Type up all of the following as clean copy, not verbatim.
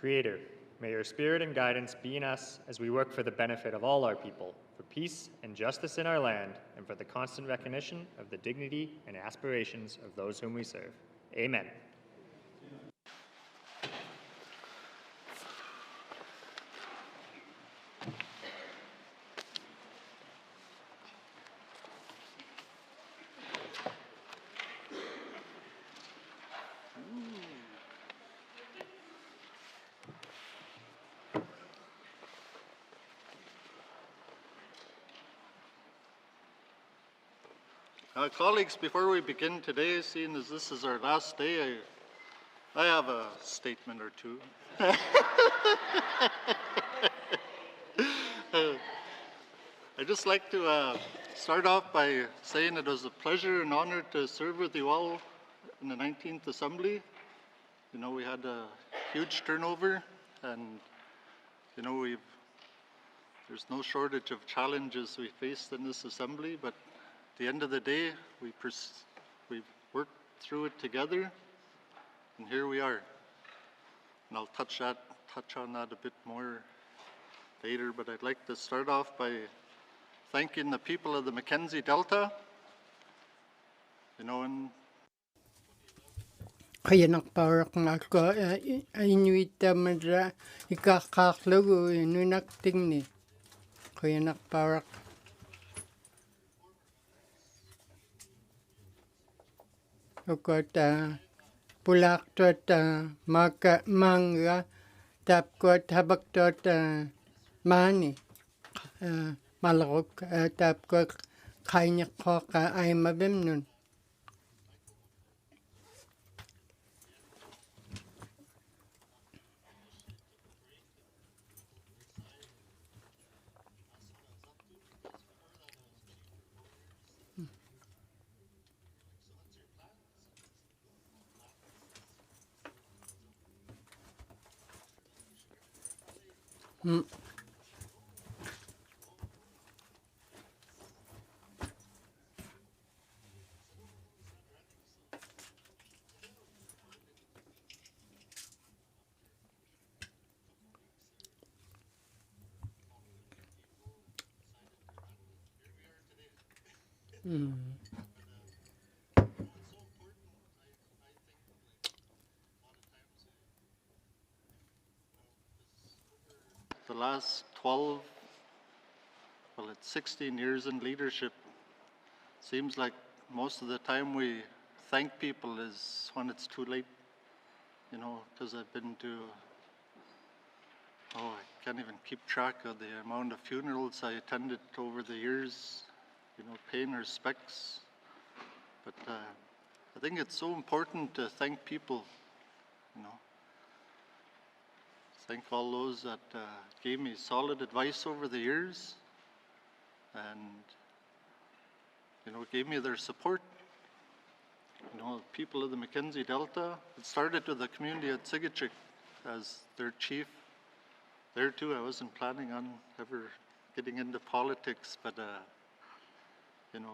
Creator, may your spirit and guidance be in us as we work for the benefit of all our people, for peace and justice in our land, and for the constant recognition of the dignity and aspirations of those whom we serve. Amen. Colleagues, before we begin today, seeing as this is our last day, I have a statement or two. I'd just like to start off by saying it was a pleasure and honor to serve with you all in the 19th Assembly. You know, we had a huge turnover, and you know, there's no shortage of challenges we faced in this Assembly, but at the end of the day, we've worked through it together, and here we are. And I'll touch on that a bit more later, but I'd like to start off by thanking the people of the Mackenzie Delta. You know, and Kayanak parak nga ko Inuvialuktun ikakaklugo nunak tingni. Kayanak parak. Ukot pulak tot manga tap kot habak tot mani malok tap kot kanya ko ay mabim nun. the last 16 years in leadership, seems like most of the time we thank people is when it's too late, you know, because I've been to, I can't even keep track of the amount of funerals I attended over the years, you know, paying respects. But I think it's so important to thank people, you know. Thank all those that gave me solid advice over the years and, you know, gave me their support. You know, people of the Mackenzie Delta, it started with the community at Sigachik as their chief. There too, I wasn't planning on ever getting into politics, but, you know,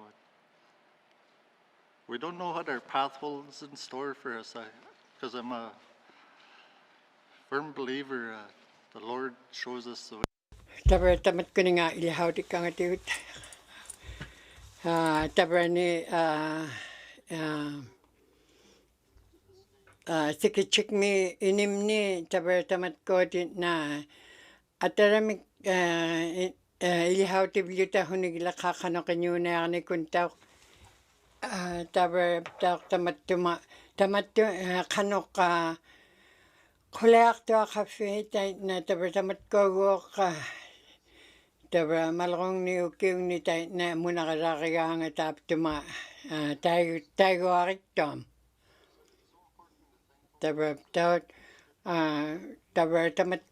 we don't know what our path holds in store for us, because I'm a firm believer the Lord shows us the way. Tamat ko nga ilihaw di ka nga tiwit. Tabrani sikichik mi inimni tamat ko di na ataramik ilihaw ti biluta hunigila kakano kanyo na ni kuntaw tamat kanok Kulak to cafe tight na tamat ko malong ni ukiw ni tight na muna karaka nga tap tuma tayo aritom tamat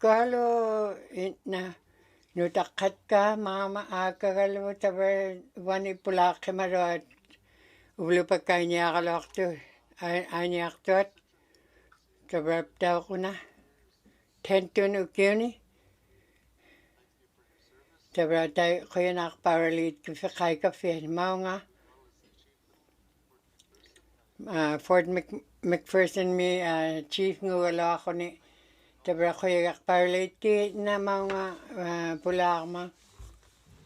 ko halo na nutakat ka mama akagalo wani pulak kemarot ulo pa kanya kalok to anyak to ko na tentun ukiuni tayo ko yan paralit kay kafe mao nga Ford McPherson mi chief nga wala ako ni Tabra kuyak parlayti na mga pulakma.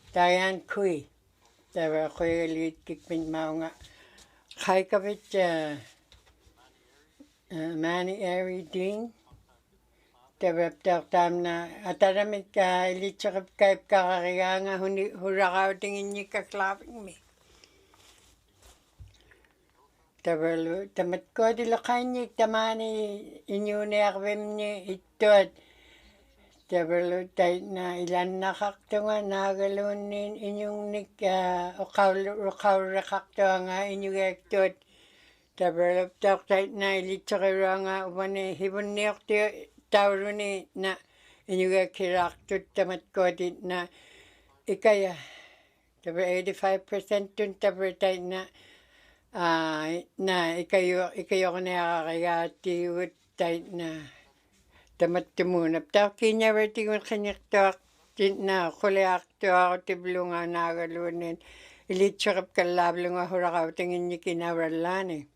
Tayan kui. Tabra kuyak kikpin mga kay kapit mani eri ding. Tabra tam na ataramit ka ilitsakap kaip kakariya nga hurakaw tingin niya kaklaping mi. Tabalu tamat ko di lakanyik tamani inyunervim ni itot. Tabalu tay na ilan nakaktunga nagalunin inyong nik ukaw rakaktunga nga inyong ektot. Tabalu tay na ilitsakira nga wane hibun niyok tauruni na inyong ekiraktut tamat ko di na ikaya. Tabalu 85% tun tabalu tay na na ikayo ko na kakayati tay na tamat tumunap. Tao kinyawati ko kanyak to na kuleak to ako tiblunga nagalunin. Ilitsakap kalablunga hurakaw tingin niya kinawalani.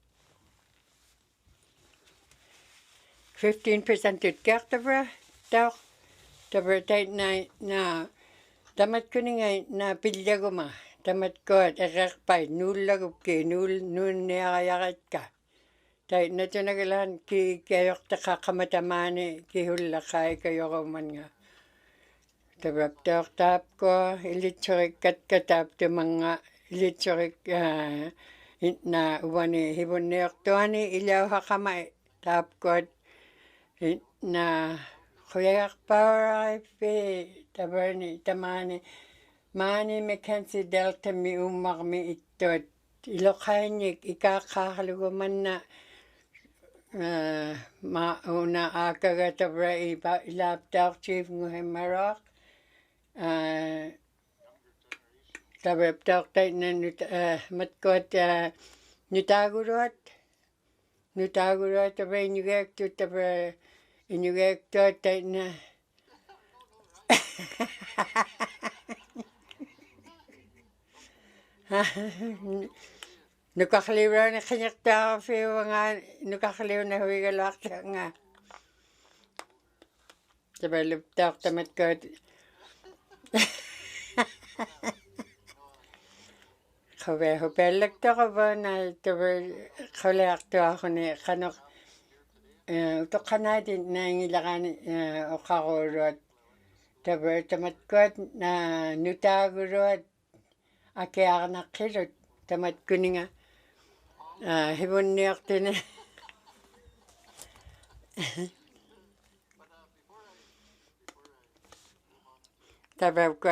15% tutkaak tabra. Tao tay na tamat ko nga na pilya ko ma. Tamat ko at ekakpay, nulagup ki, niyakayakat ka. Tay na ito nagalan ki kayok ta kakamatamani, ki hulakay kayo ko man nga. Tabap tap ko, ilitsurik katap to mga ilitsurik na uwani hibon niyok tuwani ilaw hakamay. Tap ko na kuyak paray pe, tabarni, tamani. Mani Mackenzie Delta mi umak mi itot. Ilokanyik ikakakaluguman na mauna akagatabra ilaptak chief nguhe marok. Tabaptak tay na matkot nutagurot. Nutagurot tabra inyugek to tabra inyugek to tay na. Nukakaliw na kanyak tao fiyo nga nukakaliw na huwigalak nga. Sabi luptak tamat ko. Kawe hupelak to ka ba na kawalak to ako ni kanok. Ito ka natin na ingilakan o kakurot. Sabi tamat ko na nutagurot. Aki anak kilot, tamat ko nga. Hibon niyok din. Tabab ko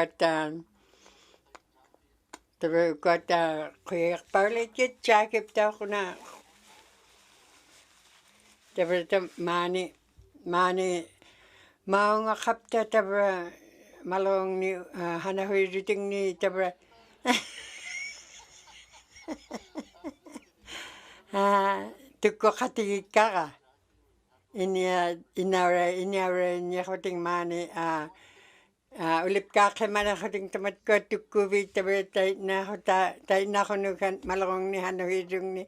kuyak paulit chakip tao ko na. Tabab mani maunga kapta tabab malong ni hanahui riting ni tabab. Tuko katigik ka. Inawra niya kuting mani. Ulip ka mana kuting tamat ko tukubi tabi tay na ko nukan malong ni hanuhidung ni.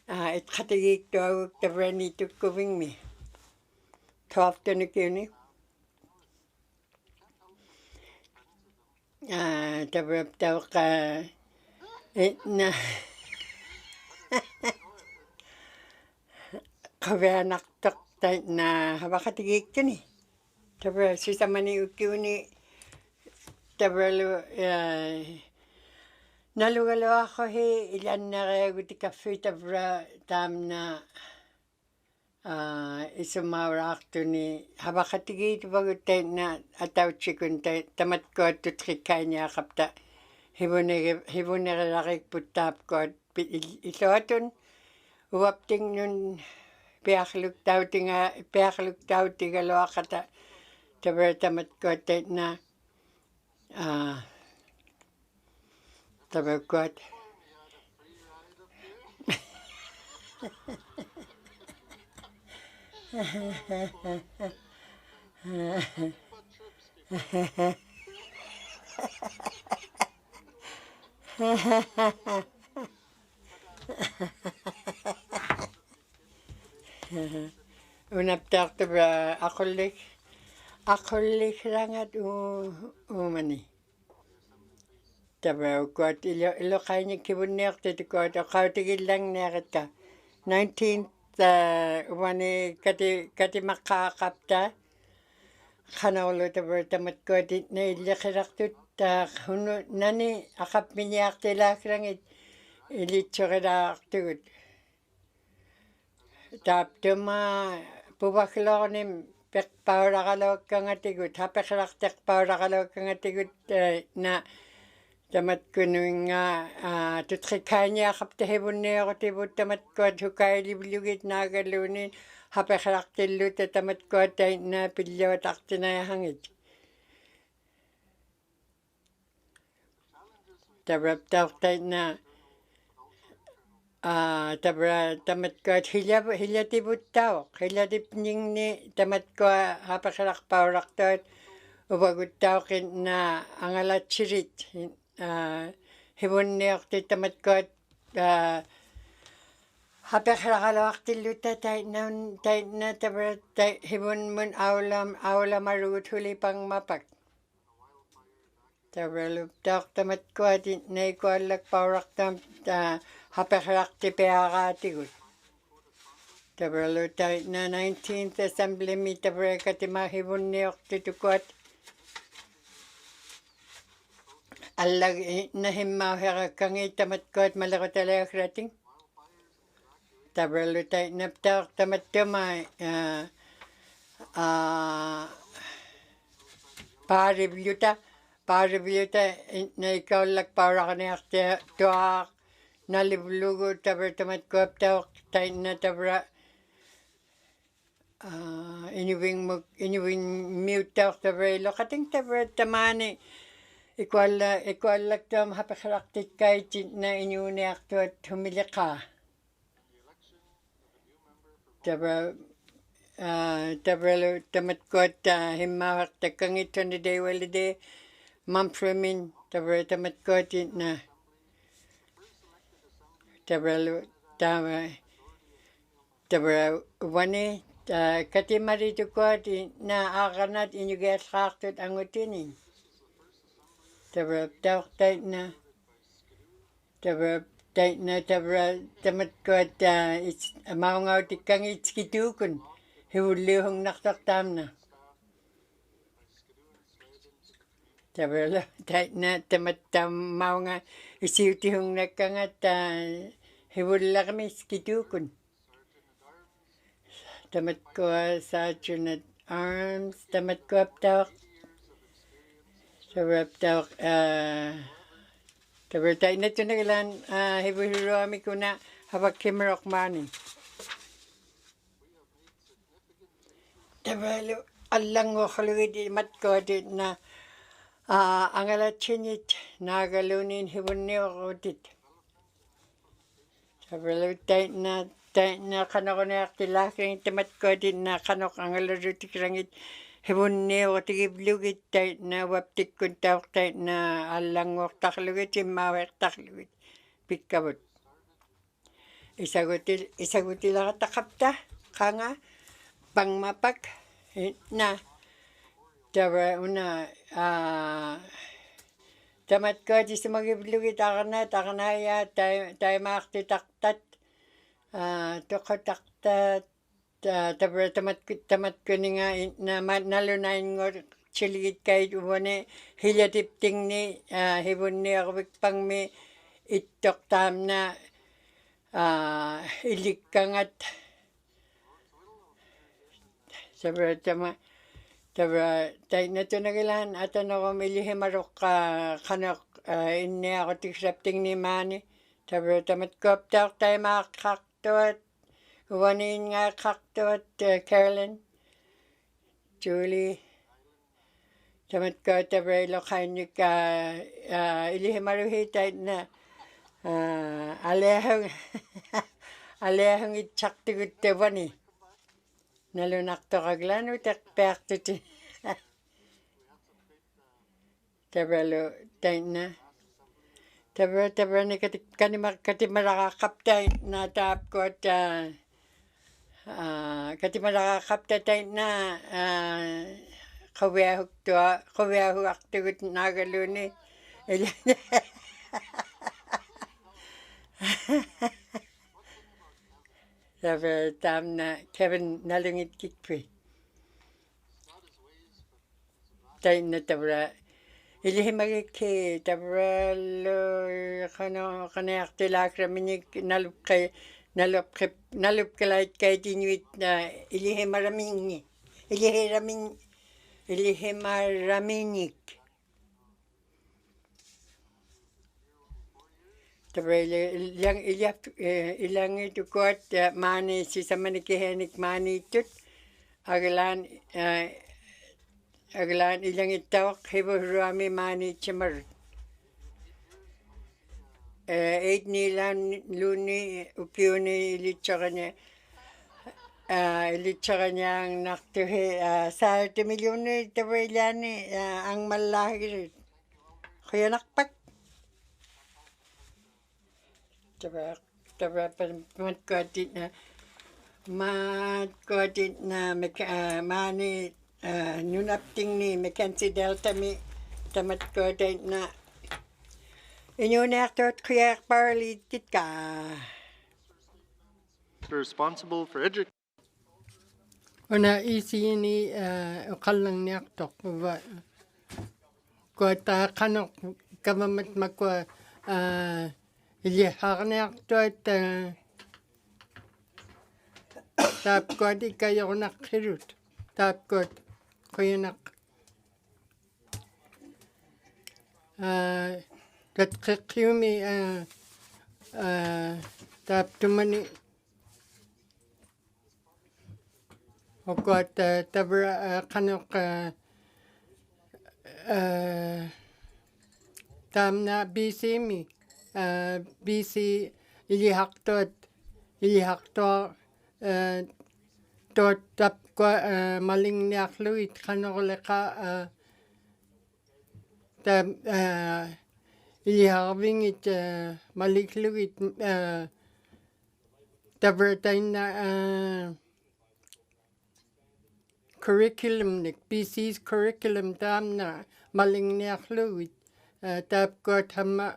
It katigik to tabi ni tukubing mi. Top to ni kini. Tabi tao ka. Na kawe anak tok na habakatigik ka ni. Tabi sisamani ukiw ni tabi nalugalo ako ilan na kaya guti kafe tabi tam na isumawrak to ni habakatigik bagot na ataw chikun tamat ko tutrikay niya kapta. Hibun nakakik putap ko. Isoton, uwapting nun piakluk tau tigalo kata. Tabar tamat ko na tabar ko. unaptaaq tabra aqullik rangat umani tabra kuat ilo kainik kibunneerti kuat aqautigillanneeritka 19th wani kati maqqaaqapta qanorlu tabra tamat kuati nailliqillartut hunu nani aqappiniartilaakrangit ilitsuqilaartugut taaptuma puvaklornim peqpaulaqaluakkangatigut hapeqlarteqpaulaqaluakkangatigut na tamatkunuinga tutrikkaaниақартахивунниорутивут таматкуат хукаиливлугит наагаллуунин hapeqlartilluta tamatkuatai naa pilluataqtinayahangit tabraptaortaitna tabra tamatkuat hiljativuttauq hiljatipningni tamatkua hapeqlarpaulaqtuat uvaguttauqit naa angalatsirit hivunniorti tamatkuat hapeqlaqaluartilluta taitna tabra hivunmun aulamarugut hulipangmapak tabraluptauq tamatkuat naikuallakpauraqtam hapeqlartipiaraatigut tabralutait na 19th assembly mi tabra katimahivunniortitukuat allag nahimmauherakkangi tamatkuat malequtalaaglating tabralutait naptauq tamattumai paarivluta naikaullakpauraqaniartia tuaaq nalivlugu tabra tamatkuaptauq taitna tabra inuvingmiuttauq tabra iloqating tabra tamaani ikuallaktuam hapeqlartikkaitit na inuuniartuat humiliqaa tabralu tamatkuat himmauheqtakkangit holiday holiday mamsrimin tabra tamatkuatit na tabralu tabra wani katimaritukuat na aqanat inugiallqaartut angutinin tabraptauqtaitna tabra tamatkuat maungautikkangi itskituukun hivulliuhungnartartaamna tabrala taitna tamattaamaunga isiutihungnakkangat hivullarmi iskituukun tamatkua Sergeant at Arms tamatkuaptauq tabraptauq tabra taitna tunagalan hivuhiruamikuna havakkimeroqmaani tabralu allanguorlugit matkuatit na angalatsinit naagaluunin hivunniurutit tabralu taitna qanoquniartilaakring tamatkuatit na qanoq angalarutikrangit hivunniurutigivlugit taitna vaptikkun tauq taitna allanguortarlugit immauheqtarlugit pikkavut isagutilaqataqapta qanga pangmapak na tabra una tamatkuat isimagivlugit aqanaaya taimaartitaqtat toqataqtat tabra tamatkuninga nalunainngor chiligit uvane hiljatiptingni hivunniarvikpangmi ittoqtaamna ilikkangat tabra taitna tunagalan atanoqum ilihimaruqqa qanoq inniaqutiksaptingnimaani tabra tamatkuaptauq taimaaqqartuat uvaniinngaaqqartuat Carolyn Julie tamatkuat tabra iloqainnik ilihimaruhi taitna aliahungitsartugut tavani nalunartoqaglaanu teqpiartuti tabralu taitna tabrani katimaraqaqqaptai naataapkuat kati malakakaptatay na kawiahuaktugut nagaluni. Sabi tam na Kevin nalungit kikpi. Tay na tabra ilihimagiki tabra lo kanayaktilak raminig nalupkalait kay tinuit na ilihimaramingi. Tabra ilangi tukot mani sisamanikihenik mani tut aglan ilangi tawak hibuhrami mani chamar. 8 nilan luni ukiuni ilitsakanya ang naktuhi sa 1 milyoni tabra ilani ang malahir. Kaya nakpak. Tabra matkotit na mani nunapting ni Mackenzie Delta mi tamatkotit na inyunaktot kaya paralitit ka. Responsible for education. Ona isi ni ukallang niyaktok ba ko ta kanok kamamat makwa ili harniyaktot tap ko di kayo nakhirut tap ko kayo nak dat kikiyumi tap tumani Ogot tabra kanok tamna BC mi BC ilihakto tot tap ko maling niakluit kanoleka tab iliharbingit malikluit tabra tayo na curriculum nik BC's curriculum tam na maling niakluit tap ko tama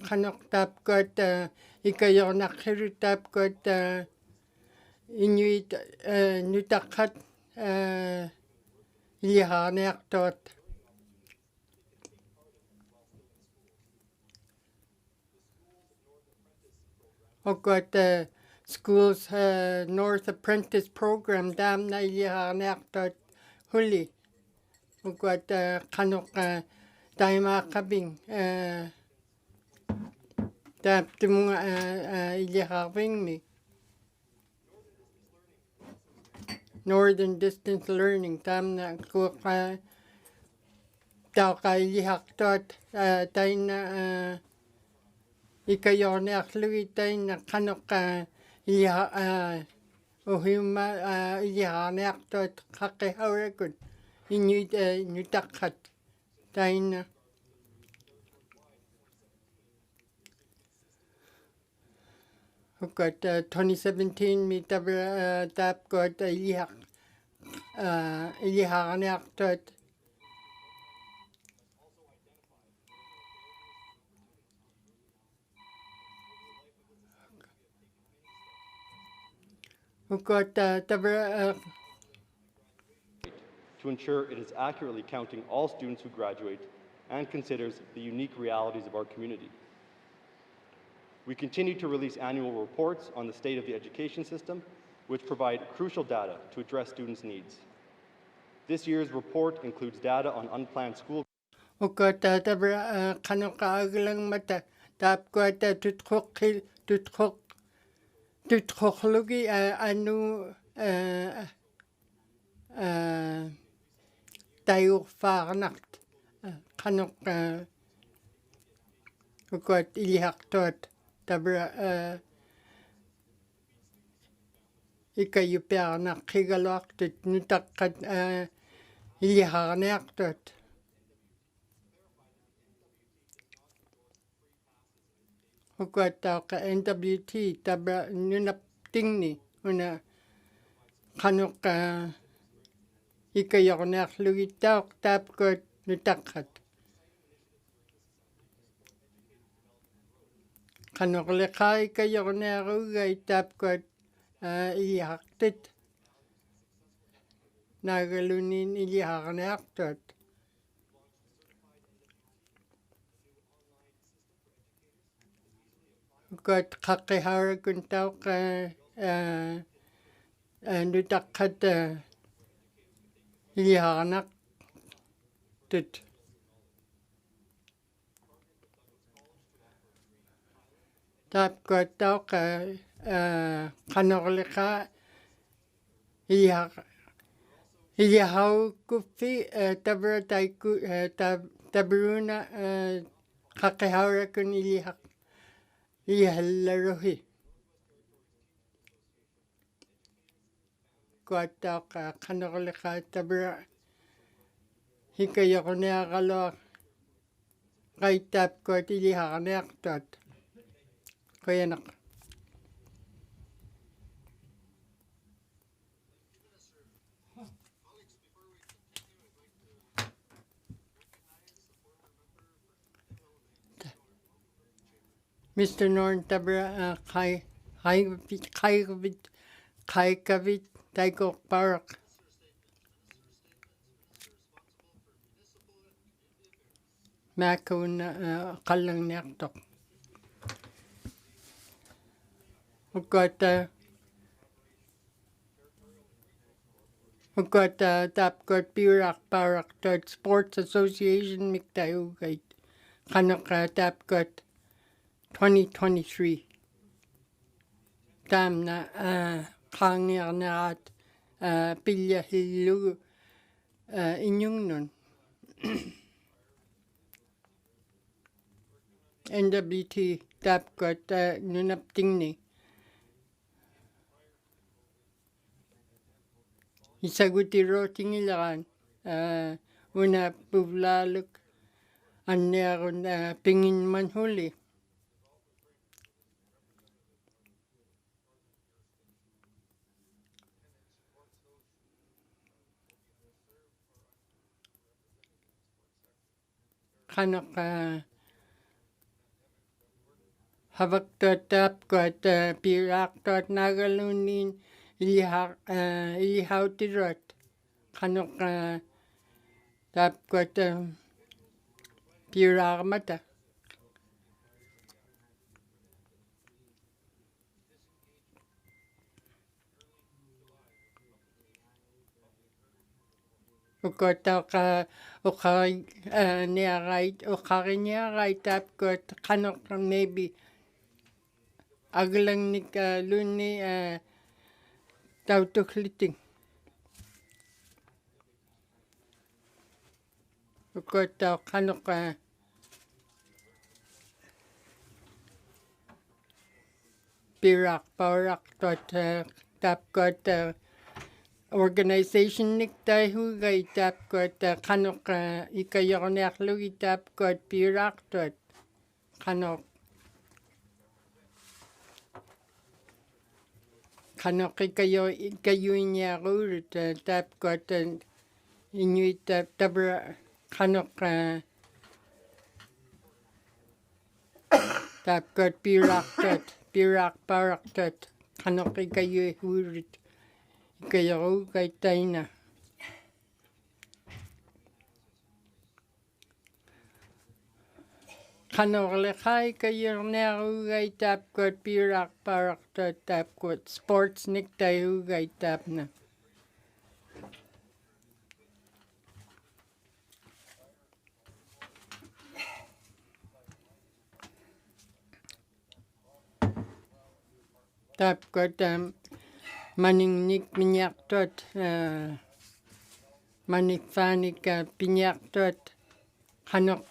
kanok tap ko ikayo nakhiru tap ko inuit nutakat ilihanertot ogot schools North Apprentice program dam na ilihanertot huli ogot kanok taima kabing tap tumunga ilihabing mi Northern Distance Learning tam na ko tao ka ilihaktot tayo na ikayo na akluit tayo na kanok uhima ilihanaktot kakihawakun nutakat tayo na Got 2017 mi tabra tap got ilihanaktot got tabra to ensure it is accurately counting all students who graduate and considers the unique realities of our community. We continue to release annual reports on the state of the education system, which provide crucial data to address students' needs. This year's report includes data on unplanned school. tabra kanokaglang mata tap ko tutkhoklugi anu tayo farnakt kanok got ilihaktot tabra ikayupernak kigalaktot nutakat iliharnertot got NWT tabra nunap tingni una kanok ikayornerlugitaoq taapkut nutaqqat qanorleqaa ikayornerugai taapkut iliaqtit naagalunin iliaqarneartut got qaqiharakun tauq nutaqqat iliaqarnaqtut taapkut tauq qanorleqaa ilihaukuffi tabra taikku tabruna qaqiharakun ilihallaruhi kuattauq qanorleqaa tabra hikayorneaqaluaq qaitaapkut ilihaqarneartuat qoyanaq Mr. Norn tabra qaikavit taikoq parak maakun qallanniartoq ukata taapkut piuraq parak tot sports association miktayugait qanoq taapkut 2023 taamna qaangiarneraat pillahillugu injungnun NWT taapkut nunaptingni isagutiruutingileraan una puvlaaluk anniarun pinginmanhuli qanoq havaktuat taapkut piiraaqtuat naagalunin ilihautiruat qanoq taapkut piiraaqmata ukotauqa uqariniarait taapkut qanoq maybe aglangnik lunni tautuqliting ukotau qanoq piraaqpauraqtuat taapkut organization niktaihugai taapkut qanoq ikayorniarlugi taapkut piraaqtuat qanoq ikayuiniaruurut taapkut inuit tabra qanoq taapkut piraaqpauraqtuat qanoq ikayuihuurut ikayoruugai taina qanorleqaa ikayorniaruugai taapkut piraaqpauraqtuat taapkut sports niktaihugai taapna taapkut maningnik piniaqtuat manikfaanik piniaqtuat qanoq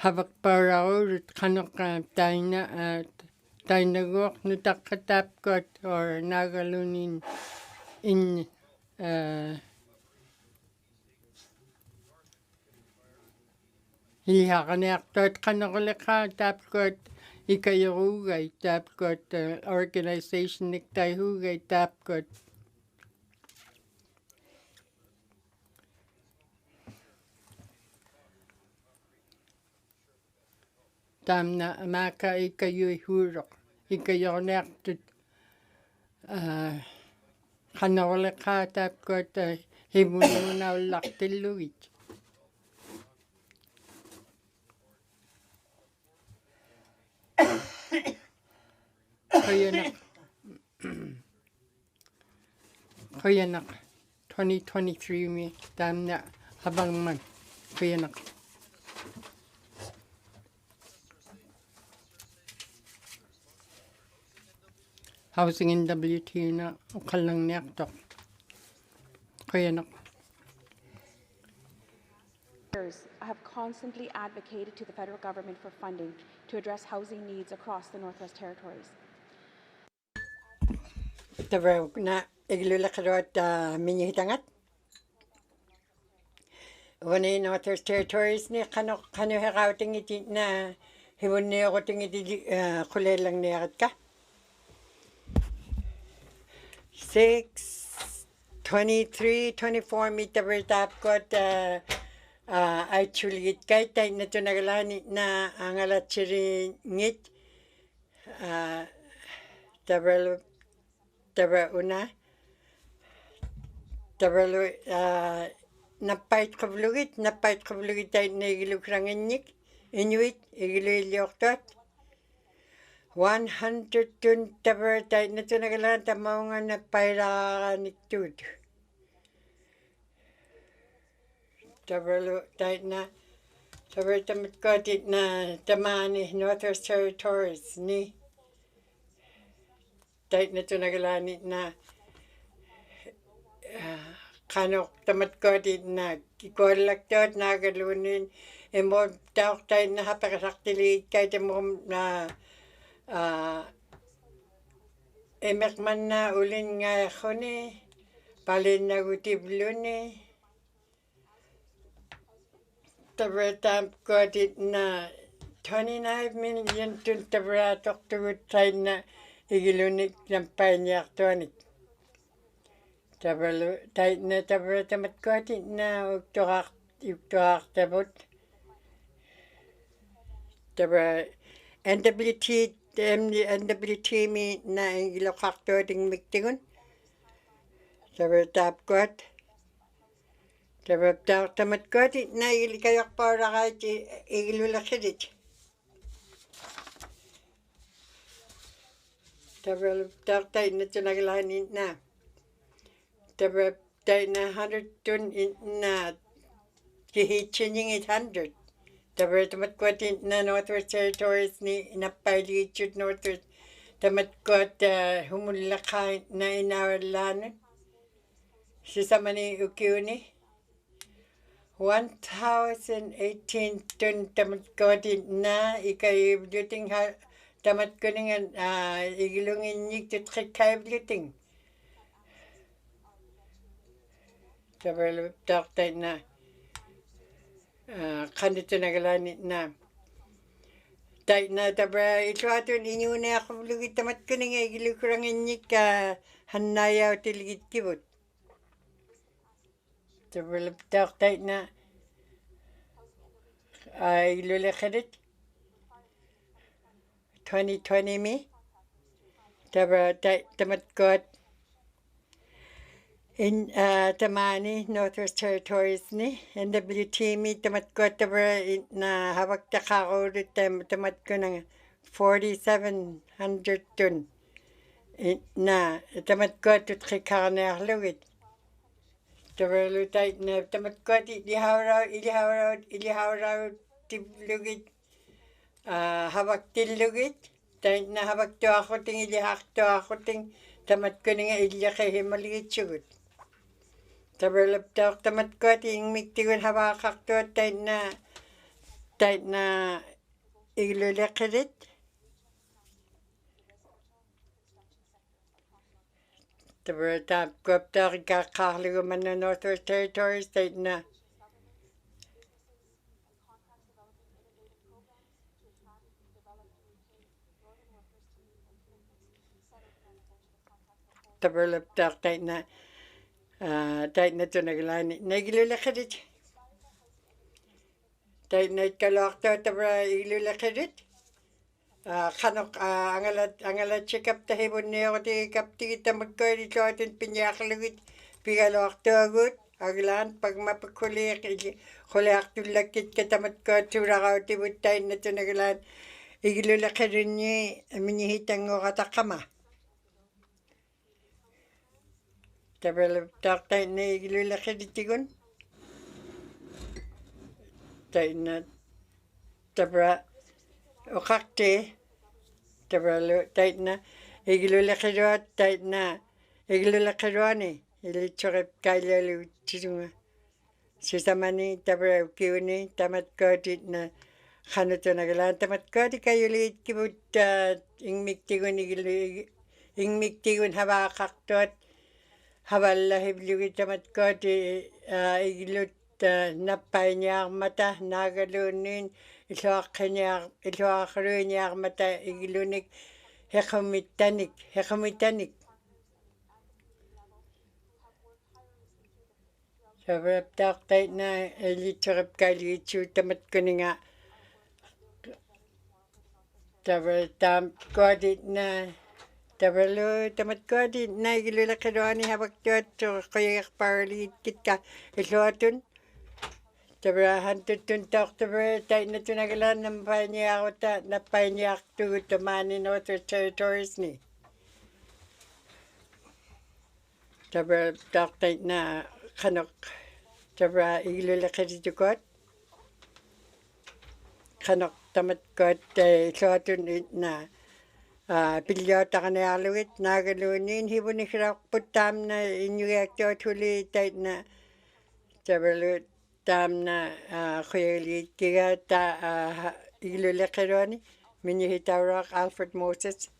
havakpauraurut qanoq tainaguaq nutaqqataapkut or naagalunin in Ihaqaniartuat qanoqleqa taapkuat ikayoruugai taapkuat organisationik taihuugai taapkuat taamna amaaka ikayuihuuroq ikayorniartut qanoqleqa taapkuat himunuunaullaqtillugit Qoyanaq 2023 mi taamna qabangman qoyanaq housing in WT na uqallangniartoq qoyanaq have constantly advocated to the federal government for funding to address housing needs across the Northwest Territories. Tabrana iglulaqaruat minyihitangat. Wani Northwest Territories ni qanu heqautingiti na himunniuqutingiti quleellangniaqatka. 23, 24 meter tapkot actually kaitai na tunagalani na angalatsiri ngit una napait qablugit tai na igilukranginnik Inuit igiluiliortot 100 tun tabar tai na tunagalan tamaunga na pairaqaniktut tabarlu tai na tabar tamatkoti na tamani Northwest Territories ni tai na tunagalani na kanok tamatkoti na kikollaktot nagalunin emo tauk tai na hapakasaktilit kai tamum na emekman na ulin nga khone palin na gutiblune tabratam kodit na 29 million tun tabratok tugut tai na igilunik nampanyartuanik tabralu tai na tabratamat kodit na uktuaq tabut tabra NWT mi na ingilokaqtuating miktigun tabratapkuat tamatkuati na igilikayaqpauraqait igilulaqirit tabralutaqtai na tunagalani na tabratai na 100 tun na kihitsiningit 100 tamatkuati na Northwest Territories ni nappailiitchut Northwest tamatkuat humullaqai na inawallaanut sisamani ukiuni 1018 tun tamatkuati na ikayibluting tamatkuningan igilunginnik tutqikkaibluting tabralutaqtai na qanitunagalani na tai na tabra ituatun inuuneaquvlugit tamatkuninga igilukuranginnik hannayautilgitkivut tabralutaqtai na igilulaqarit 2020 mi tabra tamatkuat in tamani Northwest Territories ni NWT mi tamatkuat tabra na hawaktaqaqurut tamatkunanga 4700 tun na tamatkuat tutqikkarniarlugit tabralutai na tamatkuat ilihauraut tiblugit hawaktillugit tai na hawaktuaqquting ilihaqtuaqquting tamatkuninga illaqihimaliitsugut tabralaptaq tamatkuati ingmiktigun hawaqaqtuat tai na igluleqirit tabralaptaq ikaqqaarlugumanna Northwest Territories tai na Tabalap tak tayo na tunaglan. Nagilulakadit. Tayo na ikalakto tabra ilulakadit. Kanok angalat check up tayo mo niyo ti kapti kita magkari ko atin pinyakalagit. Pigalakto agut. Aglan pag mapakulik kulik tulakit katamat ko turakaw ti butay na tunaglan. Igilulakadit niya minihitang ko katakama. Tabalap tak tayo na igilulakadit tigun. Tayo na tabra ukakte tabra tayo na igilulakadot tayo na igilulakadwani ilichorep kailalu tisunga sisamani tabra ukiuni tamat kodit na kanuto nagalan tamat kodit kayo liit kibut ingmiktigun ingmiktigun habakaktot haballahiblugi tamat kodit igilut napay niya mata nagalunin iluakru niya mata igilunik hekamitanik sabrap tak tayo na ilichorap kalichu tamat kuninga tabra tam kodit na tabralo tamat kodit na igilulakadwani habaktot kaya parlit kitka iluatun tabra hantutun tak tabra tayo na tunagalan napay niya tu tamani Northwest Territories ni tabra tak tayo na kanok tabra igilulakaditukot kanok tamat kot iluatun na pilyota ka na aluit nagalunin hibunikrak putam na inuvialuktun huli tayo na tabralo tam na kuyalit kiga igilulakadwani minihitawrak Alfred Moses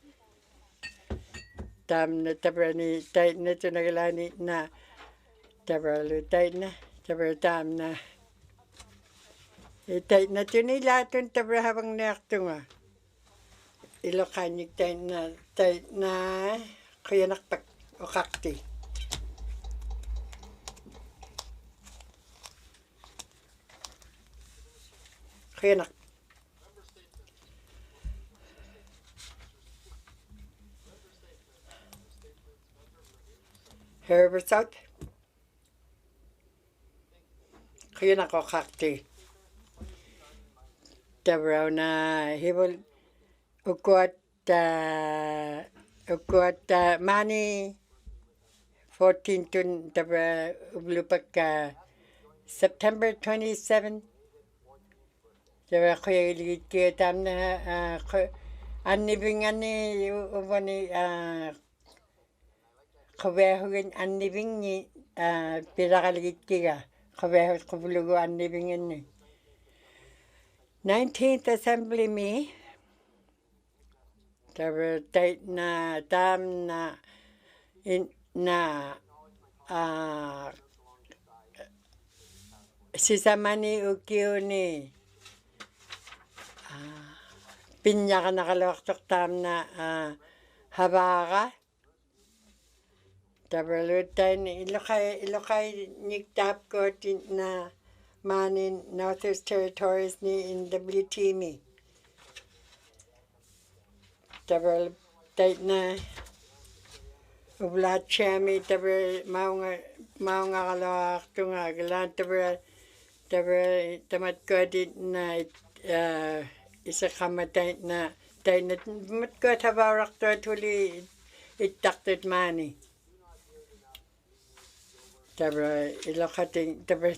tam na tabrani tayo na tunagalani na tabralo tayo na tabra tam na tayo na tunilatun tabra habang naktunga ilokanyik tayo na kuyanakpak ukakti kuyanak Herbert South kuyanak ukakti tabraw na hibol ukuat mani 14 tun tabra ublupak September 27 tabra kuya iligit kaya tam na annibing ani ubani kabehugin annibing ni pirakaligit kaya kabehug kubulugo annibing ni 19th Assembly me tabra tayo na tam na sisamani ukiuni pinya ka nakalawaktok tam na habaka tabralo tayo na ilokay niktap ko na manin Northwest Territories ni NWT me tabralo tayo na ublat siya mi tabra maunga kalawaktok nga galan tabra tamat ko na isa kamatay na tayo na matko tabarak to tuli itaktot mani tabra ilokating tabra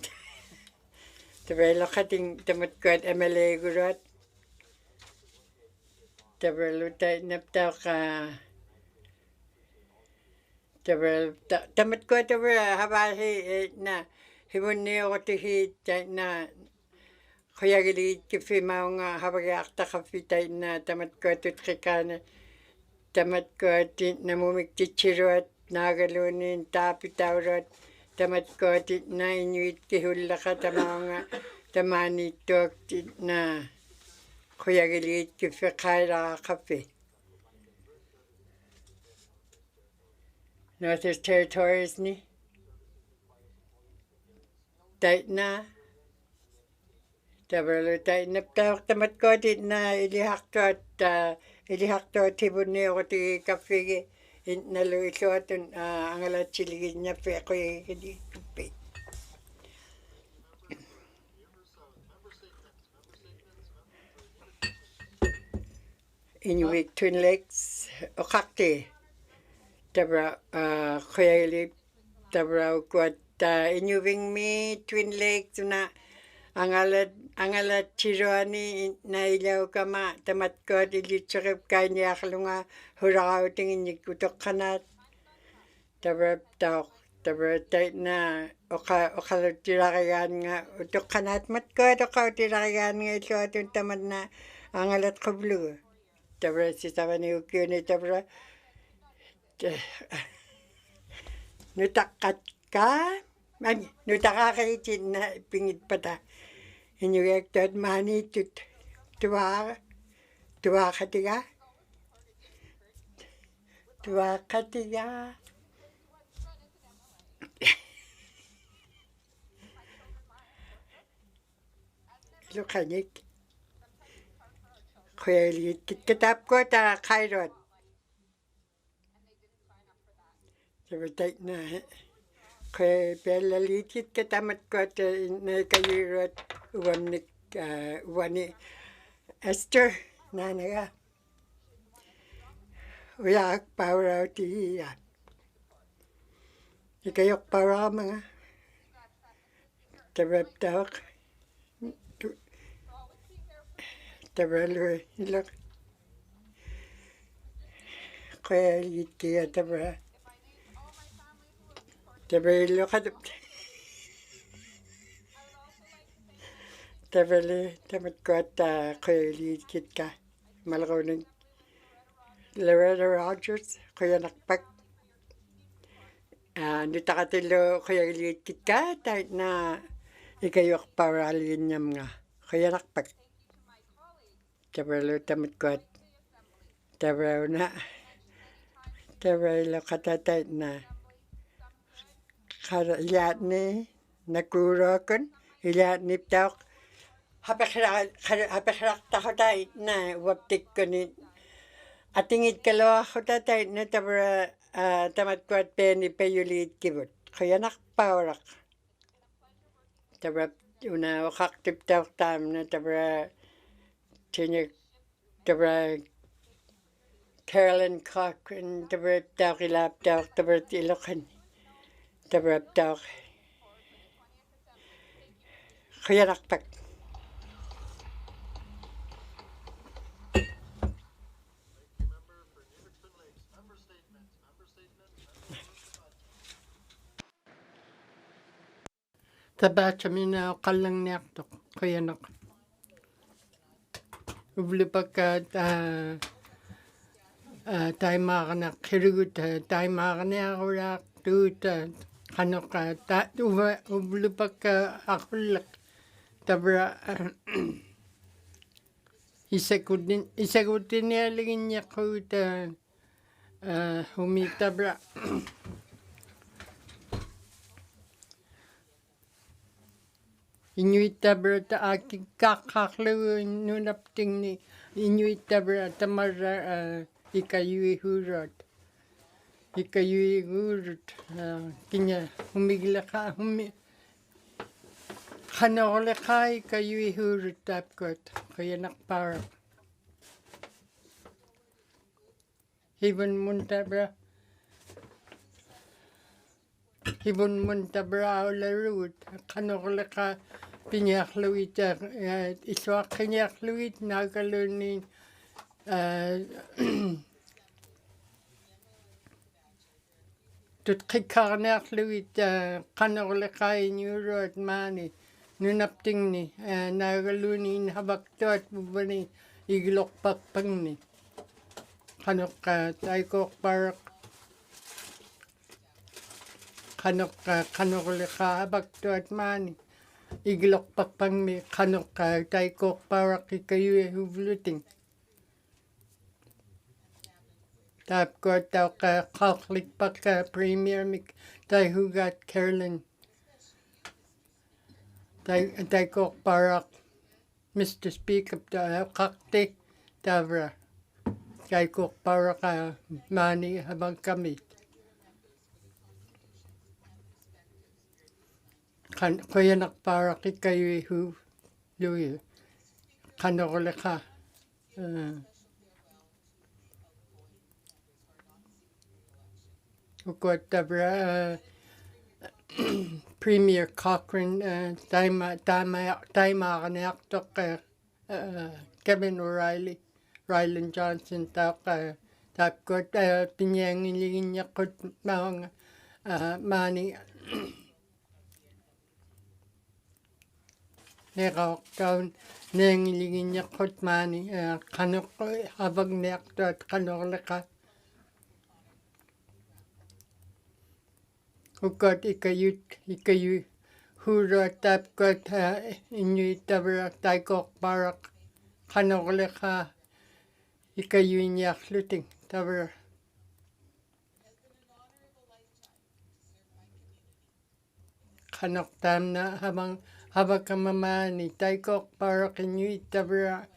ilokating tamatko MLA gurat tabra lutay naptaw ka tabra tamatko tabra habahi na hibun niyo ko tihit na kuya gilit kifi maunga habagakta kapitay na tamat ko tutkikana tamat ko namumiktichirot nagalunin tapitawrot tamat ko na inuit kihula ka tamaunga tamanitok na kuya gilit kifi kaira kapi Northwest Territories ni. Tait na. Tabralo tait na tawak tamat ko dit na ilihakto tibun ni ako ti kapigi. Nalo ito atun angalat siligid niya pe ako hindi tupi. Inuit Twin Lakes okakti. Tabra kuyali tabra kuat Inuving mi Twin Lakes na angalat chiroani na ilaw kama tamat ko dilitsakip kanya aklunga hurakaw tingin nikutok kanat tabra tait na okalo tirakayan nga utok kanat mat ko okaw tirakayan nga ito atun tamat na angalat kablu tabra si tabani ukyo ni tabra nutakat ka nutakakaitin na pingit pata Inuvialuktun mani tuwa katiga Lukanyik kuyali kitap ko ta kairot sabatai na kaya pelalitit katamat ko na kayurot wani Esther nanaga uyak pawraw tiya ikayok pawraw mga tabab tawak tabaloy ilok kaya itiya tabra ilok tabali tamat ko at kaya litit ka malakaw ng Loretta Rogers kaya nakpak nitakatilo kaya litit ka tahit na ikayok paralin niya mga kaya nakpak tabalo tamat ko at tabalo na tabalo katatahit na ilat ni nakurokan ilat ni tawak hapekrak takotai na waptik ko ni atingit kalawa ko tatay na tabra tamat ko at peni payulit kibot kaya nakpawrak tabra una wakaktip tawak tam na tabra tinik tabra Carolyn Cochran tabra tawak ilap tawak tabra ilokan tabra tawak kaya nakpak Tabacha mina kalang nektok kaya nak ublipak tay makana kirugut tay makana akurak tut kanok ublipak akulak tabra isagutin niya lingin niya kut humitabra Inuit tabra ta kakaklu nunapting ni Inuit tabra tamara ikayui hurot kinya humigla ka kanole ka ikayui hurot tapkot kaya nakpara Hibon muntabra ularut kanole ka Pinyakhluit iswak kinyakhluit nagalunin tutkikarnakhluit kanorlekay nyurot mani nunapting ni nagalunin habaktot bubani iglokpakpang ni kanok taykok parak kanorleka habaktot mani Iglok pakpang mi kanok taykok parak ikayu huvluting. Tapos daw ka Catholic pagka Premier tayo hugat Carolyn. Tayo ko parak Mr. Speaker tayo kakti tabra. Tayo ko parak mani habang kami. Kuya nakparak kayo hu luyo. Kanokole ka. Ukot tabra Premier Cochrane time kanaktok Kevin O'Reilly, Ryland Johnson tapos pinyangilingin niya kot mga mani nekawak taon nangilingin niya kot mani kanok habag nekto at kanokle ka. Ukot ikayu huro tapos inyo tabra tayo parak kanokle ka ikayu niya luting tabra. Kanok tam na habang kamamani tayo parak inyo tabra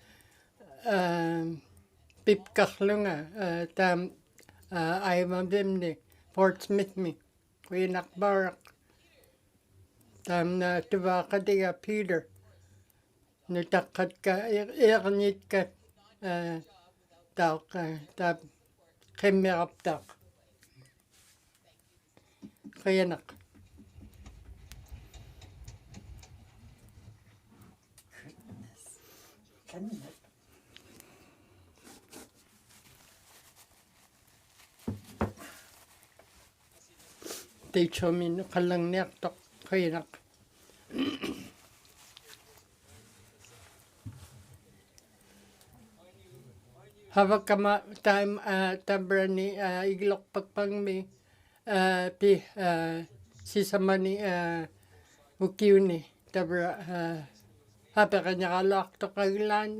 pipkaklunga tam ay mabimni Fort Smith mi. Kuya nakbarak. Tam na tuwa ka diga Peter. Nutakat ka, iernit ka. Tao ka, tap kemerap tak. Kuya nak. Teacher mi kalang niyak tok kuya nak. Hawak kama time tabra ni iglok pagpang mi pi sisama ni ukiw ni tabra hapa kanya kalak to kaglan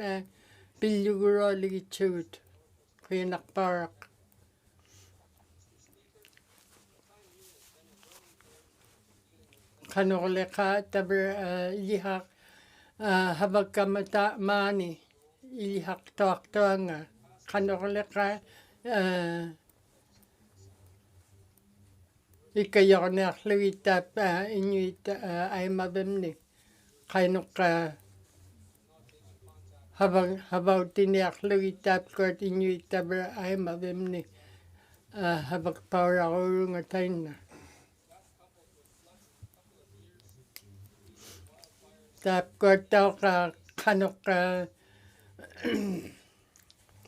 pilyuguro ligi chut kuya nakparak. Kanokle ka tabra ilihak habag kamata mani ilihak toak toanga kanokle ka ikayor na luitap inuit ay mabemni kanok habag tiniak luitap kot inuit tabra ay mabemni habag para urung atayin na. Tapos daw kanok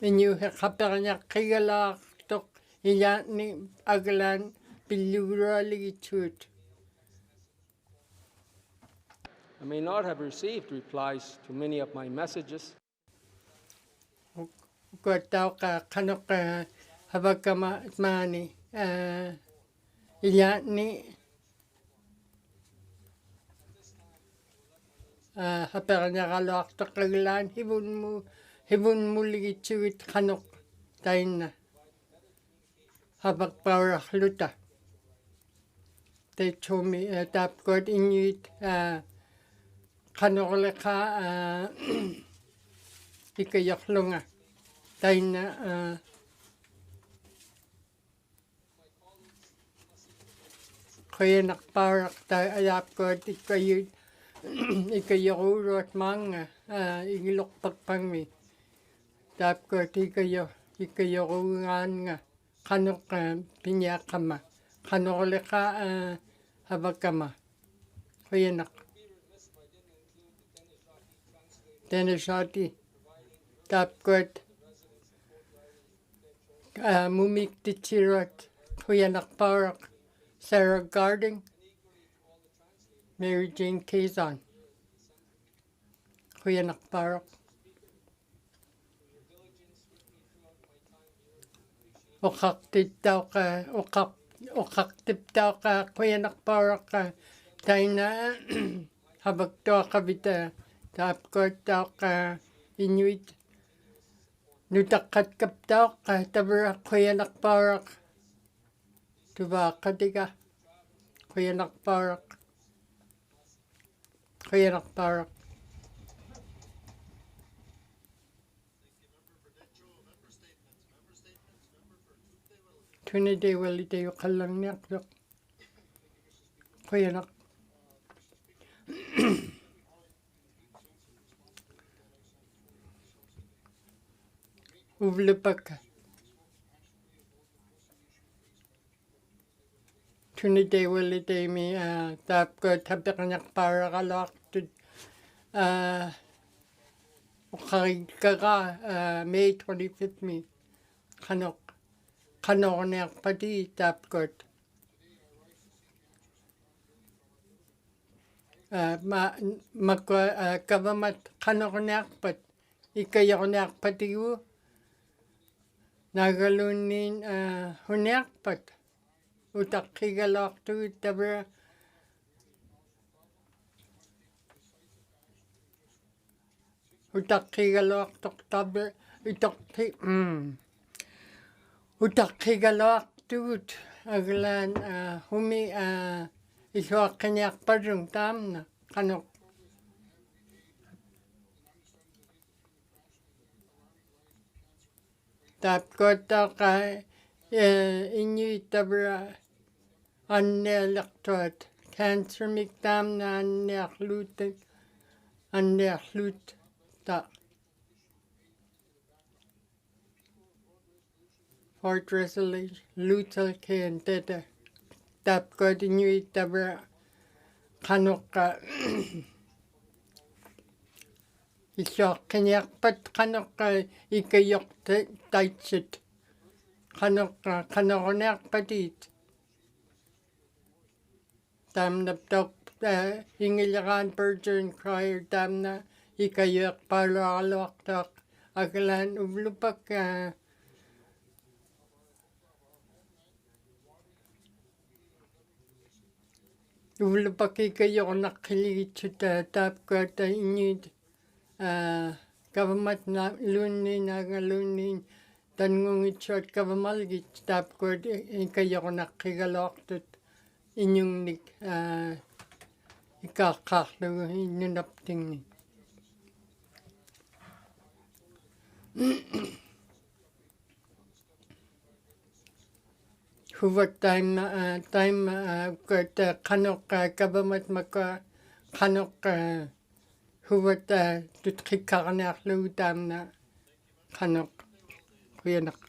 inyo kapag niya kaigalak tok iyan ni aglan pilyura ligi chut. I may not have received replies to many of my messages. Ukot daw kanok habag mani iyan ni kapag niya kalak tok aglan hibun mo ligi chut kanok tayo na habag parak luta. Tayo chumi tapos inuit kanokle ka ikayak lunga tayo na kuya nakparak tayo tapos ikayuro at mga igilok pagpangmi. Tapos ikayurungan nga kanok pinyakama. Kanokle ka habag kama. Kuya nak. Teneshati. Tapos mumik tichirot. Kuya nakparak. Sarah Garding. Mary Jane Kazan. Kuya nakparak. Ukaktip daw ka kuya nakparak ka tayo na habag to kabita tapos daw ka inuit nutaqqat kaptaaqqa tabra quyanaqpaaraq tuvaaqatiga quyanaqpaaraq tunide walite yuqallarniaqtuq quyanaq uvlupak tunide walite mi taapko tapiqniaqpaaraqaluartut uqarikkaqa May 25th mi qanorniarpati taapkot makwa kavamat qanorniarpat ikkayorniarpatigu nagalunnin huniarpat utaqqigaluartugit tabra utaqqigaluartoq tabra utaqqigaluartugut aglaan humi isuaqqiniarpatung taamna qanoq taapkottaqa inuit tabra annialertuat cancermik taamna anniarlut ta Fort Resolution kan teta taapkot inuit tabra qanoqqa isuaqqiniarpat qanoqqa ikayortaitsut qanoqqa qanorniarpatit taamnaptoq ingilleraan Virgin Choir taamna ikayuaqpaaluaraluartoq aglaan uvlupak uvlupak taapkot inuit government nagalunnin tannngungitsuat kavamalgit taapkot ikayornaqqigaluartut inyungnik ikaqqaarlugu innunaptingni huvat time got qanoqqa government makwa qanoqqa huvat tutqiqqarniarlugu taamna qanoq quyanaq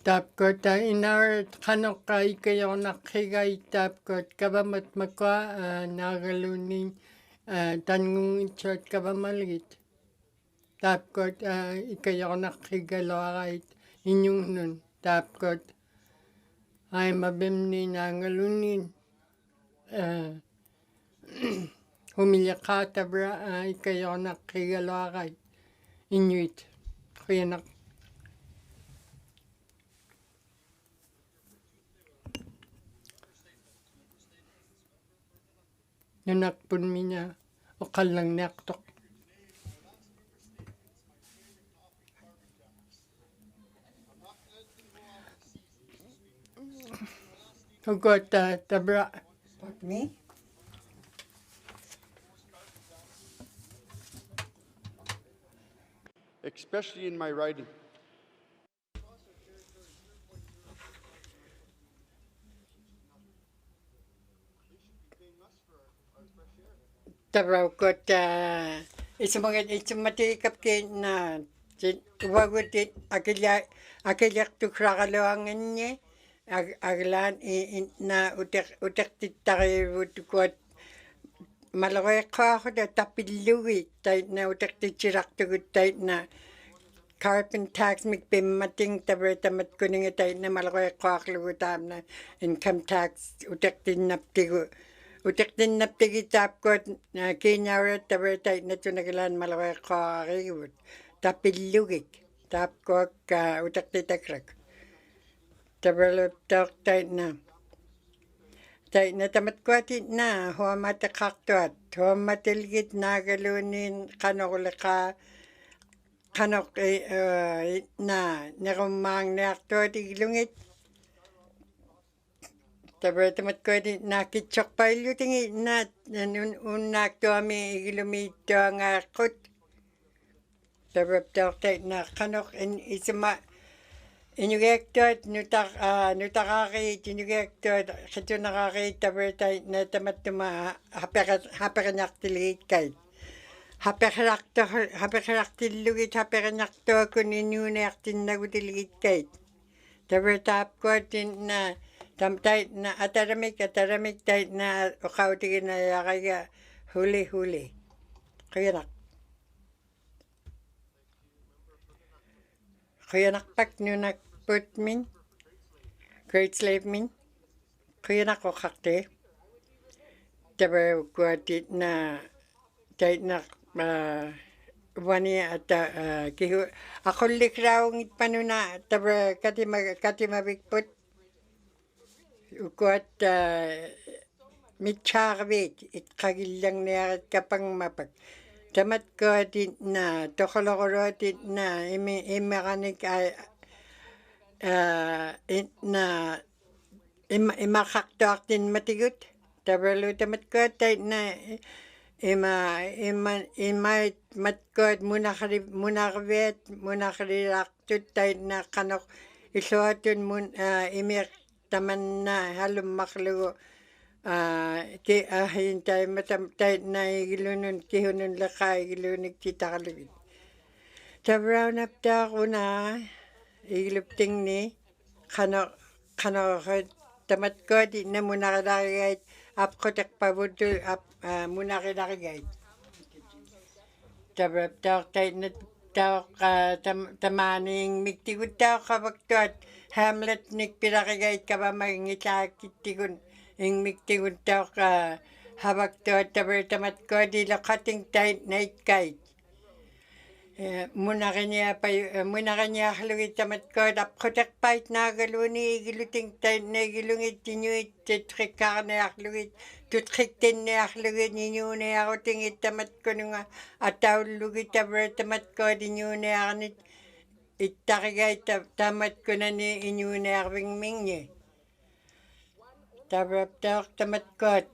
taapkot inaret qanoqqa ikayornaqqigait taapkot government makwa naagalunnin tannngungitsuat kavamalgit taapkot ikayornaqqigaluarait inyungnun taapkot aimabimni naagalunnin humiliaqaa tabra ikayornaqqigaluarait inuit quyanaq nanakpun mina oqallangniaqtoq ugot tabra Me? especially in my riding. Tabra ugot isumatikapki na wagutit akiliaqtuksaqaluanganni aglaan na uteqtittarivutukuat maloriqqaaqut tapillugi taitna uteqtitsilartugut taitna carbon tax mikpimmating tabra tamatkuninga taitna maloriqqaaqlugu taamna income tax uteqtinnaptigu uteqtinnaptigi taapkuat kiinaurat tabra taitna tunagalaan maloriqqaaqarigivut tapillugik taapkuak uteqtitakrak Develop tait na tamat kwatit na huamata kaktuat huamatilgit nagalunin kanoleka kanok na nerumang nertuat iglungit tabar tamat kwatit na kitchok pailutingi na unnak tuami iglumit tuangakut tabar tait na kanok isma Inuvialuktun nutakakit Inuvialuktun kitunakakit tabertay na tamatuma hapekanaktilit kait. Hapekanaktilugit hapekanakto kun inunertin nagutiligit kait. Tabertap kuatin na tamtait na ataramik tait na ukautigin na yakaya huli. Kuyanak. Kuyanakpak nunak put min, great slave min, kuyanak o kakte. Tabar kuatit na tait na wani at kihu. Ako likraw ngit panuna tabar katimabikput. Kuat mitchakvit it kagilang niyakat kapang mapak. Tamat kuatit na tokolokorotit na imakanik na imakaktuaktin matigut. Tabarlo tamat kuatit na imait matkuat munakarilaktut tait na kanok isuatun imik taman na halum maklugo. Hintay matamtay na igilunun kihunun lakay igilunik titakalugit. Tabraw napta ko na igilupting ni kano tamat ko di na munakadakigait apkotak pabudul munakadakigait. Tabraw tay na tamaning migtigut tao kabagtuat Hamlet nikpirakigait kabamangitakitigun. Ing miktigun tao ka habak to tabar tamat ko di lakating tait night kite. Muna kanya halugit tamat ko apkotak pait nagaluni igiluting tait na igilungit tinuit titrikar na aklugit tutriktin na aklugit ninyo na ako tingit tamat ko nga ataw lugit tabar tamat ko di nyo na akanit itakigay tamat ko na ni inyo na akbing mingye. Tabrap tamat kot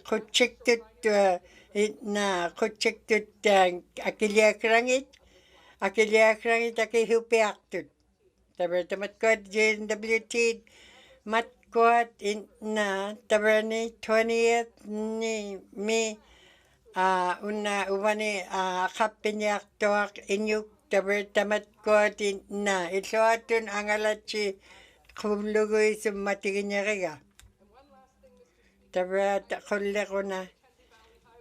kutsiktut akiliakrangit akihupiaktut. Tabrap tamat kot JNWT matkot na tabrani 20th ni mi uwani kapinyak inyuk tabrap tamat kot na isuatun angalatsi Kulugoy sumatigin niya kaya. Tabat kulle ko na.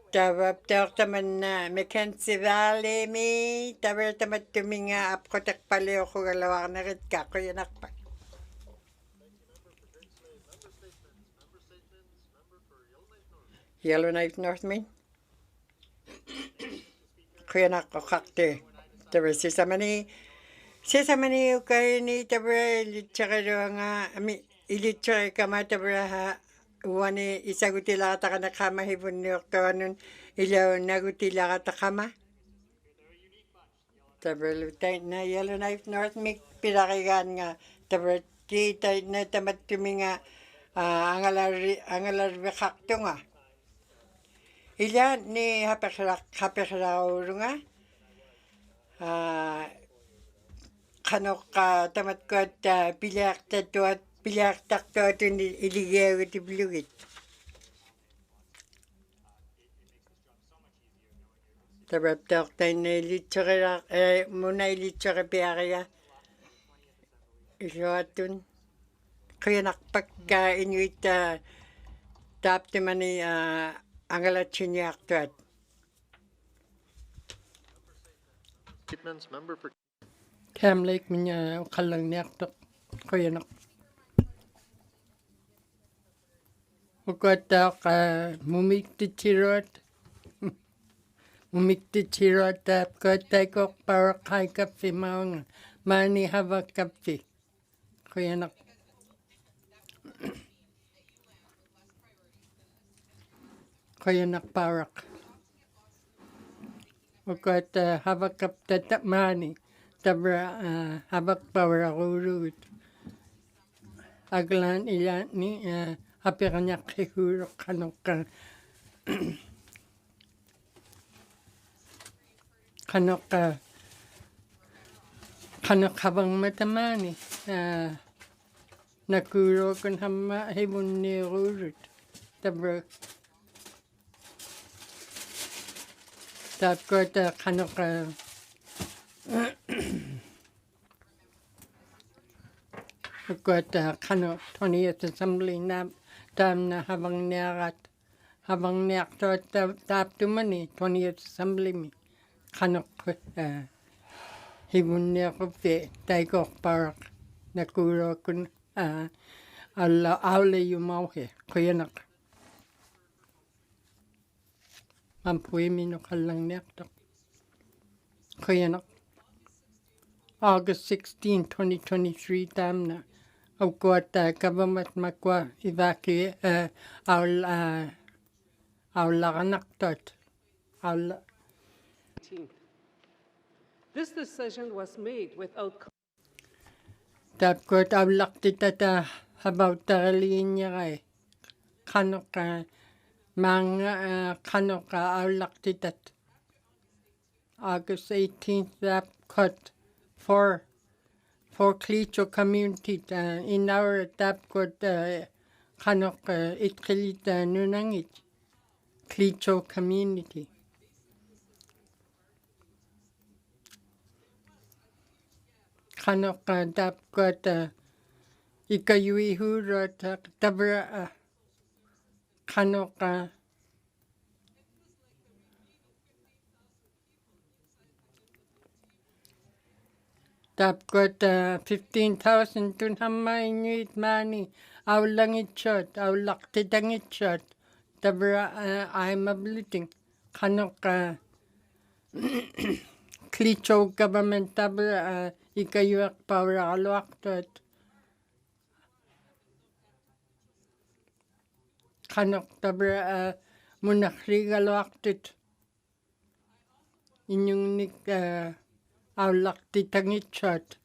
Tabat taman na Mackenzie Valley mi. Tabat tamat tuminga apkotak paleo ko galawak na rin ka. Kuya nakpak. Yellowknife North Main. Kuya nakakakte. Tabat Sesamani ukay ni tabra ilitsaka nga ilitsaka kama tabra wani isagutila kata kana kama hibun New York nun ilaw nagutila kata kama tabra lutay na Yellowknife North Mic pirakigan nga tabra tay na tamat tuminga angalar bekakto nga ila ni hapekrak nga kanok tamat ko at pilak takto iligaw at iblugit. Tabat tayo na ilitsaka muna ilitsaka piyakaya isuatun kaya nakpak inuit tap naman ni angalat siya aktuat. Statements, member for Cam Lake minya kalang niyak to kuyanak. Ukata ka mumiktichirot tap ko tayo para kay kapi maong mani hawak kapi. Kuyanak. Kuyanak parak. Ukot habakap tatamani. Tabra habak pawarurut. Aglan ilan ni hapiranyak hihurok kanok kanok habang matamani. Nakuro kun hama hibun ni rurut. Tabra tapkot kanok Ukot kanok 20th Assembly na tam na habang niyak to tap tumani 20th Assembly mi kanok hibun niya ko pe taikok parak nakuro kun alla aule yumauhe kuyanak mampui mino kalang niyak to kuyanak August 16, 2023 tam na ukot government makwa evacuate our lakanak tot our This decision was made without tapkot awlak titata about linya kay kanok mga kanok awlak titat August 18th tapkot for Klitschko community in our tapkot kanok itkilit nunangit Klitschko community kanok tapkot ikayui hurot tabra kanok tapkot 15,000 tun hamay inuit mani awlangit shot awlak titangit shot tabra I'm abliting kanok Klitschko government tabra ikayuak power alwak tot kanok tabra munakriga alwak tot inyong nik awlak titangit shot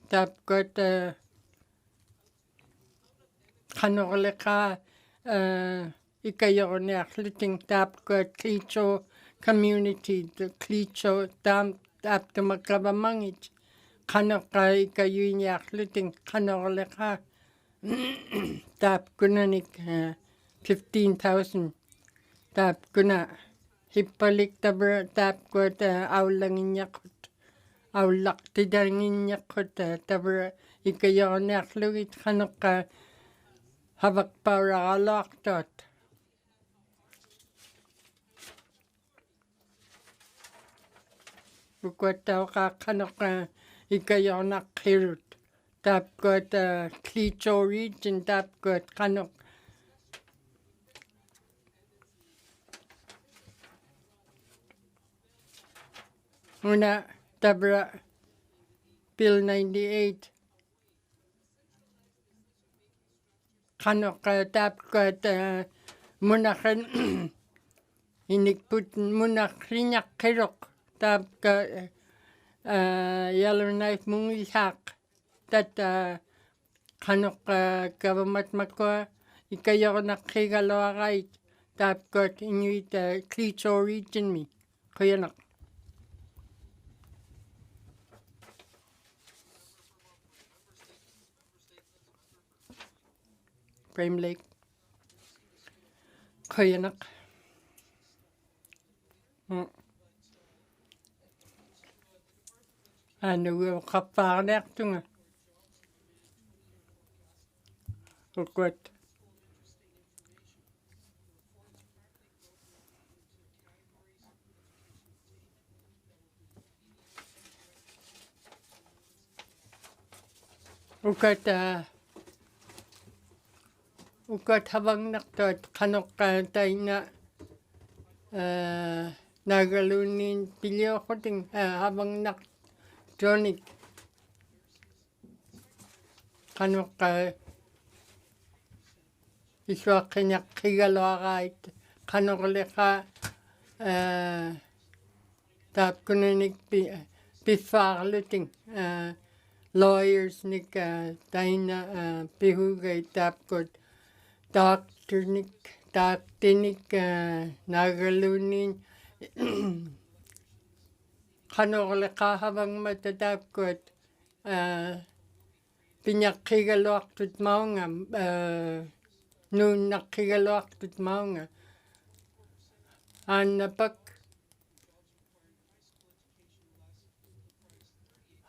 tapkot kanok leka ikayor niya kliting tapkot Klitschko community the Klitschko tam tap tumakabamangit kanok ikayoy niya kliting kanok leka tap kunanik 15,000 tap kuna hipalik tabra tapkot awlangin yakot awlak tidangin yakot tabra ikayor niya klitit kanok habak para alak tot Bukot tao kanok ikayor nakirut tapkot Klitschko region tapkot kanok Una tabra Bill 98 kanok tapkot munakan inikput munakrinyak kirok tapkot Yellowknife mungisak tat kanok government makwa ikayor nakigaloakait tapkot inuit Klitschko region mi kuyanak Frame Lake kuyanak ano kaparnek tunga ukot ukot habang naktot kanok tayo na nagalunin pilyo ko ting habang naktronik kanok iswa kinyak kigalwakait kanok leka tap kunanik pifarluting lawyers nik taina pihugay tap kot doctor nik tap tinik nagalunin kanok leka habang matatap kot pinyakigalwak tut maunga nun nakigalwak tut maunga anapak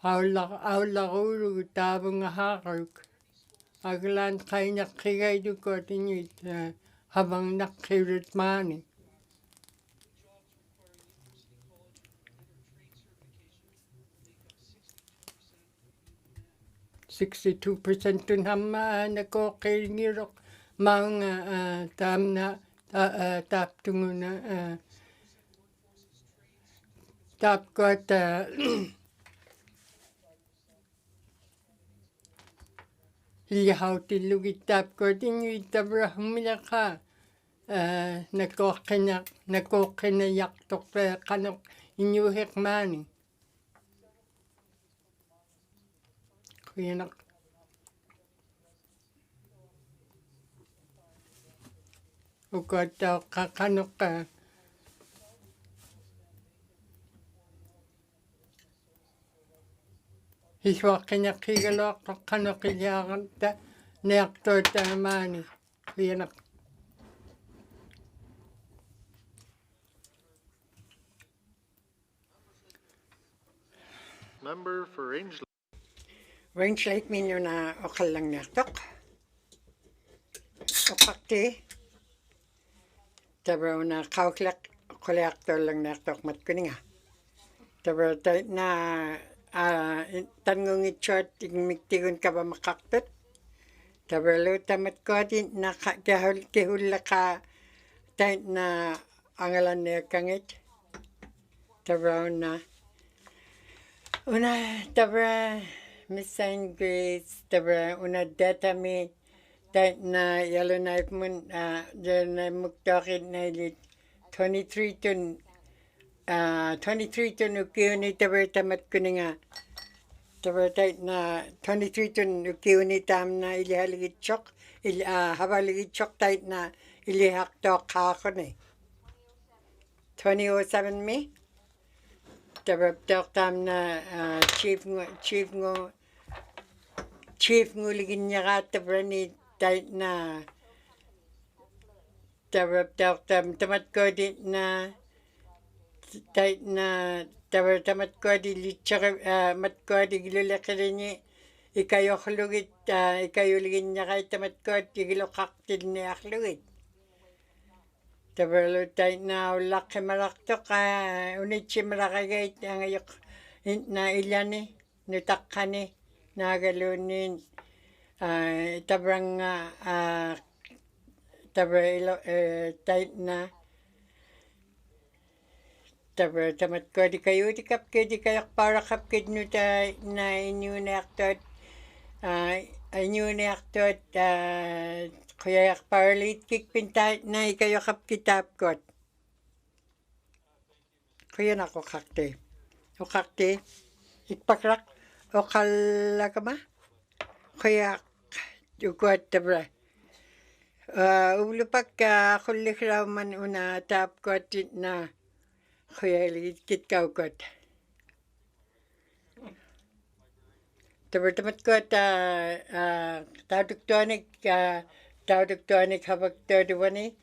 aula uru tabung haruk aglan kainak kigay dukot inyit habang nakirit mani 62% tun hamma nakokilngirok mga tamna taptunguna tapkot ilihautilugit tapkot inyuit tabra humilaka nakokinayak tok kanok inyuhik mani kuyanak ukot kanok iswa kinakigalok kanok ilyakan neaktot mani kuyanak Member for Range Range Lake minyo na okal lang naktok. Okakti. Tabraw na kauklak kolektor lang naktok matkuninga. Tabraw na tangung itchot igmiktigun ka ba makaktot. Tabraw lo tamat ko din na kihula ka tayo na angalan niya kangit. Tabraw na una tabraw Miss Saint Grace, tabra una data mi that na yellow knife mun na muktakit na lit 23 ton ukiuni tabra tamat kuninga tabra tait na 23 ton ukiuni tam na ilihaligit chok habaligit chok tait na ilihak tok kakone 2007 mi tabra tok tam na chief nguligin niya ka tabra ni tait na tabra tok tam tamat ko di na tait na tabra tamat ko di litchak mat ko di gilulakari ni ikayokhlugit ikayuligin niya ka tamat ko di gilokaktil ni akhlugit tabra lo tait na ulak maraktok unitsi marakagay ang ayok na ilyani nutakkani nagalunin tabrang tabra ilo tait na tabra tamat ko di kayo di kapke di kayak para kapke nuta na inyo na aktot kaya para lit kikpinta na ikayo kapkitap kot kaya nako kakte o kakte ikpakrak o kalakama kaya ukwat tabra ulupak kulik raw man una tap kot na kaya kit kaw kot tabra tamat kot tawduktonik habag tawduwani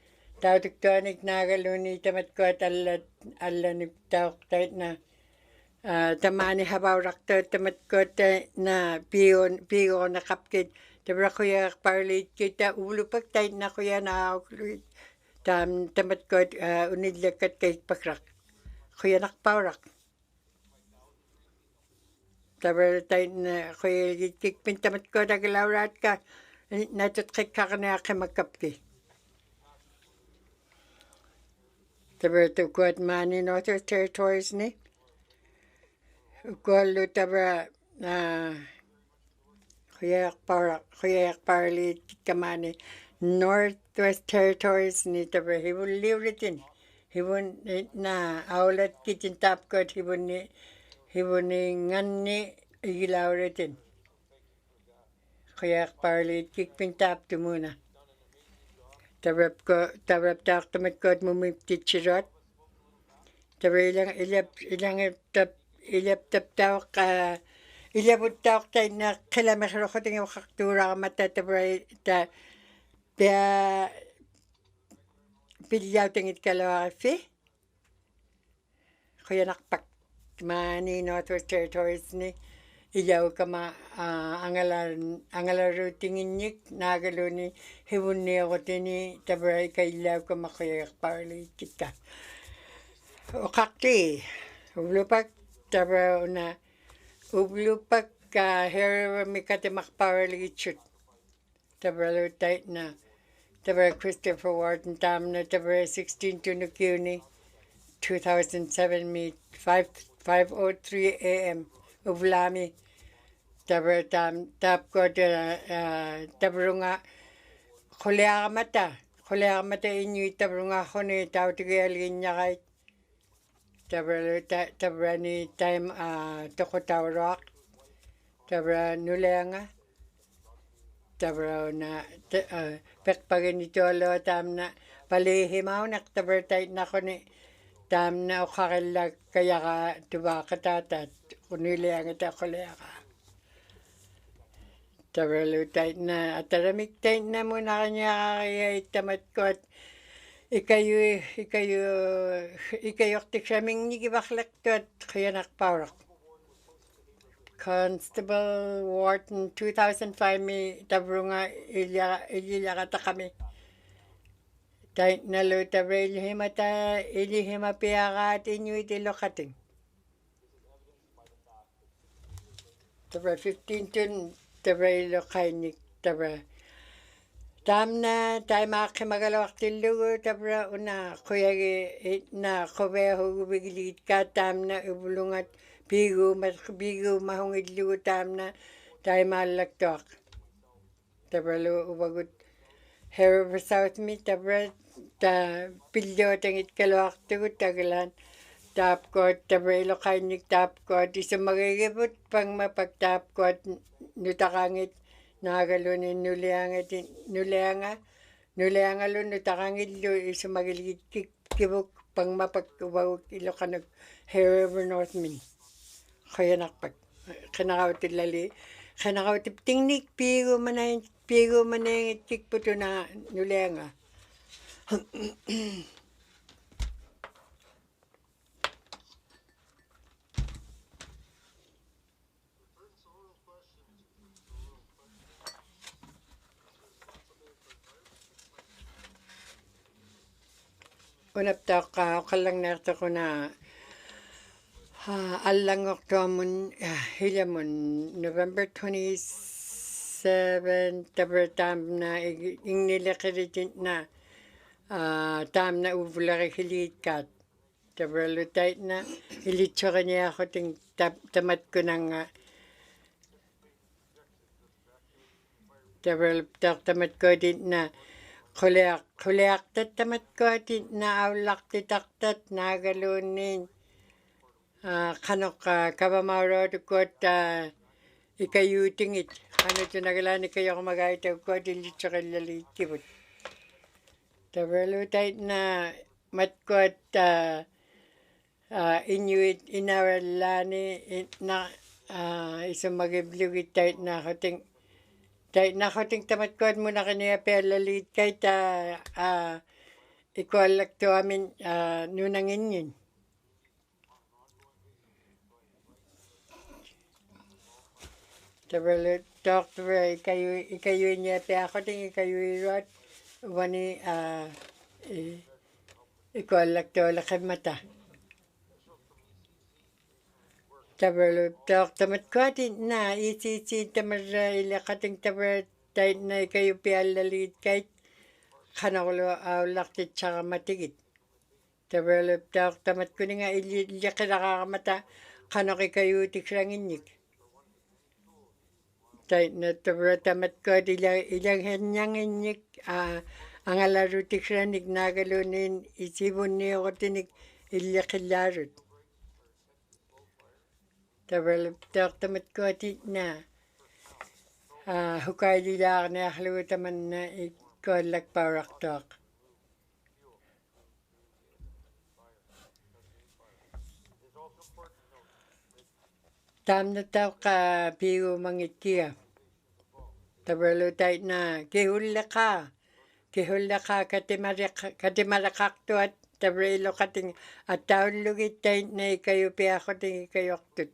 tawduktonik nagaluni tamat kot alla niptawk tait na tamani habaw rakto tamat kot na piyo na kapkit tabra kuya parlit kita ulupak tait na kuya na aukluit tamat kot unidlakat kay pakrak kuya nakpawrak tabra tait na kuya kikpin tamat kot agalawrat ka natut kay kakana ka magkapki tabra tu kuat mani Northwest Territories ni. Kualu tabra kuyak parli kamani Northwest Territories ni tabra hibun liwritin. Hibun na aulat kitin tap kuat hibun ni ngani igilawritin. Kuyak parli kikpin tap tu muna. Tabrap tak tamat kuat mumiptit sirot. Tabra ilyap tap tawak ilyabut tawak tay na kilamekhrokoting yung kaktura mata tabra ta pia pilyaw tingit kalawa fi. Kuya nakpak mani Northwest Territories ni ilaw kama angalar tingin nagalo ni hibun ni ako tini tabra ikailaw kama kuya parli kita. Ukakti ublupak tabra una ublupak here mikate makparli chut tabra lutai na tabra Christopher Warden tam na tabra 16 to Nukuni 2007 me 5:03 a.m. Ublami tabra tap ko tabrunga khulea mata inyu tabrunga khone taw tigel nya kai tabra ni time toko tawrak tabra nulenga tabra na pekpagin ito lo tam na palihimaw nak tabra tay na khone tam na ukakala kaya ka tuba katatat kunilenga ta khulea tabra lutay na ataramik tay na muna kanya kaya itamat ko at ikayo tiksaming nigibaklik to at kaya nakparak. Constable Wharton 2005 mi tabrunga ililakata kami. Tay na lo tabra ilihima piyaka at inyo itilokating. Tabra 15 to tabra ilokainik tabra. Tam na tayo makimagalawak tilugo tabra una kuyagi na kuya hugubigilit ka tam na ubulungat bigo mahungid lugo tam na tayo malaktok tabra lo ubagut Herber South mi tabra ta pilyo tangit kalawak tugo tagalan tap ko tabra ilokainik tap ko di sa magigibot pang mapagtap ko at nutakangit nagalo ni nuleanga lo nutakangit lo isa magiligit kibuk pang mapagkubawag ilokanag Herber North min kaya nakpag kanakawti tingnik pigo manay kikputo na nuleanga. Unapta kalang nerto ko na alang oktomun hilamon November 27 tabra tam na ingnilakiritin na tam na uvulari hilit kat tabra lutay na ilitsura niya ako ting tamat ko ng tabra tamat ko din na kuleak tamat ko din na awlak titaktat nagalunin kanok kabamaro ko ikayutingit ano ito nagalani kayo kumagaytaw ko dilitsura lalit kibut tabra lutay na mat ko inuit inawalani na isang magiblugit tayo na kating tamat ko muna kaniya pelalit kay ikualak to amin nunangin yun. Tabalut talk to ikayo niya pe ako ting ikayo irot wani ikualak to lakad mata. Tabalut talk tamat ko na isi tamar ilakating tabar tayo na ikayo pe alalit kay kanakulo awlak ti tsaka matigit. Develop taak tamat ko nga ilyakilakamata kanok ikayutik ranginik. Tai na tamat ko ilang henyanginik ang alarutik ranik nagalunin isibun niyo ko tinik ilyakilarut. Develop taak tamat ko na hukay dilak na akluitaman na ikolak parak taak. Tam na tao ka pigo mangitia. Tabalo tayo na kihula ka katimarakak to at tabrelo kating at taon lugit tayo na ikayo piya ko ting ikayok tut.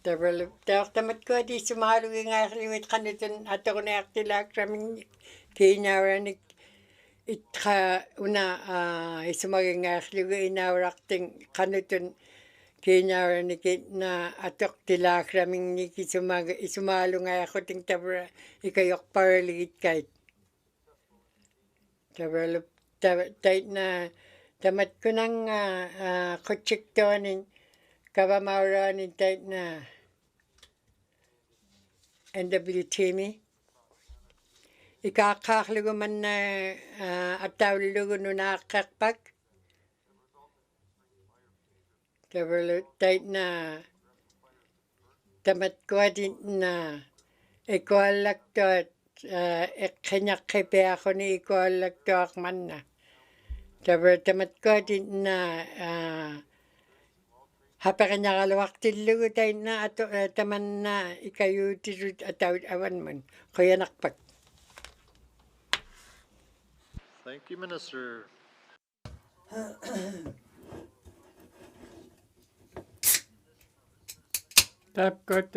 Tabalo tayo tamat ko di sumahalugi nga liwit kanitun ato ko na aktilak raming kinawaranik itka una isumagi nga liwit inawarak ting kanitun kinawaranik na atok tilak raming niki isumalo nga ako ting tabra ikayok paraligit kahit. Tabalo tayo na tamat ko nang kutsik toanin kabamawaranin tayo na NWTMI. Ikakaklugo man na atawlugo no nakakpak. Tabalo tayo na tamat ko din na ikwalak to at kinyakipi ako ni ikwalak to akman na. Tabalo tamat ko din na hapakanyakalawak tilugo tayo na ato taman na ikayutirut atawid awan man. Kaya nakpak. Thank you, Minister. Tapkot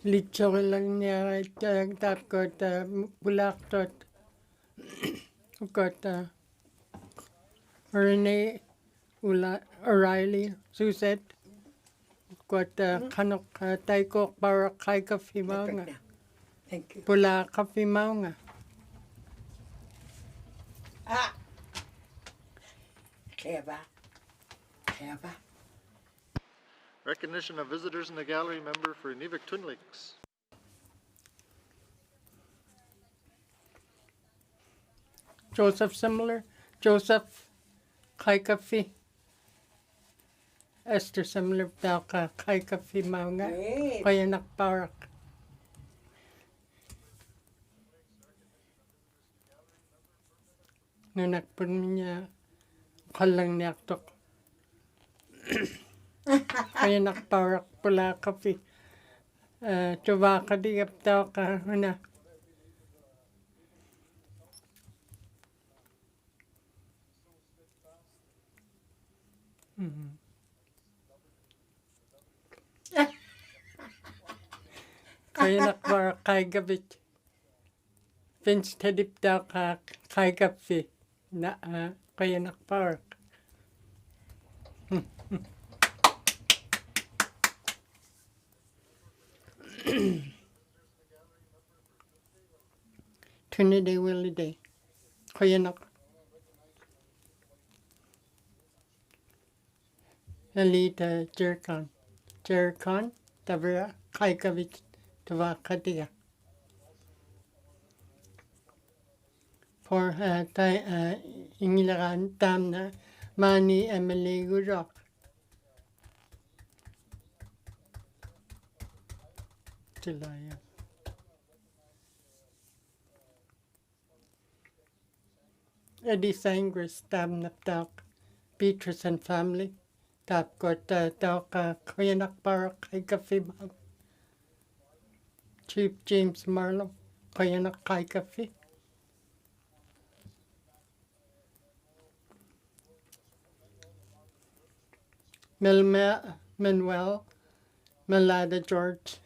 litso lang niya tapkot bulaktot kot Renee O'Reilly Suset kot kanok taykok para kay kafimaw nga Thank you. pula kafimaw nga Kaya ba? Recognition of visitors in the gallery, member for Inuvialuktun Lakes. Joseph similar Joseph kay kafi Esther similar daw ka kay kafimaw nga kaya nakparak nanakpun niya kalang niyaktok kaya nakparak pula kafi coba ka digap daw ka na kaya nakparak kay gabit Vince tedip daw ka kay kafi na kaya nakparak Trinity Willie Day kaya nak Alita Jerkan tabra kay gabit tawa katiya for ingilakan tam na mani Emily Gurok July Eddie Sangres tam naptak Beatrice and family tap got tao ka kuyanak para kay kafe Chief James Marlowe kuyanak kay kafe Manuel Melada George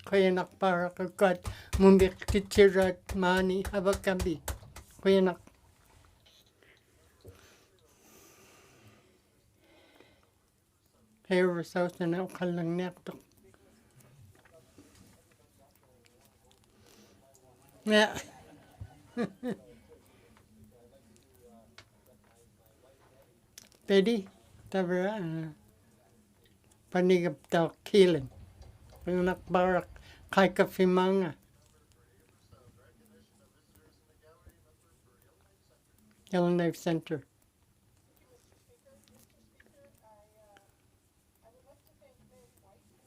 kuyanak para kagad mumbik kitirat mani habag kambi kuyanak Hair sauce na kalang nekto Betty, tabra panigap tao killing. Panganak barak kay kafimanga. Yellowknife Center.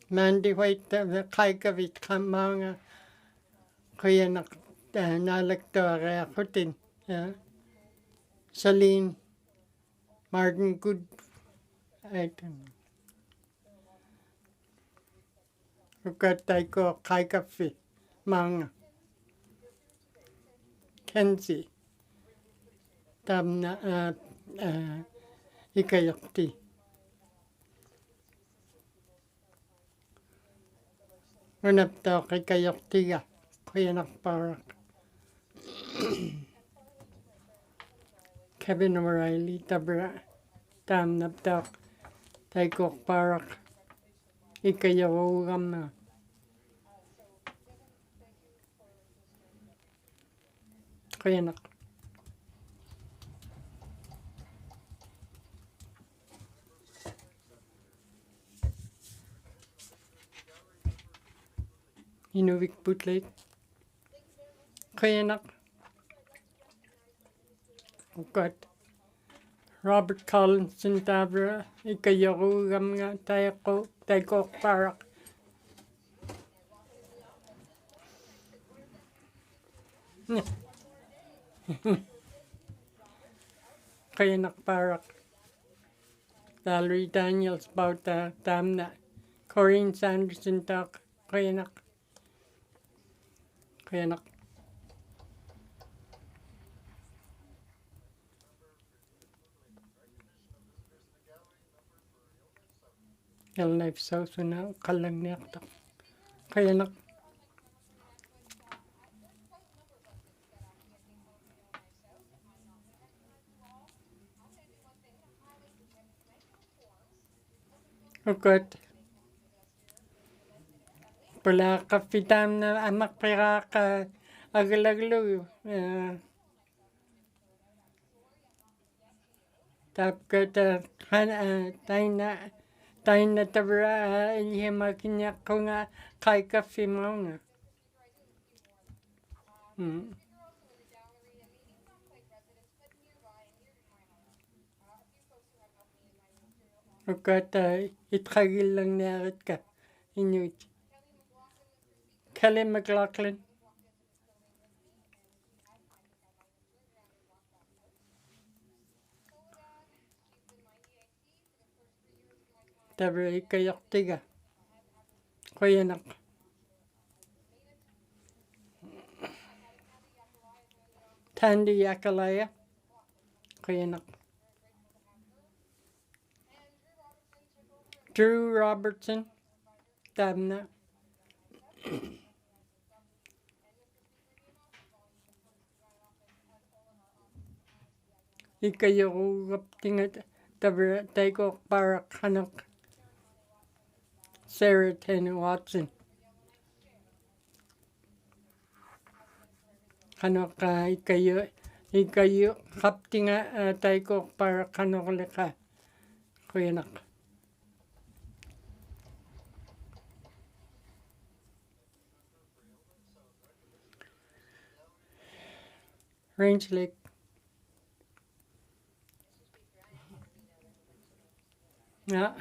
Mandy White, the Kaikavit Kamanga, Kuyanak, Nalakta, Hutin, Celine, Martin Good, Ukataiko, Kaikafi, Manga, Kenzie, Tamna, Ikayakti. Manapta Ikayaktiga, Kuyanak Parak. Kevin O'Reilly, Tabra, Tam Naptak, Taikok Parak, Ikayawam, Kuyanak. Inuvialuktun, Kuyanak. God. Robert Collinson Tabra, Ikayarugam nga Taiko Parak. Kuyanak Parak. Valerie Daniels Bauta Tamna. Corinne Sanderson Tak. Kuyanak. Kuyanak. Yellowknife South na kalang niyakta. Kuyanak. Ukot. Pula kapitam na amak pera ka agalaglo. Tapkat tayo na tabra ihamakinya ko nga kay kafe mo nga. Ukot itragil lang narit ka. Inuit. Kelly McLaughlin. Tabra ikayaktiga. Kuyanak. Tandy Yakalaya. Kuyanak. Drew Robertson. Tabna. Ikayarugap tingat tabra Taiko Parak Hanak. Sarah Ten Watson. Hanaka ikayo kaptinga Taiko Parak Hanokleka. Kuyanak. Range Lake. Yeah.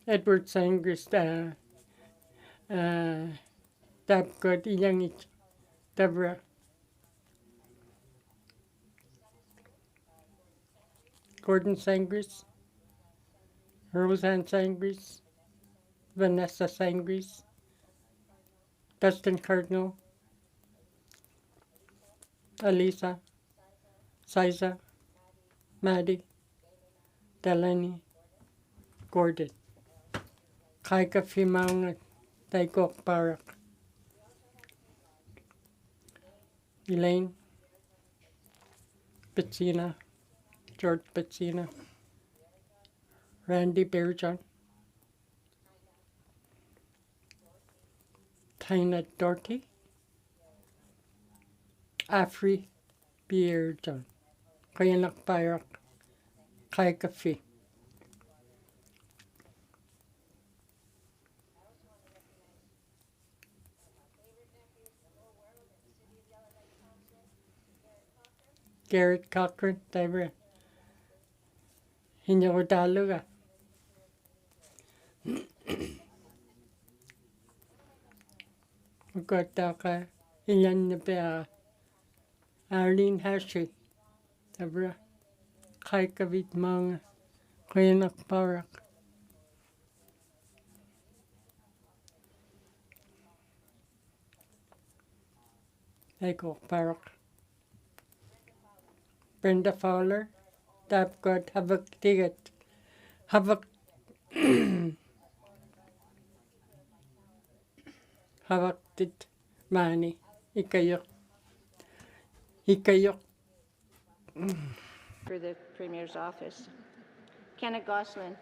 Edward Sangris Tapkot Iyangit Tabra. Gordon Sangris. Roseanne Sangris. Vanessa Sangris. Dustin Cardinal. Alisa. Siza. Maddie. Delaney. Gordon. Kaika Fimang Taikok Parak. Elaine. Petsina. George Petsina. Randy Bearjohn. Kainat Dorty, Afri Beardan, Kayanak Bayak, Kai Kafi. Garrett Cochran, Deborah. Hinyodaluga. Gotaka, Ilan Nabea, Arlene Hashi, Deborah. Kaikavit Manga, Kayanak Barak. Eko Barak. Brenda Fowler, Dabgot Havok Tiget, Havok Havok Tit Mani, Ikayok, For the Premier's office. Kenna Gosselin,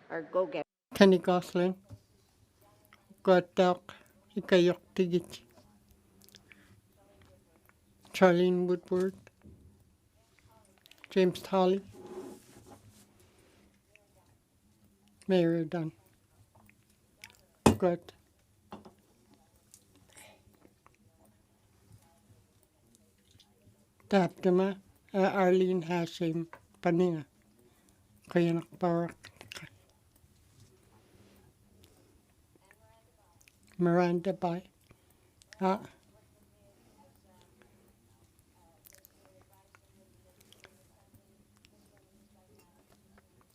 our go-getter. Kenny Gosling, Gotok, Ikayok Tigit, Charlene Woodward, James Tolley, Mayor Dunn. Good. Tapdama, Arlene Hashim, Paninga, Kayanak Barak, Miranda Bai,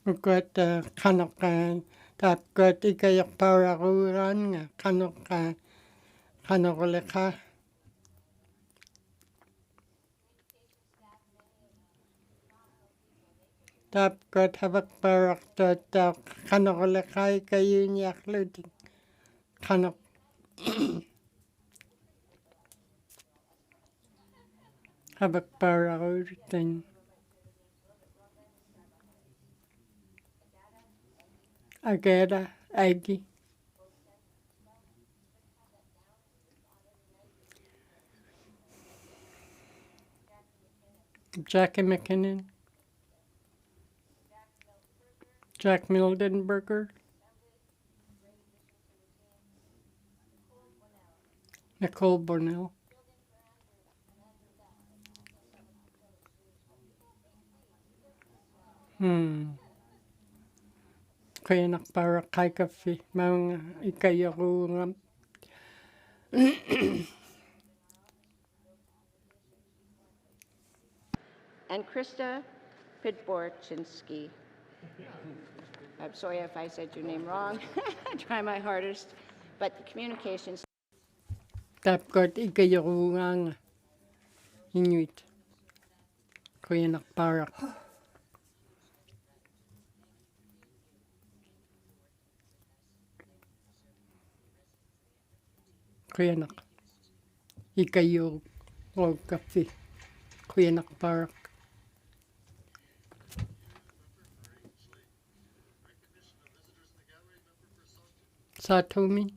Good Kanokan, Tap good Ikayak Pararuran, Kanoka, Kanokoleka. Tap good Havak Barak, Kanokoleka, Kayunyak Ludin, Kanok. Havak Pararutin. Agada, Aggie. Jackie McKinnon. Jack Mildenberger. Nicole Bornell. Kaya nakpara kay kafe, mga ikayarungam. And Krista Pidborczynski. I'm sorry if I said your name wrong. I try my hardest. But the communications. Tapgot ikayarungang Inuit. Kaya nakpara. Kaya nak. Ikayo o kafe. Kaya nakpara. Satomi.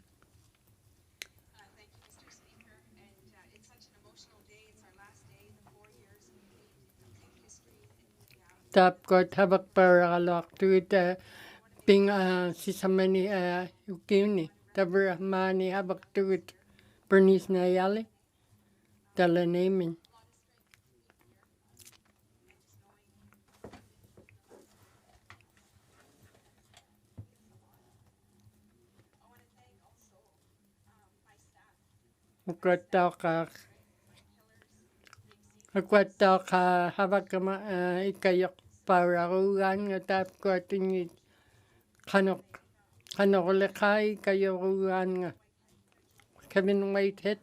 Thank you, Mr. Speaker. And it's such an emotional day. It's our last day in the 4 years of history in Inuvialuktun. Tapgot habak para alak tuit ping sisamani ukini. Tabra mani habak tuit Bernice Nayali. Dala naming. Kwat ka habak kama ikayok para rugan nga tap ko tingit kanok lekay kayo rugan nga Kevin Whitehead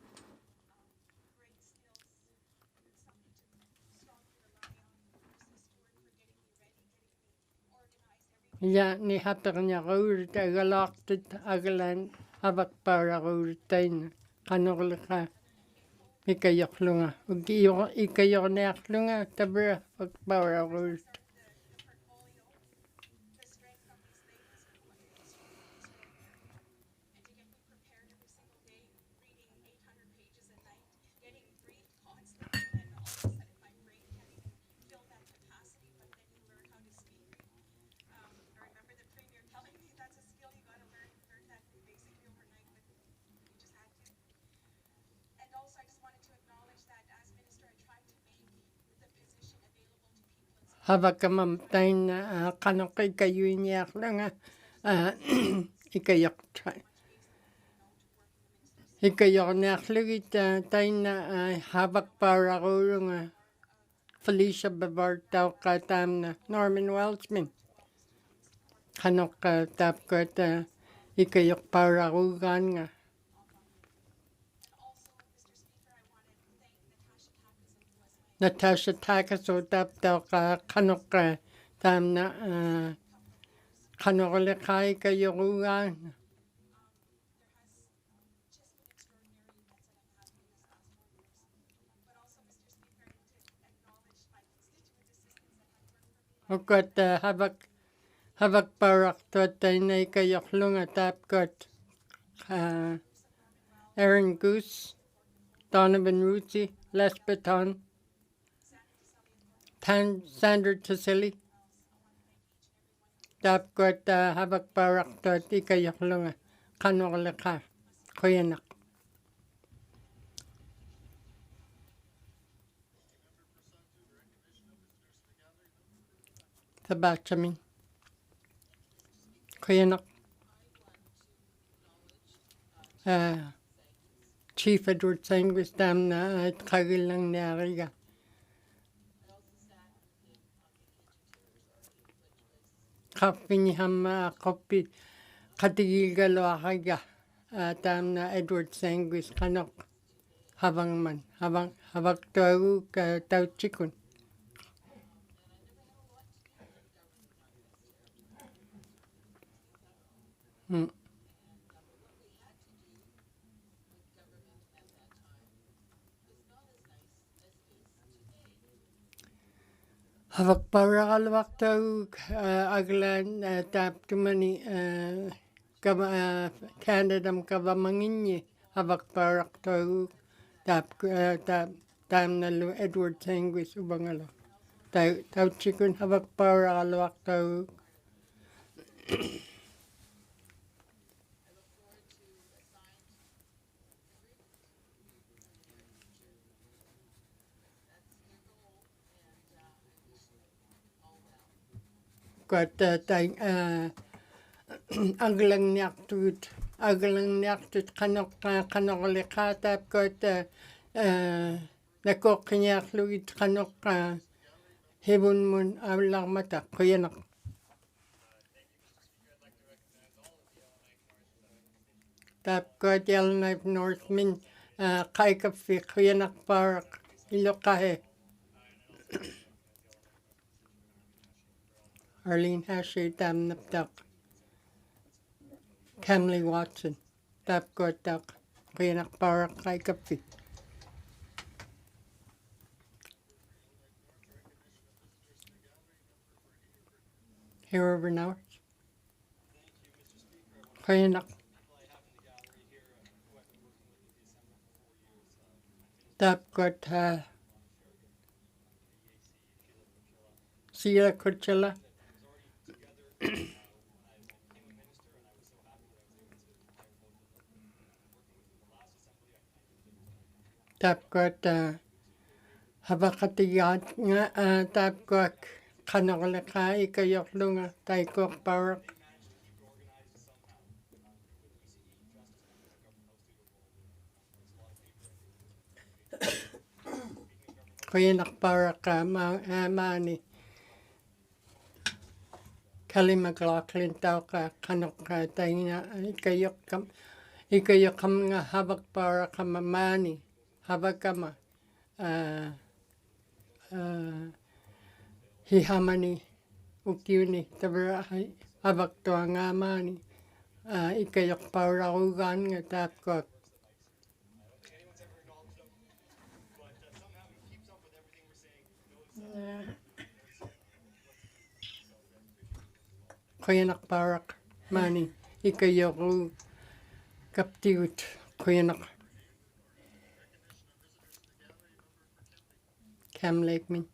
ya ni haper niya rur tagalaktit agalan habak para rurtain kanok lekay ikayok lunga ikayok neak lunga tabra para rur Havakamam tain kanok ikayuniak langa ikayok ikayok naklugit tain havak paragurunga Felicia Bavartau katam Norman Welchman kanok tapkot ikayok paragugan nga. Natasha Takaso taptau kanok tam na kanokalekai kayogugan. Got havak parak tainay kayoklunga tapkot Aaron Goose, Donovan Ruzi, Les Baton, Sandra Tassili, tapkot havak parak kayoklunga kanokalaka kuyanak. Tabachamin. Kuyanak. Chief Edward Sangwas dam na at kagilang nariga. Kapiniham kopi katigigalo akaga dam na Edward Sangwas kanok habang man habang tawu ka taw chikun. Havak parakal waktu aglan tap tumani Canada kava manginyi havak parak tau tap tam nalu Edward Sangwis ubangalo tau chikun havak parakal waktu. Got aglang niaktut kanok tap got nakok niakluit kanok hebun mun awlang mata kuyanak. Tap got Yellowknife Northmin kaikafi kuyanak park ilokahe. Arlene Hashay tam naptak. Camley Watson tap got tak kuyanak park kaikafi. Here over now. Kuyanak. Tap got Sila Coachella. Tap got habakatiyat nga tap got kanokalaka ikayoklunga taikok parak. Kuyanak parak mani. Kelly McLaughlin tau kanok taina ikayokam nga habak parak mani. Habakama hihamani ukiuni tabra habak toa nga mani ikayok paragugan nga tapkot. Kuyanak parak mani ikayok kaptiut kuyanak. Cam Lakeman.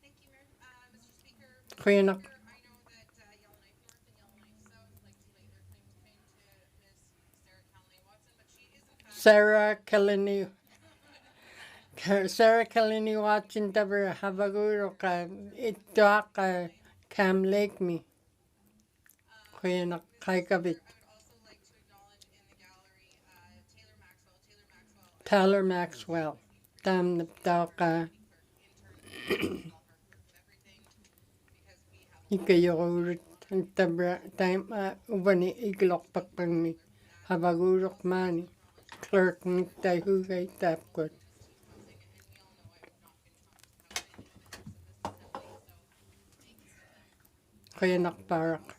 Thank you, Mr. Speaker. Kuyanak. I know that Yellowknife North and Yellowknife South like to lay their claim to fame to Miss Sarah Callany Watson, but she is in fact Sarah Callany Sarah Kalini watching taber havaguro ka ito ka Cam Lake me. Kuya na kay kabit. Taylor Maxwell. Tam na ka. Ikayo urut tabra time ubani iglok pakpang ni havagurok mani. Clerk ni tayo kay tapkot. Kuya nakparak.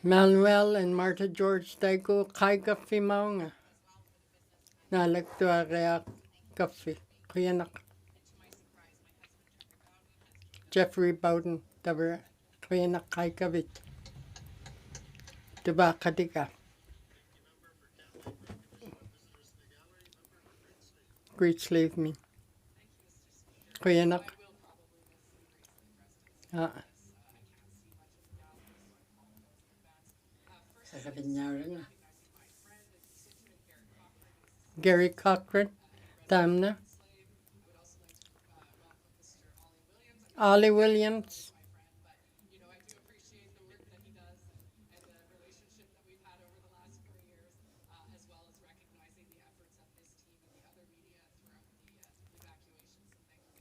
Manuel and Martha George Daiko kai kafe maunga. Nalagto kaya kafe. Kuya nak. Jeffrey Bowden taber kuya nak kai kabit. Diba katika. Great slave me. Kuya nak. Gary Cochran, Tamna. Ollie Williams.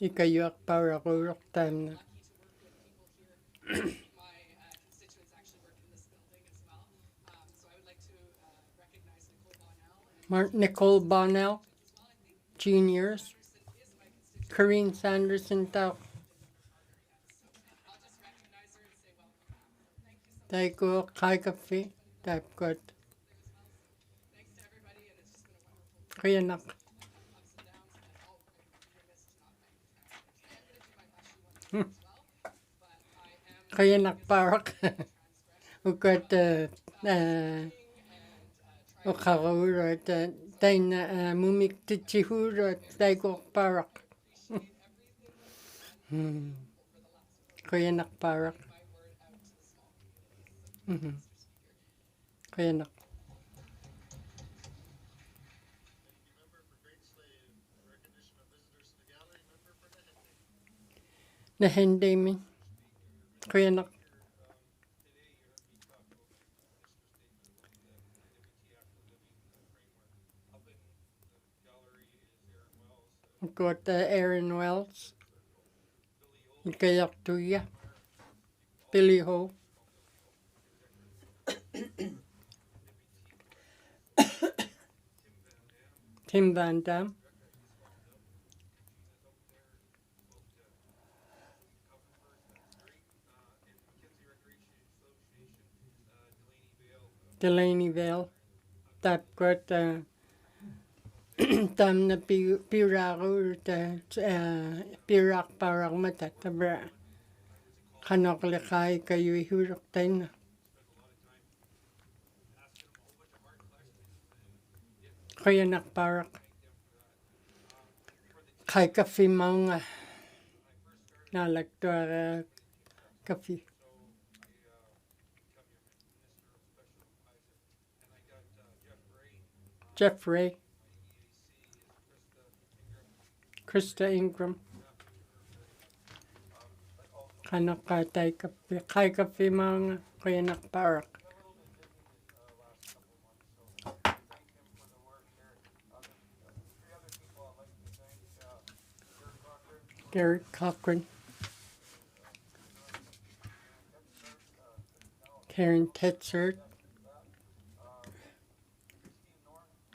Ikayo para kurok Tamna. Nicole Bonnell, juniors. Corinne Sanderson Tao. Taiko kai kafe, tap got. Kuya nak. Kaya nakparok. Ukot ukauro tay na mumik tichihuro tay ko parok. Kaya nakparok. Kaya nak. Nahende mi. Kaya nak. Got Aaron Wells. Ikayak tuya. Billy Ho. Tim Van Dam. Delaney Vale. Tap got tam na pirako pirak parang mata tabra kanok lekay kayo ihurok tayo na. Kaya nakparak kay kafe maunga nalagto kafe. Jeff Ray. Krista Ingram. Kanakatay kape. Kay kape mga kaya nakparak. Gary Cochran. Karen Tetzert.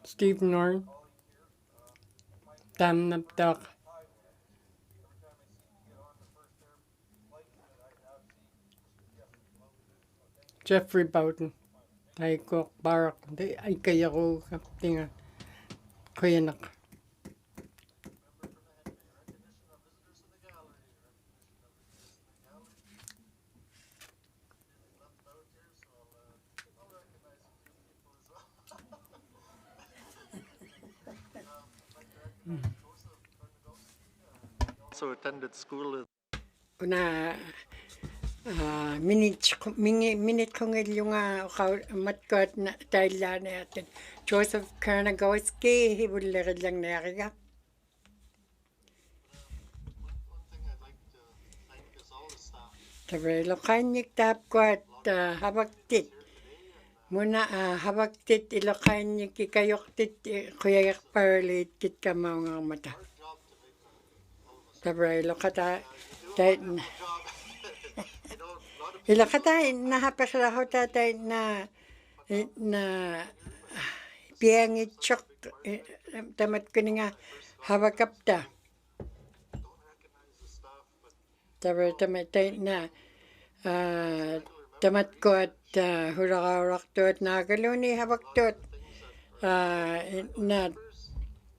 Steve Norn. Tam Napdak. Jeffrey Bowden. Tayo barak. Ay kaya ko kaptingan. Kuya nak. Also attended school at Na minit kongilunga matgot na Thailand natin. Joseph Kernagowski, hibulirilang nariga. Tabrelo kanyik tapgot habaktit. Muna habaktit ilokanyik ikayoktit kuyayak parlit kit kamaw mata. Tabrelo kata ilakata nahapasraho tatay na piangit chok tamat ko nga habakapta. Tabar tamatay na tamat ko at hurakarak to at nagaluni habak to na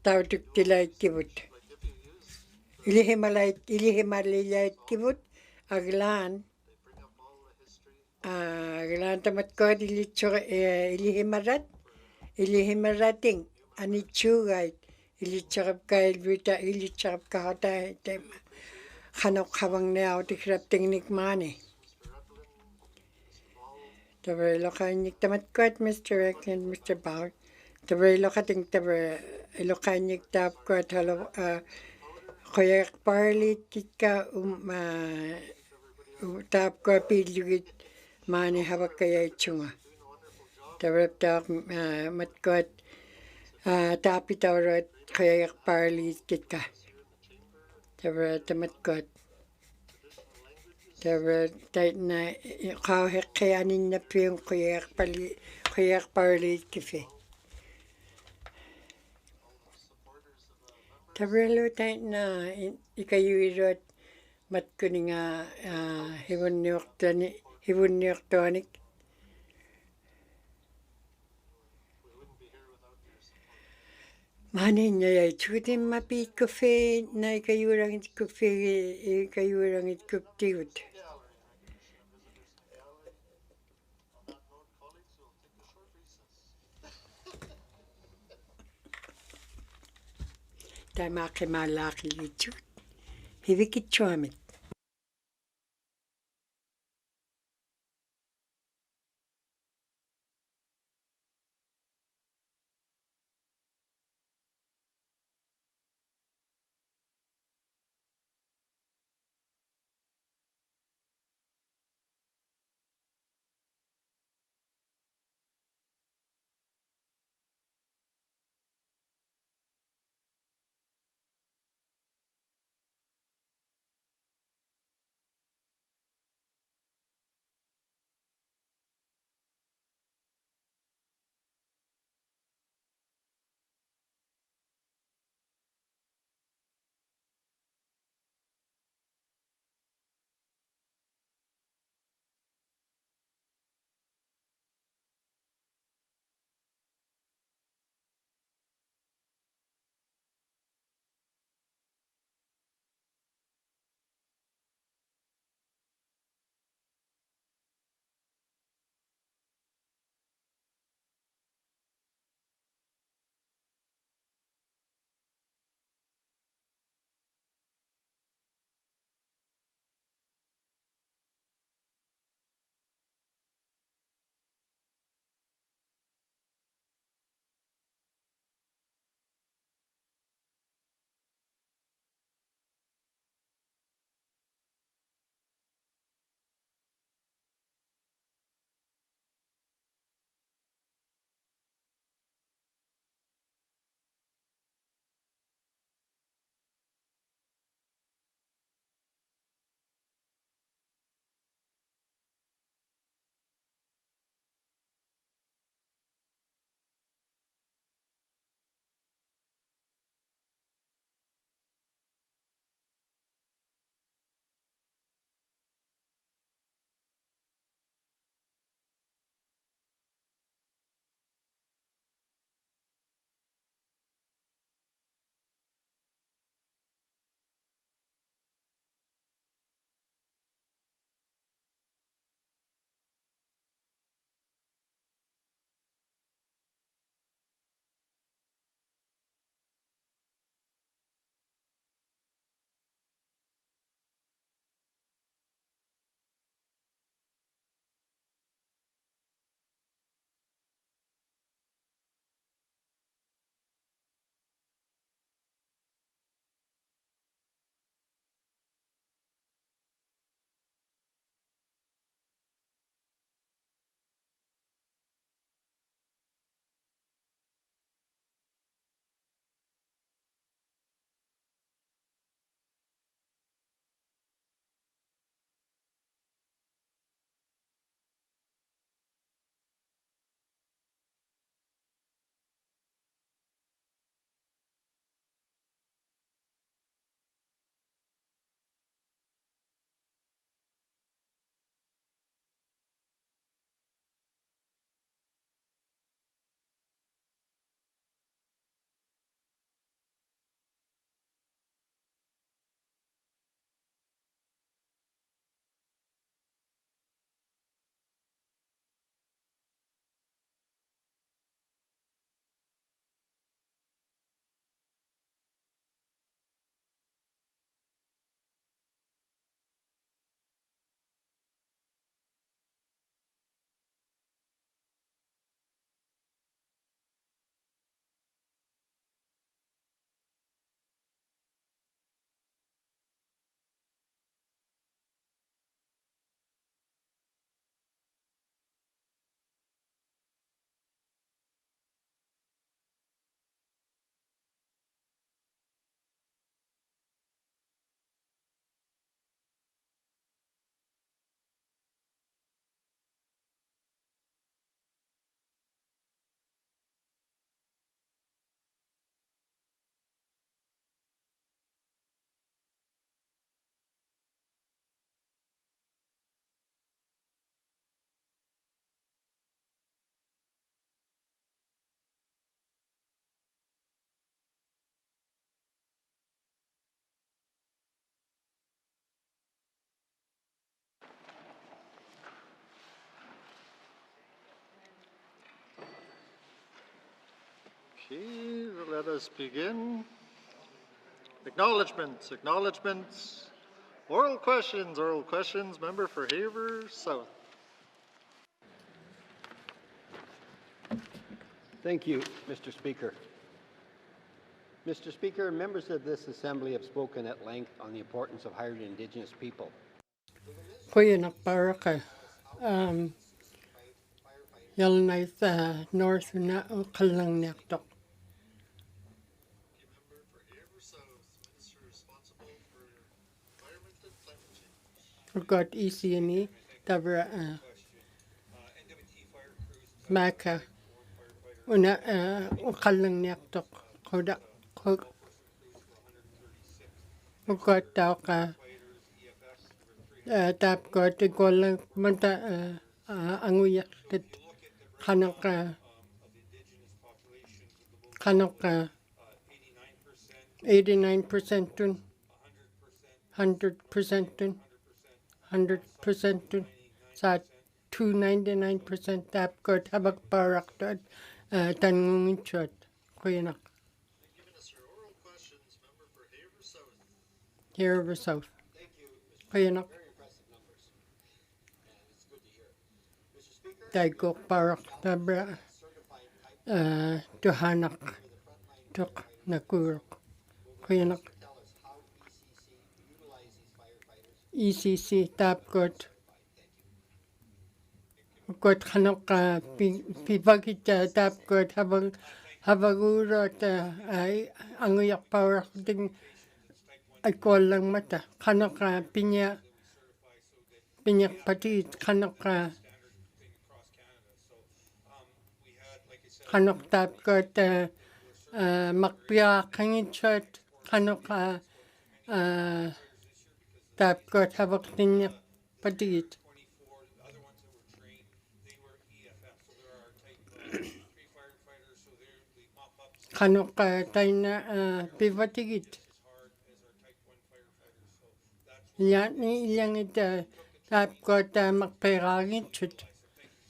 tawduk tilay kibut. Ilihimalayay kibut aglan tamat ko at ilihimarating anitsugay ilichakap ka ilbita ilichakap ka hata Hanok habang niyaw tikrap tingnik mani. Tabrelo kanyik tamat ko at Mr. Rick and Mr. Bowd. Tabrelo kating tabrelo kanyik tap ko at halo kuyak parlit kika tap ko pilugit mani habak kaya chunga. Tabrep tap mat ko at tapi tawrat kuyak parlit kika. Tabrep tamat ko at tabrep na kawhek kaya ninna piyong kuyak parlit kifi. Tabrelo na ikayuirot mat ko nga hibun niyok tonik. Mani niya chutin mapit kofe na ikayurangit kuptiut. Tamake malaki lichut. Hivikit chuamit. Okay, let us begin. Acknowledgements. Oral questions. Member for Haver South. Thank you, Mr. Speaker. Mr. Speaker, members of this Assembly have spoken at length on the importance of hiring Indigenous people. Kuyanak Baraka. Yalnaith North na Kalang Nektok. Member for Haver South, Minister responsible for environment and climate change. Forgot ECNE. Tabra Maka. Una Kalang Nektok. Koda. Forgot Tauka. Tap got the Golang Manta Anguyak that Kanaka 89% tun 100% tun 100% tun sa 299% tap got habak parak tad tanungin chot kuyanak Haver South kuyanak Daigok parak tabra tuhanak tuk nakurok kuyanak ECC tap got hanok pibagit tap got habagurot anguyak parak ding ay lang mata hanok pinyak pati hanok Kanok tap got makpia kangin chat kanok tap got habak tinyak patit kanok tayo na pivatigit yan ilang ita tap got makpiragin chat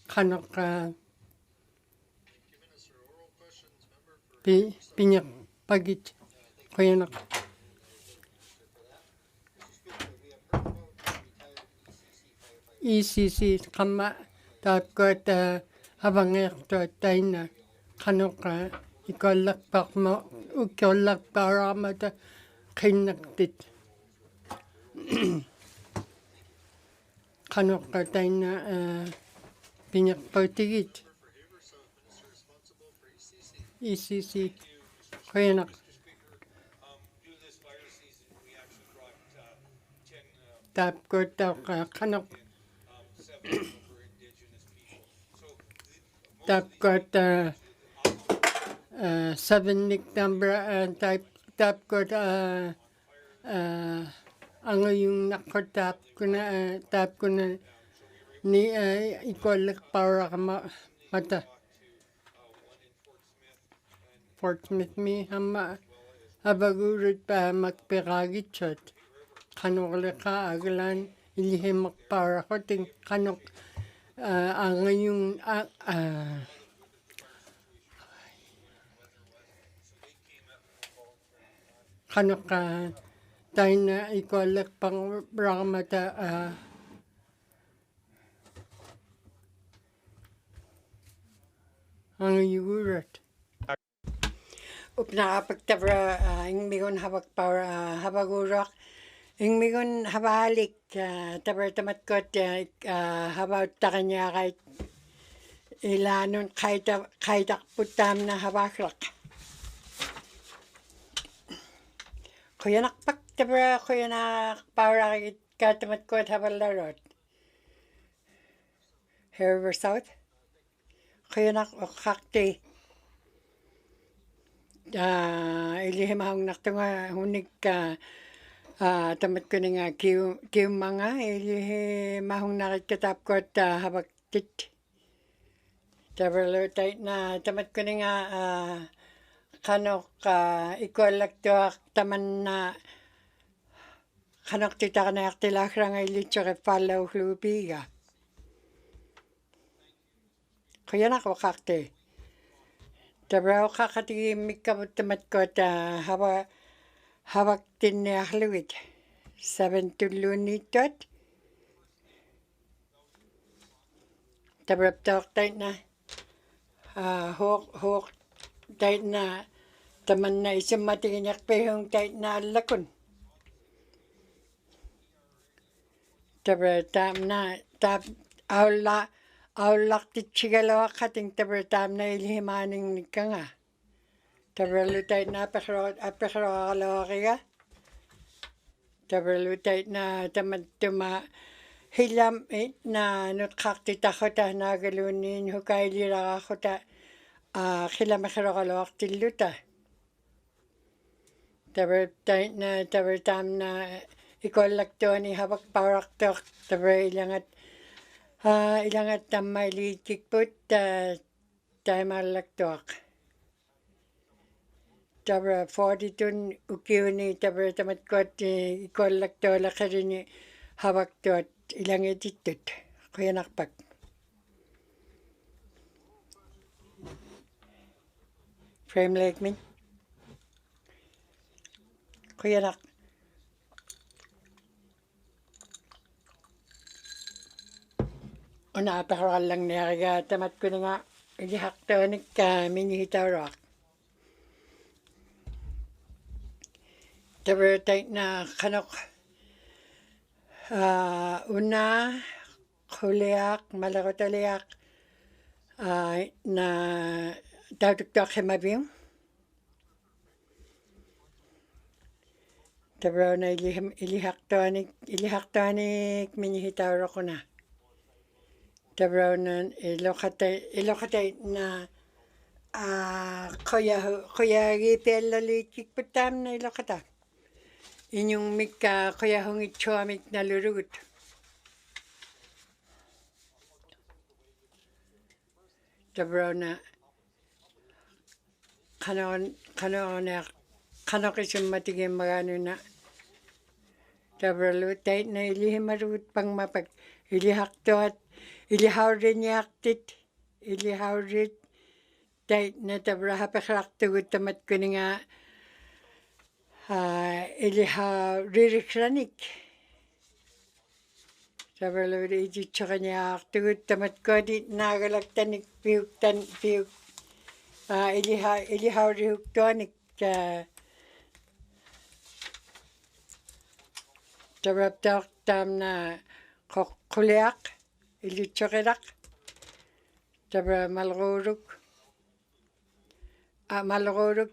kanok pinyak pagit kuyanak ECC kama tap got habangek to taina kanok ikolak pakma ukolak paramata kinaktit kanok taina pinyak patigit ECC kuyanak tap got kanok tap got 7 nick number tap got ang yung nakotap ko na ni ikolek para mata Fort Smith mi hama habagurut pa magpiragit chat kanok ka aglan ilihim magpara ko ting kanok ang yung kanok tayo na ikolek pang ramata ang yugurat Upnakapagtabra ingmigon habag power habagurak ingmigon habalik tabra tamatkot habaut takanya kay ilanon kaytak putam na habakrak kuyanak pagtabra kuyanak power katamatkot habalarot Haver South kuyanak kakti ilihim hang naktunga hunik tamat ko nga kiw mga ilihim mahong nakikitap ko at habak tit tabalo tayo na tamat ko nga kanok ikolak to taman na kanok tita ka na yaktilakra nga ilitso ke follow hlubiga kaya na ko kakte Tabra kakati mikkavuttamat kota havaktinniarlugit 7 tulluunniittuat tabraptaortaitna huoq taitna tamanna isummatiginerpihung taitna allakun tabra taamna taap aullartitsigaluaqqating tabra taamna ilihimaaninnikkanga tabralu taitna appeqroqarluariga tabralu taitna tamattuma hilam itna nutqartitaquta naagaluunniin hukaililaqarruta qilameqroqaluartilluta tabra taitna tabra taamna ikollaktuani havakparartoq tabra ilangat tamma iliitkikput taimallaktuaq tabra 42 ukiuni tabra tamatkuat ikollaktualaqarini havaktuat ilangitittut quyanarpak frame lekmin quyanaq una apaqarallangneriga tamatkuninga ilihaqtuanik minihitauruaq tabra taitna qanoq una quliaq malerutaliaq na tautuktuaqqimavium tabra una ilihaqtuanik minihitauruquna tabra una iloqataitna quyagipiallaliitkikput taamna iloqata iñungmikka quyahungitsuamik nalurugut tabrona qanoqisummatigimmaganuna tabralu taitna ilihimarugut pangmapak ilihaqtuat ilihauriniaqtit ilihaurit taitna tabra hapeqraqtugut tamatkuninga ilihauririqranik tabralu ititsoqaniaartugut tamatkuatit naagalaktanik piuk ilihaurihuktuanik tabraptaaq taamna quliaq ilitsoqilaq tabra malruuruk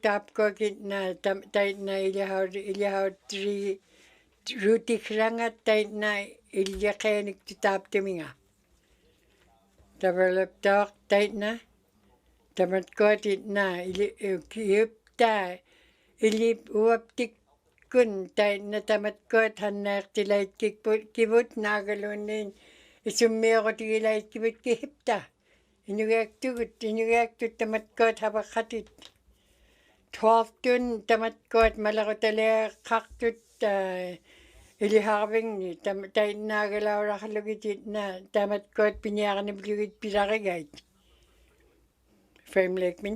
taapkuakitna taitna ilihautri ruutiqrangat taitna illiaqenik taaptuminga tabralaptaaq taitna tamatkuatitna iupta ilip uaptikkun taitna tamatkuat hannaertilaitkikivut naagaluunniin isummiorutigilaitkivat kihipta inugiaktut tamatkuat havaqqatit 12 tamatkuat malerutaliaqartut iliharvingni taitnaagalaurarlugititna tamatkuat piniarnivlugit pilarigait frame lekmin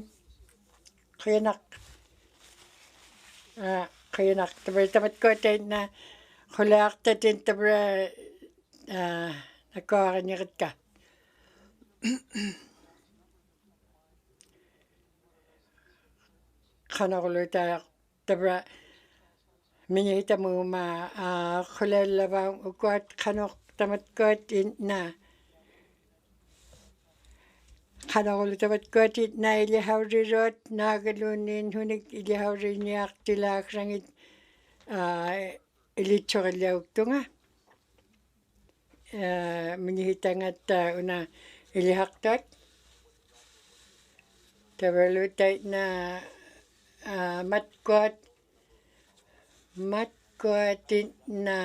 quyanaq tabra tamatkuat taitna quliartatin tabra nakuariniqitka qanorluta tabra minihitamuuma qulallavaan ukuat qanoq tamatkuat inna qanorlu tamatkuatit na ilihauriruat naagaluunniin hunik ilihauriniartilaaksrangit ilitsoqilliauktunga minihitangatta una ilihaqtuat tabralu taitna matkuatitna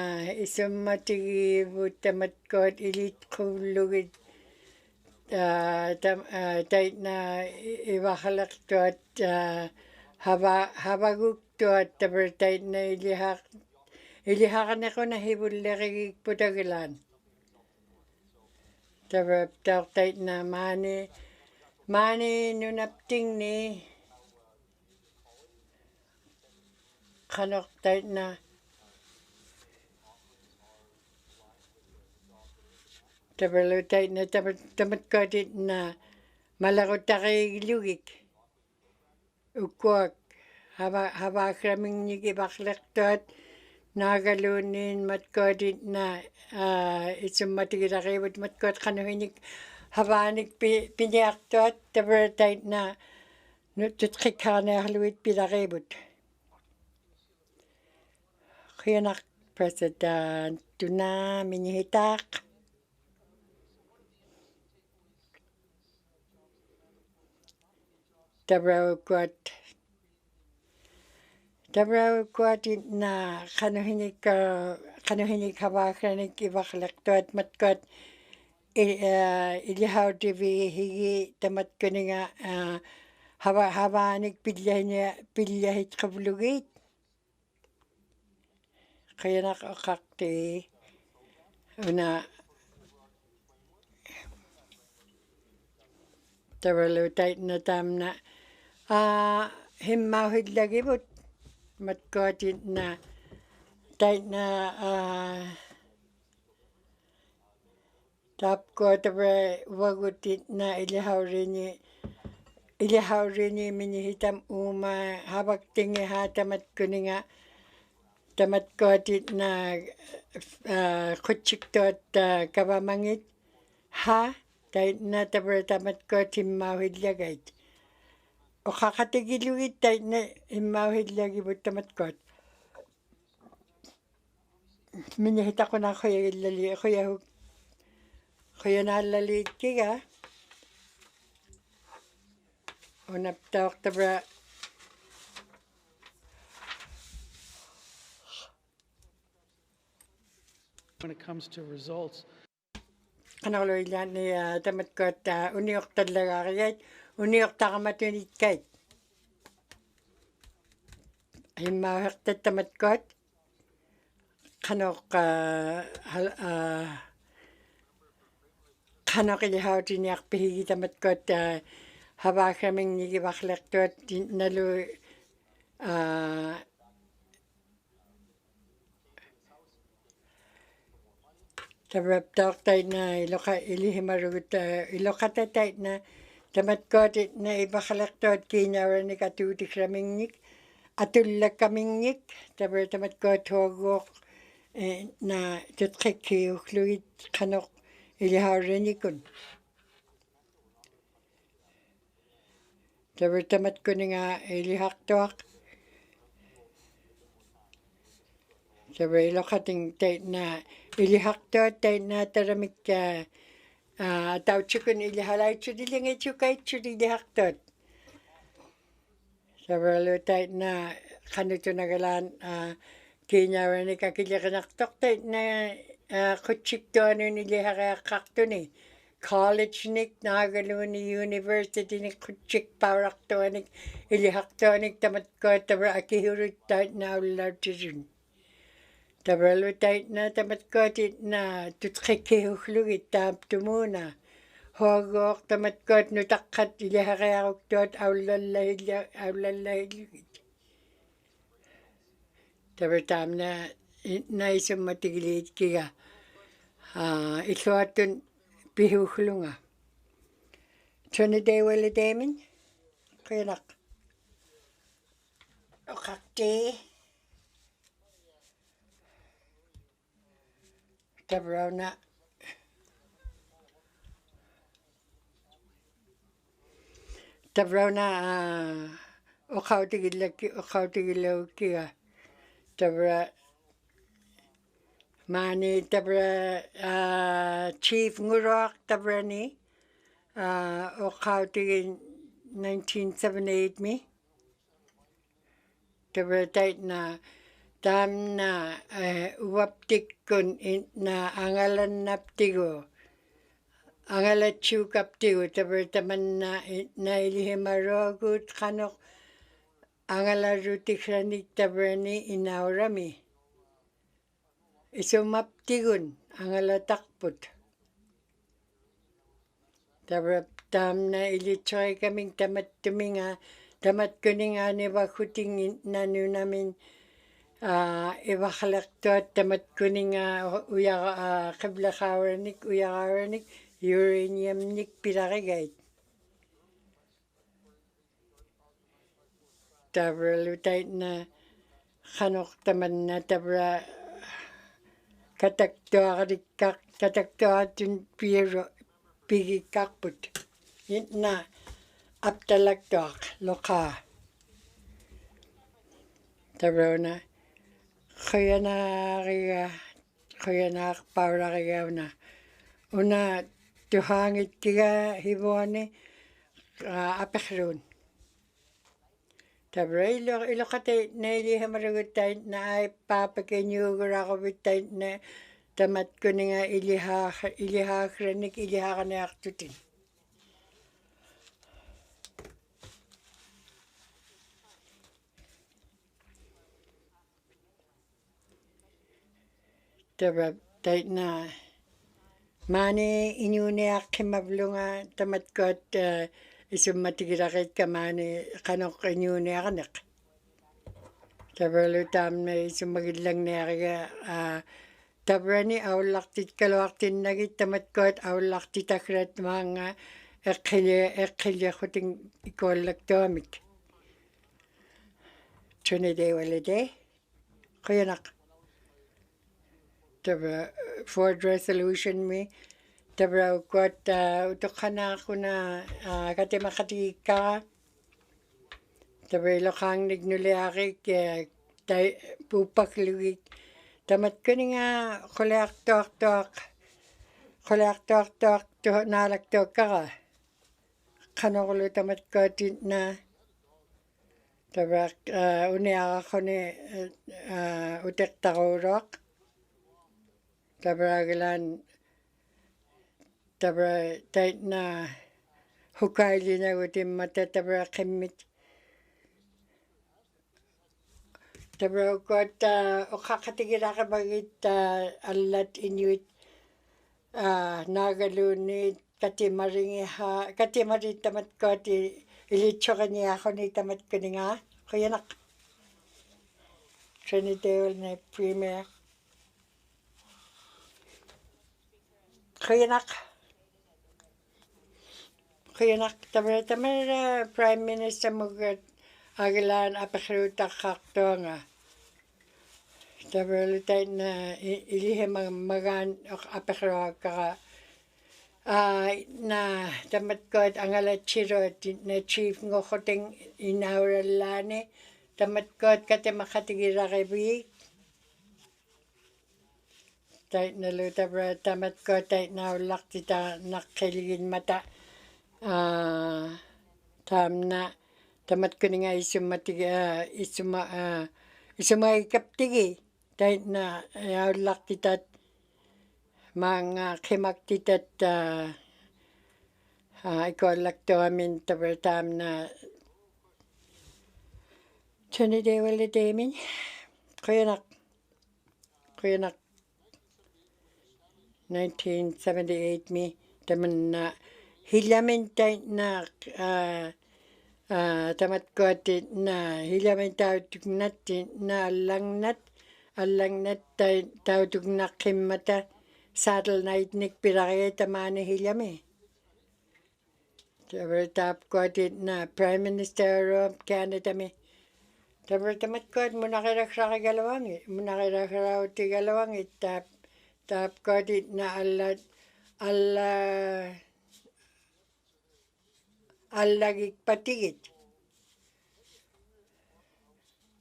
isummatigivut tamatkuat ilitqullugit taitna ivaqalaqtuat havaguktuat tabra taitna ilihaqaniquna hivullerigikputagilaan tabraptaaq taitna Mani nunapting ni kanok tait na tabalo tait na tamat kodit na malakot takigilugik. Ukwak haba kraming nigi baklektot nagalunin matkodit na isum matigirakibut matkod kanuhinik habanik piniaktot tabalo tait na nututkikanahluit pilakibut. Kuyanak President tuna minihitak. Tabraw kwat na kanuhinik habakranik ibaklektot matkot ilihaw tivi higi tamat kuninga habanik pilyahit kablugit. Kuyanak okakti una tabalo tait na tamna himmauhid lagibut matkotit na tait na tapko tabre wagutit na ilihawrini minihitam uma habak tingi ha tamat kuninga tamat kotit na kutsiktot kabamangit ha tait na tabre tamat kotim mauhid lagait. O kakatigiluit tait na immauhid lagibut tamat kot. Minihita ko na kuya nalalit kiga. O naptawak tabra when it comes to results. Kanalo ilan ni tamat kot uniok talaga kayat uniok takamatunit kait. Himmauhid tamat kot kanok kanok ilihaw tiniak pihigi tamat kot habakraming nigibaklektot nalu tabraptawak tait na ilihimarugut ilokata tait na tamat kotit na ibaklektot kinyawanik atutikramingnik atullakamingnik tabra tamat kot hogok na tutkikkiuhluit kanok ilihawrinikun. Tabra tamat kuninga ilihaktuak tabra ilokating tait na ilihaktot tait na taramik tauchukun ilihalaichud ilingaichukaichud ilihaktot. Tabra lo tait na kanutunagalan kinyawanik akilikanaktok tait na kutsiktuanun ilihakakaktuni. College nik nagaluni university nik kutsik pauraktuanik ilihaktuanik tamat kot tabra akihurut tait na ulartijun. Tabra lo tait na tamat kotit na tutkikkiuhlugit taaptumuna. Hogok tamat kot nutakkat ilihakakaktot aulallahilugit. Tabra tamna naisum matigilit kiga isuatun pihuhlunga. Trinidad wala damin kuyanak okakti tabraw na okawtigilaw kiga tabra mani tabra chief ngurok tabra ni okawtigin 1978 mi tabra tait na tam na uwaptik kun na angalan naptigo angalachukaptigo tabra taman na ilihimarogut kanok angalarutikranik tabra ni inaurami. Isumaptigun angalatakput. Tabra tamna ilitsoi kaming tamat tuminga tamat kuninga ni wakuting nanunamin iwakhalaktuat tamat kuninga kiblakawaranik uyakawaranik uraniumnik pirarigait. Tabra lutait na kanok taman na tabra kataktuatun pigikakput. Yun na aptalaktuak loka. Tabra na kuyana paurariga na. Una tuhangit kiga hibuani apekrun. Tabra ilokate na ilihamaragutai na ay papakenyugurakovitai na tamat kuninga ilihakranik ilihakaniaktutin. Tabra tait na mani inyuniak kimavlunga tamat kot isumatigirakit kamani kanok inyuniakanak. Tabra lutam na isumagidlang nariga tabra ni aulaktit kalwaktin nagit tamat kot aulaktit akrat mga ekilya kuting ikolaktomik. Tunide walide kuyanak. Tabra Ford resolution mi tabra ukot utukana kuna katimakati ka tabra ilokang nignuliakik pupakluik tamat kuninga kuleak tok nalaktok ka kanokulu tamat kotit na tabra uniaka kone utek takurok tabra gilan tabra tait na hukaili na gutim mata tabra kimmit tabra ukot ukakatigira kabagit allat inuit nagalunit katimarit tamat koti ilitsokani ako ni tamat kuninga kuyanak Trinidad na premier kuyanak tabra Prime Minister mugat agilan apakrutak kaktonga tabra lutait na ilihemagan apakruak ka na tamat kot angala chirot na chief ngokoting inauralane tamat kot katimakatigirakibik tait na lutabra tamat kot tait na ulaktita nakkiligin mata tamna tamat kuninga isumaikaptigi tait na ulaktitat mga kimaktitat ikolaktoamin tabra tamna Trinidad walidamin kuyanak 1978 mi taman na hilamin tait na tamat kotit na hilamin tautugnat na allangnat tautugnak kimmata saddle night nik piraya tamani hilami tabra tap kotit na Prime Minister of Canada mi tabra tamat kot munakirakraki galawangi tap kotit na allagik patigit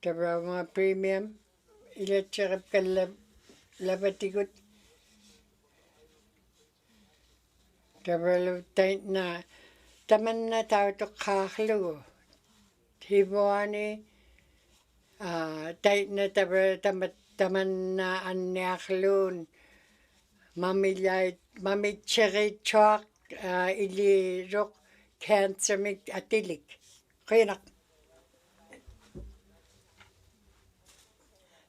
tabra mga premium ilatsarap kalabatigut tabra lutait na taman na tautok kaklu hibuani tait na tabra taman na anyaklun mamitsari chok ilirok cancer mig atilik kuyanak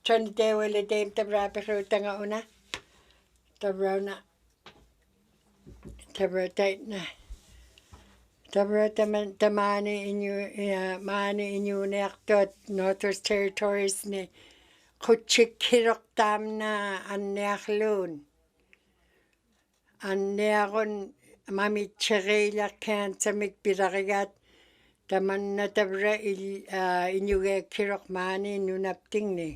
Trinidad walidaim tabra apakruta una tabra tait na Tabra tamani inyu nektot Northwest Territories ni kuchik hirok tamna anneaklun. Anneagun mami chirila cancer mikpiragat tamanna tabra inyuge kirok mani nunaptingni.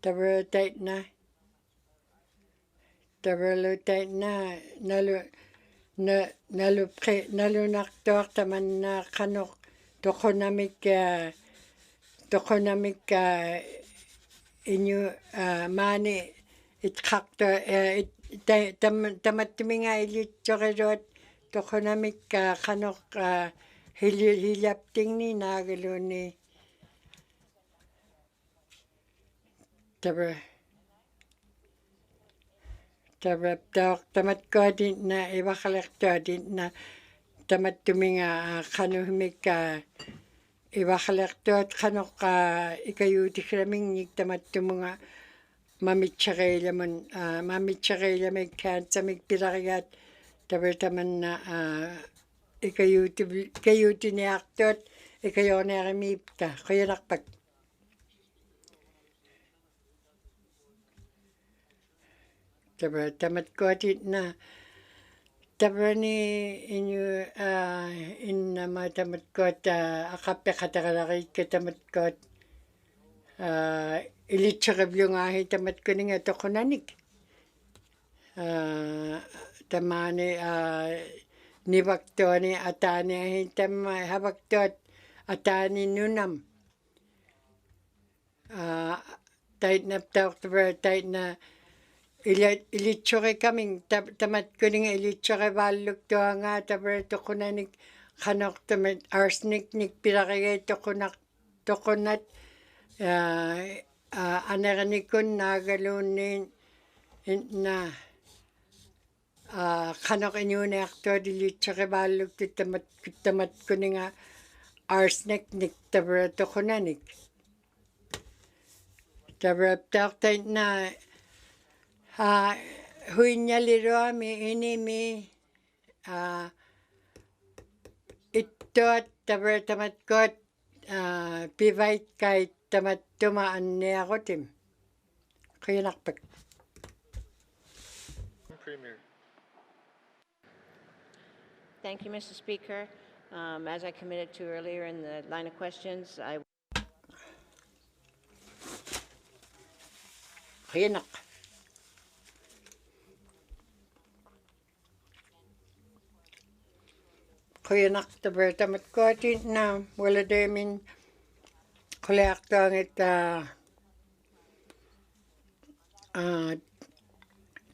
Tabra taitna. Tabra lo taitna nalu naktor tamanna kanok tokonamik inyu mani itkakto tamatminga ilitsorot tokonamik kanok hilyaptingni nagaluni tabra tamatkodin na iwakalekkodin na tamattuminga kanuhmik iwakalektot kanok ikayutikramingnik tamattumunga mamitsareilamik kansamik pilarigat tamanna ikayutiniartot ikayornearimipta qoyanarpak tamatkodin na tabrani inyu innama tamatkot aqappeqataqalariikka tamatkot ilitseqivlungahi tamatkuninga toqunanik tamani nivaktuani ataaniahi tamma havaktuat ataani nunam taitnaptauqtabra taitna ilitsuqikaming tamatkuninga ilitsuqivaalluktuanga tabra toqunanik qanoq tamat arsenic nikpilarigai toqunat anernikun naagaluunniin na qanoq inyuuniartuat ilitsuqivaalluktu tamatkuninga arsenic nik tabra toqunanik tabra taaqtaitna huinyaliruami inimi ittuat tabra tamatkot pivaitkait tamattuma anniaqutim qiyanarpak Premier. Thank you, Mr. Speaker. As I committed to earlier in the line of questions, qiyanak qiyanak tabra tamatkotin na walademin quliartuangit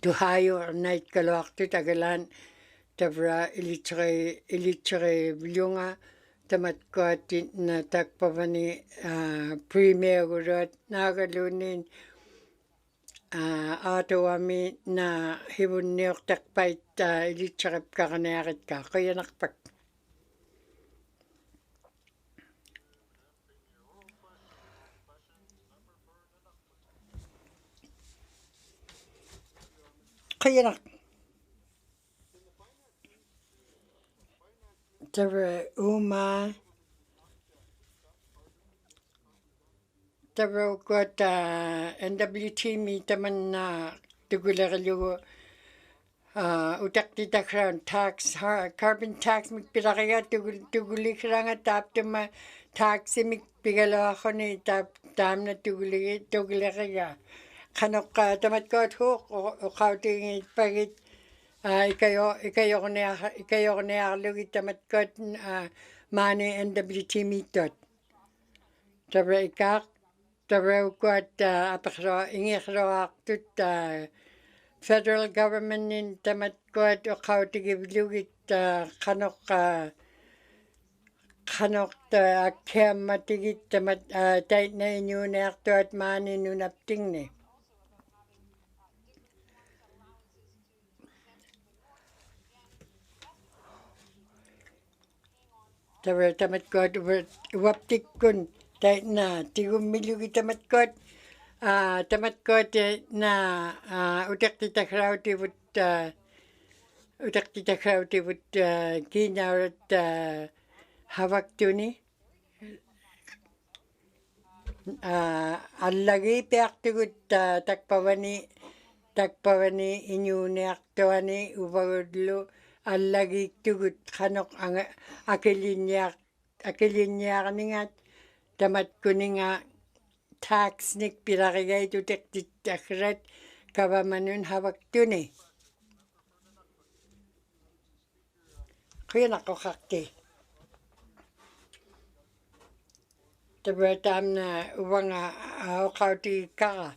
tuhayu naitkaluartut agalan tabra ilitsere vlunga tamatkotin na takpavani premier gurut nagalunin aatawami na hivunniortaqpait ilitserepkaraniaritka qiyanarpak qiyanak tabra uma tabra ukut NWT mi tamanna tugulerlugu utaktitakran tax carbon tax mikpilariga tugulikranga taptuma taximik pigalaaqoni taamna tuguleriga qanoq tamatkot huuq uqautingit pagit ikayorniarlugi tamatkot maani NWT mitot tabra ikaaq tabra ukuat ingirluartut federal government in tamatkot uqautigivlugit qanoq akkiammatigit tamat taitna inyuuniartuat maani nunaptingni tabra tamatkot uaptikkun taitna tigummilugi tamatkot tamatkot na uteqtitakrautivut utaqtitakrautibut kiinaurat havaktuni allagi piartugut takpavani inuuniartuani uvagullu allagiiktugut qanoq akillinniarningat tamatkuninga taxnik pilarigai tuteqtitagrat kavamanun havaktuni qianaqoqarti tabratamna uvanga oqautikara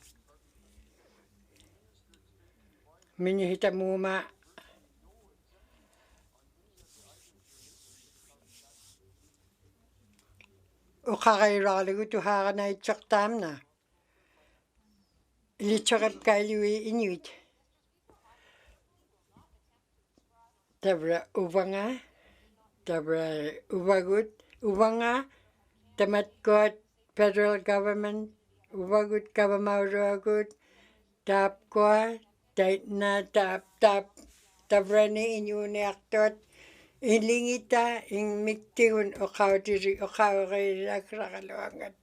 minihitamuuma uqarairaaligu tuhaaranayitsortaamna ilitsorapkailui inuit tabra uvanga tabra uvagut uvanga tamatkuat federal government uvagut kavamauruagut taapkua taitna tabrani inuuniartuat ilingita ingmiktigun oqaurilakraqaluangat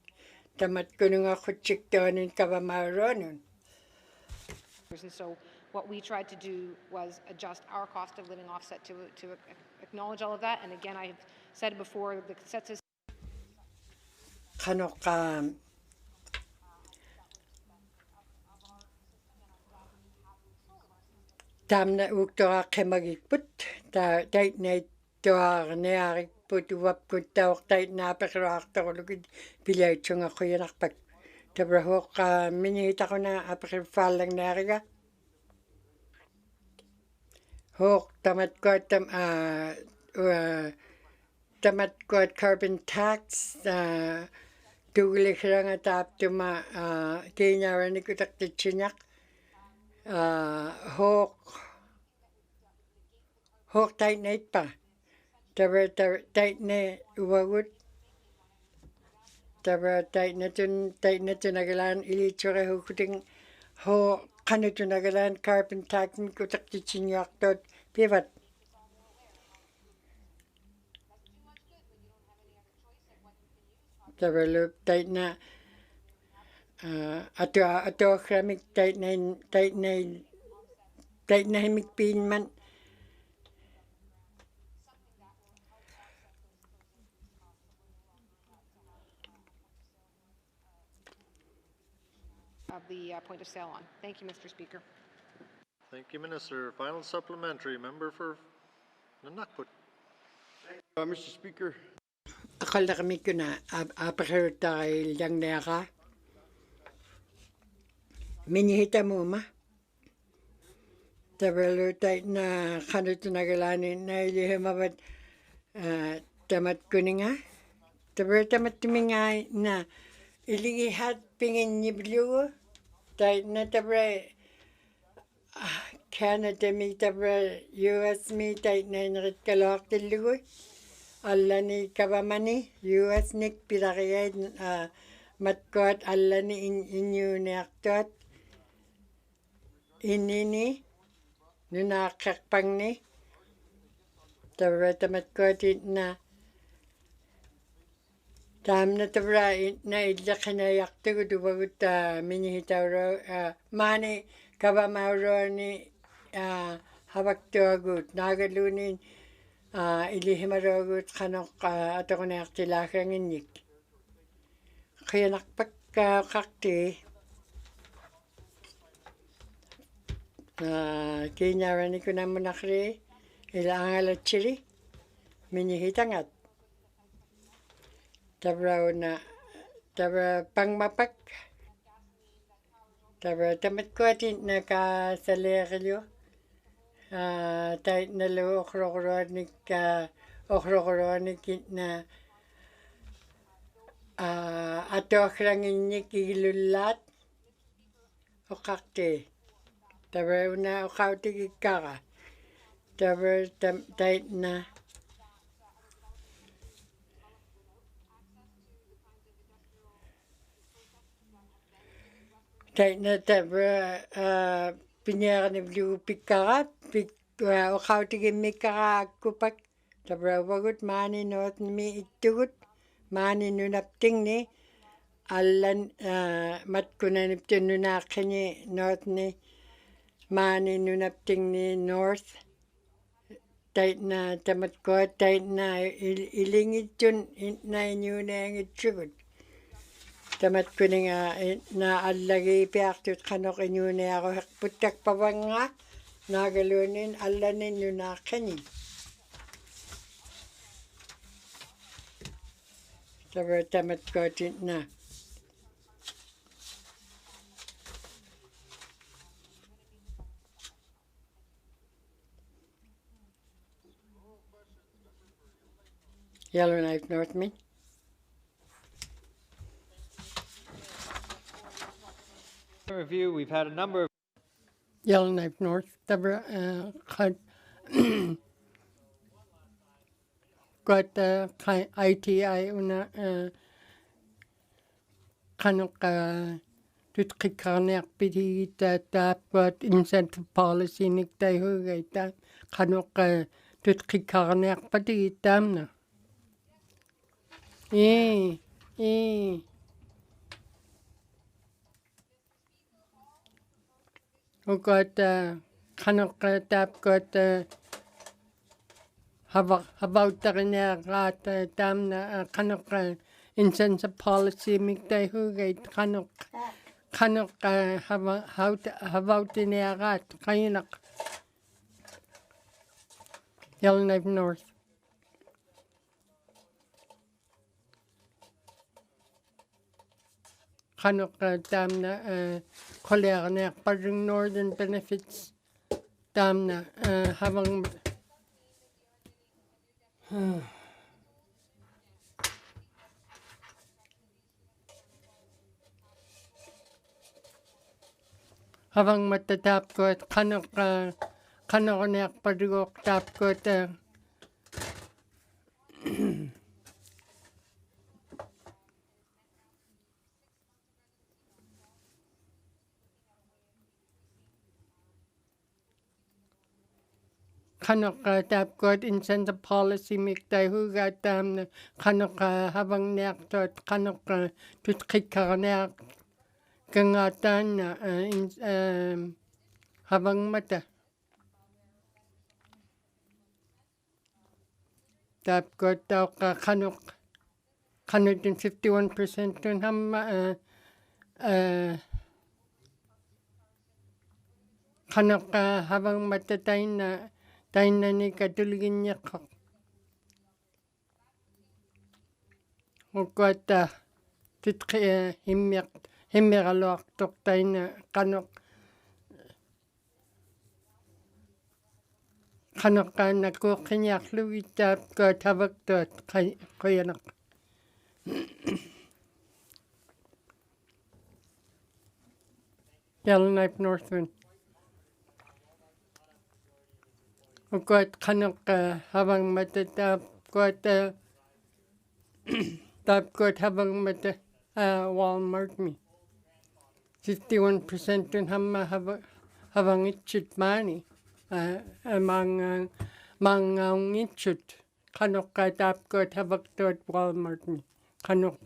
tamatkunungaqutsiktoonin kavamauruanun. And so what we tried to do was adjust our cost of living offset to acknowledge all of that. And again, I've said before, the consensus. Qanoqa taamna uuktoraqqimagikput taitnaittuarniarikput uvapkut taortaitnaapeqiruartorulukit pilaitsungaquyanarpak tabrahuoqqa minihitaquna apeqiffaallangnaariga huoq tamatkuat carbon tax tuugilikiranga taaptuma kiinyaaranikutaqtitsiñaq huoq taitnaitpa tabra taitne uvagut tabra taitnatunagalaan ilitsurehukuting huoq qanutunagalaan carbon tax mikutaqtitsiñuartuut pivat tabralup taitna atuaqramik taitnahimik piinman Of the point of sale on. Thank you, Mr. Speaker. Thank you, Minister. Final supplementary, member for Nanakput. Mr. Speaker. aqallaqamikuna apeqirutariillangniaqa minihitamuuma tabralu taitna qanutunagalaani nailihimavat tamatkuninga tabra tamattumingai na ilingihat pinginnibliugu taitna tabra Canada mi tabra US mi taitnaineritkaloartillugu allani kavamani US nik pilariait matkuat allani inniuniartuat innini nunaaqqerpangni tabra tamatkuatitna taamna tabra itna illeqinayartugu tuvagut minihitaura maani kavamauruani havaktuagut naagaluunin ilihimaruagut qanoq atoquniartilaaganginnik qianarpak qarti kiinyaaranikunammunaqri ilaangalatsiri minihitangat tabrauna tabra pangmapak tabra tamatkuatitna kaasaleerillu taitnalu oqroqruanikitna atuaqranginnik igilullaat oqarti tabra una oqautigikkara tabra taitna taitna tabra piniarnivlugu pikkara uqautigimmikaraakkupak tabravagut maani nootnimi ittugut maani nunaptingni allan matkunanip tunnunaaqini nootni maani nunaptingni north taitna tamatkuat taitna ilingitun na inuneangitsugut tamatkuninga na allagiipiartut qanoq inunearuherputtak pavangaa naagaluunin allanin nunaaqini tabra tamatkuatitna Yellowknife North me. Review, we've had a number of Yellowknife North tabra qad got ITI una qanoq tutqikarniarpitigitta taappuat incentive policy niktaihugaita qanoq tutqikarniarpatigittaamna ukat qanoq taapkuat havauttarinearaat taamna qanoq incentive policy miktaihuugait qanoq havautinearaat qainaq Yellowknife North qanoq taamna qolearniarparung northern benefits taamna havang havang matataapkuat qanoqniarparugoq taapkuat qanoq taapkuat incentive policy miktaihugaat taamna qanoq havangniartuat qanoq tutqikarniaq kangaataanna havangmata taapkuat tauqa qanoq qanutun 51% tun hamma qanoq havangmata tainnani katuliginniaqqaq ukaata tutqi himmiqaluartoq tainna qanoq nakuuqqiniarlugit havaktuat qayanaq Yellowknife Northwind ukaat qanoq havangmata taapkuat havangmata Walmart me 51% tun hamma havangitchut maani mangaungitchut qanoq taapkuat havaktuat Walmart me qanoq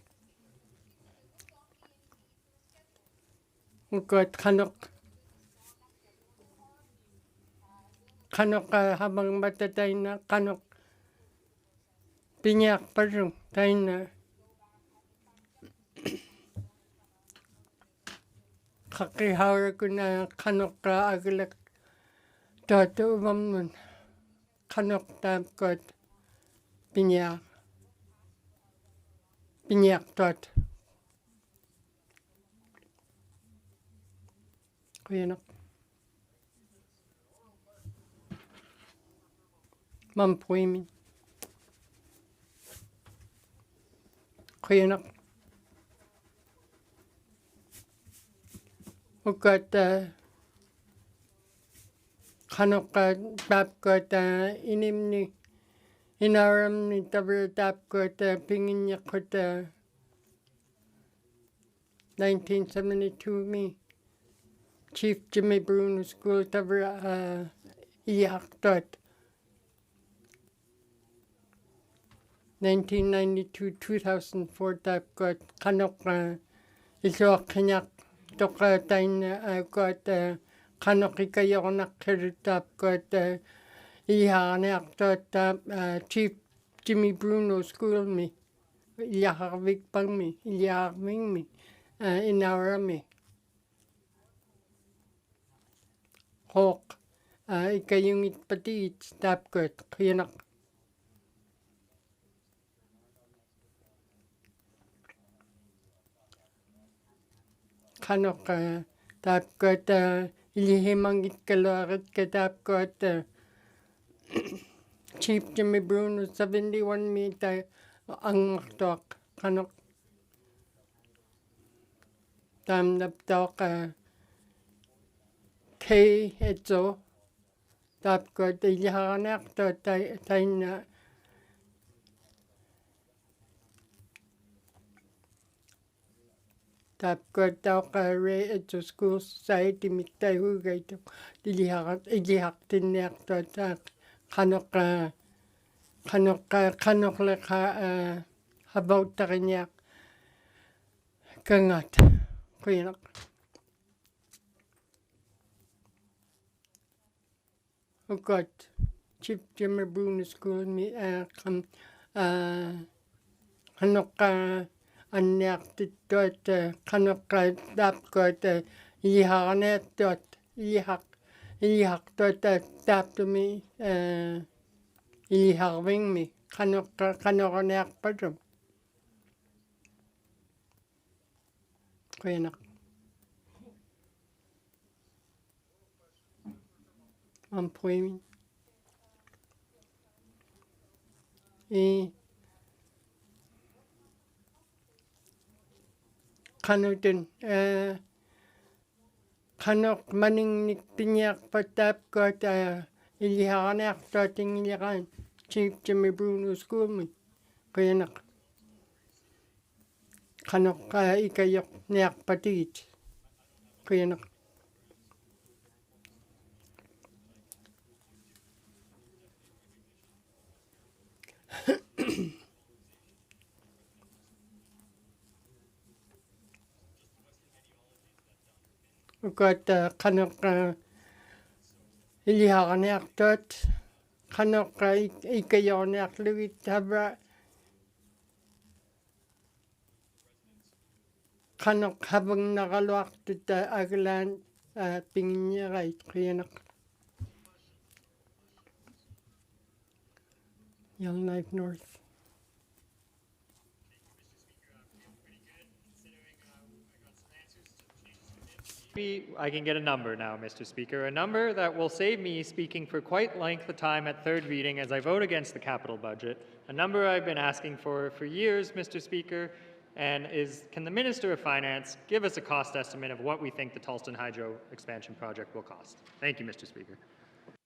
ukaat qanoq havangmata tainna qanoq piñiarparung tainna qaqqihaurakuna qanoq agilak taatuuvamnun qanoq taapkuat piñiartuat qayanaq mampuimin qayanaq ukaat qanoq taapkuat inimni inaramni tabra taapkuat pinginniaqqut 1972 me Chief Jimmy Bruno School tabra Iyaktot 1992-2004 tapkot kanok isuakkinyak toqatain kot kanok ikayornak tapkot iyaarniartot tap Chief Jimmy Bruno School me iyaarvik pangmi iyaarmingmi inaurami hawk ikayungit patiit tapkot qiyanak kanok tapkot ilihimangit kalorit ka tapkot Chief Jimmy Bruno 71 meter angmartok kanok tamnaptok K etso tapkot iliharniartot taina tapkot tauqare etso school society mittaihugaito ilihartinniartot qanoqleqa habauttariñaaq kangat qiinaq ukot Chief Jimmy Bruno School mi qanoqqa anniartittuat qanoqqa tapkot iliharniartot ilihaqtot taaptumi iliharvingmi qanorniarpatum qiinaq ampuimin qanutun qanoq maningnikpiñiarpat tapkot iliharniartot ingiliqaan Chief Jimmy Bruno School mi qiinaq qanoqqa ikayorniarpatigit qiinaq ukot qanoqqa iliharniartot qanoqqa ikayorniarlugit tava qanoq havangnaraluartut aglaan pinginnierait qiinaq Yellowknife North I can get a number now, Mr. Speaker, a number that will save me speaking for quite length of time at third reading as I vote against the capital budget, a number I've been asking for years, Mr. Speaker, and can the Minister of Finance give us a cost estimate of what we think the Tolston Hydro expansion project will cost? Thank you, Mr. Speaker.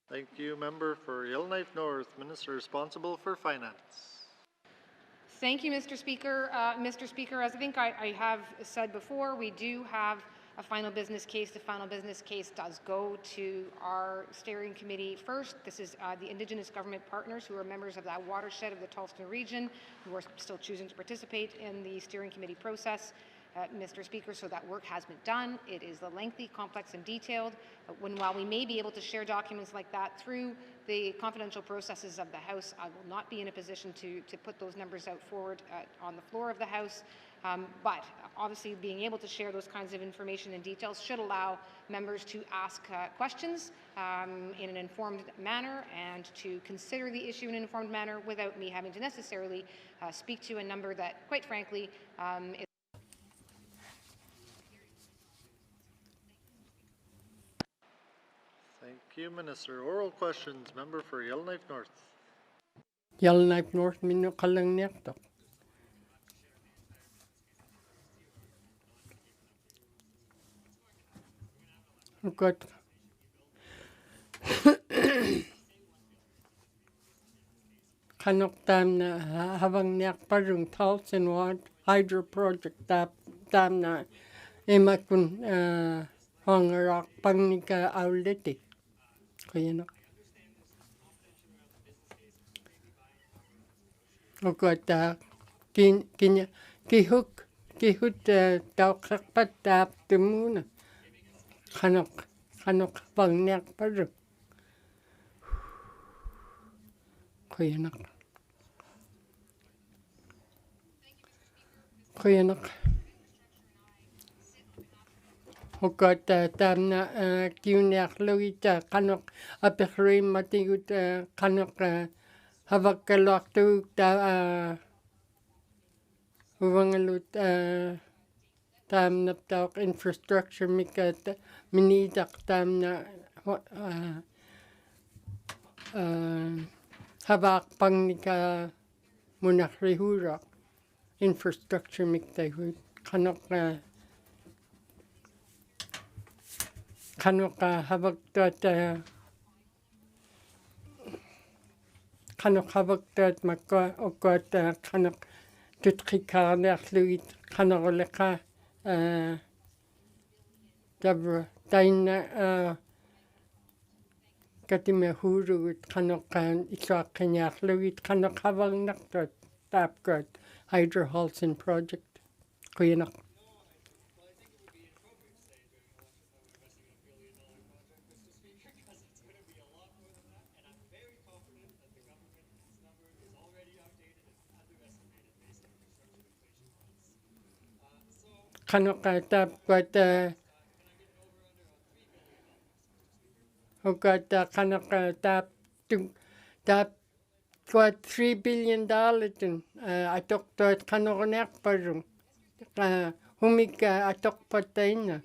Thank you, member for Yellowknife North, Minister responsible for Finance. Thank you, Mr. Speaker. Mr. Speaker, as I think I have said before, we do have a final business case. The final business case does go to our steering committee first. This is the Indigenous government partners who are members of that watershed of the Tolston region who are still choosing to participate in the steering committee process. Mr. Speaker, so that work has been done. It is lengthy, complex, and detailed. While we may be able to share documents like that through the confidential processes of the House, I will not be in a position to put those numbers out forward on the floor of the House. But obviously being able to share those kinds of information and details should allow members to ask questions in an informed manner and to consider the issue in an informed manner without me having to necessarily speak to a number that, quite frankly, is Thank you, Minister. Oral questions, member for Yellowknife North. Yellowknife North minno qalangniartoq ukot qanoq taamna havangniarparung Tolston Hydro Project taamna imakun hongaraqpangnika auliti qiinaq Okota kihut tauqaqpat taaptumuna qanoq pagniaqparu quyanaq okota taamna kiuniarlugita qanoq apiqriimmatigut qanoq havakkaluartuguk uvangalut taamnap tauq infrastructure mikat miniitaq taamna havaaqpangnika munarrihuuraq infrastructure miktaigut qanoq havaktuat makka okot qanoq tutqikkaarniarlugit qanoruleqa tabra tainna katimia huurugut qanoqqaan isuaqqiniarlugit qanoq havarnartuat taapkuat Hydro Holcim project quyanaq qanoqa taapkuat okata qanoqa taapkuat $3 billion atoqtuat qanoruniarparung humika atoqpataina $1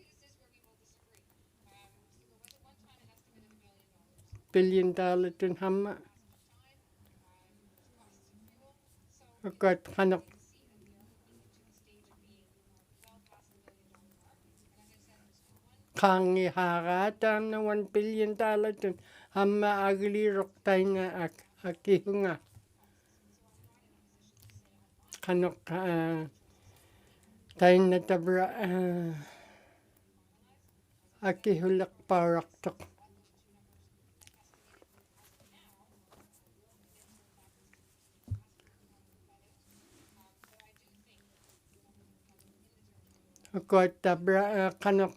billion hamma okat qanoq qaangi haaraataamna $1 billion hamma agiliiroqtaina akihunga qanoq tainna tabra akihulleqpauraqtoq okot tabra qanoq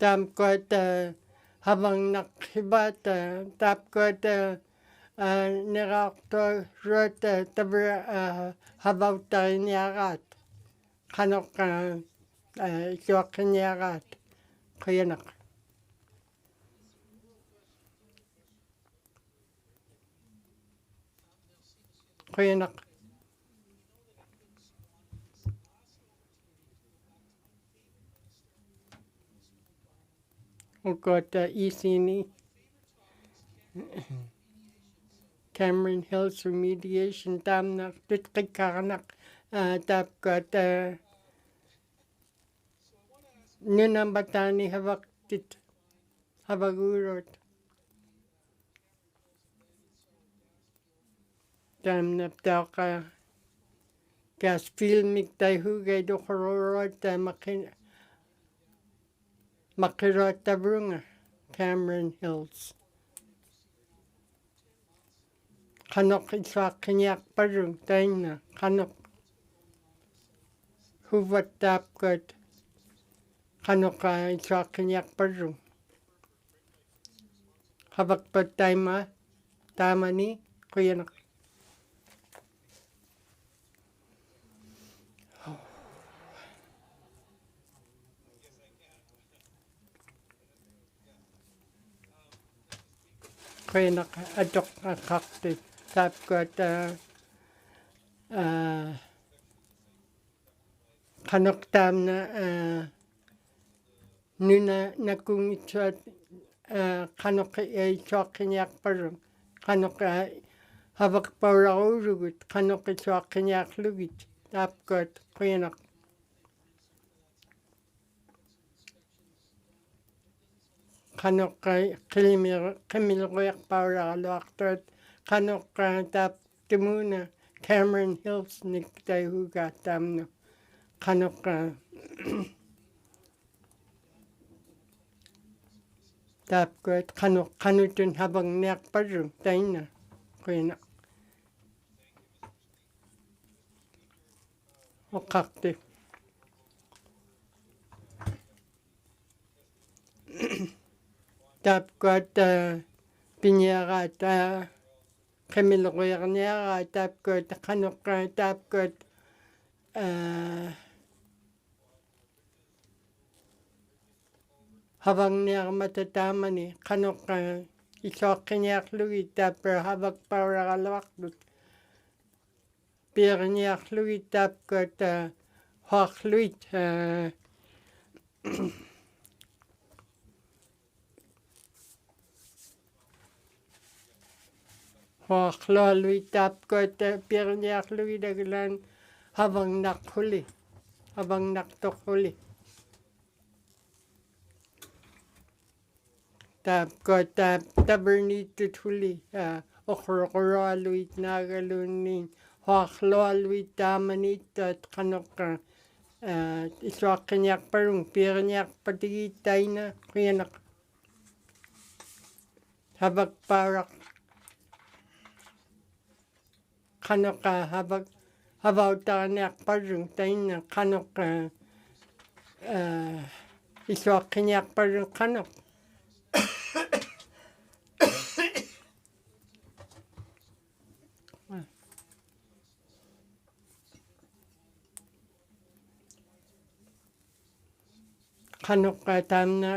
taamkuat havangnaqibat taapkuat neraartuaruat tabra havauttariниараат qanoq isuaqqiniaraat quyanaq okot isini Cameron Hills remediation taamna tutqikkaarnaq taapkuat nunambatani havaqtit havaguurut taamnap tauqa gas filmik taihugai duqururut maqiruattavrunga Cameron Hills qanoq isuaqqiniarparung tainna qanoq huvat taapkuat qanoq isuaqqiniarparung havaqpat taamani quyanaq quyanaq atoqqaqqartit taapkuat qanoq taamna nuna nakungitsuat qanoq isuaqqiniarparung qanoq havaqpauraruurugut qanoq isuaqqiniarlugit taapkuat quyanaq qanoq qimilruiarpauraraluartuat qanoq taaptumuna Cameron Hills niktaihugaat taamna qanoq tapkoit kanutun habang nekparung taina kuina okakti tapkoit pinyagat kemiluquyarniaga tapkoit kanukka tapkoit havangniarmatatamani kanukka isoqqiniarlugi tapper havakpauraqaluarlut piirniarlugi tapkoit hoarluit hoarlualuit tapkoit piirniarlugi dagilan havangnaqquli tapkoit tabernitutuli oqroqorualuit naagalunnin hoarlualuit taamaniittat kanukka isuaqqiniarparung piirniarpatigiittaina qianaq havakpaaraq kanukka havautaqaniarparung taina kanukka isuaqqiniarparung qanuq kanukka taamna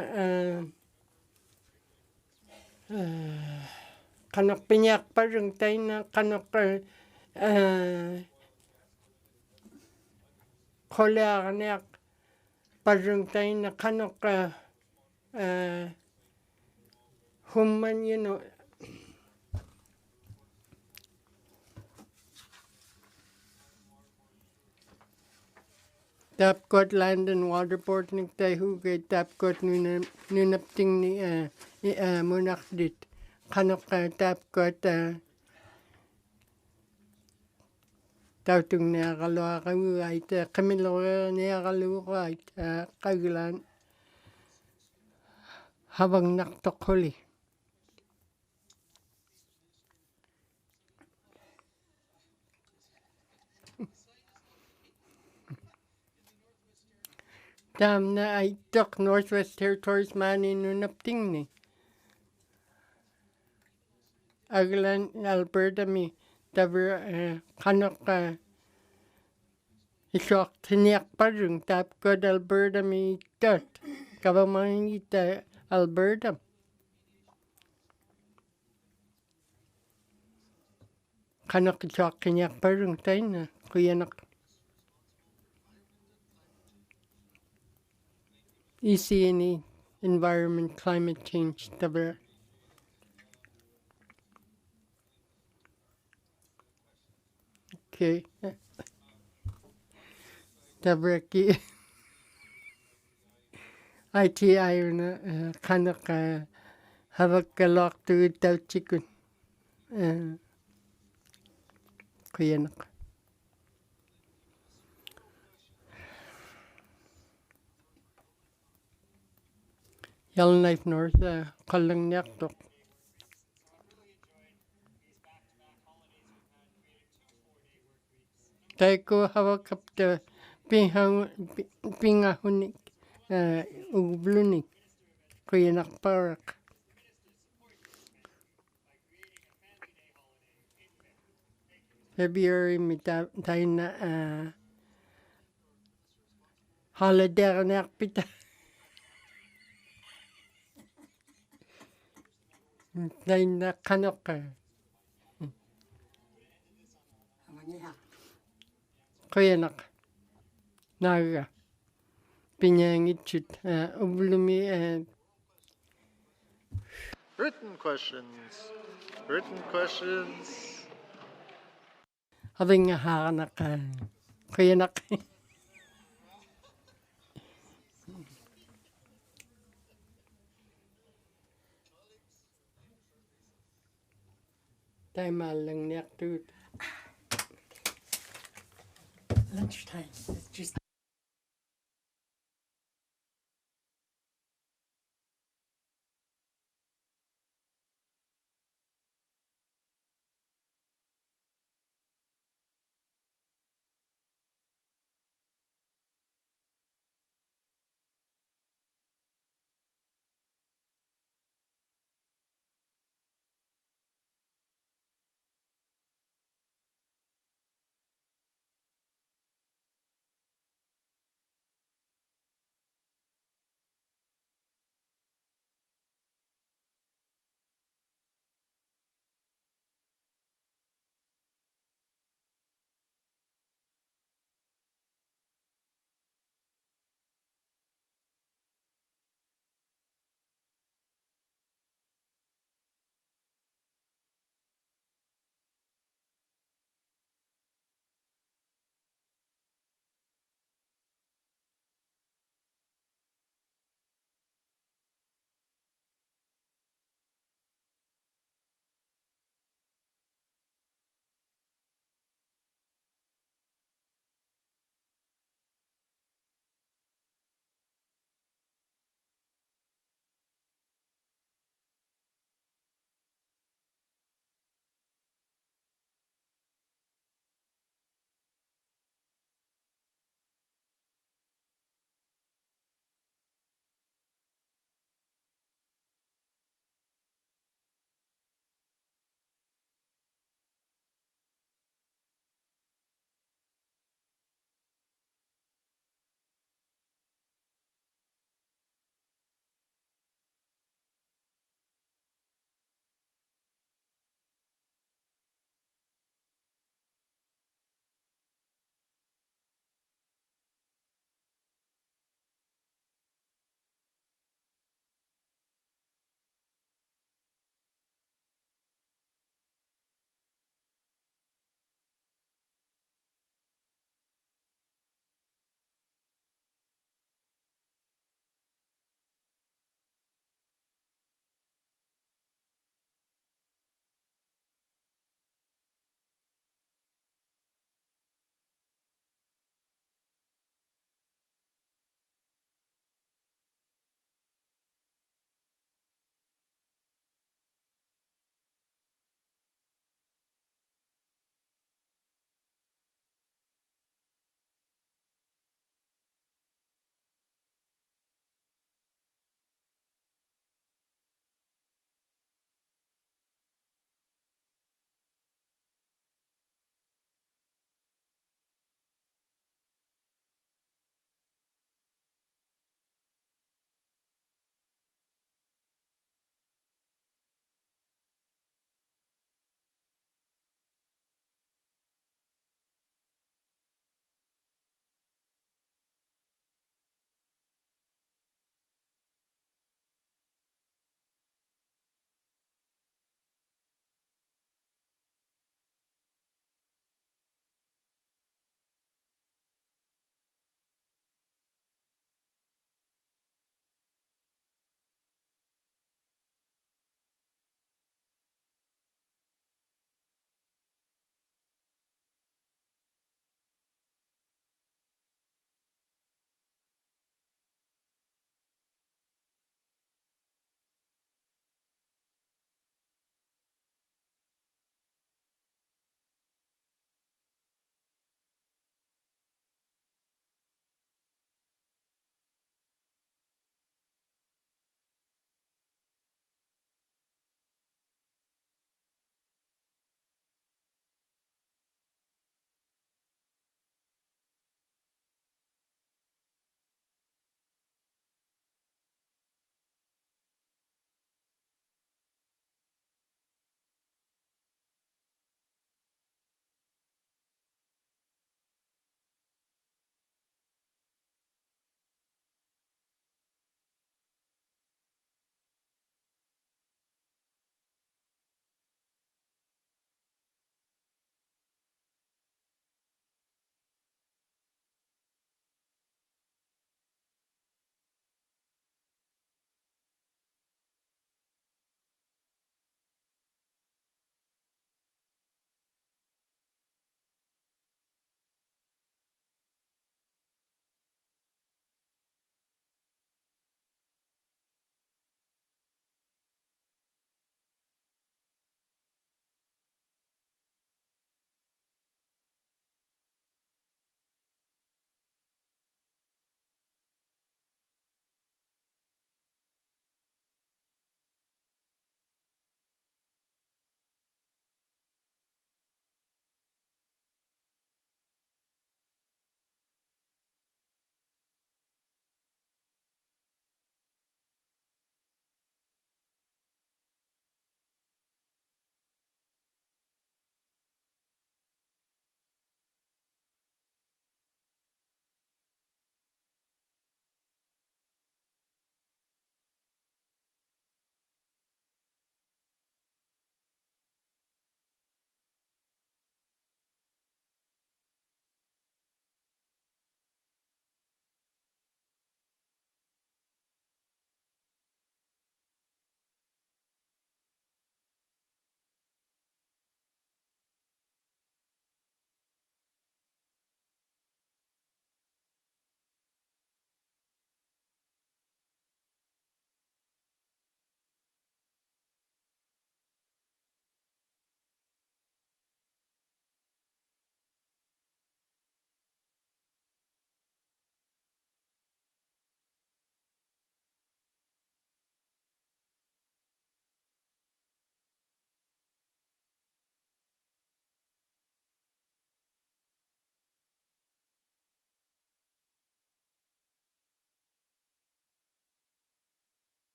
kanuk piniarparung taina kanukka qolearniaq parung taina kanukka humman tapkot land and water board nigtaihuge tapkot nunaptingni munaqdit kanukka tapkot tautungniaqaluaqaguait qamiluerniaqaluuqait qaglan havangnaqtoquli taamna aittoq Northwest Territories mani nunaptingni aglan Alberta mi taver kanukka isuaqtiniarparung tapkot Alberta mi tot kavamangita Alberta kanuk isuaqqiniarparung taina qianaq ECNE environment climate change taver okay tabraki ITI una kanukka havakkaluartugutauchikun qianaq Yellowknife North qallangniartoq taiko havakapta pingahunik uglunik qianaqparaq February mi taina holiday-arniarpita taina kanukka qianaq naaga pinyaangitchut ublumi Written questions. Written questions. avingahaarnaqa qianaq taimaallangniartugut lunchtime just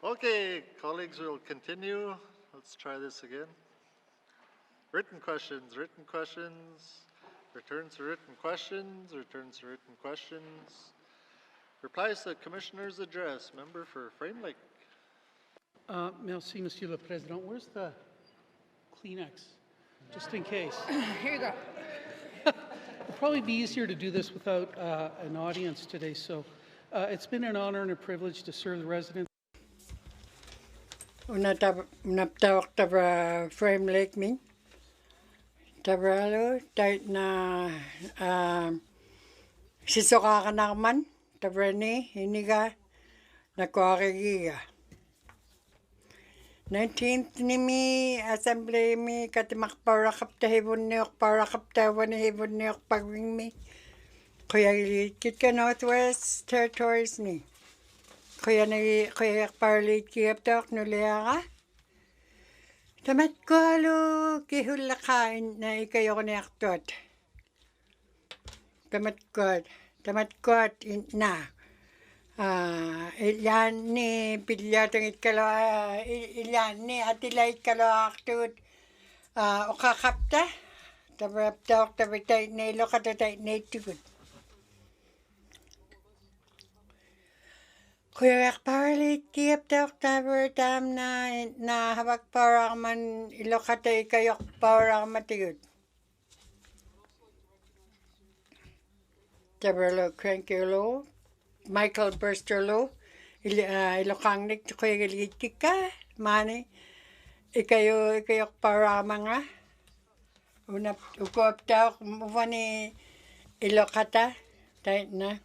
Okay, colleagues, we'll continue. Let's try this again. Written questions, written questions, returns to written questions, returns to written questions. Replies to the Commissioner's address, member for Frame Lake. Merci, Monsieur le Président. Where's the Kleenex? Just in case. Here you go. It'll probably be easier to do this without an audience today, so it's been an honor and a privilege to serve the residents. Unaptawak taba Frame Lake min. Tabalo tait na sisoka kanakman tabrani hiniga nakuakigiga. 19th ni mi assembly mi katimak parakap tahibun niyok parakap tawan hibun niyok pagwing mi. Kuya kit ka Northwest Territories ni. Kuya parlit kiyaptok nuliaka. Tamat ko halo kihulakain na ikayo ko niyaktot. Tamat ko na. Ilan ni pilyatong itkalo ilan ni atila itkalo aktut ukakapta. Tabraptok tabitay na ilo katatay na itukot. Kuya parlit kiyaptok tabertam na habak para man ilokatay kayok para matigod. Taberlo crankilo Michael Bursterlo ilokangnik kuya galit kika mani ikayok para mga unap ukoptak muvani ilokata tay na.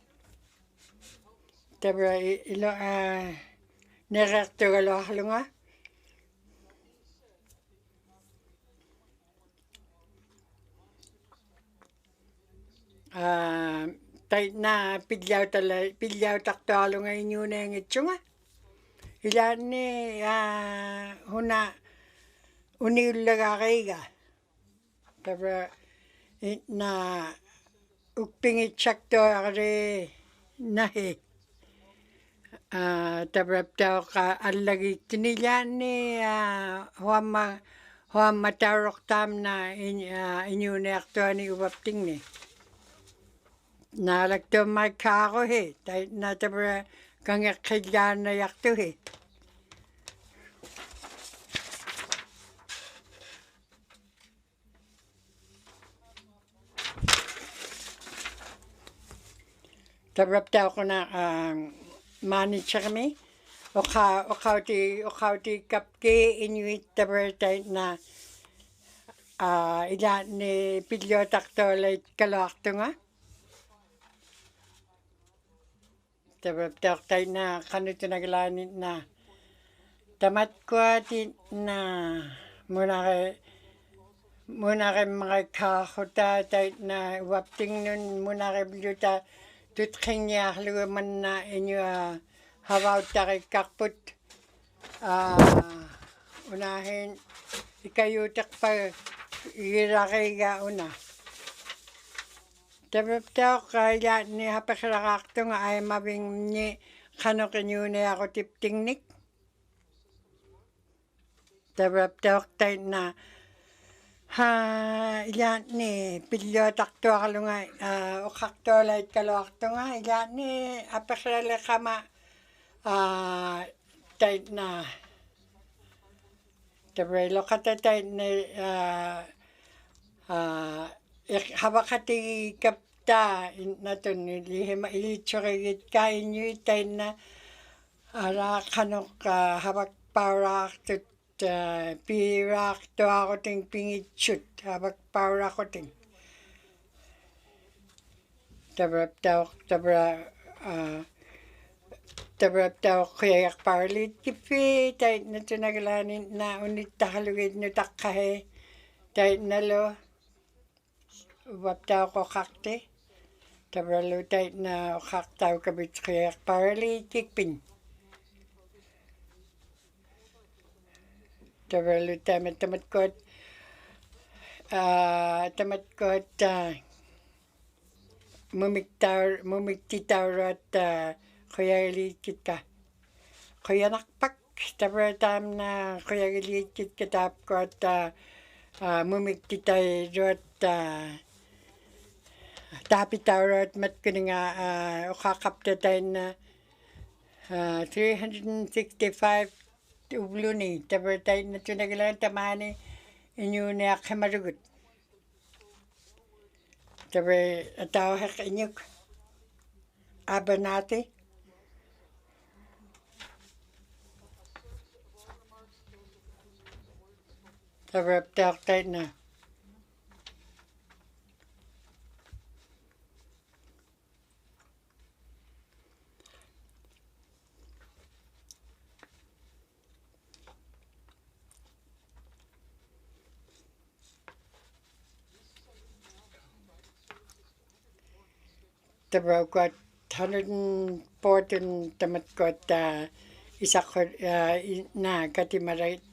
Tabra ilo nerekto galo halunga. Tay na pilyaw takto halunga inyo na yung itsunga. Ilan ni huna uniulaga kaiga. Tabra na ukpingit sakto akre nahi. Tabraptaw ka alagi tinilan ni huwag matarok tam na inyo na akto ni ubapting ni. Nalagto may kako he. Na tabra kang yakilyan na yakto he. Tabraptaw ko na manager kami. Okaw ti kapke inuit tabertay na ilan ni pilyo takto lait kalakto nga. Tabraptaw tayo na kanito naglanit na tamat ko atin na muna kay mga kakuta tayo na wapting nun muna kay biluta tutking niya man na inyo hawaw tayo kakput unahin ikayutak pa irakay ga una. Tabraptaw kaya ni hapakrakakto nga ay mabing ni kano kanyo na ako tiptingnik. Tabraptaw tayo na ilan ni pilyo takto akalo nga ukakto lait kalo akto nga ilan ni apakrala kama tayo na tabrelo kata tayo na habakati kapta naton ilihima ilitsukigit kain nyo itay na ara kanok habak parak tut pirak to ako ting pingitsut habak parak ko ting tabraptaw kuyak parlit kipi tay na tunagalanin na unit takalugid nyo takkahe tay nalo waptaw ko kakte tabralutay na kaktaw kabit kuyak parlit kikpin tabralutay tamat ko mumiktitaw at kuya litit ka kuya nakpak tabra tam na kuya gilit kitap ko at mumigtitay rot tapitawrot matkuninga ukakaptatay na 365 ubluni tabra tay na tunagalan tamani inyo na kamarugut tabra ataw hak inyuk abanati tabra tak tay na tabra got 114 tamat got isa ko na katimaray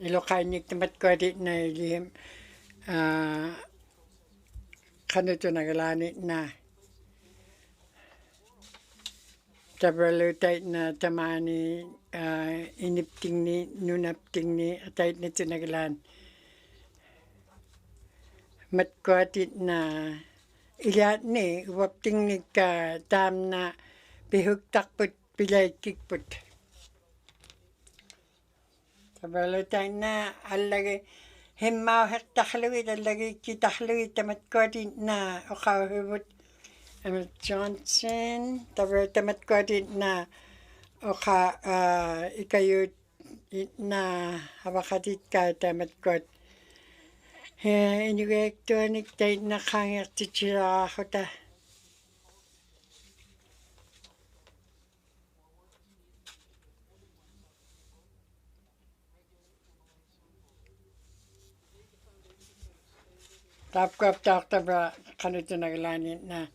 ilokanyik tamat ko di na ilihim kanuto nagalani na tabralutay na tamani inipting ni nunapting ni atay na tunagalan matkwati na ilat ni wapting ni ka tam na bihug takput pilay kikput tabralutay na alagi himmaw hek takhluit alagi ki takhluit tamatkwati na ukawhubut Johnson, tabra tamat ko din na oka ikayut na habakatit ka tamat ko. Inuvialuktun tay na kangyak tichira ako ta. Tapkap tak tabra kanuto naglanin na.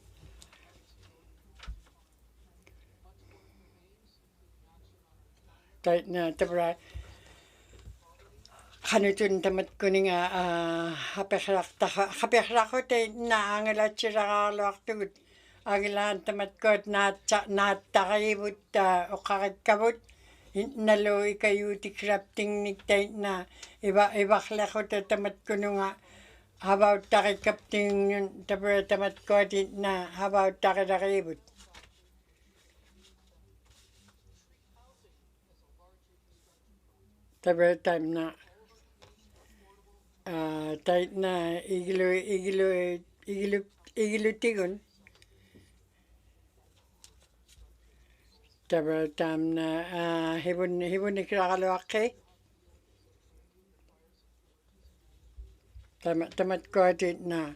Na tabra kanutun tamat kuninga hapekrak ko tay na angala chiragalo aktugut agilan tamat ko na takayibut ukakit nalo ikayuti crafting ni tay na ibakla ko tamat kununga habaw takikapting tabra tamat ko na habaw takayibut tabra time na tay na igilutigon tabra time na hibun ikrakalwake tamat ko na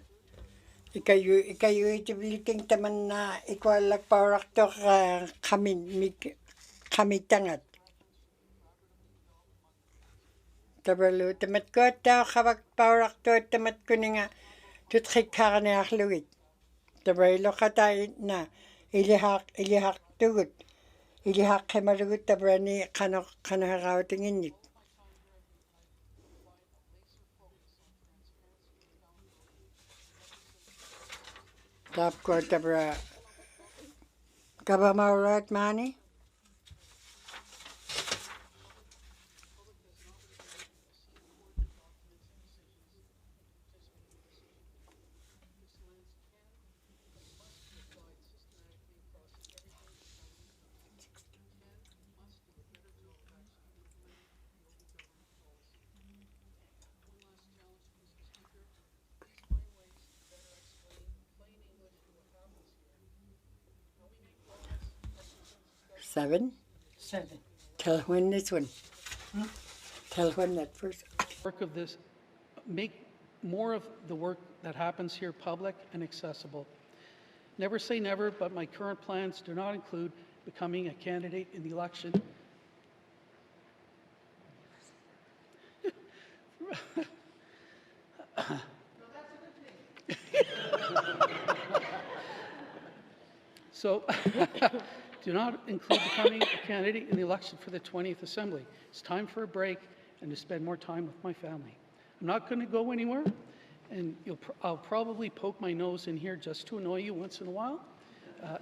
ikayu itibiliting taman na ikwalak parak to kami tangat tabalu tamat ko ta khabak parak to tamat kuninga tutkik karne akhluit tabailo kata na ilihak tugut ilihak kemarugut tabrani kano harawatingin tap ko tabra kabamaurat mani Seven. Tell when this one. Tell when that first. Work of this, make more of the work that happens here public and accessible. Never say never, but my current plans do not include becoming a candidate in the election. So, do not include becoming a candidate in the election for the 20th Assembly. It's time for a break and to spend more time with my family. I'm not going to go anywhere, and I'll probably poke my nose in here just to annoy you once in a while.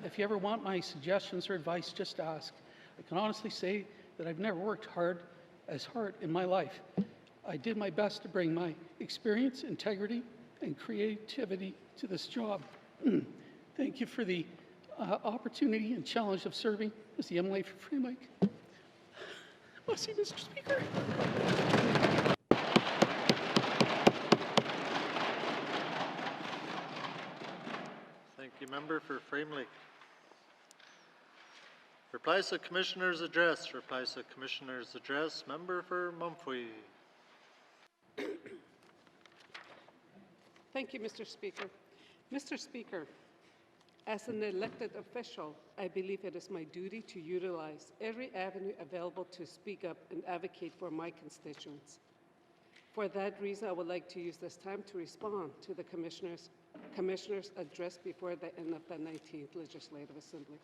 If you ever want my suggestions or advice, just ask. I can honestly say that I've never worked as hard in my life. I did my best to bring my experience, integrity, and creativity to this job. Thank you for the opportunity and challenge of serving as the MLA for Free Mike. Bless you, Mr. Speaker. Thank you, member for Frame Lake. Replies to Commissioner's address. Replies to Commissioner's address. Member for Mumfwee. Thank you, Mr. Speaker. Mr. Speaker, as an elected official, I believe it is my duty to utilize every avenue available to speak up and advocate for my constituents. For that reason, I would like to use this time to respond to the Commissioner's address before the end of the 19th Legislative Assembly.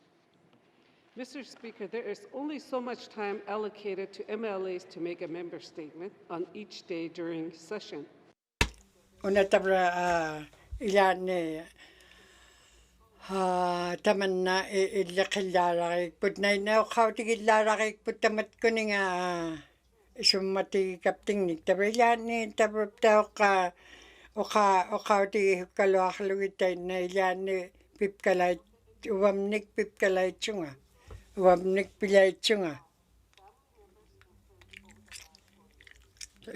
Mr. Speaker, there is only so much time allocated to MLAs to make a member statement on each day during session. Una tabra ilan tamanna ilakillaraqik put naina khawtigillaraqik put tamat kuninga summati kaptingnik tabrillani tabraptauqa oqawti kalluaqlugitay na ilani pipkalay uwamnik pipkalaychunga uwamnik pilaychunga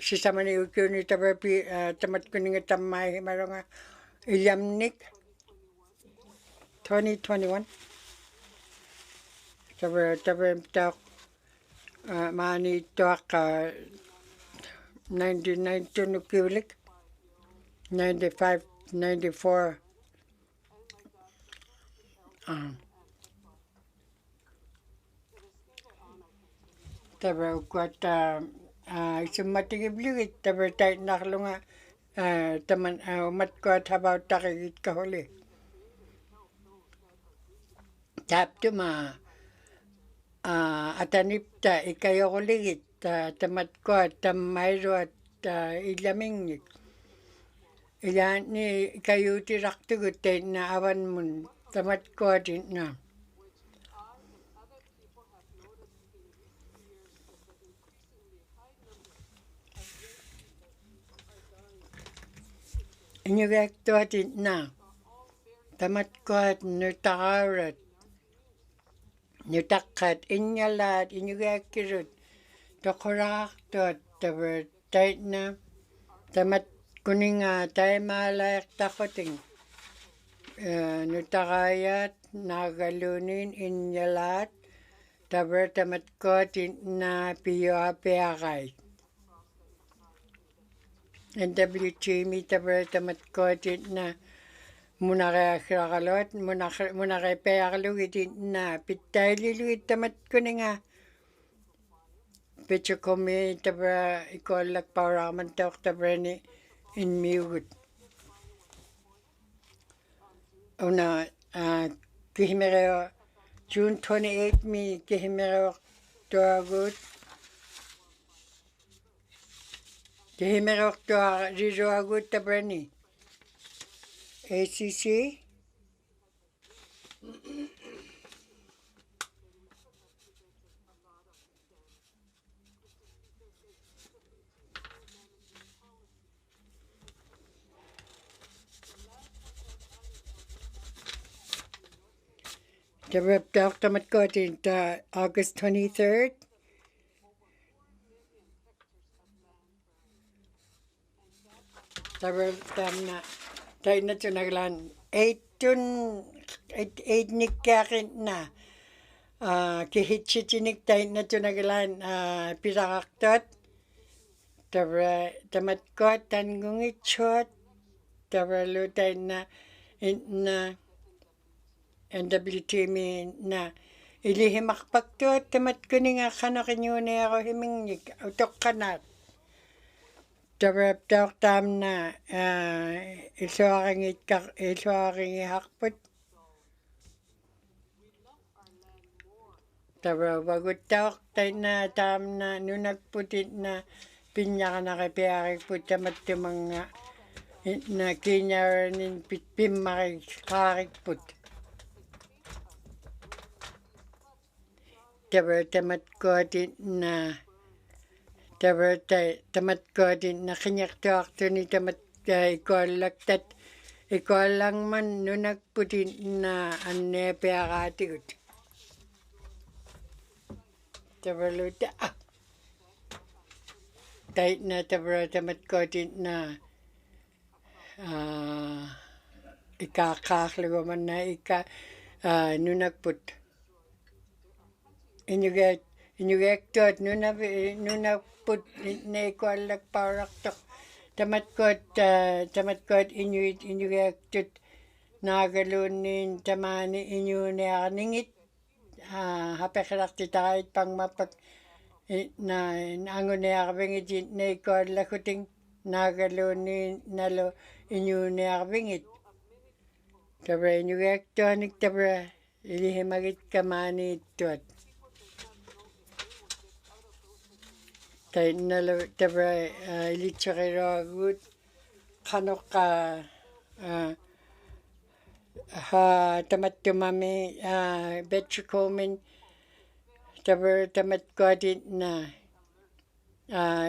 sisamani ukuni tabrapi tamat kuninga tammai maronga ilyamnik 2021 tabra mani toak 99 nukiulik 95 94 tabra ukwat sumatigibligit tabra tay naklunga taman umat ko tabaw takigit kahuli taptuma atanipta ikayokuligit tamat ko tamayro at ilamingnik ilani kayuti raktugut na awan mun tamat ko din na Inuvialuktun din na tamat ko nutakarat nutakat inyalat Inuvialuktun tokorak tot tabertait na tamat kuninga tayo malayak takoting nutakayat nagalunin inyalat taber tamat ko na piyoapiakay NWT taber tamat ko na munakakakalot munakapayakalugit na pitayliluit tamat kuninga Pichu kumi tabra ikolak paraman tok tabra ni in miugut. Una kihimereo June 28 mi kihimereo toagut. Kihimereo toa rizoagut tabra ni ACC. Dr. Matkotin, August 23rd. Tamna tayo na tunaglan 8 nikakin na kihitsitinik tayo na tunaglan pirakaktot tamatkot tangungitshot tabralo tayo na NWT mi na ilihimakpaktot tamat kuninga kanakinyune ako himingnik utok kanat tabraptok tam na isuaking ihakput tabrabagutok tayo na tam na nunagputit na pinyaka nakipiyakik put tamat tumanga na kinaranin pitpimmakikakikput. Tamat kotin na tamat kotin na kinyaktuakto ni tamat ikolaktat ikolang man nunagputin na annepeakatikut. Tabaluta tait na tamat kotin na ikakakliwa man na nunagput. Inyugektot nunagput na ikolak paraktok. Tamat kot inyugektot nagalunin tamani inyunearningit hapekrakti takait pangmapak na angunearvingit na ikollakuting nagalunin nalo inyunearvingit. Tabra inyugektonik tabra ilihimagit kamani tuat. Tai nalo tabra ilitsakiragut kanok tamat tumami betchikomin tabra tamat kodit na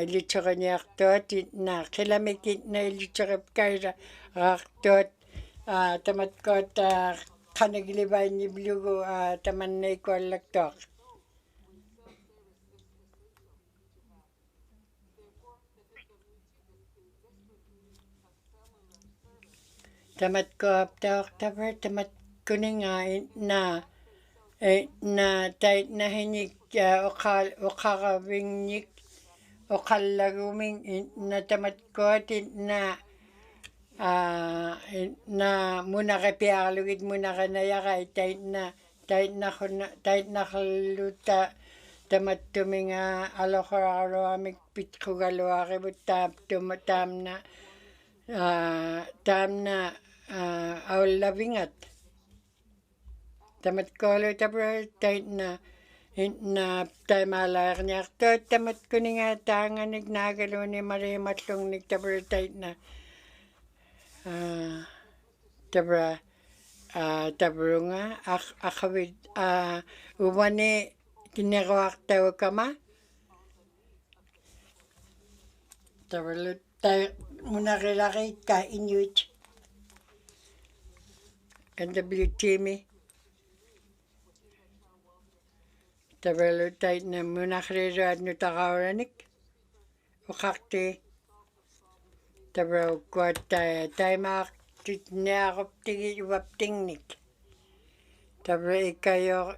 ilitsakanyaktot na kilamikit na ilitsakapkaira raktot tamat kot kanagilibay ni blugo taman na ikolaktok. Tamat ko aptaok tabar tamat kuningain na tait na hinik okakabingnik okalaguming na tamat ko na muna kapiakalugit muna kanayakay tait na kaluta tamat tuminga alokoraroamik pitkugaluakibut tam na aulavingat. Tamat kolo tabra tait na taimalarnyaktot tamat kuninga tanganik nagaluni marimatlungnik tabra tait na tabra tabrunga akawid uwani kinegawaktaw kama tabalut muna kilakit ka Inuit NWTimi tabalut tait na muna kilirad nutakawranik ukakti tabra kuat taimak titniakoptigi waptingnik tabra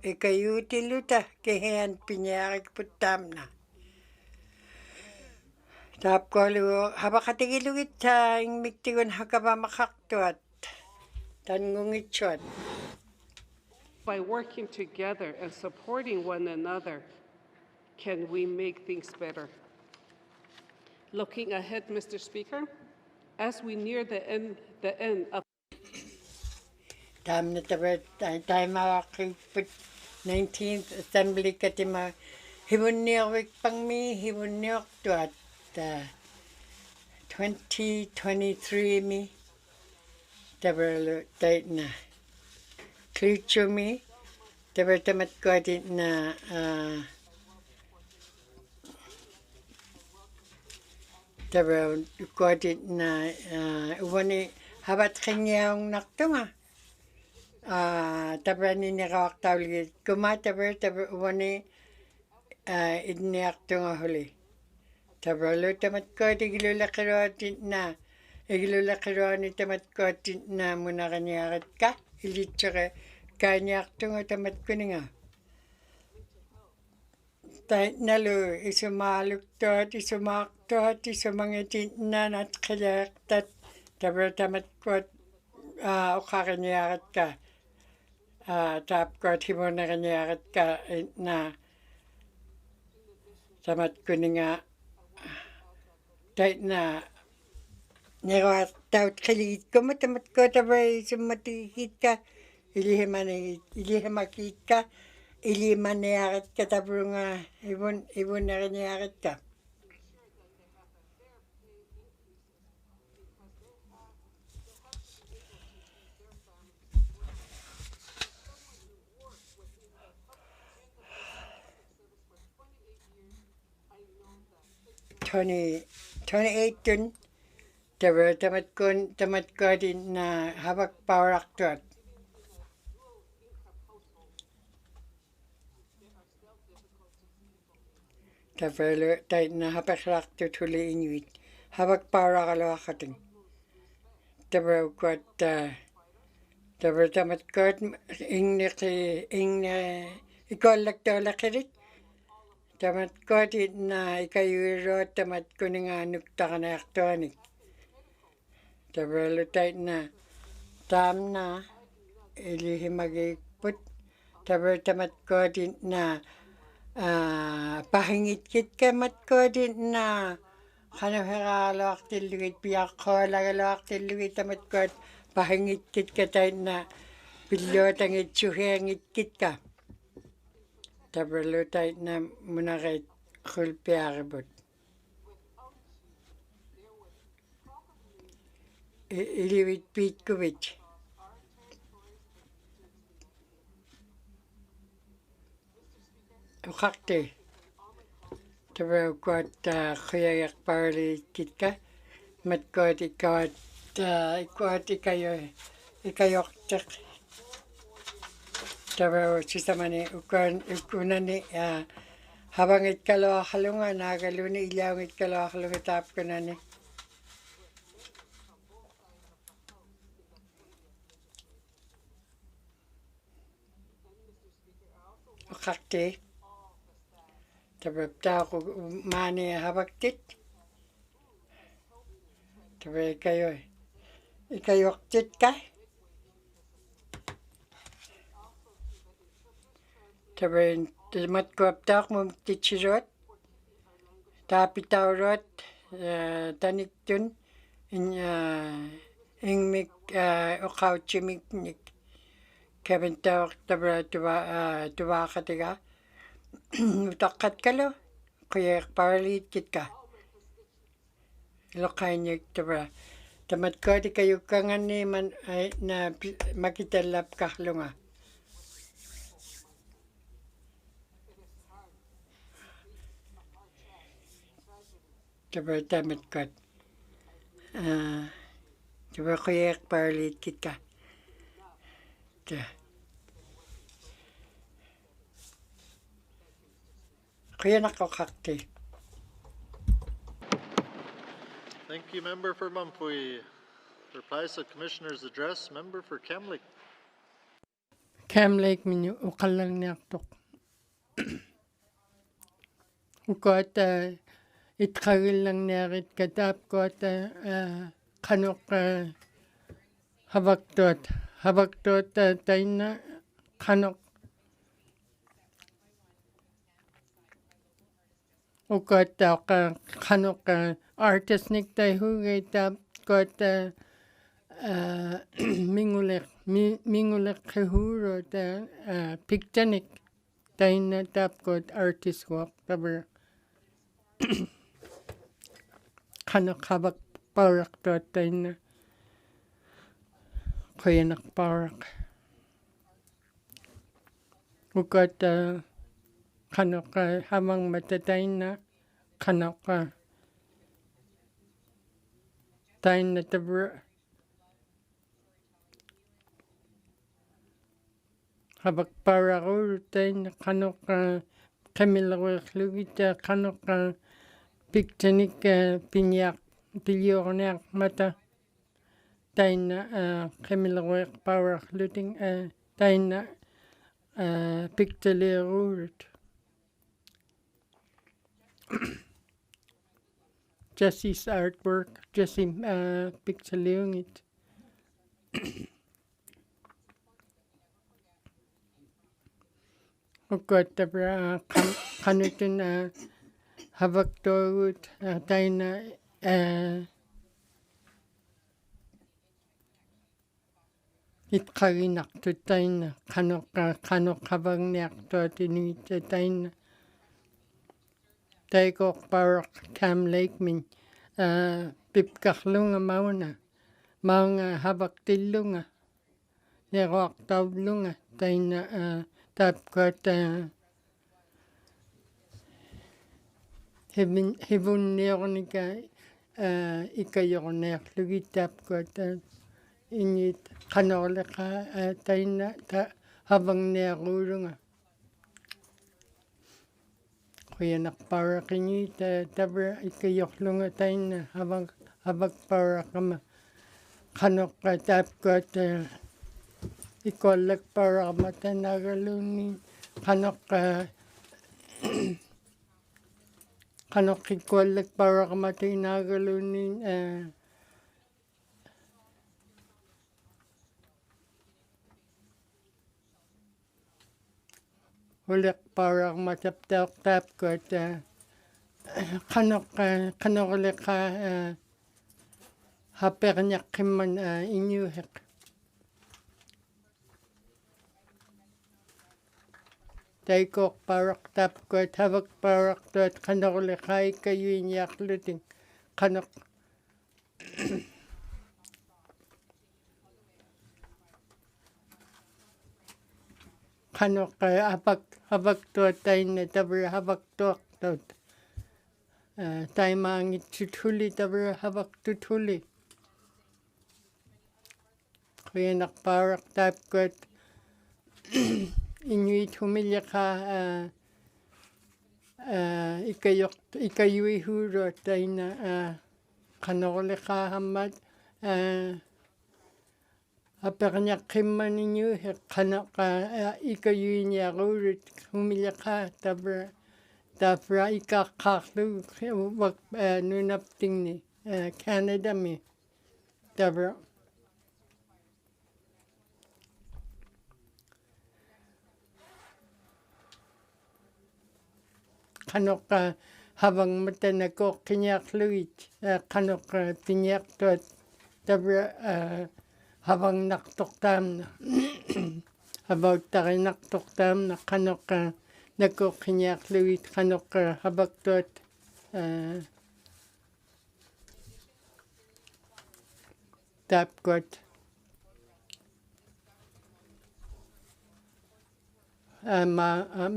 ikayutiluta kehean pinyarik putamna tap kolu habakatigilugit ing miktigun hakabamakaktuat tangungitsuat. By working together and supporting one another, can we make things better? Looking ahead, Mr. Speaker, as we near the end of Tam na tayo makakipit 19th Assembly katima hibuniyawik pangmi hibuniyok tuat 2023 mi tabar tayo na klitso mi tabar tamat ko atin na tabar ko atin na uwani habat kanyang naktunga tabar ninikawak tawligit kumatabar uwani idniyaktunga huli tabar lo tamat ko atin igilulakiro atin na igilulakiro ni tamat ko atin na muna kanyakat ka ilitsaka kanyaktunga tamat kuninga tait nalo isumaluktot isumaktot isumangitin na natkayaktat tabar tamat ko ukakanyakat ka tap ko at himuna kanyakat ka na tamat kuninga tait na Nero taut kaligit ko matamat ko tabay sumatikit ka ilihimakit ka ilimanayakit ka tabro nga ibon na kanyakit ka 28 tabar tamat ko din na habak parak tuat. Tabar tay na habak rak tuat huli Inuit. Habak parak alo akating. Tabar kuat tabar tamat ko ingne ikolak tolak kirit. Tamat ko din na ikayuro tamat ko nga nukta ka tabar tay na tam na ilihimagik put tabar tamat ko din na pahingit kit kamat ko din na kanaharalak tiluit piyak ko lagalak tiluit tamat ko pahingit kit ka tay na pilot ang itsuhengit kit ka tabar tay na munakit kulpiaribot iliwit pit kuwit ukakte tabar kuat kuyayak parli kitka mat kuat ikawat ikayok tak tabar sisamani ukunani habang itkalo halunga nagaluni ilyawng itkalo halunga tap kunani ukakte tabar tao mani habaktit tabar ikayok tit ka tabar mat kuap tak mum tichirot tapitawrot tanik tun ingmik ukauchimik nik Kevin tawak tabar tuwa katiga utakat kalo kuyak parlit kitka lokainyek tabar tamat ko di kayo kangani man na makitalap kahlunga tabar tamat ko tabar kuyak parlit kitka kuya nakakakti. Thank you, Member for Mumfui. Replies to Commissioner's address, Member for Camlake. Camlake minyo ukalang niyaktok. Ukot itkagil lang niyarit katap kot kanok habaktot tayo na kanok ukot kanok artist nik tayo hugay tap kot mingulek kahuro ta pictanik tayo na tap kot artist walk tabar kanok habak parak tot tayo na kuya nakparak ukot kanok hamang matatay na kanok tayo na tabar habak parak tayo na kanok kamilawak lugita kanok pictanik pilyornak mata tayo na kamilawak parak luting tayo na pictalerurut Jesse's artwork Jesse pictalerungit ukot tabra kanutun habak torut tayo na itkarinak to tayo na kanok habang niyak to tinuit tayo na tayo kok parak Cam Lake min pipkaklunga mauna habak tilunga nirok tawlunga tayo na tap kot hivunniornika ikajorneerlugitaapkuat init qanorleqa tainna ta havangneeruulunga qianarparaqini tavra ikajorlunga tainna havakparaqama qanoqqa taapkuat ikollakparaqama tanagalunni qanoqqa qanoqqikkuallakparaqama tinagalunni uliqparaqama taptaaqtaapkuat qanorleqa haperniaqqimman inuuheq taikoqparaqtaapkuat havakparaqtuat qanorleqa ikayuiniarlutin qanoq qanoq havaktuat tainna tavra havaktuaqtaut taimaangitsut tavra havaktut qianarparaqtaapkuat inuit humiljaqa ikayuihuuruat tainna qanorleqaahammat aperniaqqimman inuuheq qanaqa ikayuiniaruulut humiljaqa tavra ikaqqaarlugu vak nunaptingni Canadami tavra qanoqqa havangmatanakoqqiniarlugit qanoqqa piniartuat tavra havangnartortaamna havauttarinartortaamna qanoqqa nakoqqiniarlugit qanoqqa havaktuat taapkuat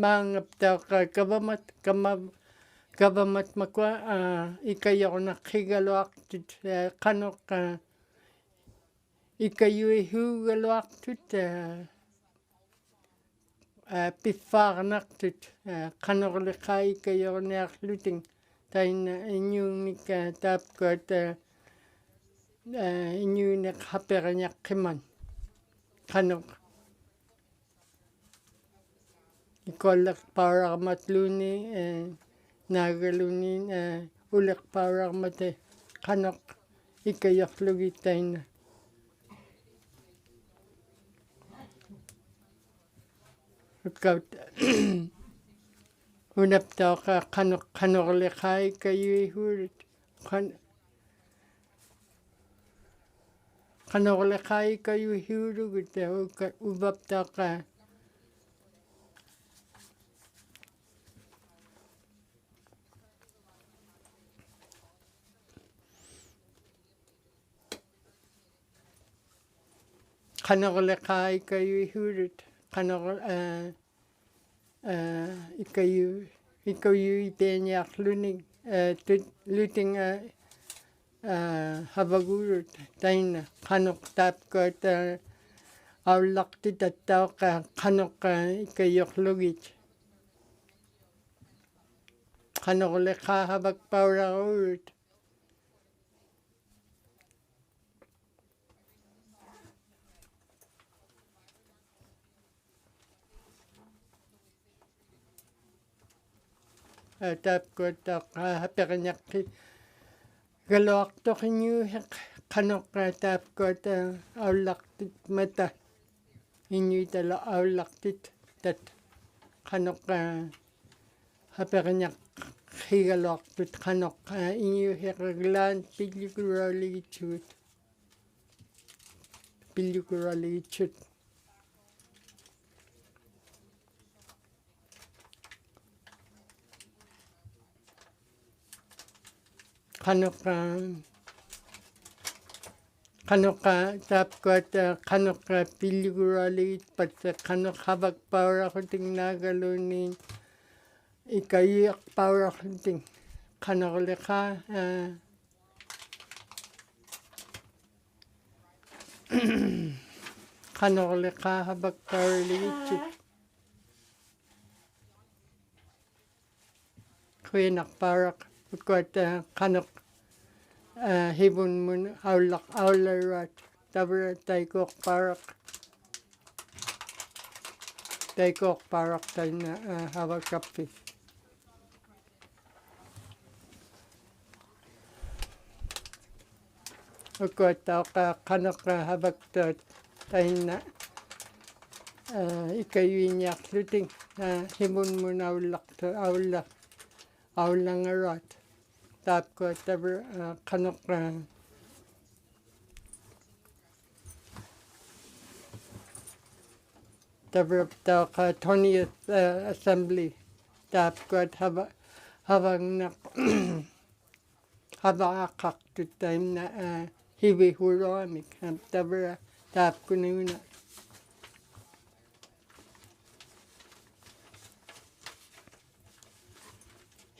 maangaptaaqa kavamat makua ikajornaqqigaluartut qanoqqa ikayuihuugaluartut piffaarnartut qanorleqa ikajorniarlutin tainna inuunnik taapkuat inuuneq haperniaqqimman qanoq ikollaqpaaraqmatluuni naagaluni uliqpaaraqmate qanoq ikajorlugit tainna ukkaut unaptaaqa qanorleqa ikayuihuulut qanorleqa ikayuihuulugut uvaptaaqa qanorleqa ikayuihuulut ikayuipeeniarluning luting havaguulut tainna qanoq taapkuat aullartitattaaqa qanoqqa ikajorlugit qanorleqa havakpaularuulut taapkuat haperniaqqi galuartoqiniuheq qanoqqa taapkuat aullartit mata inuitala aullartit tat qanoqqa haperniaqqhigaluartut qanoqqa inuuheqaglaan pillukuraligichut qanoqqa taapkuat qanoqqa pillukuraaligit patsa qanoq havakpauraqhuting naagaluni ikayuiaqpauraqhuting kanorleka kanorleka habak parlichit kuinak parak ukot kanok hibun mun aularat tabra taikok parak taina habakapi ukot kanok habak taina ikayuinyak luting hibun mun aulangarat tap ko tabra kanok tabra ta 20th assembly tap ko habang nak habakak tu time na hibi huramik tabra tap ko nuna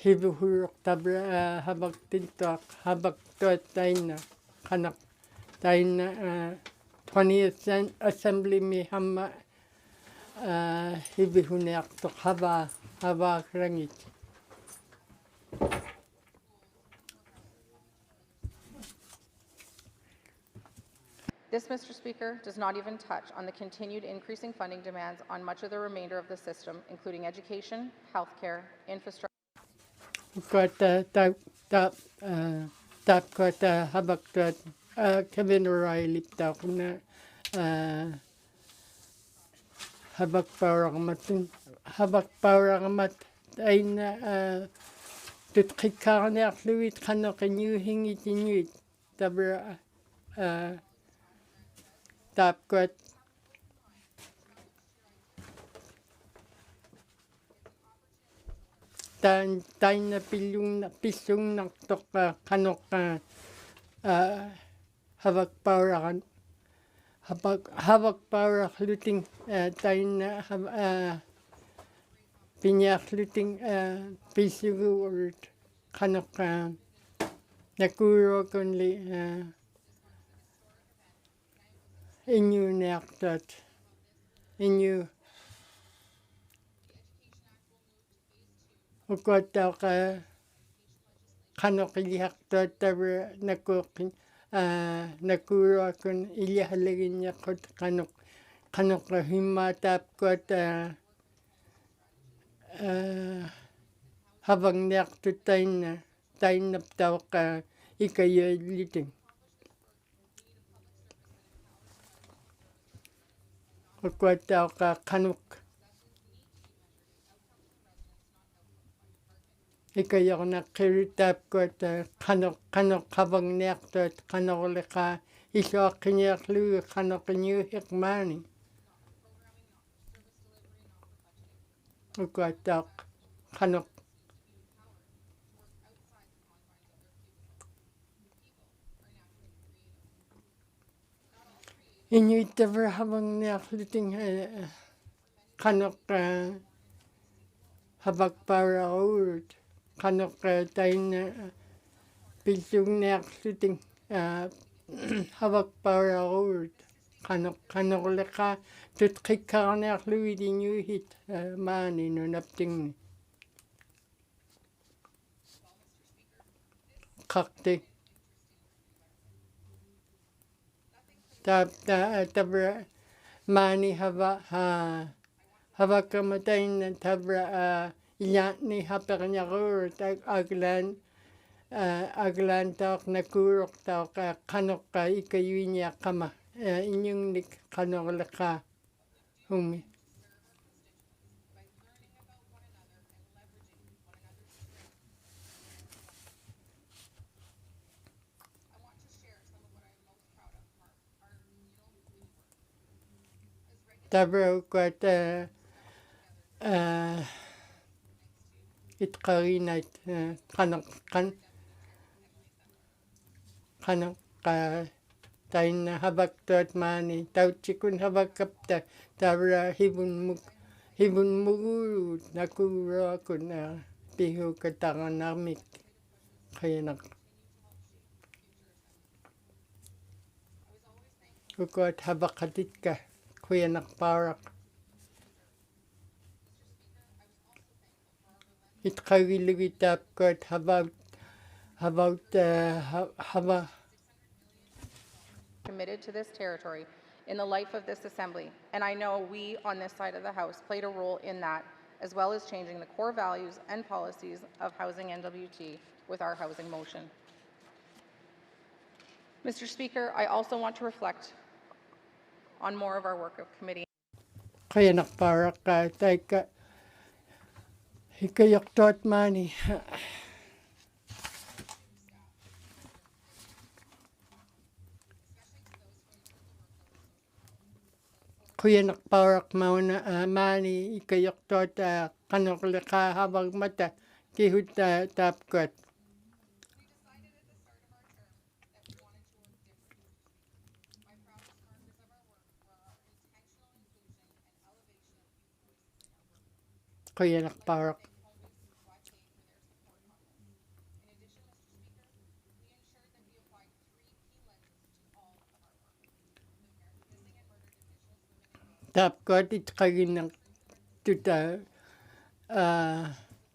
hibi hurok tabra habak tintok habak to taina kanak taina 20th assembly mi hamma hibi hunak to haba rangit. This, Mr. Speaker, does not even touch on the continued increasing funding demands on much of the remainder of the system, including education, healthcare, infrastructure. Tap kota habak tot Kevin O'Reilly tap na habak parang mat ay na tutkikane akluit kano kanyuhing itinyuit tabra tap kot tan na pisung na tok kanok habak parang luting tan na pinyak luting pisugu or kanok nakuro kunli inyu nektat inyu ukota ka kanok ilihaktat tabra nakukin nakuro kun ilihalagin yakot kanok himatap kot habang nektu taina tawak ikayo liting ukota ka kanok ikayo na kiritap kot kanok habang nektu kanok leka iso kinyaklu kanok new hikmani ukota kanok inyu tabra habang nekluting kanok habak para urut kanok taina pisung nekluting habak para urut kanok leka tutkikar nekluit inyu hit mani no napting kakte tabra mani haba kamatay na tabra ilatni hapernyarur aglan tak nakurok tak kanok ikayuinya kama inyong nik kanok leka humi tabra ukot itqarinat kanok taina habak tot mani tauchikun habak kapta tabra hibun mugurut nakuro kun pihu katangan namik Kuyanak. Ukot habakatika. Kuyanak parak. Itkawilugitap kot about haba. Committed to this territory in the life of this assembly, and I know we on this side of the House played a role in that, as well as changing the core values and policies of Housing NWT with our housing motion. Mr. Speaker, I also want to reflect on more of our work of committee. Kuyanak parak taika. Hikayok tot mani. Kuyanak parak mauna mani ikayok tot kanok leka habag mata kihut tapkot. Kuyanak parak. Tapkot itkaginak tuta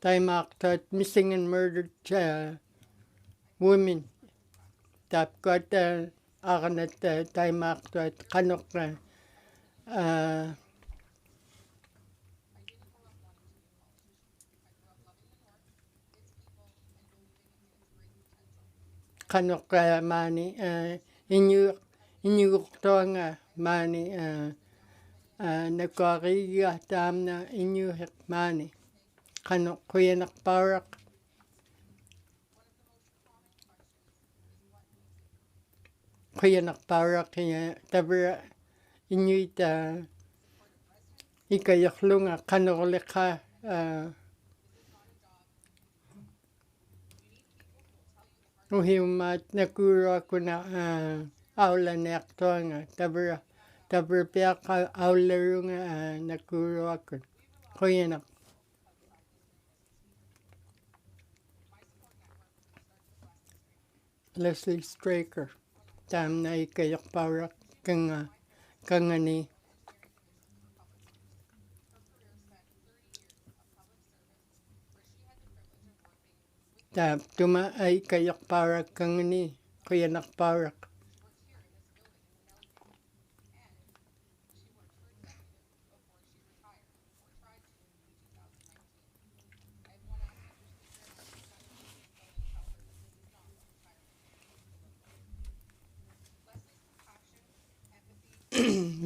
time tot missing and murdered women. Tapkot akanat time tot kanok kanok mani inyuktonga mani nakariga tamna inyuhik mani kanok kuyanak parak tabra inyuit ikayaklunga kanok leka uhiumat nakuro kuna aula nektonga tabra piaka aularunga nakuro akun kuyanak. Leslie Straker tam na ikayak para kangani tap tuma ay kayak para kangani kuyanak para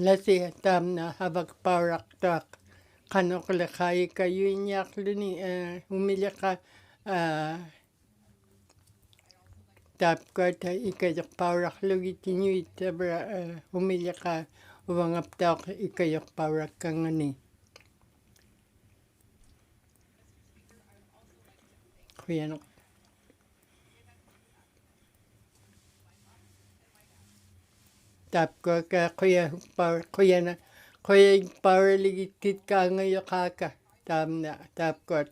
Leslie tam na habag parak tak kanok lekay kayo inyak luni umilaka tap ko ta ikayak parak lugit inyo itabra umilaka uwangap tak ikayak parak kangani kuyanok tap ko ka kuya power ligit ka ngayon kaka tap ko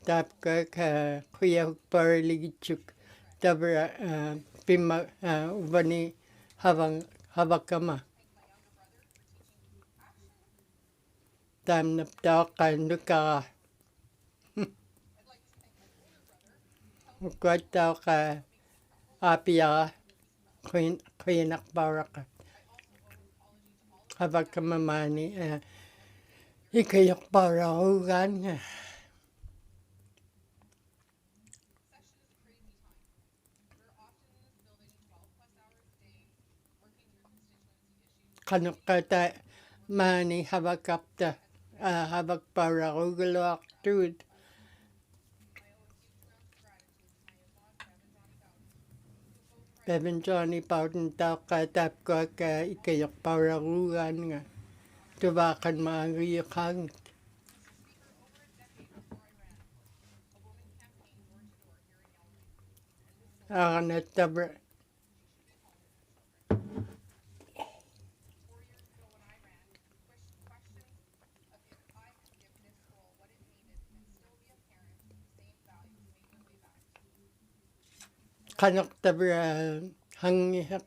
tap ko ka kuya power ligit chuk tabra pima ubani habak kama tam na tawak ka nuka Kuat tau ka apia kuyanak baraka habag kamamani ikayak para ugan kanok kata mani habag kapta habag para ugalak tud Bevan Johnny Bowden tau ka tap ko ka ikayak para ugan nga tubakan maagiyakang akanat tabra kanok tabra hangi hak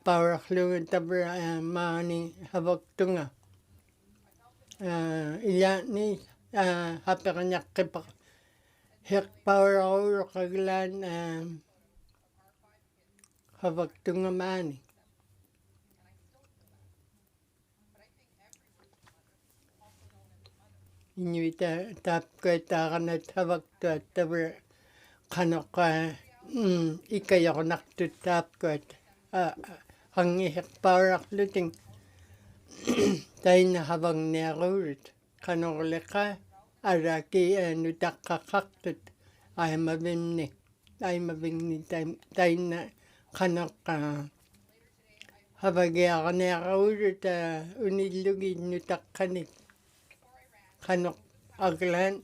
paraklu tabra mani habaktunga. Ila ni hapekanyak kipak hek paraklu kaglan habaktunga mani. Inuita tapka taganat habaktu tabra kanok ikayornak tu tapka hangi hek paraklu ting. Taina habang nerurut kanorleka araki nutakakaktut ay mabinni taina kanok habagya nerurut unilugi nutakanik kanok aglan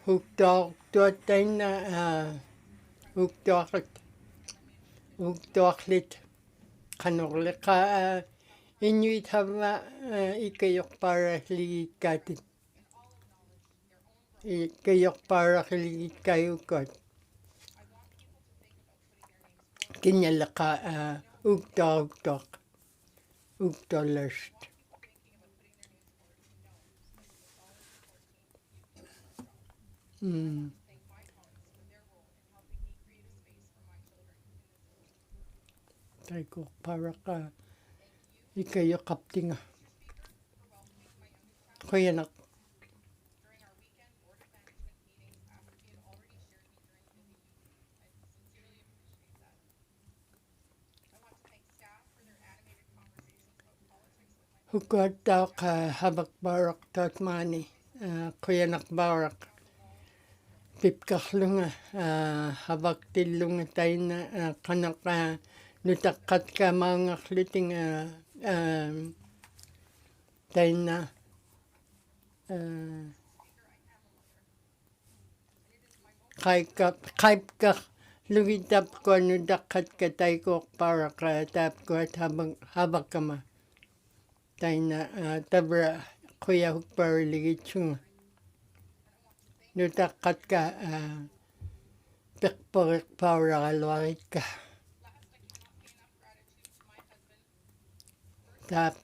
huktok tuat taina huktoklit kanorleka Inuit hava ikayok para ligatit. Ikayok para ligayukot. Kinyalaka uktolest. Taiko para ka ikayok kaptinga. Kuyanak. Hukot tau ka habak barak tot mani. Kuyanak barak. Pipkaklunga habak tilunga taina kanak nutakat ka mga kliting taina kaipka lugitap ko nutakat ka taiko para ka tap ko at habak kama taina tabra kuya hukpar ligitsunga nutakat ka pikparik para kalwarit ka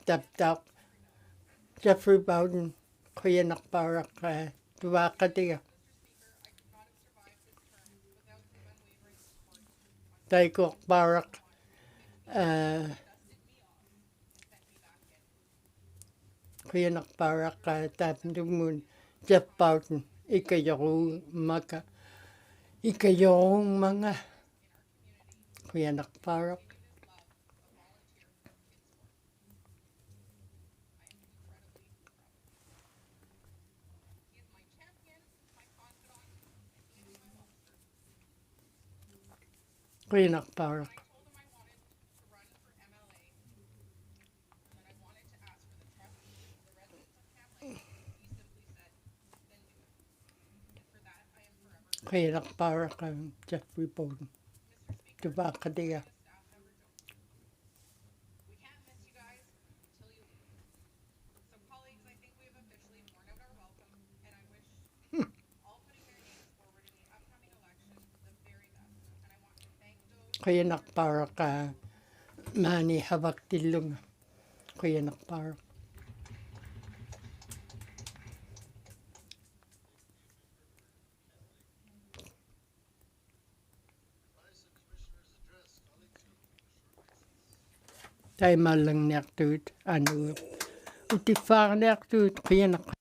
tap Jeffrey Bowden kuya nakparak tuwakatiga taiko parak kuya nakparak tap dumun Jeff Bowden ikayong mga kuya nakparak kuya nakparak kuya nakparak Jeffrey Bowden tuwakatiga kuya nakparak mani habak tilunga kuya nakparak tay malang nektut utifar nektut kuya nak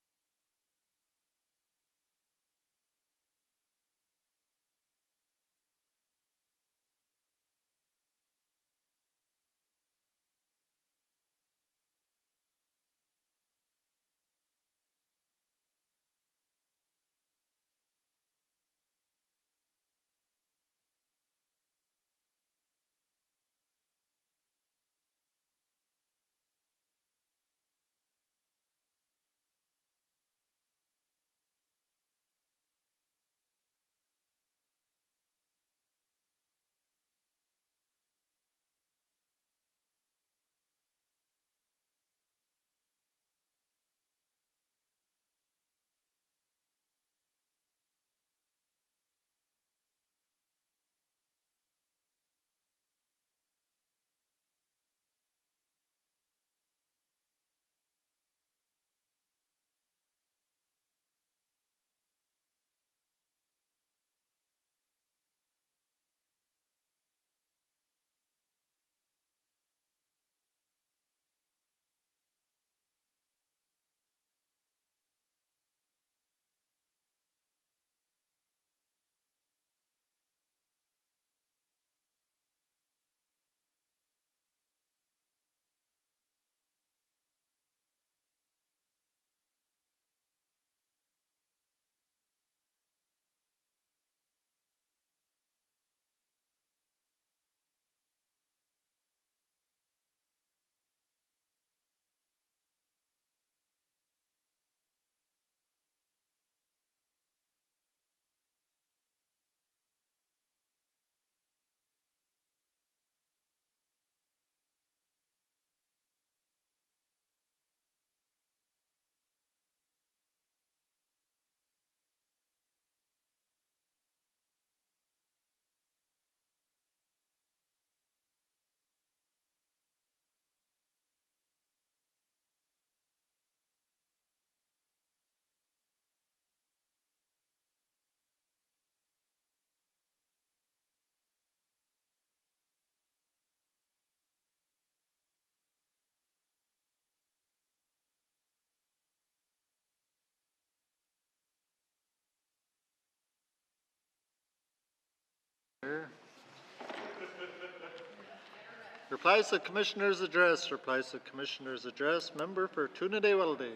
Replies to Commissioner's address. Replies to Commissioner's address. Member for Inuvialuktun.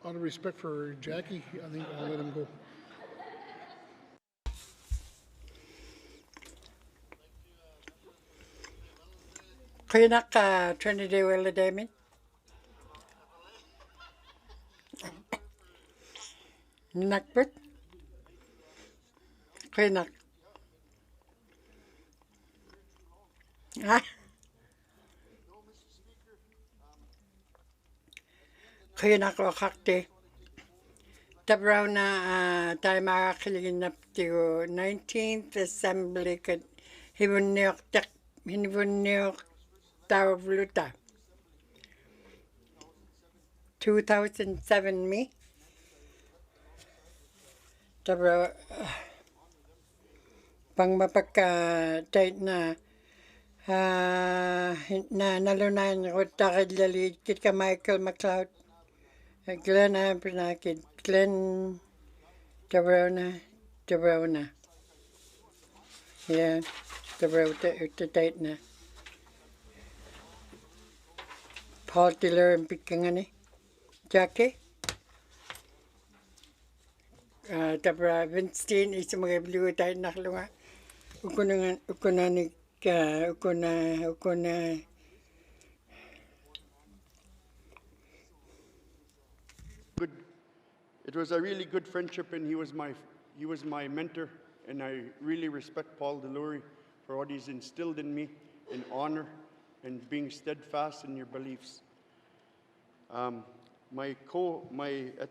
Out of respect for Jackie, I think I'll let him go. Kainak ka Trinity Willa Damon. Nakbit. Kainak. Ah. Kainak o kakti. Tabraw na tayo makakiligin na tiyo 19th Assembly kat hibunyok Tawluta 2007 me Tabraw pang mapaka tight na nalunan ko takidlali kit ka Michael McLeod Glenn Abernakid Glenn Tabraw na yeah Tabraw tight na Paul Tiller and Pikangani Jackie Tabra Winston is mga blue tayo nakalunga ukunanik ukuna good. It was a really good friendship, and he was my mentor, and I really respect Paul Delury for what he's instilled in me in honor and being steadfast in your beliefs. At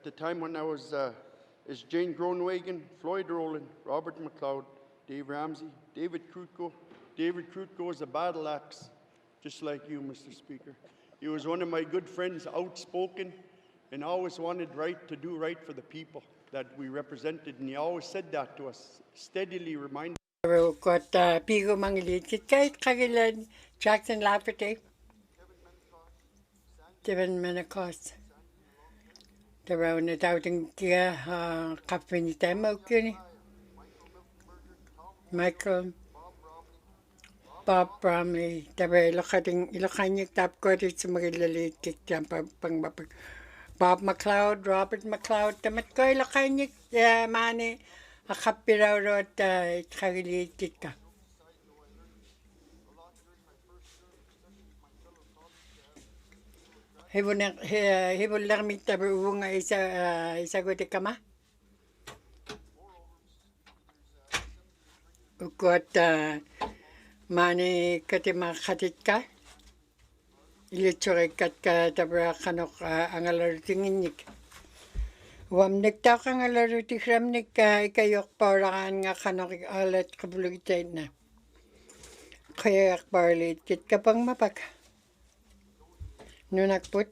the time when I was is Jane Groenwegen, Floyd Rowland, Robert McLeod, Dave Ramsey, David Krutko. David Krutko was a battle axe, just like you, Mr. Speaker. He was one of my good friends, outspoken, and always wanted to do right for the people that we represented, and he always said that to us, steadily reminded. Pigo Mangilit, Kate Kagilan, Jackson Lafferty, Devin Menacos. The round it out in gear, Captain Demo, Michael, Bob Bromley, the way looking tap got it to Magillali, Bob McLeod, Robert McLeod, the Matkoy Lakanik, Mani, a Kapira road, Kagili Tika. He will let me tabu is a good kama. Got Mani Katima Khatika. Ilitsure katka tabra kanok angalar tinginik. Wam nekta kangalar tikramnik ikayok parakan nga kanok alat kabulugitay na. Kaya akbarlit kit kapang mapak. Nunakput.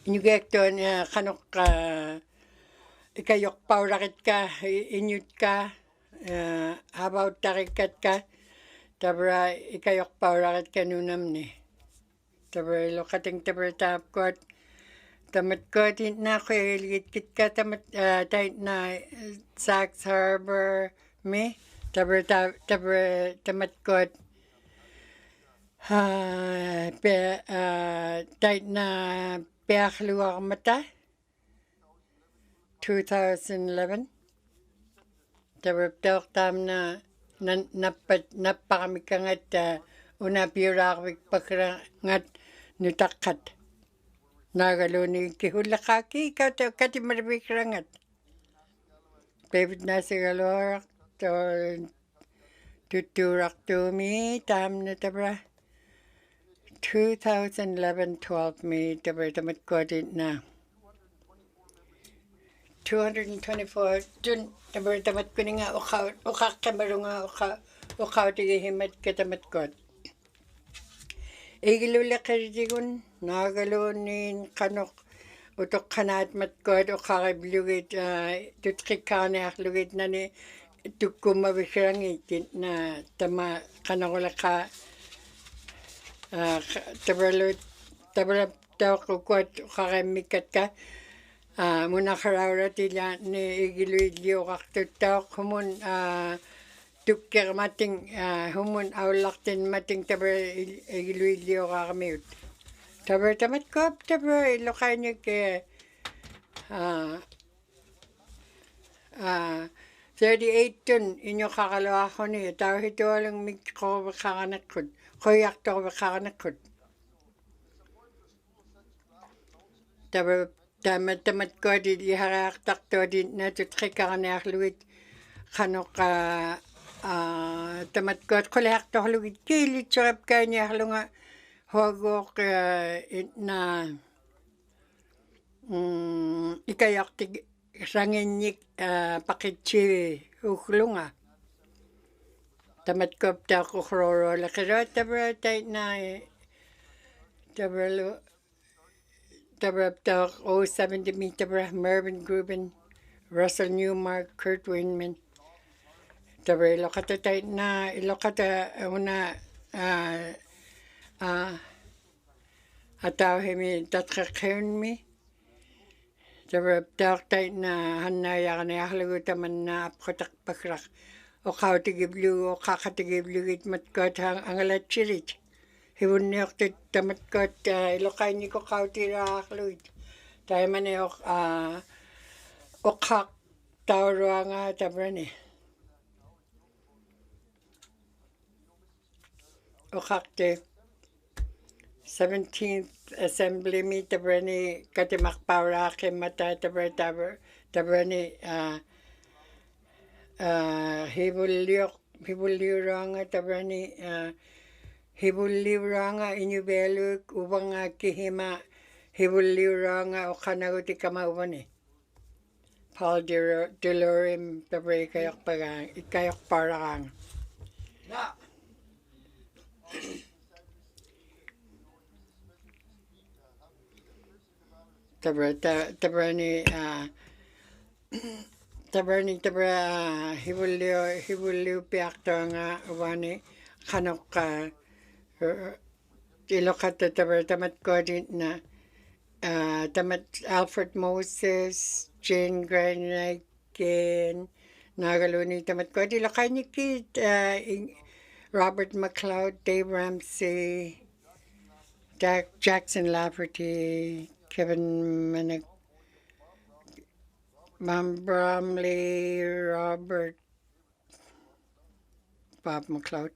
Inugekton kanok ikayok paurakit ka, inyut ka. About tarikat ka, tabra ikayok paurakit ka nunam ni. Tabra lokating tabra tapkot, tamat kot na kuyaligit kit ka tamat tight na Saks Harbor me, tabra tamat kot tight na peakluwak mata 2011. Tabra tam na napakamikangat una pirakawik pakrangat nutakat. Nagaluni kihulakaki kati marabikrangat. David Nasigalor to tuturak to me tam na tabra 2011-12 me tabra tamat kodit na 224 dun tabra tamat ko nga ukak kamarunga ukaw tigihimat katamat kot. Igilula karidigun nagalunin kanok utok kanat mat kot ukakiblugit tutkikanak lugit na ni tukumabisirangit na tama kanangulaka tabra tawak ukot ukakimikat ka Munakarawratila ni igiluiliuqartuttaoq humun tukkermating humun aullartin mating taber igiluiliuqarmiut. Taber tamatkop taber iloqainik 38 tun inyoqaqaluarruni tauhitualung mikqorveqaranaqqut qoyartorveqaranaqqut. Taber tamatkoodi iharaartartuadi natut qikarniarlugit qanoq tamatkoot quliartorlugit kiilitserapkaaniarlunga huaguoq itna ikayartik ranginnik paqitsi uglunga tamatkop taqurrorolaqiraat tabra taitna tabralu tabraptaq 070 tabra Mervyn Gruben Russell Newmark Kurt Winman tabra ilokata taitna ilokata una atauhimi tatqeqqiunmi tabraptaq taitna hannayaqaniarlugu tamanna apqutaqpakraq oqautigiblugu oqaqatigiblugut matkoot angalatsirit hivunniortit tamatkoot iloqainniko qautiraarluit taimani oqaq tauruanga tabrani oqaqti 17th Assembly mi tabrani katimaqpauraaqimata tabrani hibulliuruanga tabrani hibulliuruanga Inuvialuk uvanga kihima hibulliuruanga oqanagutikama uvani Paul Delorim tabra ikayaqparaqanga tabra hibulliu piaqtoanga uvani qanoq ilokata tabra tamatkooditna tamat Alfred Moses Jane Granigan Nagaluni tamatkood iloqainikit Robert McLeod Dave Ramsey Jackson Lafferty Kevin Manick Mom Bromley Robert Bob McLeod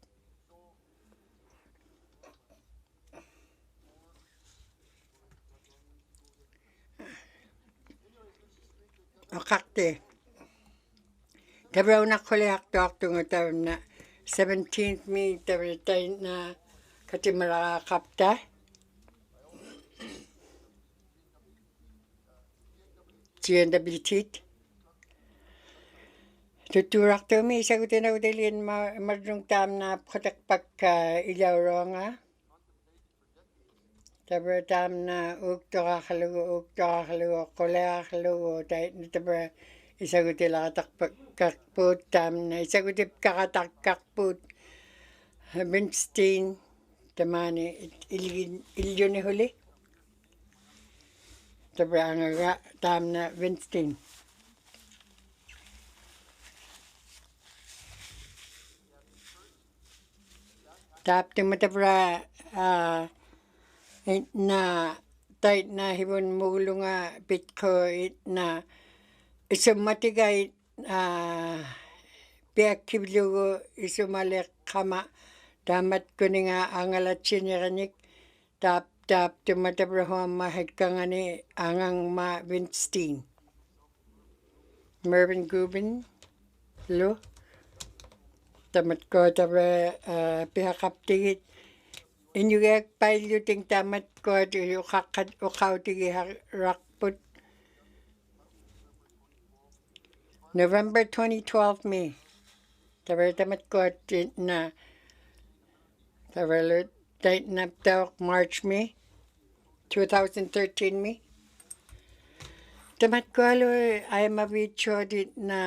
oqaqti tabra unaqquliaqtuartunga tavna 17th mi tabra taina katimaraqapta GNWT tuturaqtuumi isagutinagutilian marrung taamna qataqpak ilauruanga tabra taamna uktoqarlugu quliarlugu taitna tabra isagutilaqataqput taamna isagutipkaqataqkarput Winstein tamani iljunihuli tabra angaga taamna Winstein taaptuma tabra itna taitna hibun mugulunga pitko itna isummatiga piakkiblugu isumaleqqama taamat kuninga angalatsiniqanik taaptuma tabra huamma hikkangani angangma Winstein Mervyn Gruben lu tamatko tabra pihaqaptigit inyugak pailuting tamatko uqautigi raqput November 2012 mi tabra tamatko na tabra taitnaptawq March mi 2013 mi tamatkoalu aimaviitsuatit na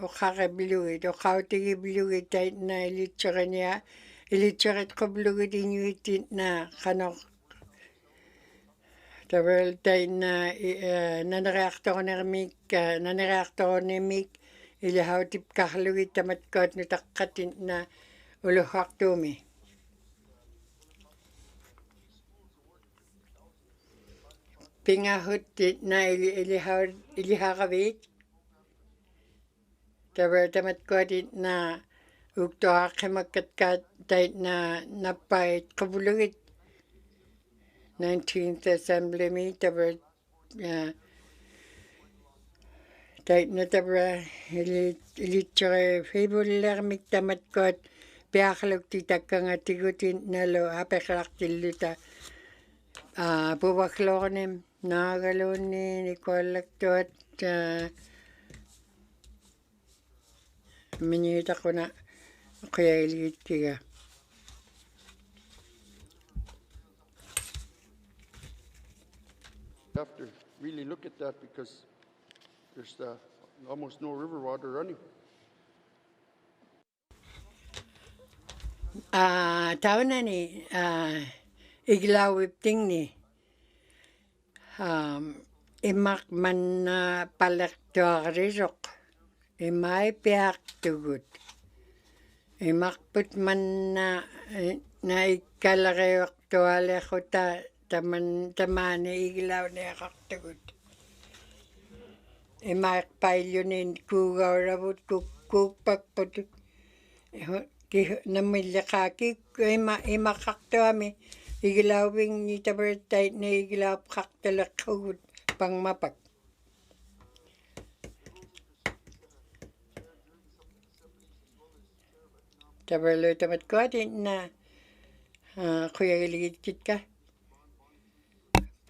uqaqablugit uqautigiblugit taitna ilitseritqublugit inuitit na qanoq Tabel tay na nanareaktorimik ilahawtip kahluit tamatkot nutakatin na uluhaktumi. Pingahutit na ilihakawit. Tabel tamatkotit na uktohakimakatkat tay na napait kabulugit. 19th Assembly mi tabra tay na tabra ilitsure fibullar miktamat kot piakhluk titakanga tigutin nalo apeklak tilluta puvaklornim nagaluni nikolaktot minita kuna kaya ilitiga. Have to really look at that because there's almost no river water running. Tauna ni iglawipting ni imak man palaktuarisok imay piak tugut imak put man na ikalakayok tuwale kuta tamani iglaw na kaktugut. Imak pailunin kugawrabut kukpakput namilakaki imakaktuami iglawing ni tabertay na iglaw kaktalakut pangmapak. Taberlo tamatkotin na kuya iligit ka.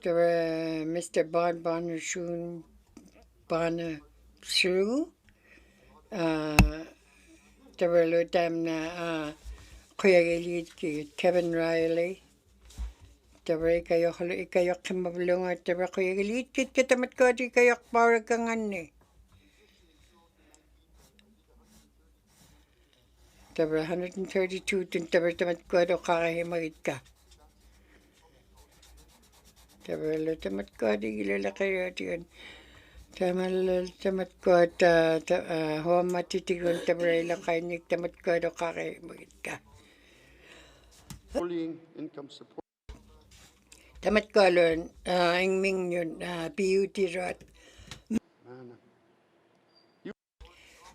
Mr. Bonshun Bonashru Taberlo tam na kuya iligit Kevin Riley. Taber ikayok kimablunga taber kuya iligit ka tamatkotin ikayok parakangan ni. Taber 132 taber tamatkotin kakahimagit ka. Taberlo tamatkotin ilalakayo tiyan. Tamat huwag matitigon taberlo kainik tamatkotin kakahimagit ka. Bullying, income support. Tamatkolon ang mingyon PUT rot.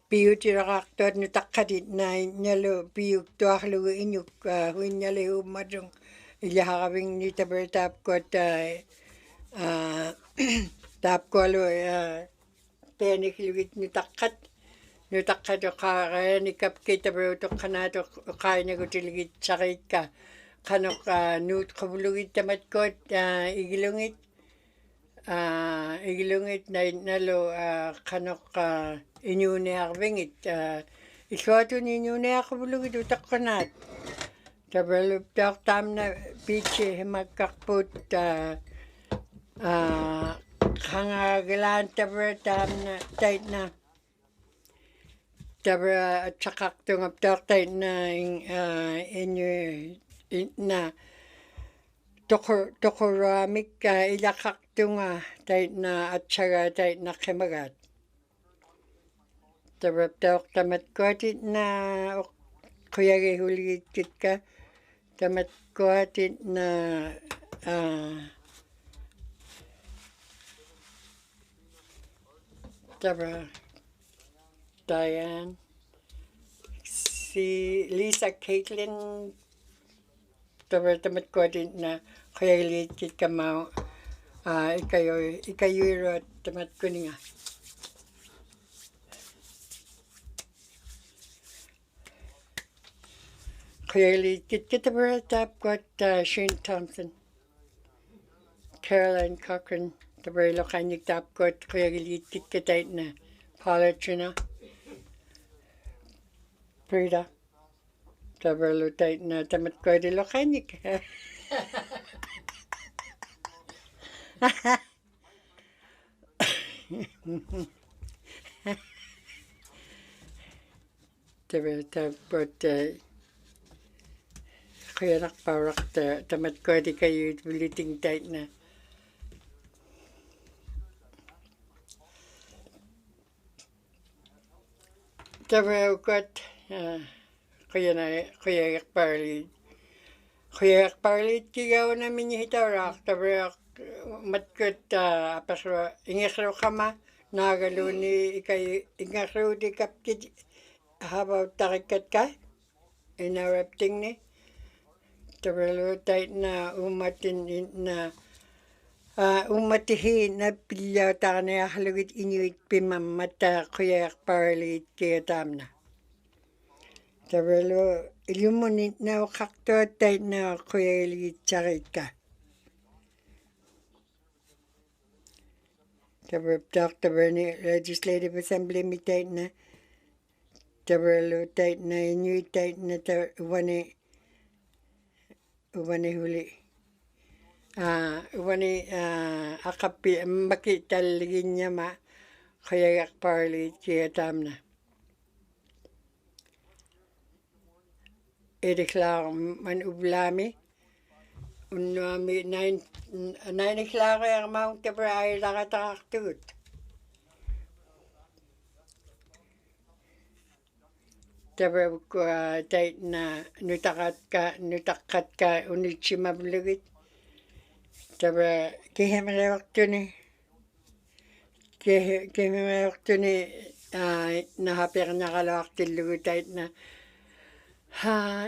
PUT rakaktot nutakadit na nyalo PUT tuaklu inyuk huinyali humadong ilahakawing ni taber tapkot tapkolo penikluwit nutakat o kaya ni kapkit taber utok kanato kaya nagutiligit sakit ka kanok nut kabulugit tamatkot igilungit na nalo kanok inyuniakbingit iswato ni inyuniakabulugit utak kanat taber tam na pichi himagkakput hangagalan taber tam na tait na taber at sakaktung aptak tait na inyo na tokoramik ilakaktunga tait na at saka tait na kimagat taber tamatkotit na kuyagi huligit ka tamatkotit na taber Diane si Lisa Caitlin taber tamatkotit na kuyagi huligit ka mau ikayuro tamatkuninga. Clearly, get the birth up, got Shane Thompson, Caroline Cochran, the very lokanik tap got clearly get out na Paula Trina, Frida, the very low na tamat got the lokanik. The very tap got kaya nakparak tamat ko di kayo uliting tight na Tabaukot kuyak parlit kigaw na minihitarak tabayak matkot apasro ingasro kama nagaluni ingasro di kapkid habaw tarikat ka inarapting ni tabalo tait na umatin na umatihi na pilyaw takana halugit inuit pimamata kuyak parlit kiyatamna tabalo ilumunit na wakakto tait na kuyak charika tabani Legislative Assembly mi tait na tabalo tait na inuit tait na uvani huli uvani akapi makitalgin niya ma kuyak parlit kiyatamna ediklar man ublami unnuami 9 o'clock ang maung tabra ay lakatakaktugot tabra ko tait na nutakat ka unichimablugit tabra kihemalawaktuni nahapir nakalawaktilugut tait na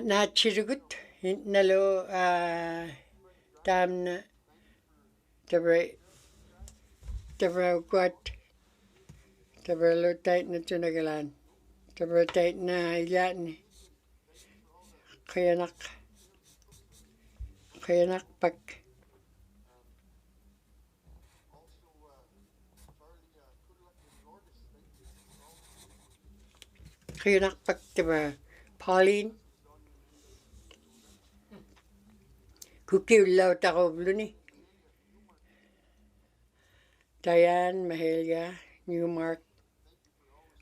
nachirugut nalo tamna tabra kwat tabra lo tait na tunagalan tabra tait na ilatni kayanak pak tabra Pauline kukiulaw takobluni Diane Mahalia Newmark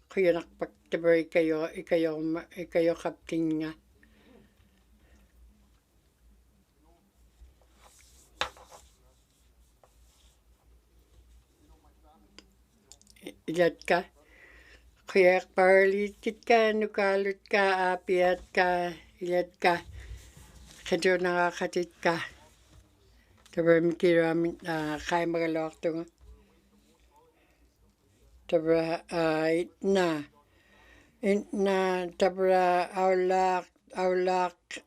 kuyanakpak tabra ikayo kapting nga ilat ka kuyak parlitit ka nukalut ka apiat ka ilat ka kadyo nakakatit ka tabra mikiramin kaya magalawaktunga tabra na tabra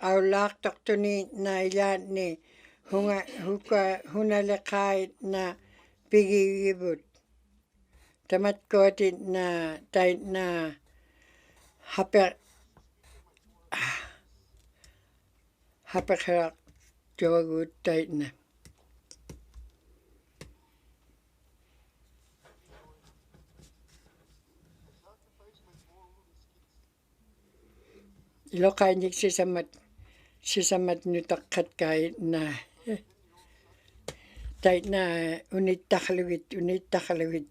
aulak taktuni na ilat ni hunalakait na pigigibut tamat kotit na tait na hapakarak jawagut tait na ilokanyik sisamat nutakat kait na tait na unit takhalawit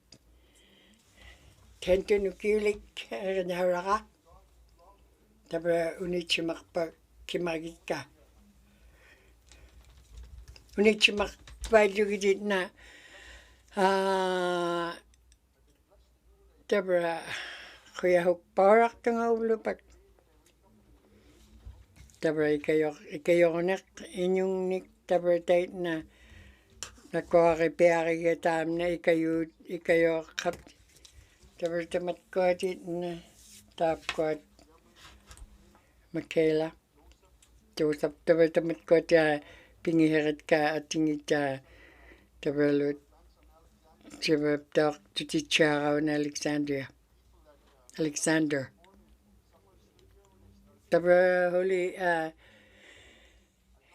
Tento nukiulik naraka tabra unichimakpa kimagit ka unichimakpa lugidit na tabra kuya hukparak tanga ulupak tabra ikayonak inyong nik tabra tait na nakuakipiyaki katam na ikayo kap tabra tamat kotit na tapkot Michaela Joseph tabra tamat kot pingihirat ka atingit tabra lut tabra tak tuticharaw na Alexander tabra huli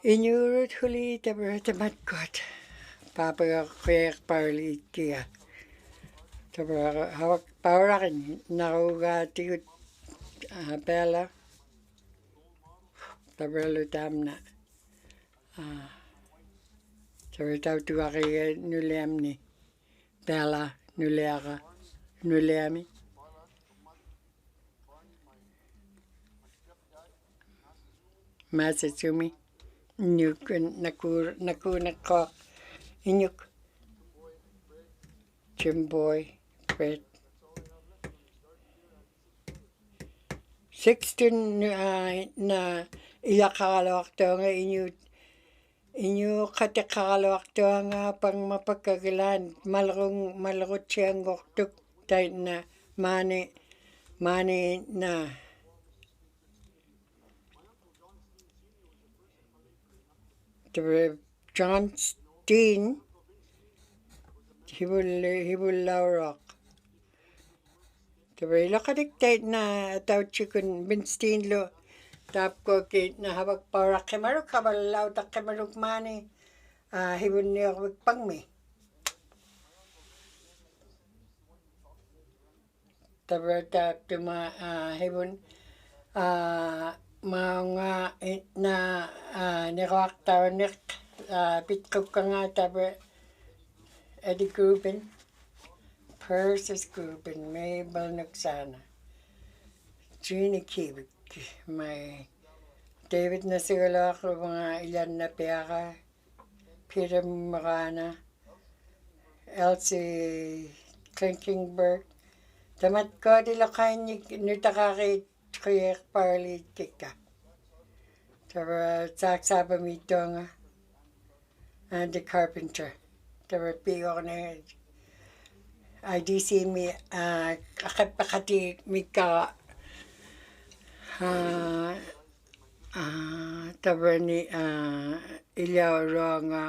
inyurut huli tabra tamat kot papa kuyak parlit kia tabra hawak pawrakin naruga tigut Bella tabra lutam na tabra tau tuwaki nuliam ni Bella nuliami Masasumi Inyuk nakok Inyuk Jimboy Fred 16 na ilakakalawaktonga inyo katikakalawaktonga pang mapagkagalan malrut siyang goktuk tayo na mani na John Steen he will laurok ilakadik na tao chikun Binsteen lo tap ko kit na habag para kemaruk kabalaw ta kemaruk mani hibun niya pang me tabar tap tuma hibun mga na nirawak tao nik pitkuk ka nga tabar Eddie Gruben Persis Gruben Mabel Nuksana Jeannie Kibik may David na sigala ko mga ilan na piyaka Peter Marana Elsie Klinkingberg tamat ko di lakain nutakakit kuya parli kika tara saksaba mito nga Andy Carpenter tara piyo na IDC mi akapakati mika taberni ilaw nga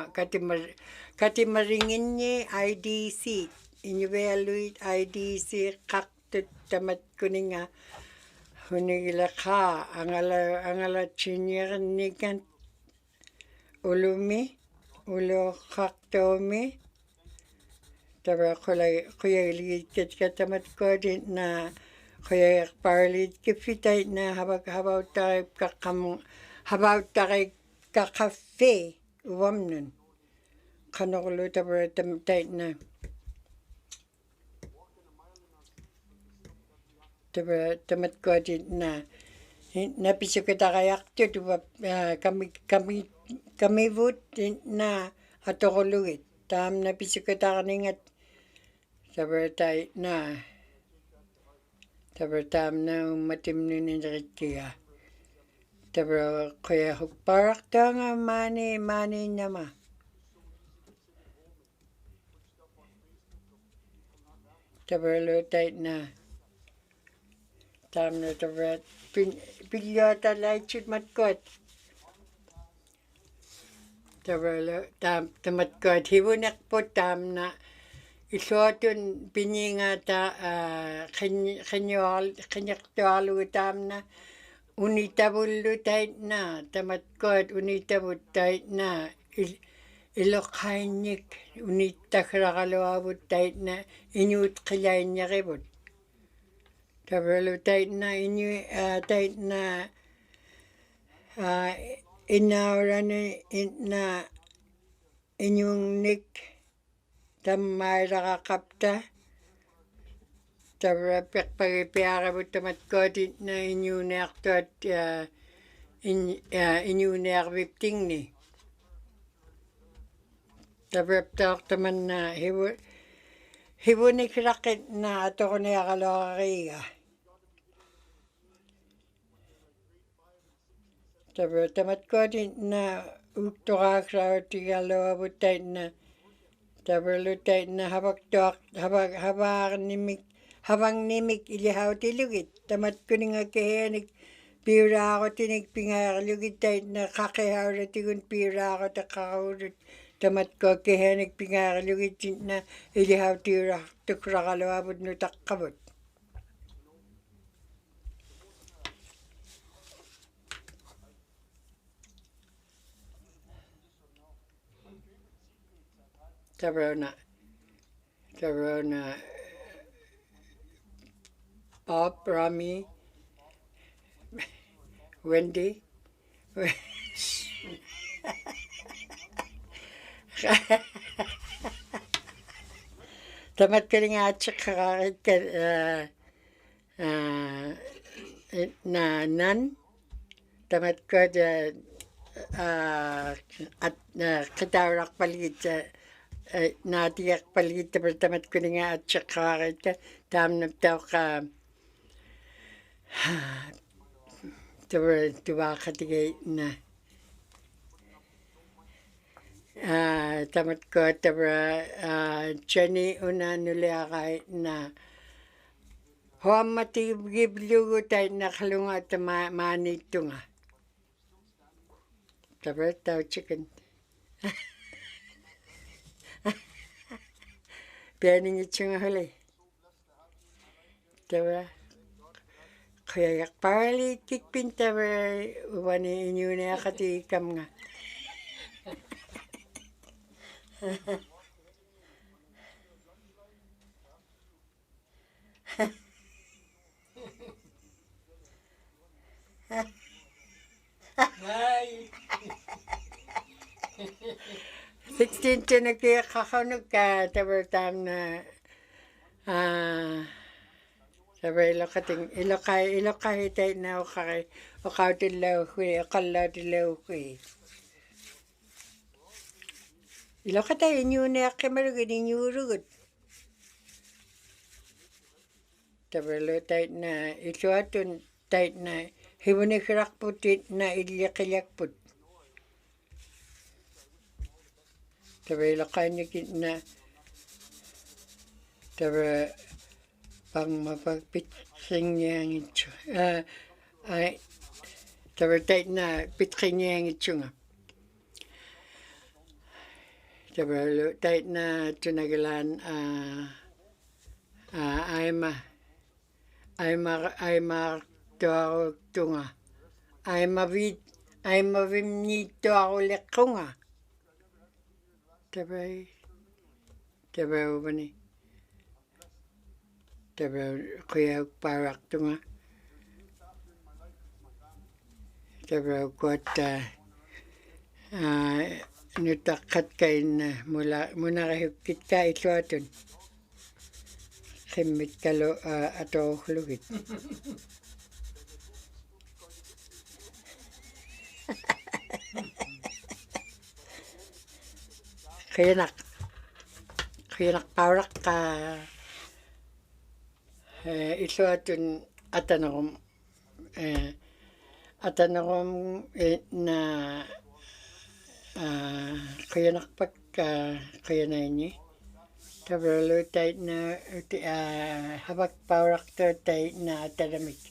kati maringin ni IDC Inuvialuktun IDC kaktut tamat kuninga hunigila ka angala chinyaran nikan ulumi ulo kaktomi tabar kuya ligit katamat ko din na kuya parlit kifitay na habag tayo kakafe uwam nun kanakulo tabar tamatay na tabar tamat ko din na napiso kita kayak tuwa kami vote na atokuluit tam napiso kita kaningat tabar tayo na tabar tam na umatim ninirikya tabar kaya hukparak ta nga mani nama tabar lo tayo na tam na tabar pilyata laichut matkot tabar lo tam matkot hibunak po tam na isotun pininga ta kanyaktualu tam na unitabulu tayo na tamatkot unitabut tayo na ilokainik unitakrakaloabut tayo na inyut kilay niya kibut tabalu tayo na inyu tayo na inauran na inyong nik tamay rakakapta tabra pagpagipiyakabut tamatkotit na inyunaktot inyunakvipting ni tabra ptak taman na hibunik rakit na atoko na yakalokakaiga tabra tamatkotit na uktokaksaot ikalokabut tayo na tabalutay na habang nimik ilihaw tilugit tamat kuning kehenik pira ako tinig pingalugit tay na kakehaw na tigun pira ako takakaurut tamat ko kehenik pingalugit na ilihaw tira tukrakalawabot no takkabot Tabrona Bob, Rami, Wendy. Tamat ka nga at kakakit ka na nan. Tamat ko at kitarak palit natiyak palit tamat ko nga at kakakit ka tam nagtaw ka tubakatigay na tamat ko chani una nuliakay na huwag matigiblugo tayo nakalunga at manito nga. Tabra tao chicken. Pianing itchung huli. Tabra. Kaya pali tikpin tabra wani inyo na akati kam nga. Ay. 16 to nagkakakanog ka tabertam na sabay ilokay tayo na okaw tilaw ko ilokay tayo inyo na kamarugod inyo rugod taberlo tayo na isuatun tayo na hibunikrak putit na ilyak put taberlo ilokay nyo na taberlo pang mapagpitsing niya ang ito. Tabertay na pitking niya ang ito nga. Tabertay na tunagalan ay to nga. Ay mavimnito ako lekko nga. Taber ba ni? Taber kuya parak to nga. Taber kuat nutakat kayo na muna kahipkit ka ito aton. Kimit kalo ato lugit. Kaya nak parak ka ito aton atanakom na kaya nakpak kaya na ini tabralo tayo na habak parak to tayo na atalamik.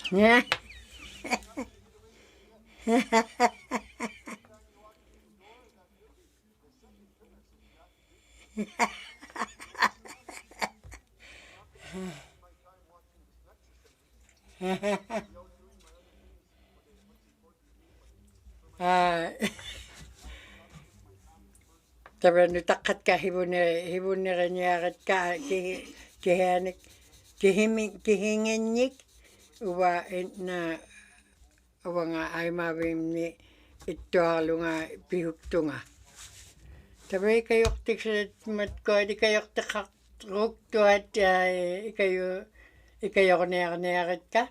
Yeah. Tabrano takat ka hibun na kanyakat ka kihinginyik uwa na uwa nga ay mabim ni ito halo nga pihukto nga. Tabi kayok tiksit matko di kayok takakukto at ikayo kanyakat ka.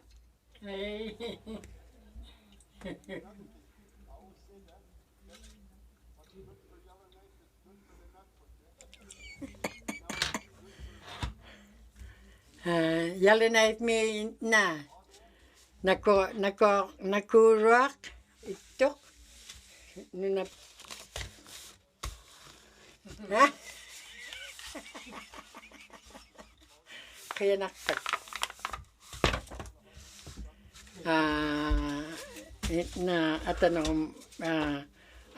Yalla naik mi nakurak ito nuna kaya nakpak na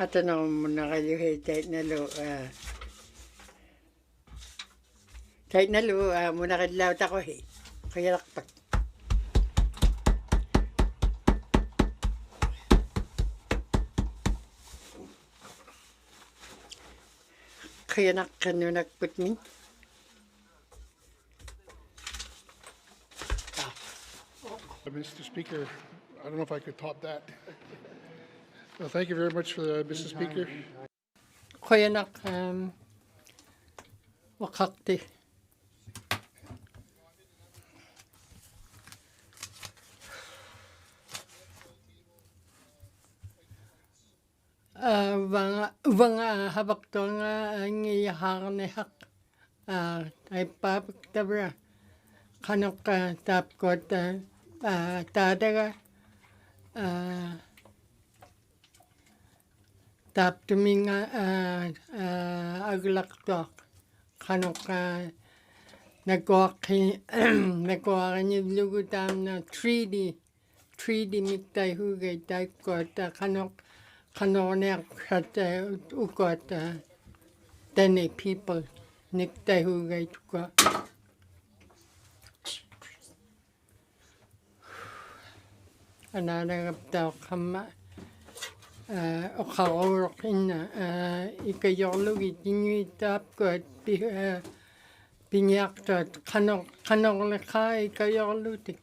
atanong muna kayo kahit na lo muna kadlaw tako kaya nakpak kaya nakput min Mr. Speaker, I don't know if I could top that. Well, thank you very much for Mr. Speaker. Kaya wakakti. Vanga habaktonga ngi harne hak ay papak tabra kanok tap kot tadaga tap tuminga aglaktok kanok nagwaki ni lugutam na 3D miktai hugay tay kot kanok kanonek at ukot 10 people niktai hugay tukwa. Another tao kama okhaorok ina ikayolugit inuitap kot pinyaktot kanok lekha ikayolutik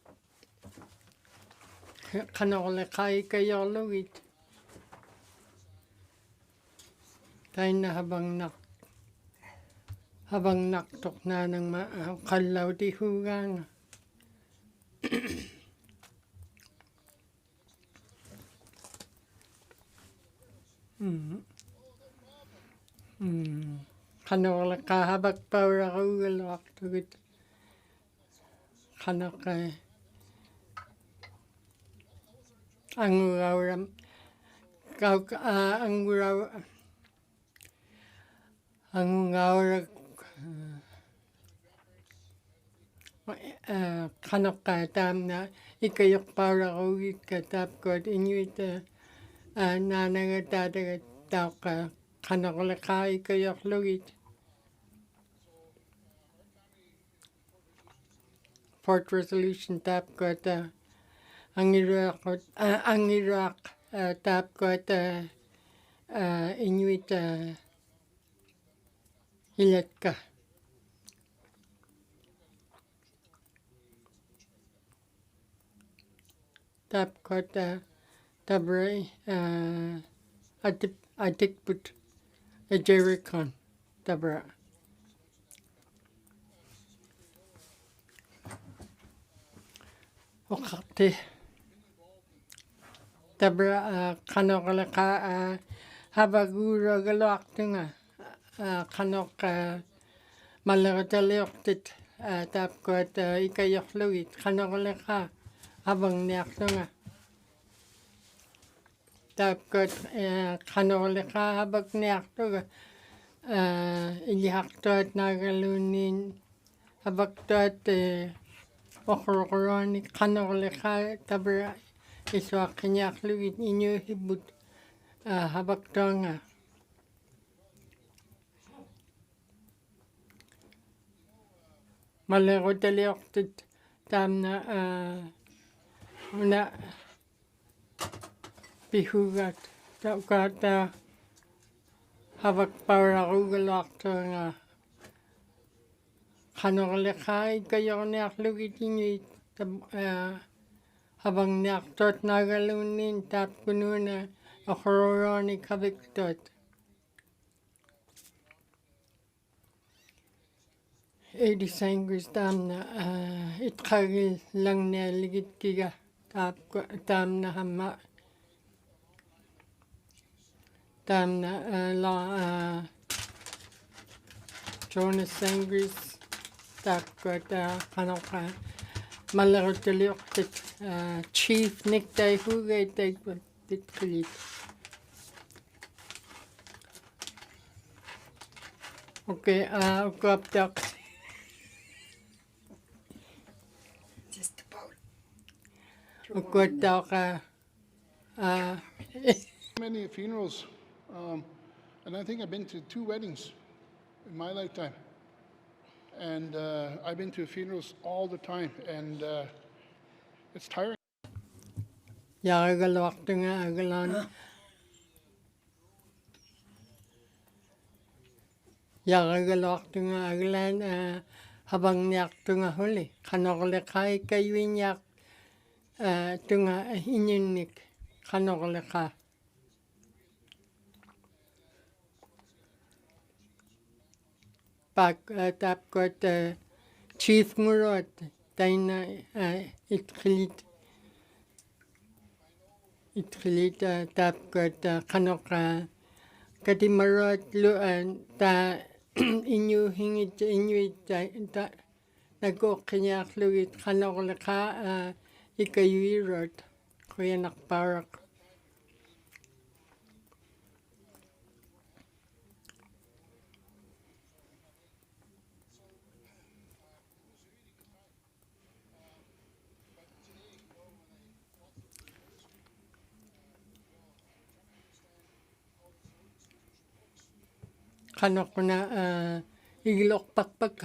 kanok lekha ikayolugit taina habang naktok na ng kalaw di hugang. Kanok lekha habak pawra ugalok tugit kanok anguraw kanok tam na ikayok pawra ugit katap kot inuit nanaga tadaga tao kanok lekha ikayok lugit. Fourth resolution tap kot ang Iraq tap kot Inuit ilatka. Tap kot tabray atikput Jericon tabra. Okate tabra kanok lekha habagura galaktunga kanok malagataliyoktit tap kot ikayok lugit kanok lekha habang niyaktunga tap kot kanok lekha habag niyaktunga ilihaktot nagalunin habagtot okrokoroni kanok lekha tabra iswa kinyak lugit inyo hibut habagtonga. Malagataliyoktit tamna una pihugat kata habag pawra ugalaktonga kanok lekha ikayok niyak lugit inyo habang niyaktot nagalunin tap kununa okororoni kabiktot. Edi sangris tamna itkagil lang na ligit kiga tamna hama tamna la Jonas sangris tap kot kanok malagataliyoktit chief niktai hugay taykot titkilit. Okay, ukaptak. Many funerals, and I think I've been to 2 weddings in my lifetime. And I've been to funerals all the time, and it's tiring. Yagagalwaktunga agalan. Yagagalwaktunga agalan habang niyaktunga huli kanok lekha ikayuinyak tunga inyunik kanok lekha. Pak tap kot chief murot taina itkilit itlita tapkat kanoka katimarot luan ta inyu hingit inuit ta nagokkinyak luit kanoklaka ikayuirot kuyanak parak. Kanok na igilok pakpak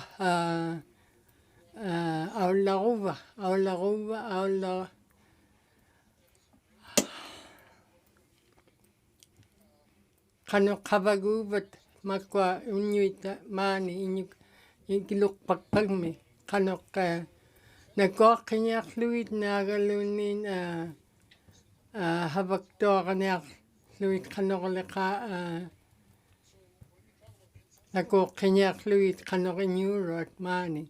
aularuva kanok havaguvat makwa unyuita mani igilok pakpagmi kanok nagokkinyak luit nagalunin havaktoranyak luit kanoklaka nagokkinyak luit kanokinyurot mani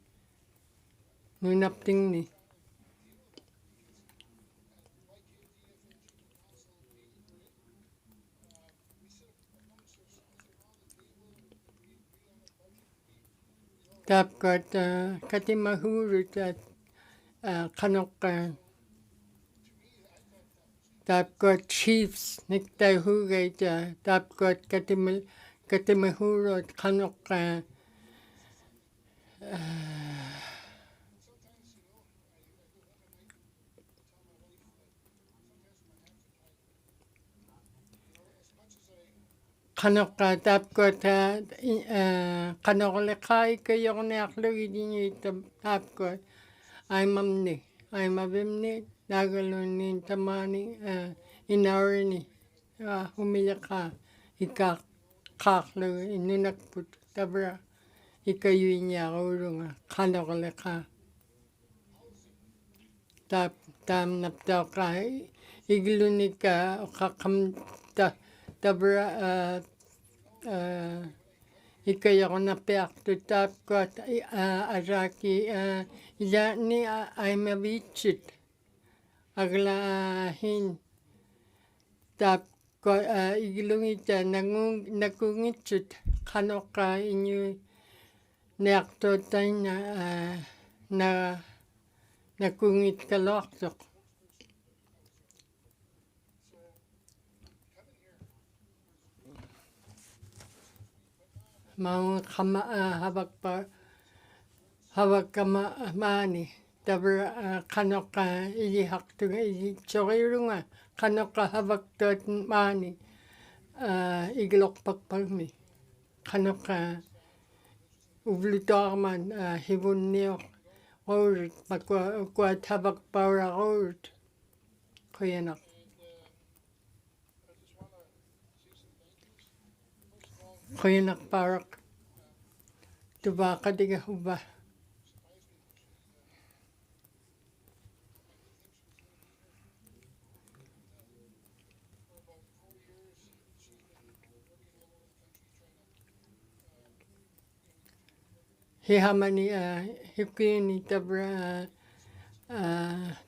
nunaptingni. Tapkat katimahurut kanok tapkat chiefs niktahugay tapkat katimahurut kanok kanok tapkat kanoklakay kayo naklugin tapkat ay mamni nagalunin tamani inarini humilaka kaklu inunakput tabra ikayuin niya urunga kanoklaka tam naptaw ka iglunik ka kakam tabra ikayako na peakto tapkat araki yani ay mabichit aglahin tapkat iglungit nagungitchit kanoka inyu neakto tayo na nagungit kaloktok. Mau kama hawak kama mani tabra kanoka ilihakto chokirunga kanoka hawak tot mani iglok pakpagmi kanoka ublutorman hibunniok orut makwa hawak para orut kuyanak. Kuyanak parak tubaka diga huba. Hihamani hikini tabra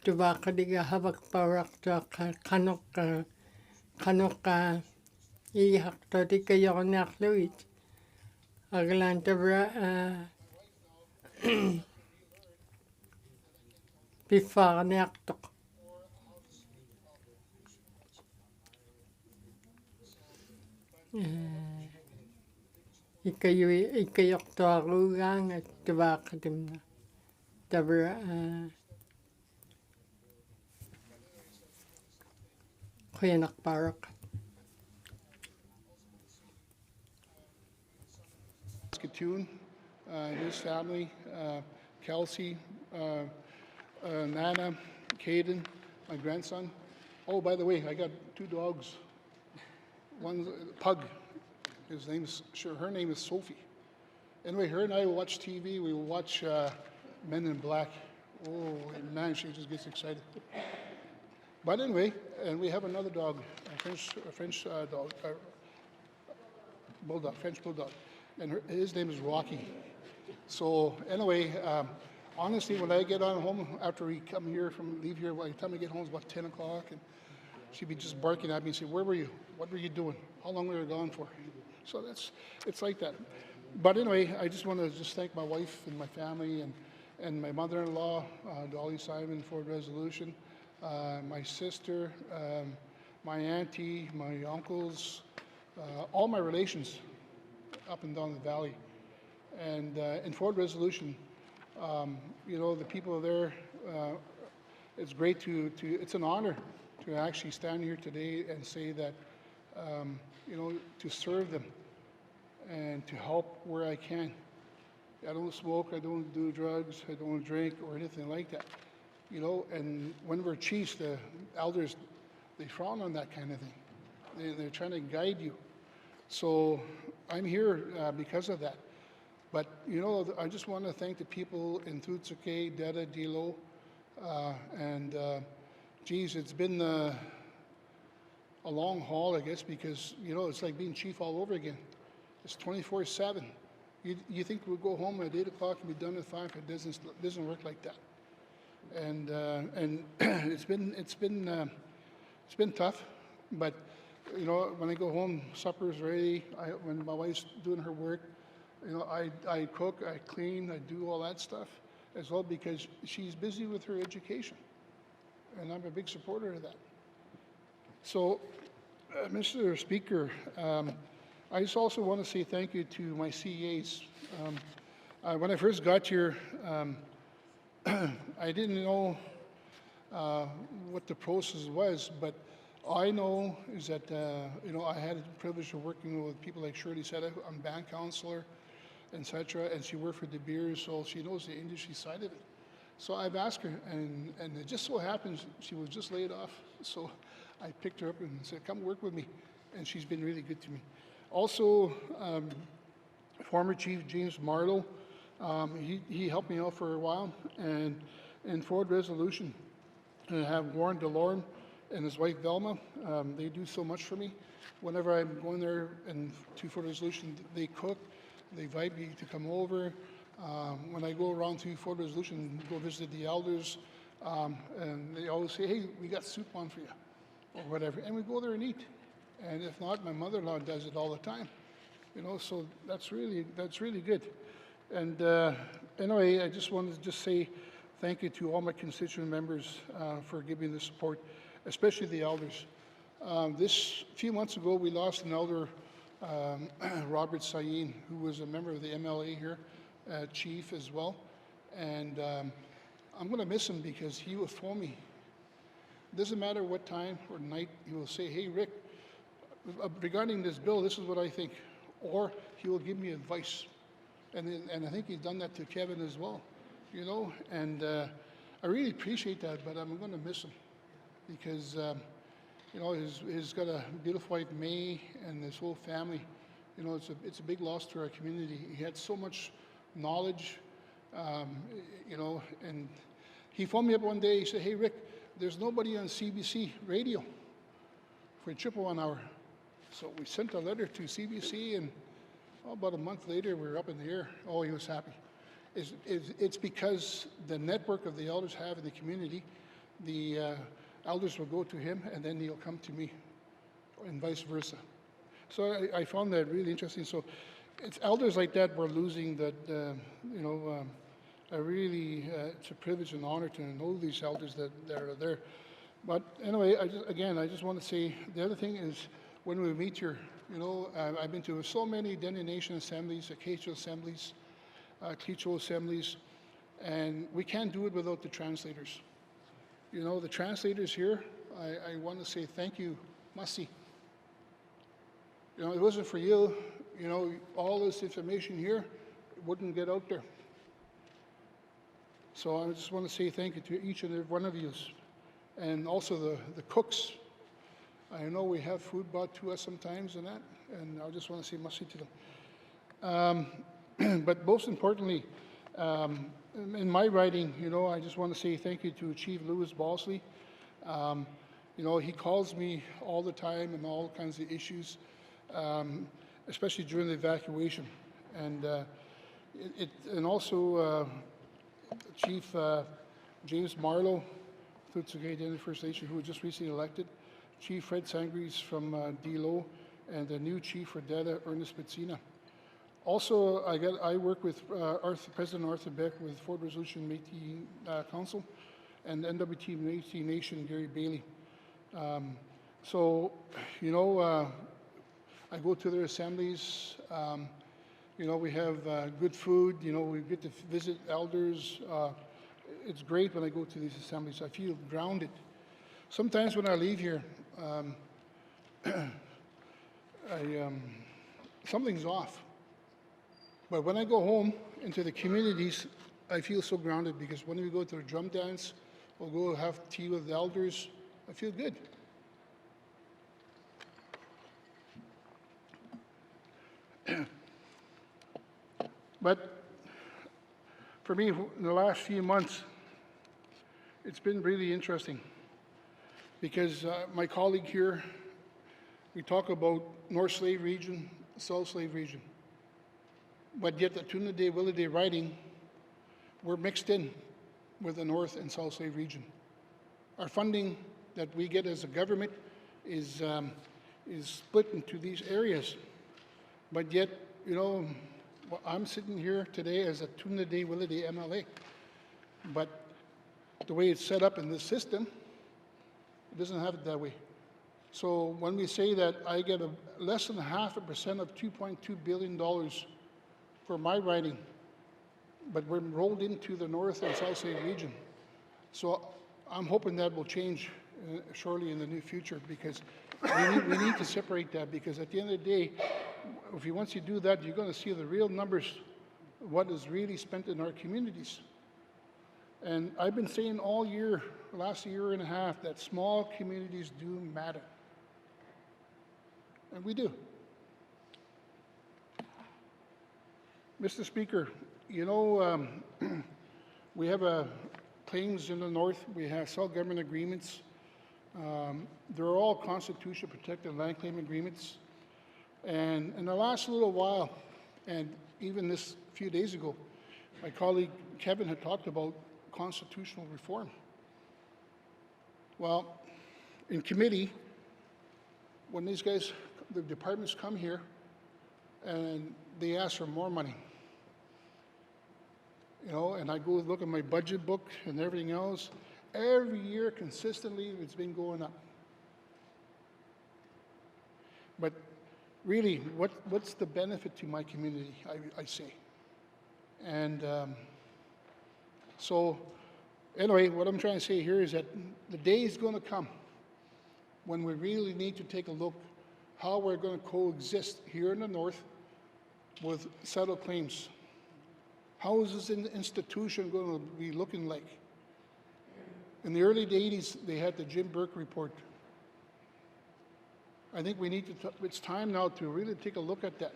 tubaka diga habak parak kanoka ihak to di kayo nakluit aglan tabra bifar naktok ikayok to arugang at tubaka dimna tabra kuyanak parak. Saskatoon, his family, Kelsey, Nana, Caden, my grandson. Oh, by the way, I got 2 dogs. One's a pug. Her name is Sophie. Anyway, her and I will watch TV. We will watch Men in Black. Oh, man, she just gets excited. But anyway, and we have another dog, a French dog, bulldog, French bulldog. And his name is Rocky. So anyway, honestly, when I get on home after we leave here, by the time I get home, it's about 10 o'clock. And she'd be just barking at me and say, where were you? What were you doing? How long were you gone for? So it's like that. But anyway, I just want to just thank my wife and my family and my mother-in-law, Dolly Simon, Ford Resolution, my sister, my auntie, my uncles, all my relations up and down the valley. And in Ford Resolution, you know, the people there, it's great it's an honor to actually stand here today and say that, you know, to serve them and to help where I can. I don't smoke, I don't do drugs, I don't drink or anything like that. You know, and when we're chiefs, the elders, they frown on that kind of thing. They're trying to guide you. So I'm here because of that. But, you know, I just want to thank the people in Tutsuke, Deda, Dilo, and geez, it's been a long haul, I guess, because, you know, it's like being chief all over again. It's 24/7. You think we'll go home at 8 o'clock and be done at 5? It doesn't work like that. And it's been tough, but you know, when I go home, supper's ready. When my wife's doing her work, you know, I cook, I clean, I do all that stuff as well because she's busy with her education, and I'm a big supporter of that. So, Mr. Speaker, I just also want to say thank you to my CEAs. When I first got here, I didn't know what the process was, but all I know is that, you know, I had the privilege of working with people like Shirley said, I'm band counselor, etc., and she worked for De Beers, so she knows the industry side of it. So I've asked her, and it just so happens she was just laid off, so I picked her up and said, come work with me, and she's been really good to me. Also, former Chief James Marlowe, he helped me out for a while, and in Ford Resolution, I have Warren DeLorme and his wife Velma. They do so much for me. Whenever I'm going there and to Ford Resolution, they cook, they invite me to come over. When I go around to Ford Resolution, go visit the elders, and they always say, hey, we got soup on for you, or whatever, and we go there and eat. And if not, my mother-in-law does it all the time, you know. So that's really good. And anyway, I just wanted to just say thank you to all my constituent members for giving the support, especially the elders. This few months ago, we lost an elder, Robert Sayin, who was a member of the MLA here, chief as well. And I'm going to miss him because he will phone me. Doesn't matter what time or night, he will say, hey, Rick, regarding this bill, this is what I think. Or he will give me advice. And I think he's done that to Kevin as well, you know. And I really appreciate that, but I'm going to miss him because, you know, he's got a beautiful wife, May, and his whole family. You know, it's a big loss to our community. He had so much knowledge, you know, and he phoned me up one day. He said, hey, Rick, there's nobody on CBC radio for a triple 1 hour. So we sent a letter to CBC, and about a month later, we were up in the air. Oh, he was happy. It's because the network of the elders have in the community, the elders will go to him, and then he'll come to me, and vice versa. So I found that really interesting. So it's elders like that we're losing that, you know, it's a privilege and honor to know these elders that are there. But anyway, I just want to say, the other thing is, when we meet here, you know, I've been to so many Dene Nation assemblies, Acacia assemblies, Clicho assemblies, and we can't do it without the translators. You know, the translators here, I want to say thank you, Masi. You know, it wasn't for you, you know, all this information here wouldn't get out there. So I just want to say thank you to each and every one of you, and also the cooks. I know we have food brought to us sometimes and that, and I just want to say merci to them. But most importantly, in my writing, you know, I just want to say thank you to Chief Louis Balsley. You know, he calls me all the time and all kinds of issues, especially during the evacuation. And and also Chief James Marlowe, Tutsuge First Nation, who was just recently elected. Chief Fred Sangres from DLO, and the new Chief for Data, Ernest Pizzina. Also, I work with President Arthur Beck with Fort Resolution Métis Council and NWT Métis Nation Gary Bailey. So, you know, I go to their assemblies. You know, we have good food. You know, we get to visit elders. It's great when I go to these assemblies. I feel grounded. Sometimes when I leave here, something's off. But when I go home into the communities, I feel so grounded because when we go to a drum dance, we'll go have tea with the elders, I feel good. But for me, in the last few months, it's been really interesting because my colleague here, we talk about North Slave Region, South Slave Region. But yet the Tuna Day, Willa Day riding, we're mixed in with the North and South Slave Region. Our funding that we get as a government is split into these areas. But yet, you know, I'm sitting here today as a Tuna Day, Willa Day MLA. But the way it's set up in this system, it doesn't have it that way. So when we say that I get less than 0.5% of $2.2 billion for my riding, but we're rolled into the North and South Slave Region. So I'm hoping that will change shortly in the near future because we need to separate that because at the end of the day, once you do that, you're going to see the real numbers, what is really spent in our communities. And I've been saying all year, last year and a half, that small communities do matter. And we do. Mr. Speaker, you know, we have claims in the North. We have self-government agreements. They're all constitutional protected land claim agreements. And in the last little while, and even this few days ago, my colleague Kevin had talked about constitutional reform. Well, in committee, when these guys, the departments come here and they ask for more money, you know, and I go look at my budget book and everything else, every year consistently it's been going up. But really, what's the benefit to my community, I say. And so anyway, what I'm trying to say here is that the day is going to come when we really need to take a look how we're going to coexist here in the North with settled claims. How is this institution going to be looking like? In the early 80s, they had the Jim Burke report. I think we need to, it's time now to really take a look at that.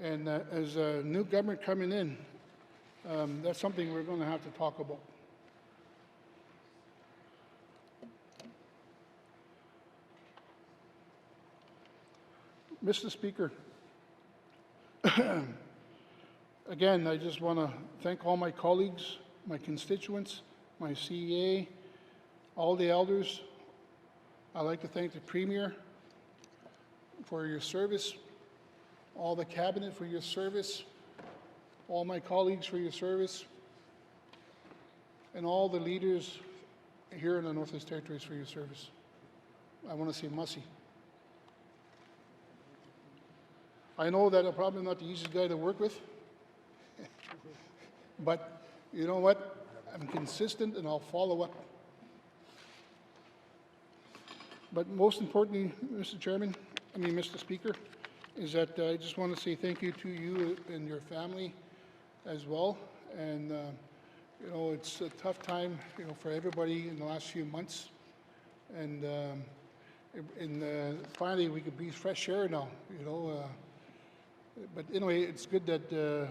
And as a new government coming in, that's something we're going to have to talk about. Mr. Speaker, again, I just want to thank all my colleagues, my constituents, my CEA, all the elders. I'd like to thank the Premier for your service, all the Cabinet for your service, all my colleagues for your service, and all the leaders here in the Northwest Territories for your service. I want to say Mussy. I know that I'm probably not the easiest guy to work with, but you know what? I'm consistent and I'll follow up. But most importantly, Mr. Speaker, is that I just want to say thank you to you and your family as well. And, you know, it's a tough time, you know, for everybody in the last few months. And finally, we could breathe fresh air now, you know. But anyway, it's good that, that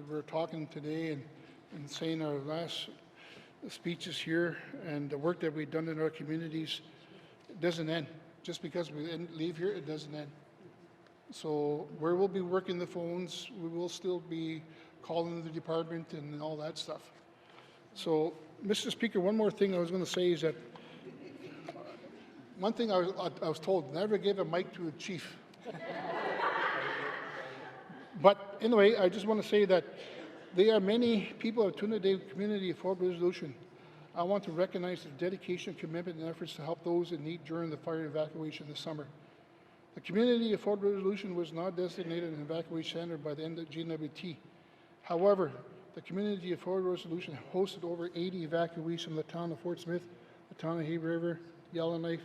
we're talking today and saying our last speeches here, and the work that we've done in our communities doesn't end. Just because we leave here, it doesn't end. So we will be working the phones. We will still be calling the department and all that stuff. So, Mr. Speaker, one more thing I was going to say is that one thing I was told, never give a mic to a chief. But anyway, I just want to say that there are many people at Tuna Day Community Affordable Resolution. I want to recognize the dedication, commitment, and efforts to help those in need during the fire evacuation this summer. The Community Affordable Resolution was not designated an evacuation center by the end of GNWT. However, the Community Affordable Resolution hosted over 80 evacuees from the town of Fort Smith, the town of Hay River, Yellowknife,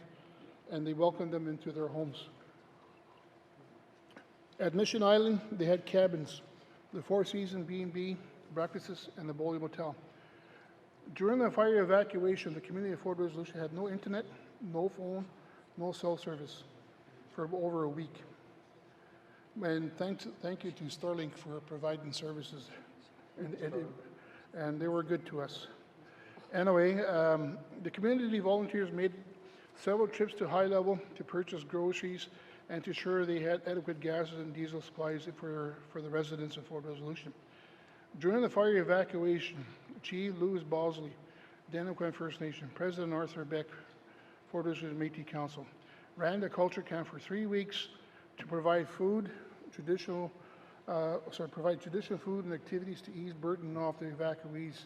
and they welcomed them into their homes. At Mission Island, they had cabins, the Four Seasons B&B, breakfasts, and the Bowley Motel. During the fire evacuation, the Community Affordable Resolution had no internet, no phone, no cell service for over a week. And thank you to Starlink for providing services, and they were good to us. Anyway, the community volunteers made several trips to High Level to purchase groceries and to ensure they had adequate gas and diesel supplies for the residents of Fort Resolution. During the fire evacuation, Chief Louis Bosley, Daniquan First Nation, President Arthur Beck, Fort Resolution Métis Council, ran the culture camp for 3 weeks to provide traditional food and activities to ease burden off the evacuees,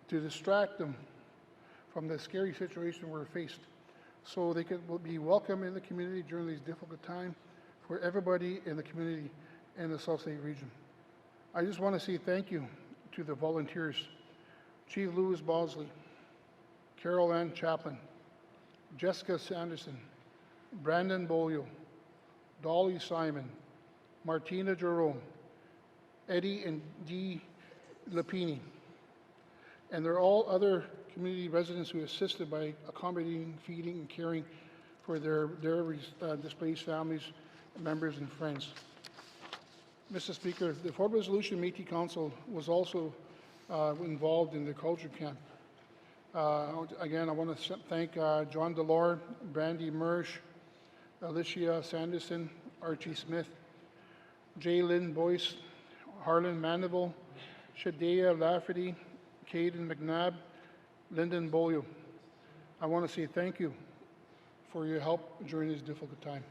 to distract them from the scary situation we're faced, so they could be welcome in the community during these difficult times for everybody in the community in the South State region. I just want to say thank you to the volunteers, Chief Louis Bosley, Carol Ann Chaplin, Jessica Sanderson, Brandon Bolio, Dolly Simon, Martina Jerome, Eddie and Dee Lapini, and they're all other community residents who assisted by accommodating, feeding, and caring for their displaced families, members, and friends. Mr. Speaker, the Fort Resolution Métis Council was also involved in the culture camp. Again, I want to thank John Delore, Brandy Mersch, Alicia Sanderson, Archie Smith, Jaylyn Boyce, Harlan Mandeville, Shadea Lafferty, Caden McNabb, Lyndon Bolio. I want to say thank you for your help during this difficult time.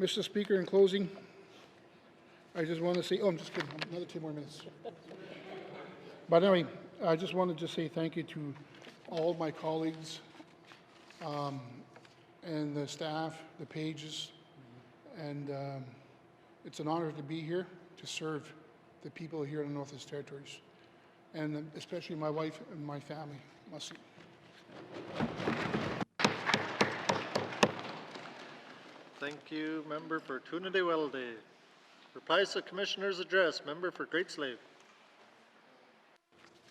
Mr. Speaker, in closing, I just want to say, I'm just kidding, another 2 more minutes. But anyway, I just wanted to say thank you to all my colleagues and the staff, the pages, and it's an honor to be here to serve the people here in the Northwest Territories, and especially my wife and my family. Merci. Thank you, member for Tuna-de-Welde. Replies to Commissioner's address, member for Great Slave.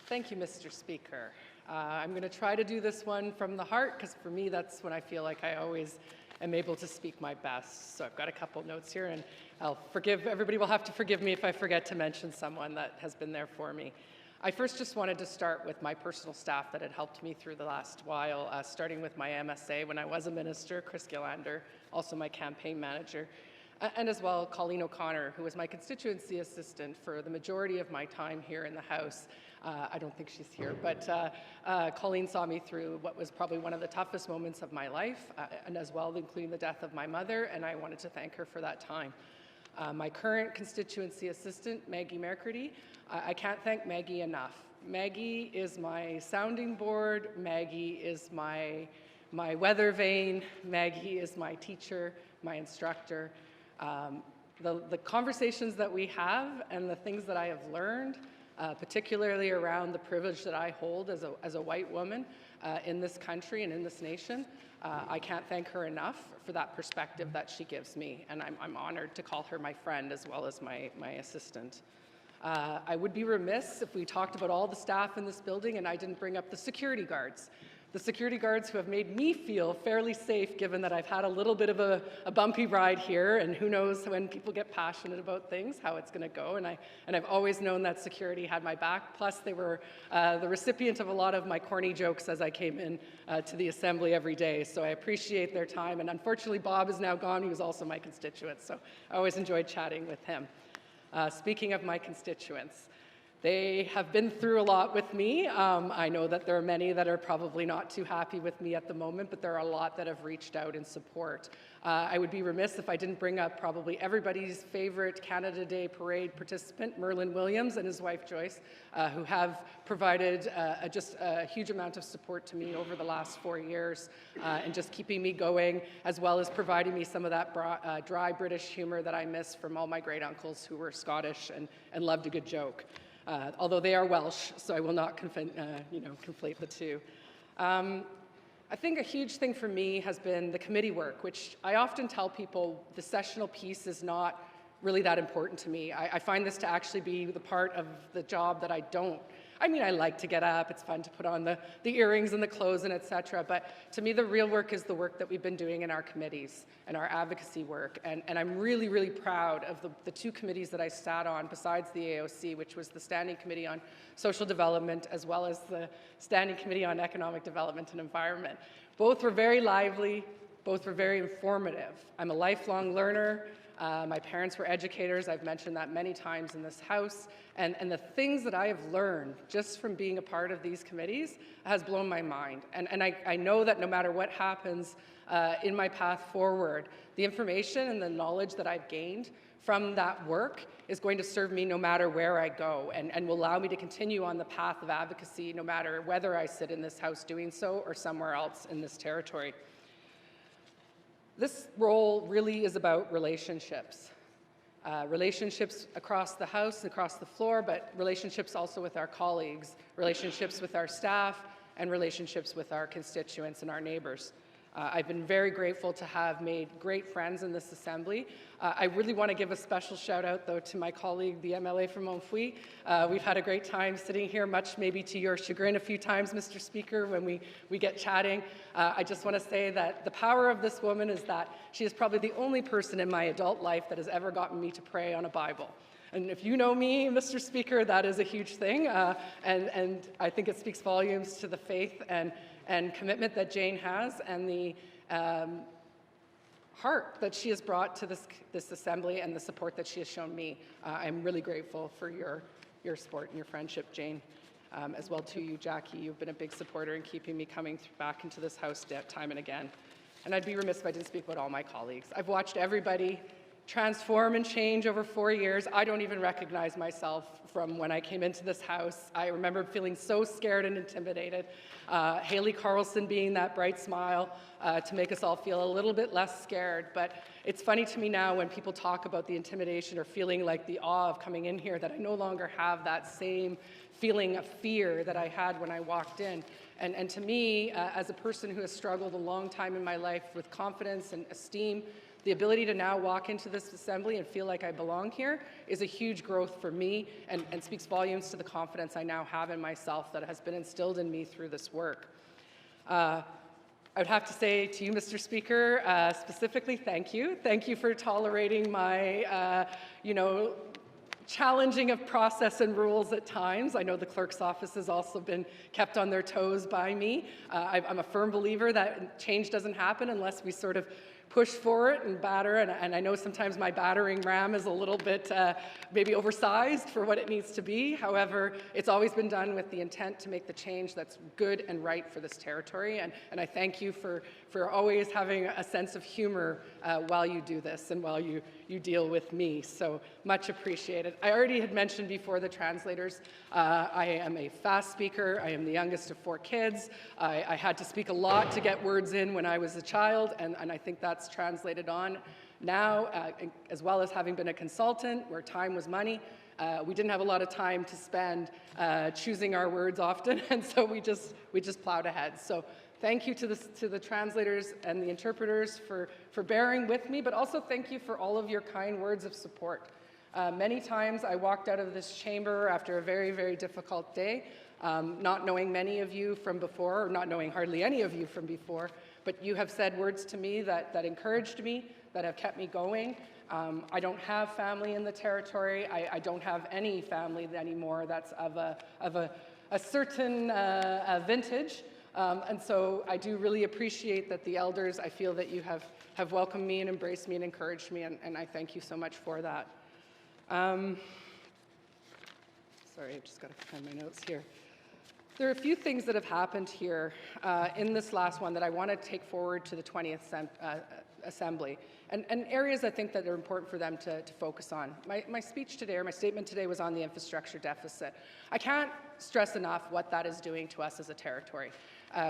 Thank you, Mr. Speaker. I'm going to try to do this one from the heart, because for me, that's when I feel like I always am able to speak my best. So I've got a couple notes here, and everybody will have to forgive me if I forget to mention someone that has been there for me. I first just wanted to start with my personal staff that had helped me through the last while, starting with my MSA when I was a minister, Chris Gillander, also my campaign manager, and as well Colleen O'Connor, who was my constituency assistant for the majority of my time here in the House. I don't think she's here, but Colleen saw me through what was probably one of the toughest moments of my life, and as well including the death of my mother, and I wanted to thank her for that time. My current constituency assistant, Maggie Mercredi, I can't thank Maggie enough. Maggie is my sounding board, Maggie is my weather vane, Maggie is my teacher, my instructor. The conversations that we have and the things that I have learned, particularly around the privilege that I hold as a white woman in this country and in this nation, I can't thank her enough for that perspective that she gives me, and I'm honored to call her my friend as well as my assistant. I would be remiss if we talked about all the staff in this building and I didn't bring up the security guards. The security guards who have made me feel fairly safe, given that I've had a little bit of a bumpy ride here, and who knows when people get passionate about things, how it's going to go. And I've always known that security had my back. Plus, they were the recipient of a lot of my corny jokes as I came in to the Assembly every day. So I appreciate their time. And unfortunately, Bob is now gone. He was also my constituent. So I always enjoyed chatting with him. Speaking of my constituents, They have been through a lot with me. I know that there are many that are probably not too happy with me at the moment, but there are a lot that have reached out in support. I would be remiss if I didn't bring up probably everybody's favorite Canada Day Parade participant, Merlin Williams, and his wife Joyce, who have provided just a huge amount of support to me over the last 4 years, and just keeping me going, as well as providing me some of that dry British humor that I miss from all my great uncles who were Scottish and loved a good joke. Although they are Welsh, so I will not conflate the two. I think a huge thing for me has been the committee work, which I often tell people the sessional piece is not really that important to me. I find this to actually be the part of the job that I don't. I mean, I like to get up, it's fun to put on the earrings and the clothes and etc. But to me, the real work is the work that we've been doing in our committees and our advocacy work. And I'm really, really proud of the two committees that I sat on besides the AOC, which was the Standing Committee on Social Development, as well as the Standing Committee on Economic Development and Environment. Both were very lively, both were very informative. I'm a lifelong learner. My parents were educators. I've mentioned that many times in this house. And the things that I have learned just from being a part of these committees has blown my mind. And I know that no matter what happens in my path forward, the information and the knowledge that I've gained from that work is going to serve me no matter where I go, and will allow me to continue on the path of advocacy no matter whether I sit in this house doing so or somewhere else in this territory. This role really is about relationships. Relationships across the house, across the floor, but relationships also with our colleagues, relationships with our staff, and relationships with our constituents and our neighbors. I've been very grateful to have made great friends in this assembly. I really want to give a special shout out though to my colleague, the MLA from Montfouille. We've had a great time sitting here, much maybe to your chagrin a few times, Mr. Speaker, when we get chatting. I just want to say that the power of this woman is that she is probably the only person in my adult life that has ever gotten me to pray on a Bible. And if you know me, Mr. Speaker, that is a huge thing. And I think it speaks volumes to the faith and commitment that Jane has, and the heart that she has brought to this assembly, and the support that she has shown me. I'm really grateful for your support and your friendship, Jane. As well to you, Jackie. You've been a big supporter in keeping me coming back into this house time and again. And I'd be remiss if I didn't speak about all my colleagues. I've watched everybody transform and change over 4 years. I don't even recognize myself from when I came into this house. I remember feeling so scared and intimidated. Haley Carlson being that bright smile to make us all feel a little bit less scared. But it's funny to me now when people talk about the intimidation or feeling like the awe of coming in here that I no longer have that same feeling of fear that I had when I walked in. And to me, as a person who has struggled a long time in my life with confidence and esteem, the ability to now walk into this assembly and feel like I belong here is a huge growth for me, and speaks volumes to the confidence I now have in myself that has been instilled in me through this work. I would have to say to you, Mr. Speaker, specifically, thank you. Thank you for tolerating my, challenging of process and rules at times. I know the clerk's office has also been kept on their toes by me. I'm a firm believer that change doesn't happen unless we sort of push for it and batter, and I know sometimes my battering ram is a little bit maybe oversized for what it needs to be. However, it's always been done with the intent to make the change that's good and right for this territory, and I thank you for always having a sense of humor while you do this and while you deal with me, so much appreciated. I already had mentioned before the translators, I am a fast speaker. I am the youngest of 4 kids. I had to speak a lot to get words in when I was a child, and I think that's translated on now, as well as having been a consultant where time was money. We didn't have a lot of time to spend choosing our words often, and so we just plowed ahead. So thank you to the translators and the interpreters for bearing with me, but also thank you for all of your kind words of support. Many times I walked out of this chamber after a very, very difficult day, not knowing many of you from before, or not knowing hardly any of you from before, but you have said words to me that encouraged me, that have kept me going. I don't have family in the territory. I don't have any family anymore that's of a certain vintage. And so I do really appreciate that the elders, I feel that you have welcomed me and embraced me and encouraged me, and I thank you so much for that. Sorry, I've just got to find my notes here. There are a few things that have happened here in this last one that I want to take forward to the 20th Assembly, and areas I think that are important for them to focus on. My speech today, or my statement today, was on the infrastructure deficit. I can't stress enough what that is doing to us as a territory.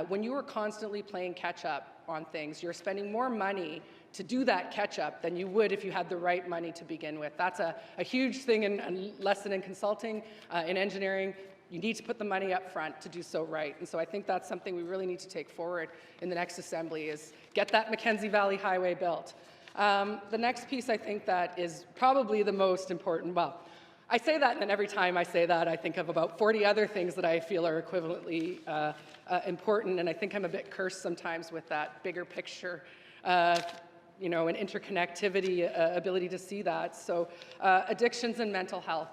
When you are constantly playing catch-up on things, you're spending more money to do that catch-up than you would if you had the right money to begin with. That's a huge thing in lesson in consulting, in engineering. You need to put the money up front to do so right. And so I think that's something we really need to take forward in the next Assembly, is get that Mackenzie Valley Highway built. The next piece I think that is probably the most important, well, I say that, and then every time I say that, I think of about 40 other things that I feel are equivalently important, and I think I'm a bit cursed sometimes with that bigger picture, you know, and interconnectivity, ability to see that. So addictions and mental health.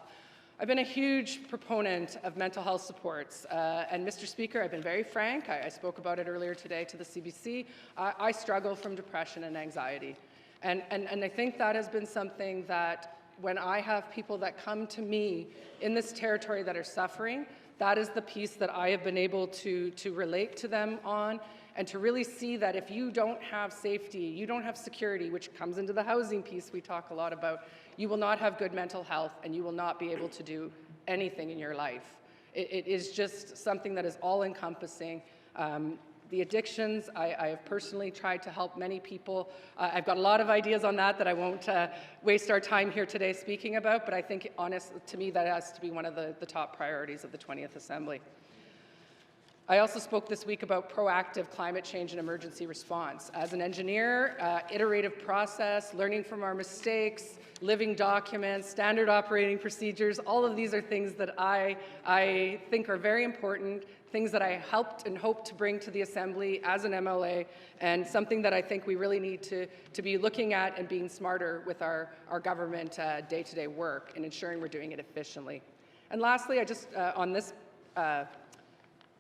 I've been a huge proponent of mental health supports, and Mr. Speaker, I've been very frank. I spoke about it earlier today to the CBC. I struggle from depression and anxiety, and I think that has been something that when I have people that come to me in this territory that are suffering, that is the piece that I have been able to relate to them on, and to really see that if you don't have safety, you don't have security, which comes into the housing piece we talk a lot about, you will not have good mental health, and you will not be able to do anything in your life. It is just something that is all-encompassing. The addictions, I have personally tried to help many people. I've got a lot of ideas on that I won't waste our time here today speaking about, but I think, honestly, to me, that has to be one of the top priorities of the 20th Assembly. I also spoke this week about proactive climate change and emergency response. As an engineer, iterative process, learning from our mistakes, living documents, standard operating procedures, all of these are things that I think are very important, things that I helped and hope to bring to the Assembly as an MLA, and something that I think we really need to be looking at and being smarter with our government day-to-day work and ensuring we're doing it efficiently. And lastly, I just, on this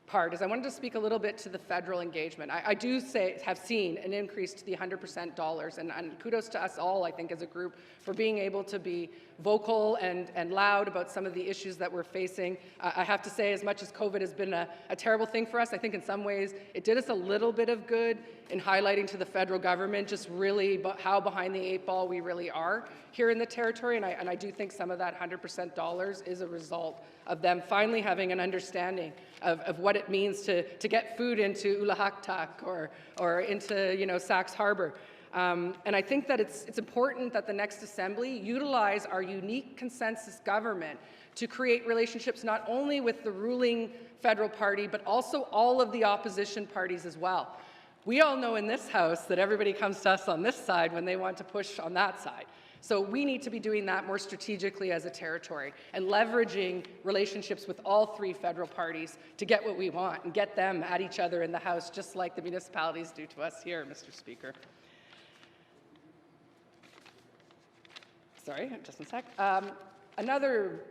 part, is I wanted to speak a little bit to the federal engagement. I do have seen an increase to the 100% dollars, and kudos to us all, I think, as a group, for being able to be vocal and loud about some of the issues that we're facing. I have to say, as much as COVID has been a terrible thing for us, I think in some ways it did us a little bit of good in highlighting to the federal government just really how behind the 8 ball we really are here in the territory, and I do think some of that 100% dollars is a result of them finally having an understanding of what it means to get food into Ulahaktak or into, you know, Sachs Harbor. And I think that it's important that the next Assembly utilize our unique consensus government to create relationships not only with the ruling federal party, but also all of the opposition parties as well. We all know in this House that everybody comes to us on this side when they want to push on that side. So we need to be doing that more strategically as a territory and leveraging relationships with all 3 federal parties to get what we want and get them at each other in the House, just like the municipalities do to us here, Mr. Speaker. Sorry, just a sec. Another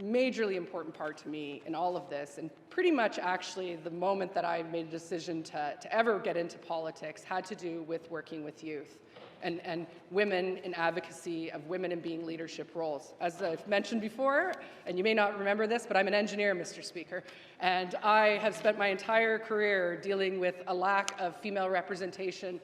majorly important part to me in all of this, and pretty much actually the moment that I made a decision to ever get into politics, had to do with working with youth and women in advocacy, of women in being leadership roles. As I've mentioned before, and you may not remember this, but I'm an engineer, Mr. Speaker, and I have spent my entire career dealing with a lack of female representation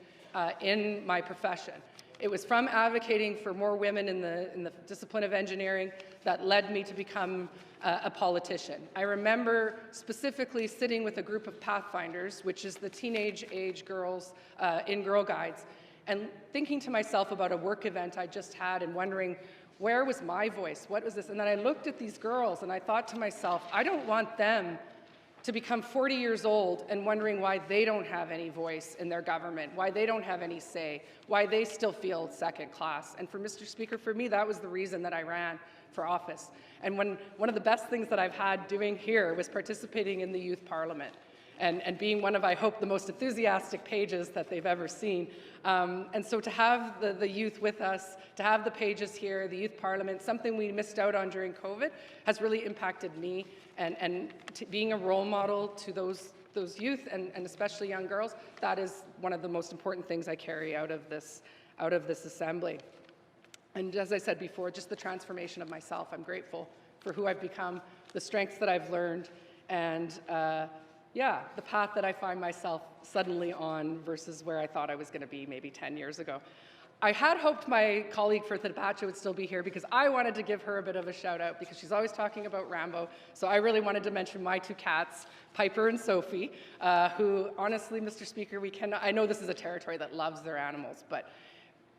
in my profession. It was from advocating for more women in the discipline of engineering that led me to become a politician. I remember specifically sitting with a group of Pathfinders, which is the teenage age girls in Girl Guides, and thinking to myself about a work event I just had and wondering, where was my voice? What was this? And then I looked at these girls and I thought to myself, I don't want them to become 40 years old and wondering why they don't have any voice in their government, why they don't have any say, why they still feel second class. And for Mr. Speaker, for me, that was the reason that I ran for office. And one of the best things that I've had doing here was participating in the youth parliament and being one of, I hope, the most enthusiastic pages that they've ever seen. And so to have the youth with us, to have the pages here, the youth parliament, something we missed out on during COVID, has really impacted me. And being a role model to those youth and especially young girls, that is one of the most important things I carry out of this Assembly. And as I said before, just the transformation of myself. I'm grateful for who I've become, the strengths that I've learned, and yeah, the path that I find myself suddenly on versus where I thought I was going to be maybe 10 years ago. I had hoped my colleague Bertha Bacha would still be here because I wanted to give her a bit of a shout out because she's always talking about Rambo. So I really wanted to mention my two cats, Piper and Sophie, who honestly, Mr. Speaker, I know this is a territory that loves their animals, but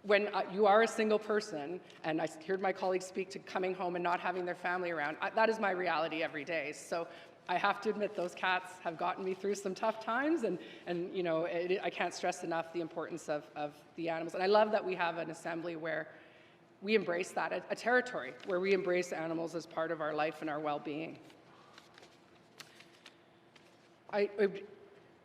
when you are a single person, and I heard my colleagues speak to coming home and not having their family around, that is my reality every day. So I have to admit those cats have gotten me through some tough times, and you know, I can't stress enough the importance of the animals. And I love that we have an assembly where we embrace that, a territory where we embrace animals as part of our life and our well-being. I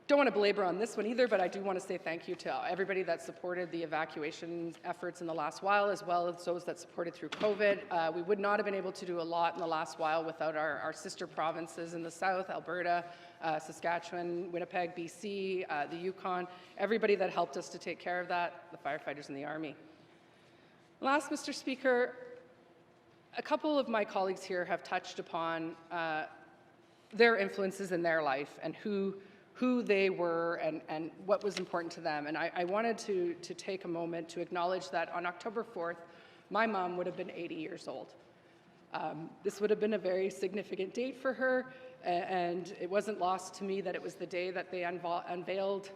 don't want to belabor on this one either, but I do want to say thank you to everybody that supported the evacuation efforts in the last while, as well as those that supported through COVID. We would not have been able to do a lot in the last while without our sister provinces in the south, Alberta, Saskatchewan, Winnipeg, BC, the Yukon, everybody that helped us to take care of that, the firefighters and the Army. Last, Mr. Speaker, a couple of my colleagues here have touched upon their influences in their life and who they were and what was important to them. And I wanted to take a moment to acknowledge that on October 4th, my mom would have been 80 years old. This would have been a very significant date for her, and it wasn't lost to me that it was the day that they unveiled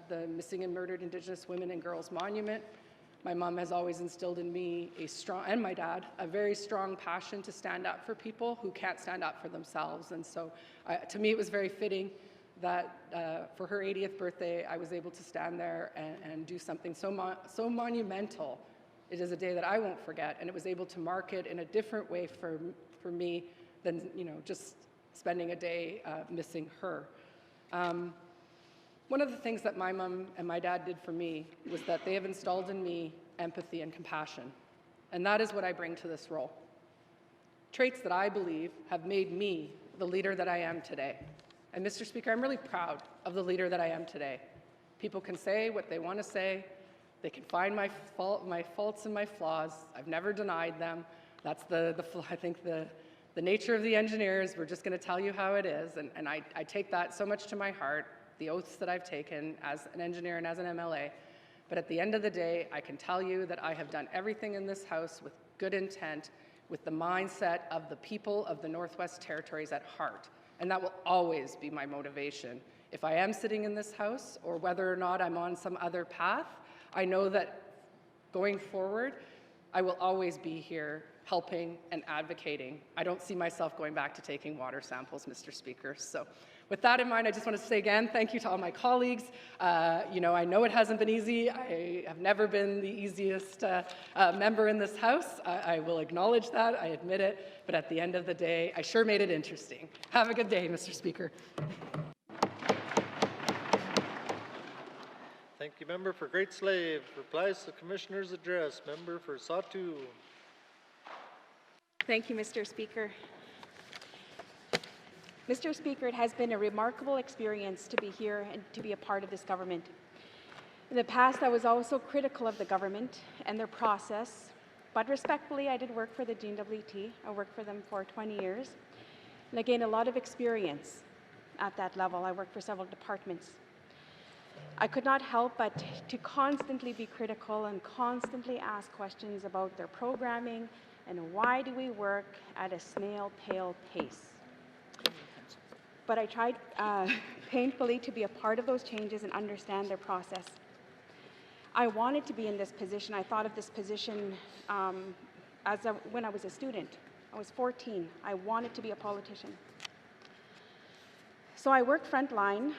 the Missing and Murdered Indigenous Women and Girls Monument. My mom has always instilled in me and my dad, a very strong passion to stand up for people who can't stand up for themselves. And so to me, it was very fitting that for her 80th birthday, I was able to stand there and do something so monumental. It is a day that I won't forget, and it was able to mark it in a different way for me than, you know, just spending a day missing her. One of the things that my mom and my dad did for me was that they have installed in me empathy and compassion, and that is what I bring to this role. Traits that I believe have made me the leader that I am today. And Mr. Speaker, I'm really proud of the leader that I am today. People can say what they want to say. They can find my faults and my flaws. I've never denied them. That's I think the nature of the engineers. We're just going to tell you how it is. And I take that so much to my heart, the oaths that I've taken as an engineer and as an MLA. But at the end of the day, I can tell you that I have done everything in this House with good intent, with the mindset of the people of the Northwest Territories at heart. And that will always be my motivation. If I am sitting in this House, or whether or not I'm on some other path, I know that going forward, I will always be here helping and advocating. I don't see myself going back to taking water samples, Mr. Speaker. So with that in mind, I just want to say again, thank you to all my colleagues. You know, I know it hasn't been easy. I have never been the easiest member in this House. I will acknowledge that, I admit it. But at the end of the day, I sure made it interesting. Have a good day, Mr. Speaker. Thank you, Member for Great Slave. Replies to the Commissioner's address. Member for Satu. Thank you, Mr. Speaker. Mr. Speaker, it has been a remarkable experience to be here and to be a part of this government. In the past, I was also critical of the government and their process, but respectfully, I did work for the GNWT. I worked for them for 20 years, and I gained a lot of experience at that level. I worked for several departments. I could not help but to constantly be critical and constantly ask questions about their programming and why do we work at a snail-pail pace. But I tried painfully to be a part of those changes and understand their process. I wanted to be in this position. I thought of this position when I was a student. I was 14. I wanted to be a politician. So I worked frontline.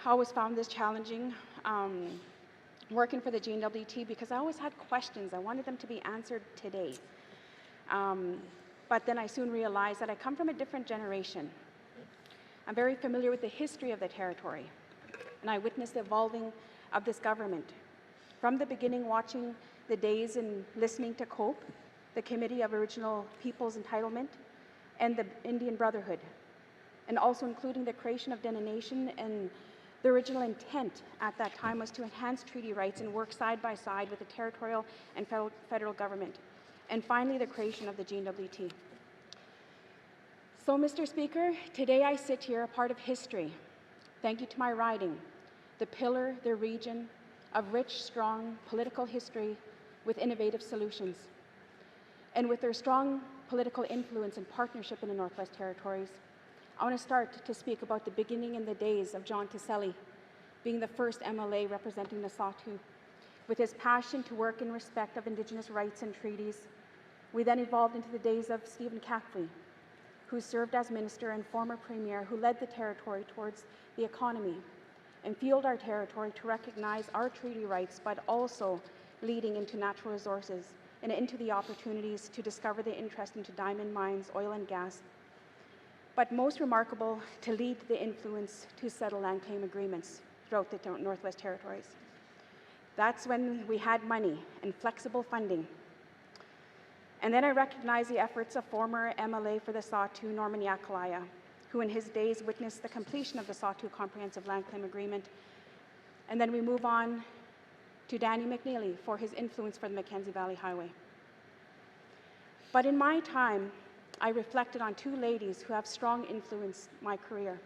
I always found this challenging, working for the GNWT, because I always had questions. I wanted them to be answered today. But then I soon realized that I come from a different generation. I'm very familiar with the history of the territory, and I witnessed the evolving of this government. From the beginning, watching the days and listening to COPE, the Committee of Original Peoples Entitlement, and the Indian Brotherhood, and also including the creation of Dene Nation, and the original intent at that time was to enhance treaty rights and work side by side with the territorial and federal government, and finally the creation of the GNWT. So, Mr. Speaker, today I sit here a part of history. Thank you to my riding, the pillar, the region of rich, strong political history with innovative solutions. And with their strong political influence and partnership in the Northwest Territories, I want to start to speak about the beginning in the days of John Tiselli, being the first MLA representing the Sawtoo. With his passion to work in respect of Indigenous rights and treaties, we then evolved into the days of Stephen Catley, who served as minister and former premier, who led the territory towards the economy and fueled our territory to recognize our treaty rights, but also leading into natural resources and into the opportunities to discover the interest into diamond mines, oil and gas, but most remarkable, to lead the influence to settle land claim agreements throughout the Northwest Territories. That's when we had money and flexible funding. And then I recognize the efforts of former MLA for the Sawtoo, Norman Yakalaya, who in his days witnessed the completion of the Sawtoo Comprehensive Land Claim Agreement. And then we move on to Danny McNeely for his influence for the Mackenzie Valley Highway. But in my time, I reflected on two ladies who have strong influence in my career.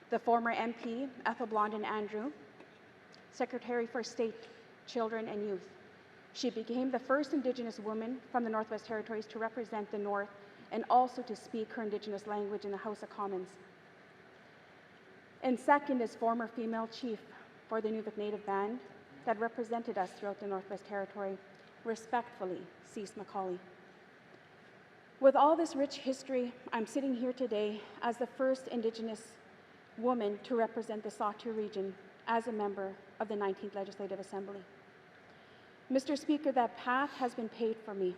The former MP, Ethel Blondin Andrew, Secretary for State, Children and Youth. She became the first Indigenous woman from the Northwest Territories to represent the North and also to speak her Indigenous language in the House of Commons. And second is former female chief for the Nunavut Native Band that represented us throughout the Northwest Territory, respectfully, Cease McCauley. With all this rich history, I'm sitting here today as the first Indigenous woman to represent the Sawtoo region as a member of the 19th Legislative Assembly. Mr. Speaker, that path has been paved for me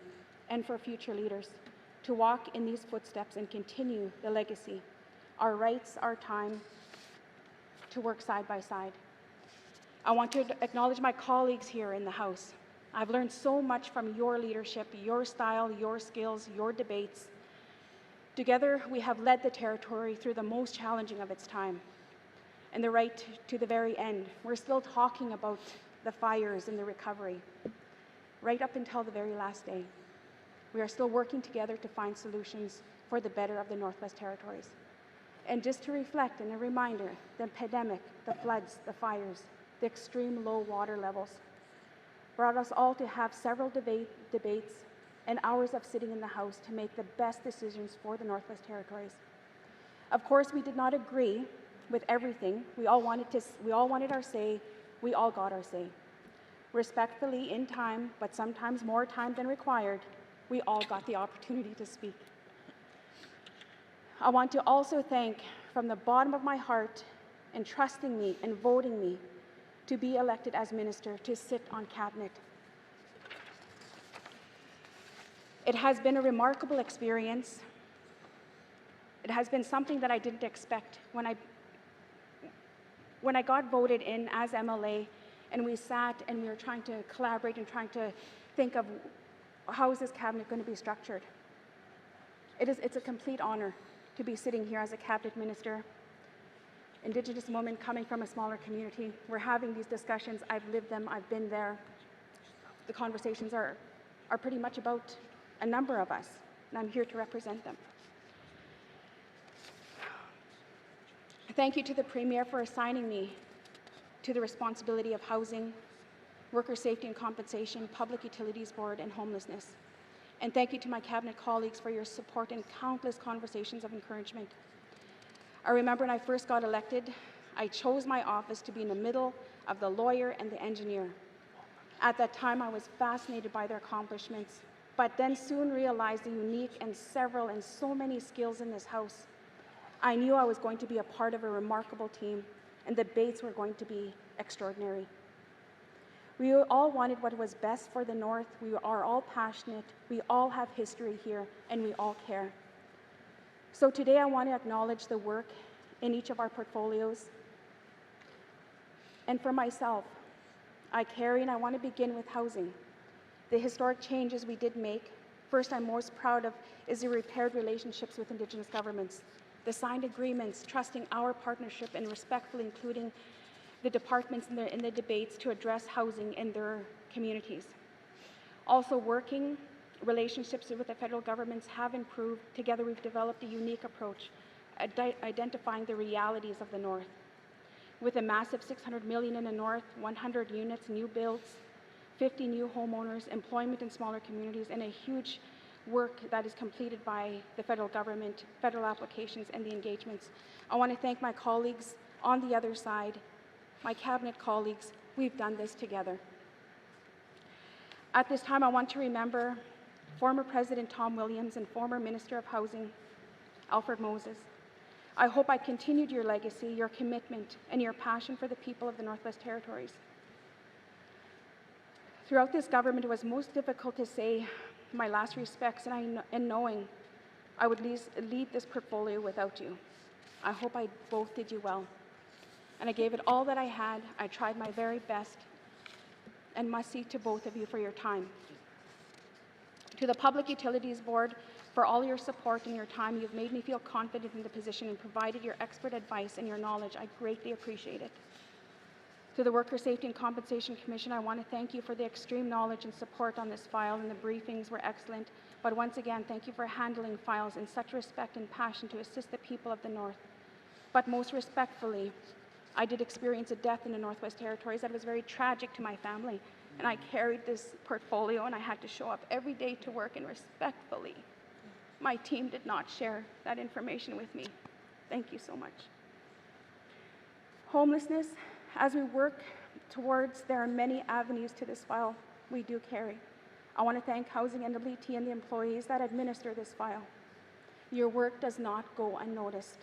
and for future leaders to walk in these footsteps and continue the legacy, our rights, our time, to work side by side. I want to acknowledge my colleagues here in the House. I've learned so much from your leadership, your style, your skills, your debates. Together, we have led the territory through the most challenging of its time. And the right to the very end. We're still talking about the fires and the recovery, right up until the very last day. We are still working together to find solutions for the better of the Northwest Territories. And just to reflect and a reminder, the pandemic, the floods, the fires, the extreme low water levels brought us all to have several debates and hours of sitting in the House to make the best decisions for the Northwest Territories. Of course, we did not agree with everything. We all wanted our say. We all got our say. Respectfully, in time, but sometimes more time than required, we all got the opportunity to speak. I want to also thank from the bottom of my heart in trusting me and voting me to be elected as minister to sit on cabinet. It has been a remarkable experience. It has been something that I didn't expect when I got voted in as MLA and we sat and we were trying to collaborate and trying to think of how is this cabinet going to be structured. It's a complete honor to be sitting here as a cabinet minister, Indigenous woman coming from a smaller community. We're having these discussions. I've lived them. I've been there. The conversations are pretty much about a number of us, and I'm here to represent them. Thank you to the Premier for assigning me to the responsibility of housing, worker safety and compensation, Public Utilities Board, and homelessness. And thank you to my cabinet colleagues for your support and countless conversations of encouragement. I remember when I first got elected, I chose my office to be in the middle of the lawyer and the engineer. At that time, I was fascinated by their accomplishments, but then soon realized the unique and several and so many skills in this House. I knew I was going to be a part of a remarkable team, and the debates were going to be extraordinary. We all wanted what was best for the North. We are all passionate. We all have history here, and we all care. So today I want to acknowledge the work in each of our portfolios. And for myself, I carry, and I want to begin with housing. The historic changes we did make, first I'm most proud of is the repaired relationships with Indigenous governments, the signed agreements, trusting our partnership and respectfully including the departments in the debates to address housing in their communities. Also working relationships with the federal governments have improved. Together, we've developed a unique approach, identifying the realities of the North. With a massive $600 million in the North, 100 units, new builds, 50 new homeowners, employment in smaller communities, and a huge work that is completed by the federal government, federal applications, and the engagements. I want to thank my colleagues on the other side, my cabinet colleagues. We've done this together. At this time, I want to remember former President Tom Williams and former Minister of Housing, Alfred Moses. I hope I continued your legacy, your commitment, and your passion for the people of the Northwest Territories. Throughout this government, it was most difficult to say my last respects and knowing I would leave this portfolio without you. I hope I both did you well. And I gave it all that I had. I tried my very best, and must say to both of you for your time. To the Public Utilities Board, for all your support and your time, you've made me feel confident in the position and provided your expert advice and your knowledge. I greatly appreciate it. To the Worker Safety and Compensation Commission, I want to thank you for the extreme knowledge and support on this file, and the briefings were excellent. But once again, thank you for handling files in such respect and passion to assist the people of the North. But most respectfully, I did experience a death in the Northwest Territories that was very tragic to my family, and I carried this portfolio and I had to show up every day to work, and respectfully, my team did not share that information with me. Thank you so much. Homelessness, as we work towards, there are many avenues to this file we do carry. I want to thank Housing NWT and the employees that administer this file. Your work does not go unnoticed.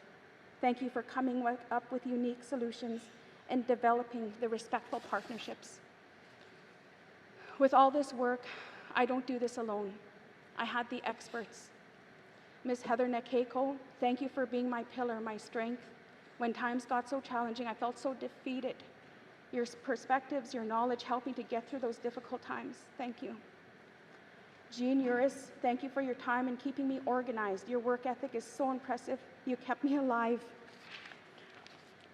Thank you for coming up with unique solutions and developing the respectful partnerships. With all this work, I don't do this alone. I had the experts. Ms. Heather Nekeko, thank you for being my pillar, my strength. When times got so challenging, I felt so defeated. Your perspectives, your knowledge helped me to get through those difficult times. Thank you. Jean Uris, thank you for your time and keeping me organized. Your work ethic is so impressive. You kept me alive.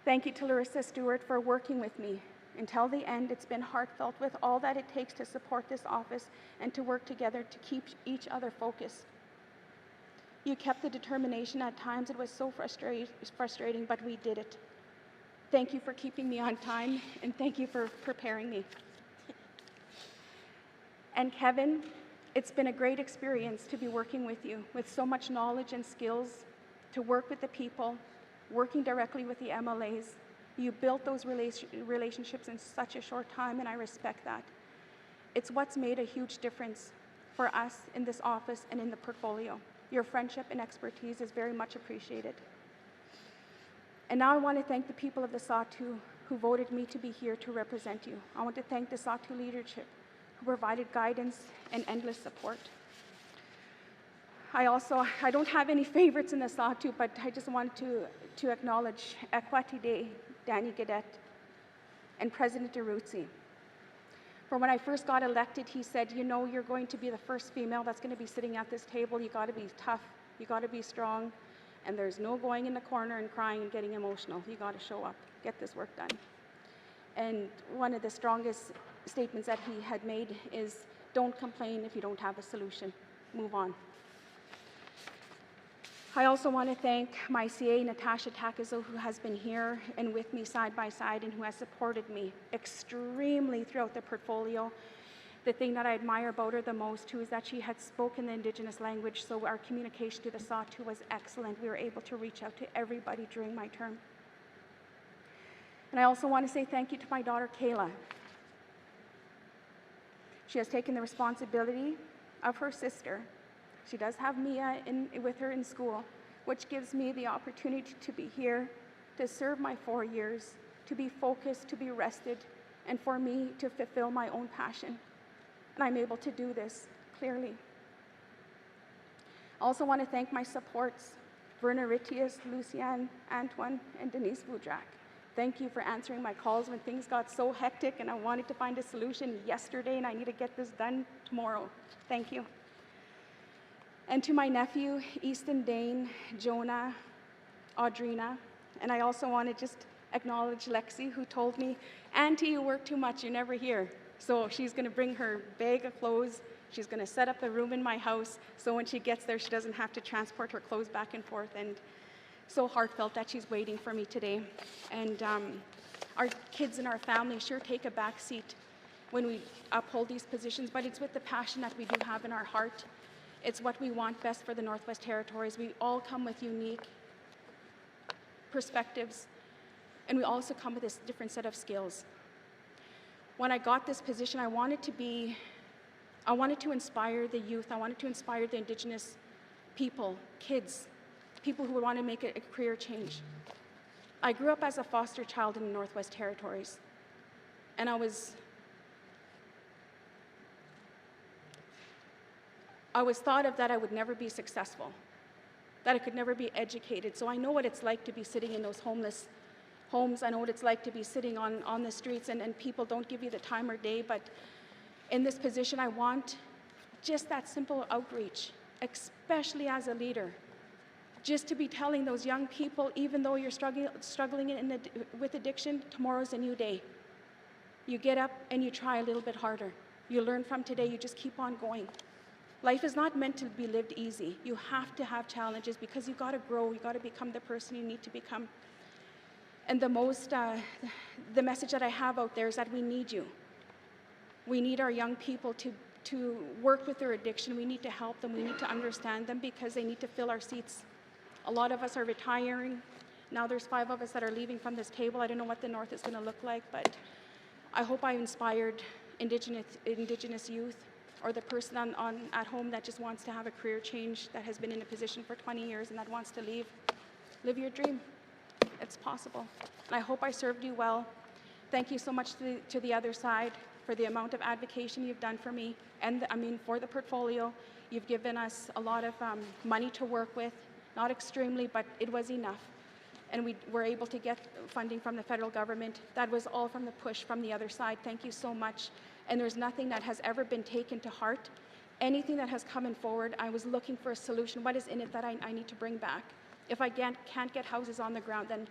Thank you to Larissa Stewart for working with me. Until the end, it's been heartfelt with all that it takes to support this office and to work together to keep each other focused. You kept the determination. At times it was so frustrating, but we did it. Thank you for keeping me on time, and thank you for preparing me. And Kevin, it's been a great experience to be working with you, with so much knowledge and skills, to work with the people, working directly with the MLAs. You built those relationships in such a short time, and I respect that. It's what's made a huge difference for us in this office and in the portfolio. Your friendship and expertise is very much appreciated. And now I want to thank the people of the Sawtoo who voted me to be here to represent you. I want to thank the Sawtoo leadership who provided guidance and endless support. I don't have any favorites in the Sawtoo, but I just wanted to acknowledge Equatide, Danny Gadet, and President Deruzzi. For when I first got elected, he said, you know, you're going to be the first female that's going to be sitting at this table. You got to be tough, you got to be strong, and there's no going in the corner and crying and getting emotional. You got to show up, get this work done. And one of the strongest statements that he had made is, don't complain if you don't have a solution, move on. I also want to thank my CA, Natasha Takazo, who has been here and with me side by side and who has supported me extremely throughout the portfolio. The thing that I admire about her the most, too, is that she had spoken the Indigenous language, so our communication to the Sawtoo was excellent. We were able to reach out to everybody during my term. And I also want to say thank you to my daughter, Kayla. She has taken the responsibility of her sister. She does have Mia with her in school, which gives me the opportunity to be here, to serve my 4 years, to be focused, to be rested, and for me to fulfill my own passion. And I'm able to do this clearly. I also want to thank my supports, Verna Ritius, Luciane, Antoine, and Denise Boudrak. Thank you for answering my calls when things got so hectic and I wanted to find a solution yesterday and I need to get this done tomorrow. Thank you. And to my nephew, Easton Dane, Jonah, Audrina, and I also want to just acknowledge Lexi, who told me, Auntie, you work too much, you're never here. So she's going to bring her bag of clothes She's going to set up a room in my house so when she gets there, she doesn't have to transport her clothes back and forth. And so heartfelt that she's waiting for me today. And our kids and our family sure take a back seat when we uphold these positions, but it's with the passion that we do have in our heart. It's what we want best for the Northwest Territories. We all come with unique perspectives, and we also come with this different set of skills. When I got this position, I wanted to inspire the youth. I wanted to inspire the Indigenous people, kids, people who would want to make a career change. I grew up as a foster child in the Northwest Territories, and I was thought of that I would never be successful, that I could never be educated. So I know what it's like to be sitting in those homeless homes. I know what it's like to be sitting on the streets, and people don't give you the time or day. But in this position, I want just that simple outreach, especially as a leader, just to be telling those young people, even though you're struggling with addiction, tomorrow's a new day. You get up and you try a little bit harder. You learn from today, you just keep on going. Life is not meant to be lived easy. You have to have challenges because you've got to grow, you've got to become the person you need to become. And the message that I have out there is that we need you. We need our young people to work with their addiction. We need to help them. We need to understand them because they need to fill our seats. A lot of us are retiring. Now there's 5 of us that are leaving from this table. I don't know what the North is going to look like, but I hope I inspired Indigenous youth, or the person at home that just wants to have a career change, that has been in a position for 20 years and that wants to leave. Live your dream. It's possible. And I hope I served you well. Thank you so much to the other side for the amount of advocacy you've done for me, and for the portfolio. You've given us a lot of money to work with, not extremely, but it was enough. And we were able to get funding from the federal government. That was all from the push from the other side. Thank you so much. And there's nothing that has ever been taken to heart. Anything that has come in forward, I was looking for a solution. What is in it that I need to bring back? If I can't get houses on the ground, then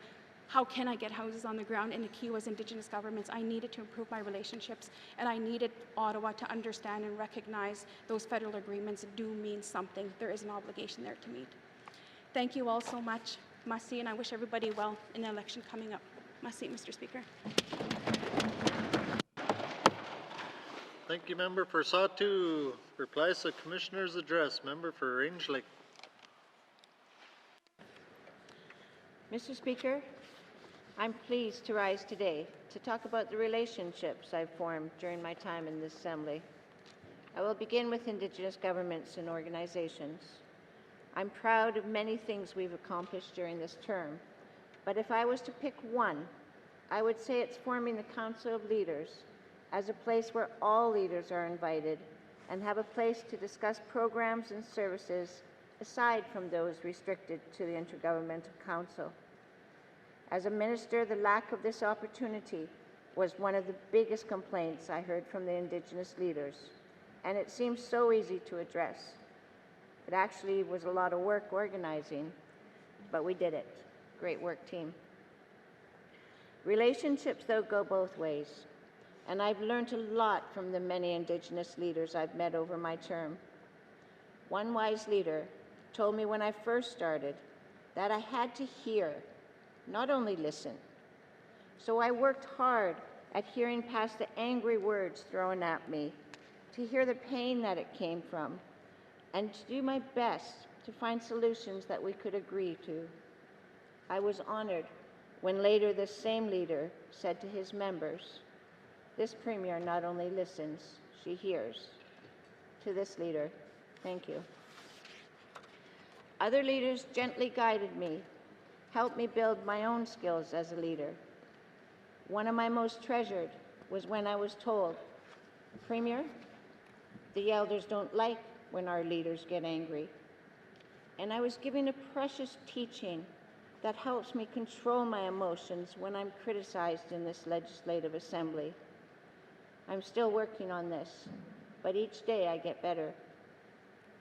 how can I get houses on the ground? And the key was Indigenous governments. I needed to improve my relationships, and I needed Ottawa to understand and recognize those federal agreements do mean something. There is an obligation there to meet. Thank you all so much. Masi, and I wish everybody well in the election coming up. Masi, Mr. Speaker. Thank you, Member for Sawtoo. Replies to Commissioner's address. Member for Range Lake. Mr. Speaker, I'm pleased to rise today to talk about the relationships I've formed during my time in this Assembly. I will begin with Indigenous governments and organizations. I'm proud of many things we've accomplished during this term, but if I was to pick one, I would say it's forming the Council of Leaders as a place where all leaders are invited and have a place to discuss programs and services aside from those restricted to the Intergovernmental Council. As a minister, the lack of this opportunity was one of the biggest complaints I heard from the Indigenous leaders, and it seems so easy to address. It actually was a lot of work organizing, but we did it. Great work, team. Relationships, though, go both ways, and I've learned a lot from the many Indigenous leaders I've met over my term. One wise leader told me when I first started that I had to hear, not only listen. So I worked hard at hearing past the angry words thrown at me, to hear the pain that it came from, and to do my best to find solutions that we could agree to. I was honored when later this same leader said to his members, "This Premier not only listens, she hears." To this leader, thank you. Other leaders gently guided me, helped me build my own skills as a leader. One of my most treasured was when I was told, "Premier, the elders don't like when our leaders get angry." And I was given a precious teaching that helps me control my emotions when I'm criticized in this legislative assembly. I'm still working on this, but each day I get better.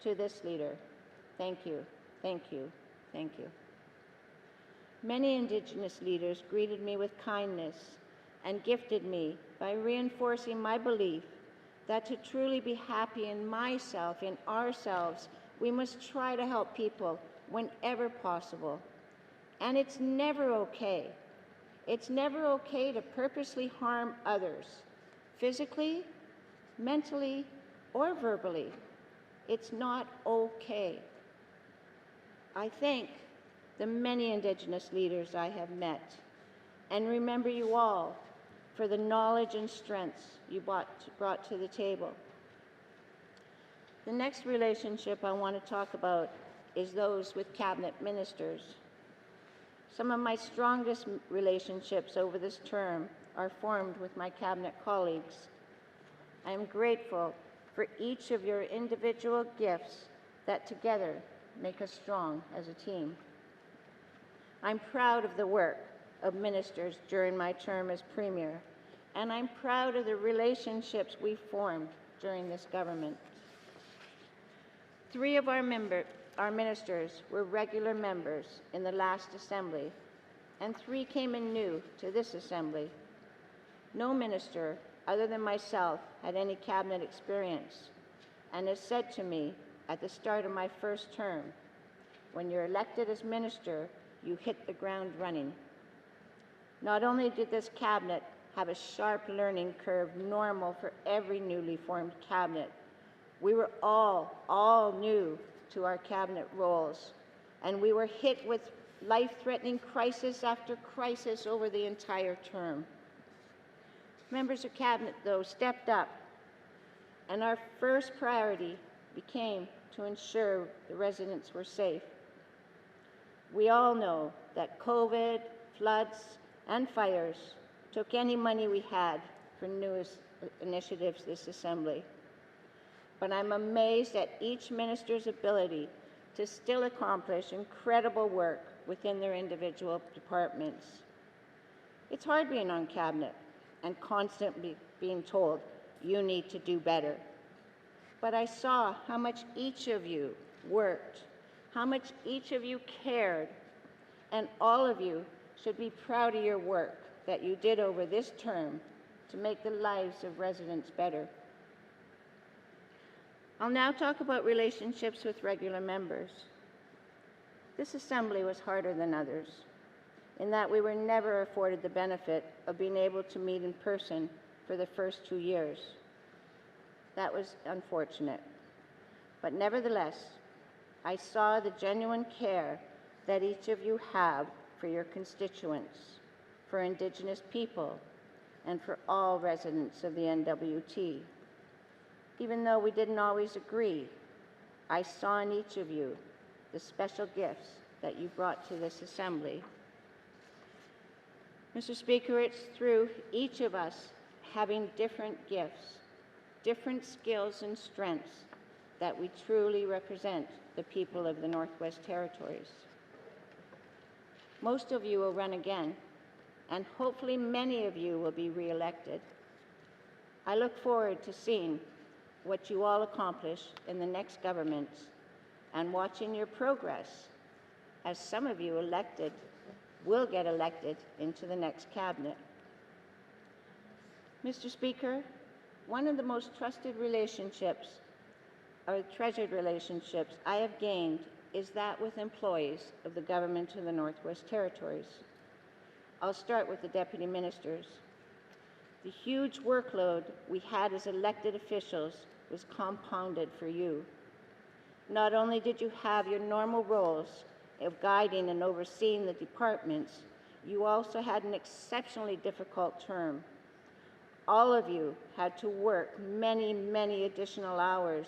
To this leader, thank you, thank you, thank you. Many Indigenous leaders greeted me with kindness and gifted me by reinforcing my belief that to truly be happy in myself, in ourselves, we must try to help people whenever possible. And it's never okay. It's never okay to purposely harm others, physically, mentally, or verbally. It's not okay. I thank the many Indigenous leaders I have met, and remember you all for the knowledge and strengths you brought to the table. The next relationship I want to talk about is those with cabinet ministers. Some of my strongest relationships over this term are formed with my cabinet colleagues. I am grateful for each of your individual gifts that together make us strong as a team. I'm proud of the work of ministers during my term as Premier, and I'm proud of the relationships we formed during this government. 3 of our ministers were regular members in the last Assembly, and 3 came in new to this Assembly. No minister, other than myself, had any cabinet experience, and has said to me at the start of my first term, when you're elected as minister, you hit the ground running. Not only did this cabinet have a sharp learning curve normal for every newly formed cabinet, we were all new to our cabinet roles, and we were hit with life-threatening crisis after crisis over the entire term. Members of cabinet, though, stepped up, and our first priority became to ensure the residents were safe. We all know that COVID, floods, and fires took any money we had for newest initiatives this Assembly. But I'm amazed at each minister's ability to still accomplish incredible work within their individual departments. It's hard being on cabinet and constantly being told, you need to do better. But I saw how much each of you worked, how much each of you cared, and all of you should be proud of your work that you did over this term to make the lives of residents better. I'll now talk about relationships with regular members. This Assembly was harder than others, in that we were never afforded the benefit of being able to meet in person for the first 2 years. That was unfortunate. But nevertheless, I saw the genuine care that each of you have for your constituents, for Indigenous people, and for all residents of the NWT. Even though we didn't always agree, I saw in each of you the special gifts that you brought to this Assembly. Mr. Speaker, it's through each of us having different gifts, different skills and strengths that we truly represent the people of the Northwest Territories. Most of you will run again, and hopefully many of you will be re-elected. I look forward to seeing what you all accomplish in the next governments and watching your progress as some of you elected will get elected into the next cabinet. Mr. Speaker, one of the most trusted relationships, or treasured relationships I have gained is that with employees of the government of the Northwest Territories. I'll start with the deputy ministers. The huge workload we had as elected officials was compounded for you. Not only did you have your normal roles of guiding and overseeing the departments, you also had an exceptionally difficult term. All of you had to work many additional hours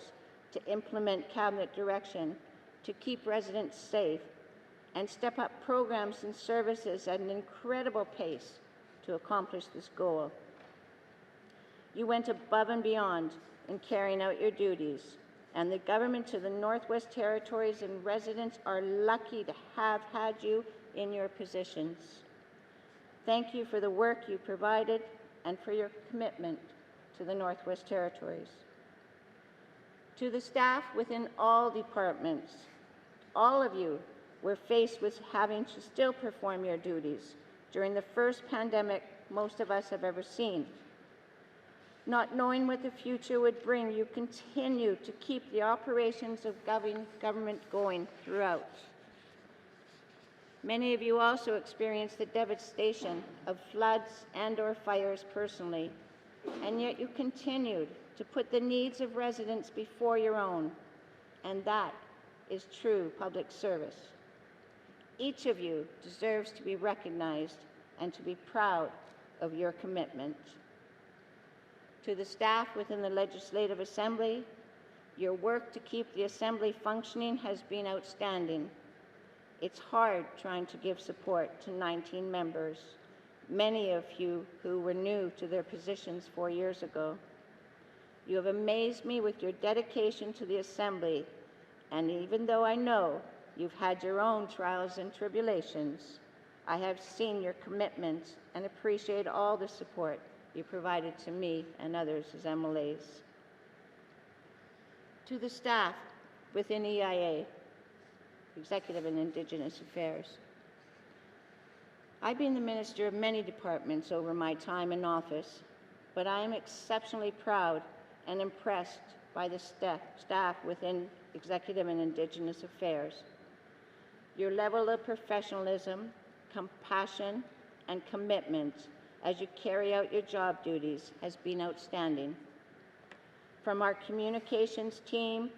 to implement cabinet direction to keep residents safe and step up programs and services at an incredible pace to accomplish this goal. You went above and beyond in carrying out your duties, and the government of the Northwest Territories and residents are lucky to have had you in your positions. Thank you for the work you provided and for your commitment to the Northwest Territories. To the staff within all departments, all of you were faced with having to still perform your duties during the first pandemic most of us have ever seen. Not knowing what the future would bring, you continue to keep the operations of government going throughout. Many of you also experienced the devastation of floods and/or fires personally, and yet you continued to put the needs of residents before your own, and that is true public service. Each of you deserves to be recognized and to be proud of your commitment. To the staff within the Legislative Assembly, your work to keep the Assembly functioning has been outstanding. It's hard trying to give support to 19 members, many of you who were new to their positions 4 years ago. You have amazed me with your dedication to the Assembly, and even though I know you've had your own trials and tribulations, I have seen your commitment and appreciate all the support you provided to me and others as MLAs. To the staff within EIA, Executive and Indigenous Affairs, I've been the minister of many departments over my time in office, but I am exceptionally proud and impressed by the staff within Executive and Indigenous Affairs. Your level of professionalism, compassion, and commitment as you carry out your job duties has been outstanding. From our communications team,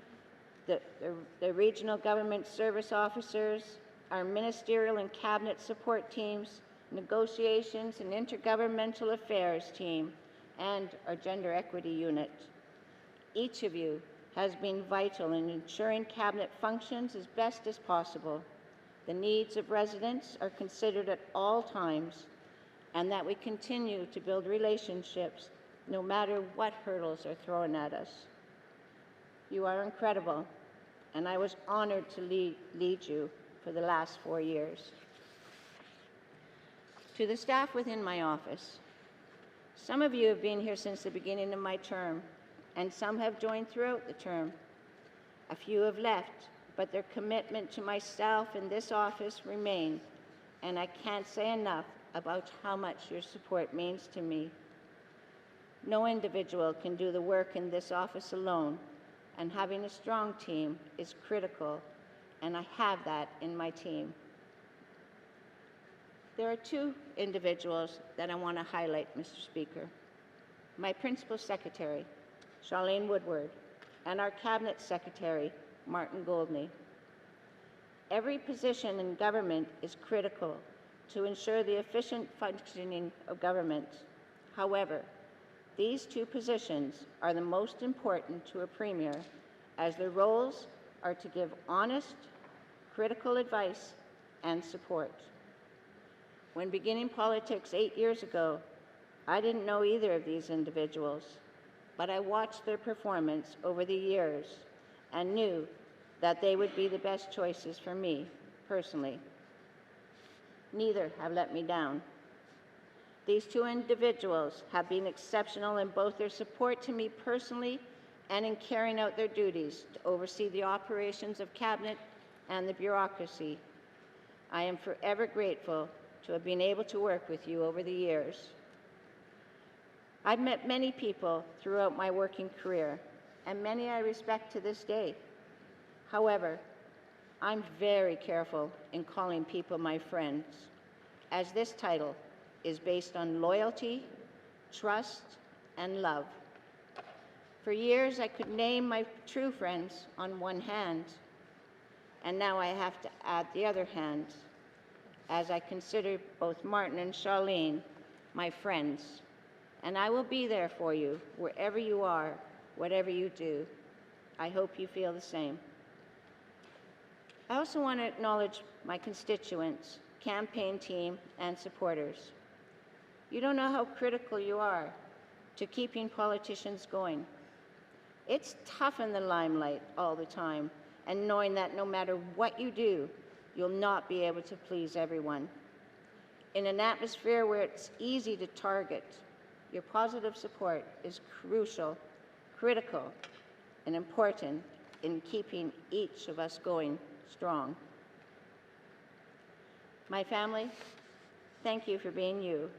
the regional government service officers, our ministerial and cabinet support teams, negotiations and intergovernmental affairs team, and our gender equity unit. Each of you has been vital in ensuring cabinet functions as best as possible. The needs of residents are considered at all times, and that we continue to build relationships no matter what hurdles are thrown at us. You are incredible, and I was honored to lead you for the last 4 years. To the staff within my office, some of you have been here since the beginning of my term, and some have joined throughout the term. A few have left, but their commitment to myself and this office remain, and I can't say enough about how much your support means to me. No individual can do the work in this office alone, and having a strong team is critical, and I have that in my team. There are 2 individuals that I want to highlight, Mr. Speaker. My Principal Secretary, Charlene Woodward, and our Cabinet Secretary, Martin Goldney. Every position in government is critical to ensure the efficient functioning of government. However, these 2 positions are the most important to a premier, as their roles are to give honest, critical advice and support. When beginning politics 8 years ago, I didn't know either of these individuals, but I watched their performance over the years and knew that they would be the best choices for me personally. Neither have let me down. These 2 individuals have been exceptional in both their support to me personally and in carrying out their duties to oversee the operations of Cabinet and the bureaucracy. I am forever grateful to have been able to work with you over the years. I've met many people throughout my working career, and many I respect to this day. However, I'm very careful in calling people my friends, as this title is based on loyalty, trust, and love. For years, I could name my true friends on one hand, and now I have to add the other hand, as I consider both Martin and Charlene my friends, and I will be there for you wherever you are, whatever you do. I hope you feel the same. I also want to acknowledge my constituents, campaign team, and supporters. You don't know how critical you are to keeping politicians going. It's tough in the limelight all the time, and knowing that no matter what you do, you'll not be able to please everyone. In an atmosphere where it's easy to target, your positive support is crucial, critical, and important in keeping each of us going strong. My family, thank you for being you.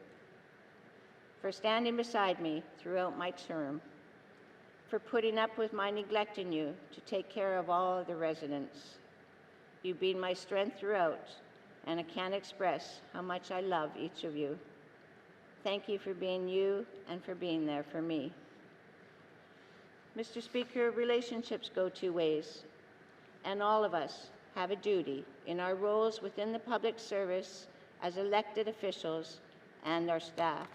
for standing beside me throughout my term, for putting up with my neglecting you to take care of all of the residents. You've been my strength throughout, and I can't express how much I love each of you. Thank you for being you and for being there for me. Mr. Speaker, relationships go two ways, and all of us have a duty in our roles within the public service as elected officials and our staff.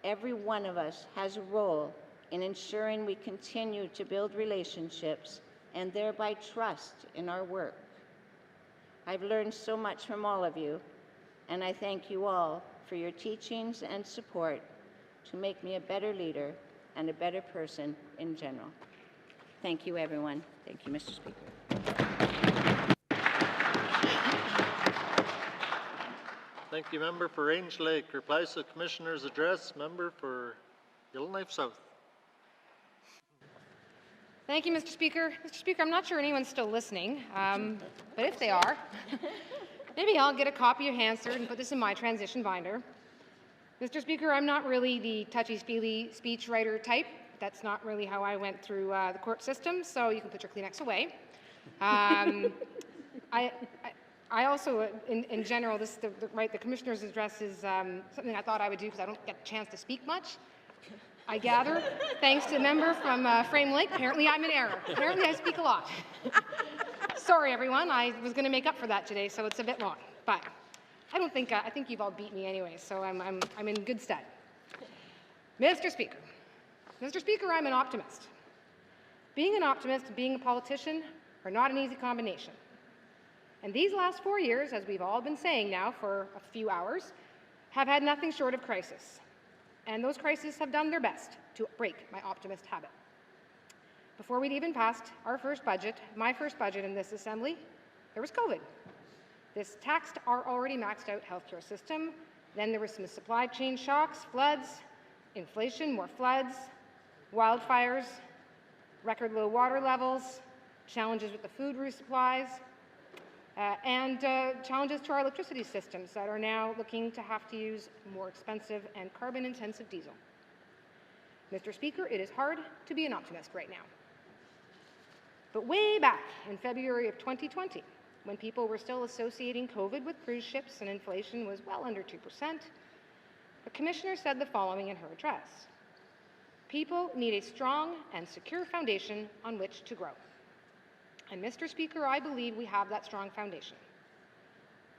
Every one of us has a role in ensuring we continue to build relationships and thereby trust in our work. I've learned so much from all of you, and I thank you all for your teachings and support to make me a better leader and a better person in general. Thank you, everyone. Thank you, Mr. Speaker. Thank you, Member for Range Lake. Replies to the Commissioner's address, Member for Yellowknife South. Thank you, Mr. Speaker. Mr. Speaker, I'm not sure anyone's still listening, but if they are, maybe I'll get a copy of Hansard and put this in my transition binder. Mr. Speaker, I'm not really the touchy-feely speechwriter type. That's not really how I went through the court system, so you can put your Kleenex away. I also, in general, the Commissioner's address is something I thought I would do because I don't get a chance to speak much. I gather, thanks to the member from Frame Lake, apparently I'm in error. Apparently I speak a lot. Sorry, everyone. I was going to make up for that today, so it's a bit long. But I think you've all beat me anyway, so I'm in good stead. Mr. Speaker. Mr. Speaker, I'm an optimist. Being an optimist and being a politician are not an easy combination. And these last 4 years, as we've all been saying now for a few hours, have had nothing short of crisis. And those crises have done their best to break my optimist habit. Before we'd even passed our first budget, my first budget in this assembly, there was COVID. This taxed our already maxed out healthcare system. Then there were some supply chain shocks, floods, inflation, more floods, wildfires, record low water levels, challenges with the food resupplies, and challenges to our electricity systems that are now looking to have to use more expensive and carbon-intensive diesel. Mr. Speaker, it is hard to be an optimist right now. But way back in February of 2020, when people were still associating COVID with cruise ships and inflation was well under 2%, the Commissioner said the following in her address: "People need a strong and secure foundation on which to grow." And Mr. Speaker, I believe we have that strong foundation.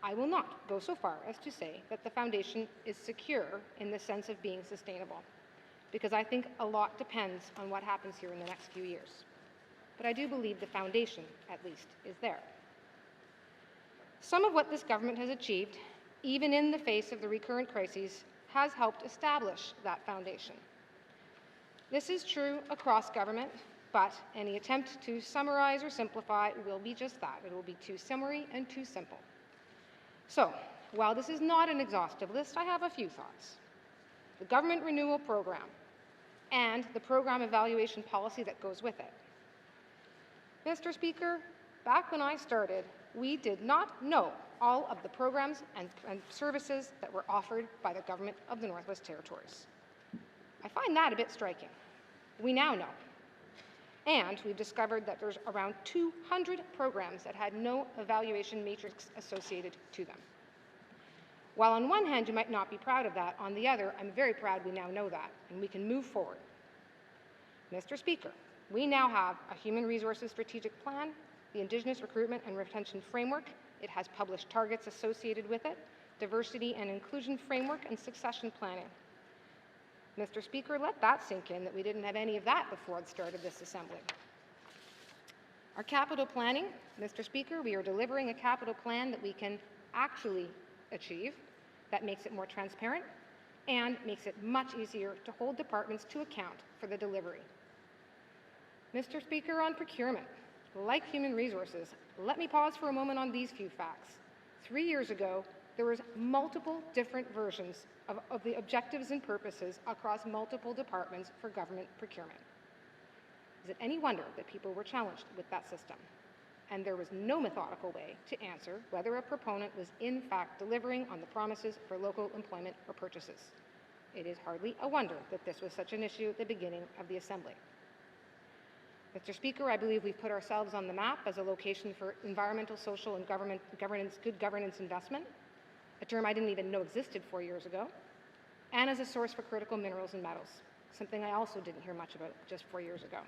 I will not go so far as to say that the foundation is secure in the sense of being sustainable, because I think a lot depends on what happens here in the next few years. But I do believe the foundation, at least, is there. Some of what this government has achieved, even in the face of the recurrent crises, has helped establish that foundation. This is true across government, but any attempt to summarize or simplify will be just that. It will be too summary and too simple. So, while this is not an exhaustive list, I have a few thoughts. The government renewal program and the program evaluation policy that goes with it. Mr. Speaker, back when I started, we did not know all of the programs and services that were offered by the government of the Northwest Territories. I find that a bit striking. We now know. And we've discovered that there's around 200 programs that had no evaluation matrix associated to them. While on one hand you might not be proud of that, on the other, I'm very proud we now know that, and we can move forward. Mr. Speaker, we now have a Human Resources Strategic Plan, the Indigenous Recruitment and Retention Framework. It has published targets associated with it, diversity and inclusion framework, and succession planning. Mr. Speaker, let that sink in that we didn't have any of that before the start of this assembly. Our capital planning, Mr. Speaker, we are delivering a capital plan that we can actually achieve, that makes it more transparent and makes it much easier to hold departments to account for the delivery. Mr. Speaker, on procurement, like human resources, let me pause for a moment on these few facts. 3 years ago, there was multiple different versions of the objectives and purposes across multiple departments for government procurement. Is it any wonder that people were challenged with that system? And there was no methodical way to answer whether a proponent was in fact delivering on the promises for local employment or purchases. It is hardly a wonder that this was such an issue at the beginning of the Assembly. Mr. Speaker, I believe we've put ourselves on the map as a location for environmental, social, and good governance investment, a term I didn't even know existed 4 years ago, and as a source for critical minerals and metals, something I also didn't hear much about just 4 years ago.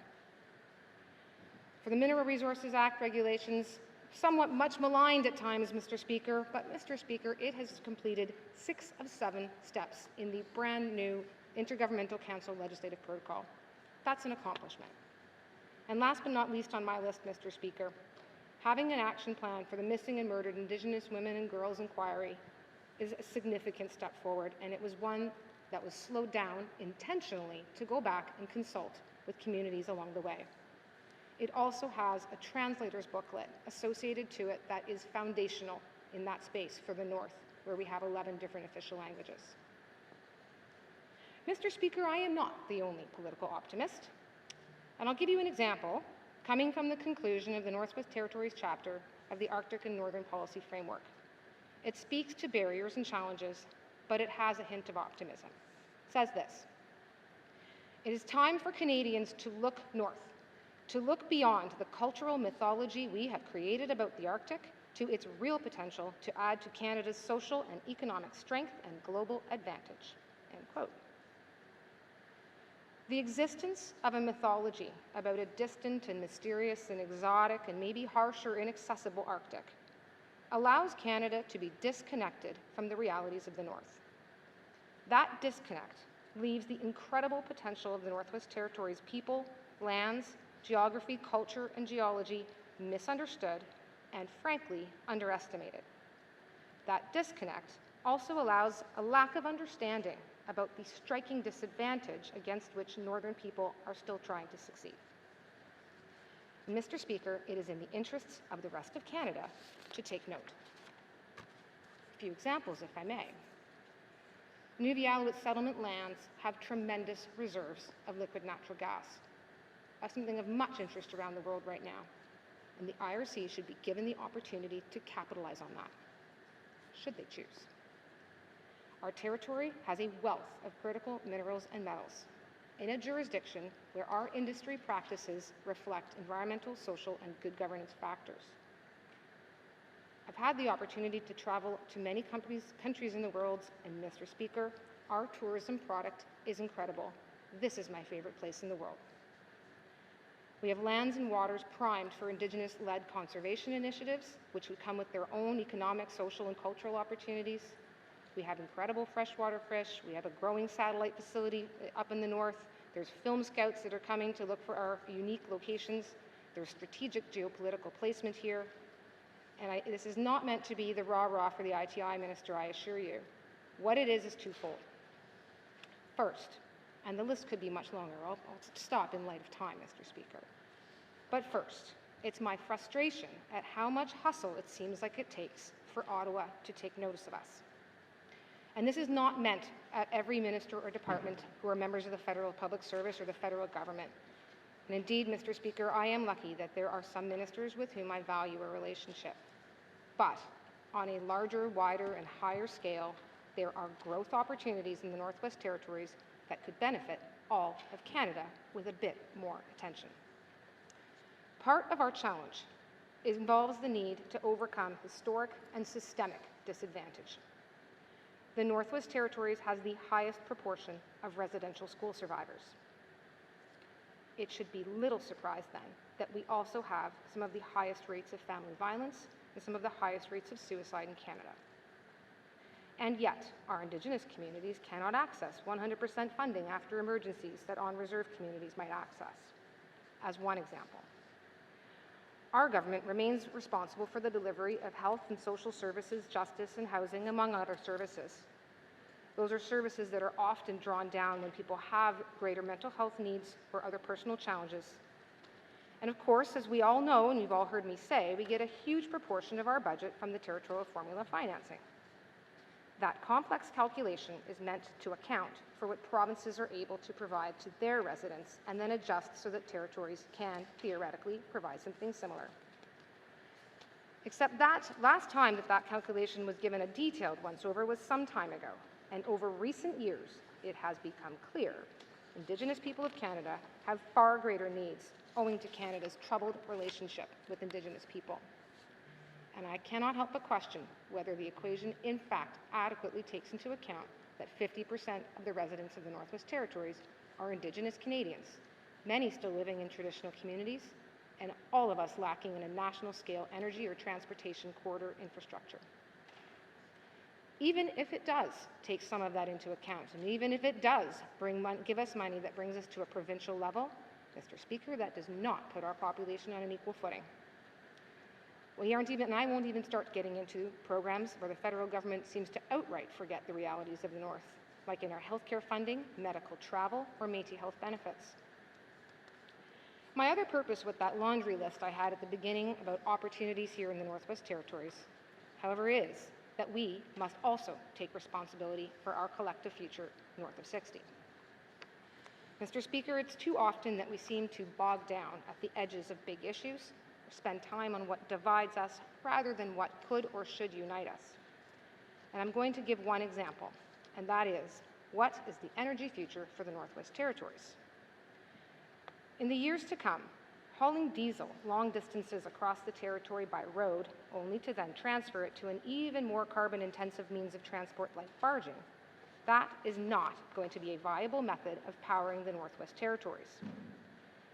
For the Mineral Resources Act regulations, somewhat much maligned at times, Mr. Speaker, but Mr. Speaker, it has completed 6 of 7 steps in the brand new Intergovernmental Council Legislative Protocol. That's an accomplishment. And last but not least on my list, Mr. Speaker, having an action plan for the missing and murdered Indigenous women and girls inquiry is a significant step forward, and it was one that was slowed down intentionally to go back and consult with communities along the way. It also has a translator's booklet associated to it that is foundational in that space for the North, where we have 11 different official languages. Mr. Speaker, I am not the only political optimist, and I'll give you an example coming from the conclusion of the Northwest Territories chapter of the Arctic and Northern Policy Framework. It speaks to barriers and challenges, but it has a hint of optimism. It says this: "It is time for Canadians to look north, to look beyond the cultural mythology we have created about the Arctic to its real potential to add to Canada's social and economic strength and global advantage." End quote. The existence of a mythology about a distant and mysterious and exotic and maybe harsh or inaccessible Arctic allows Canada to be disconnected from the realities of the North. That disconnect leaves the incredible potential of the Northwest Territories' people, lands, geography, culture, and geology misunderstood and, frankly, underestimated. That disconnect also allows a lack of understanding about the striking disadvantage against which Northern people are still trying to succeed. Mr. Speaker, it is in the interests of the rest of Canada to take note. A few examples, if I may. Inuvialuktun settlement lands have tremendous reserves of liquid natural gas. That's something of much interest around the world right now, and the IRC should be given the opportunity to capitalize on that, should they choose. Our territory has a wealth of critical minerals and metals in a jurisdiction where our industry practices reflect environmental, social, and good governance factors. I've had the opportunity to travel to many countries in the world, and Mr. Speaker, our tourism product is incredible. This is my favorite place in the world. We have lands and waters primed for Indigenous-led conservation initiatives, which would come with their own economic, social, and cultural opportunities. We have incredible freshwater fish. We have a growing satellite facility up in the north. There's film scouts that are coming to look for our unique locations. There's strategic geopolitical placement here. And this is not meant to be the rah-rah for the ITI minister, I assure you. What it is twofold. First, and the list could be much longer. I'll stop in light of time, Mr. Speaker. But first, it's my frustration at how much hustle it seems like it takes for Ottawa to take notice of us. And this is not meant at every minister or department who are members of the federal public service or the federal government. And indeed, Mr. Speaker, I am lucky that there are some ministers with whom I value a relationship. But on a larger, wider, and higher scale, there are growth opportunities in the Northwest Territories that could benefit all of Canada with a bit more attention. Part of our challenge involves the need to overcome historic and systemic disadvantage. The Northwest Territories has the highest proportion of residential school survivors. It should be little surprise then that we also have some of the highest rates of family violence and some of the highest rates of suicide in Canada. And yet, our Indigenous communities cannot access 100% funding after emergencies that on-reserve communities might access, as one example. Our government remains responsible for the delivery of health and social services, justice, and housing, among other services. Those are services that are often drawn down when people have greater mental health needs or other personal challenges. And of course, as we all know, and you've all heard me say, we get a huge proportion of our budget from the territorial formula financing. That complex calculation is meant to account for what provinces are able to provide to their residents and then adjust so that territories can theoretically provide something similar. Except that last time that calculation was given a detailed once-over was some time ago, and over recent years, it has become clear Indigenous people of Canada have far greater needs owing to Canada's troubled relationship with Indigenous people. And I cannot help but question whether the equation in fact adequately takes into account that 50% of the residents of the Northwest Territories are Indigenous Canadians, many still living in traditional communities, and all of us lacking in a national scale energy or transportation corridor infrastructure. Even if it does take some of that into account, and even if it does give us money that brings us to a provincial level, Mr. Speaker, that does not put our population on an equal footing. And I won't even start getting into programs where the federal government seems to outright forget the realities of the North, like in our healthcare funding, medical travel, or Métis health benefits. My other purpose with that laundry list I had at the beginning about opportunities here in the Northwest Territories, however, is that we must also take responsibility for our collective future north of 60. Mr. Speaker, it's too often that we seem to bog down at the edges of big issues, or spend time on what divides us rather than what could or should unite us. And I'm going to give one example, and that is, what is the energy future for the Northwest Territories? In the years to come, hauling diesel long distances across the territory by road, only to then transfer it to an even more carbon-intensive means of transport like barging, that is not going to be a viable method of powering the Northwest Territories.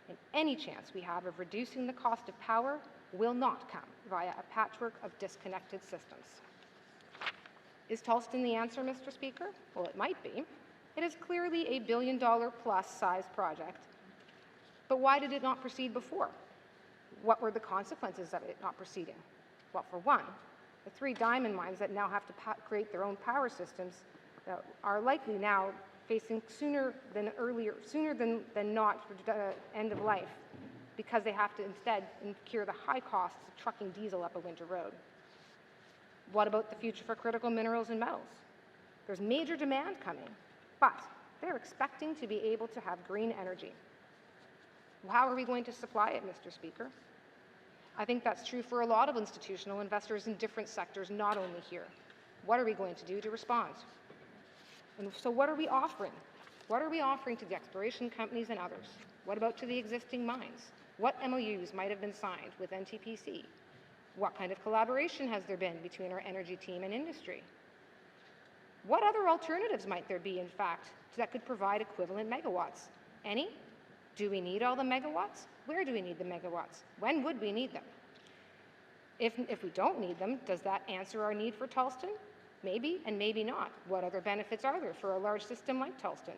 And any chance we have of reducing the cost of power will not come via a patchwork of disconnected systems. Is Tolston the answer, Mr. Speaker? Well, it might be. It is clearly a billion-dollar-plus size project. But why did it not proceed before? What were the consequences of it not proceeding? Well, for one, the 3 diamond mines that now have to create their own power systems are likely now facing sooner than not end of life, because they have to instead incur the high costs of trucking diesel up a winter road. What about the future for critical minerals and metals? There's major demand coming, but they're expecting to be able to have green energy. How are we going to supply it, Mr. Speaker? I think that's true for a lot of institutional investors in different sectors, not only here. What are we going to do to respond? And so what are we offering? What are we offering to the exploration companies and others? What about to the existing mines? What MOUs might have been signed with NTPC? What kind of collaboration has there been between our energy team and industry? What other alternatives might there be, in fact, that could provide equivalent megawatts? Any? Do we need all the megawatts? Where do we need the megawatts? When would we need them? If we don't need them, does that answer our need for Tolston? Maybe and maybe not. What other benefits are there for a large system like Tolston?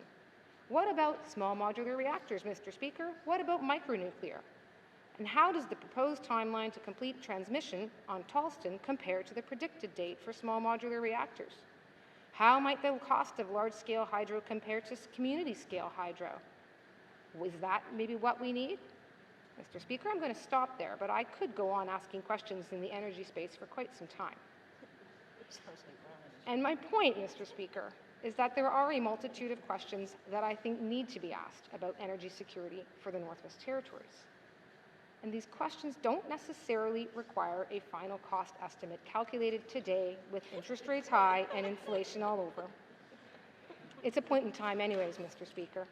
What about small modular reactors, Mr. Speaker? What about micronuclear? And how does the proposed timeline to complete transmission on Tolston compare to the predicted date for small modular reactors? How might the cost of large-scale hydro compare to community-scale hydro? Is that maybe what we need? Mr. Speaker, I'm going to stop there, but I could go on asking questions in the energy space for quite some time. And my point, Mr. Speaker, is that there are a multitude of questions that I think need to be asked about energy security for the Northwest Territories. And these questions don't necessarily require a final cost estimate calculated today with interest rates high and inflation all over. It's a point in time anyways, Mr. Speaker.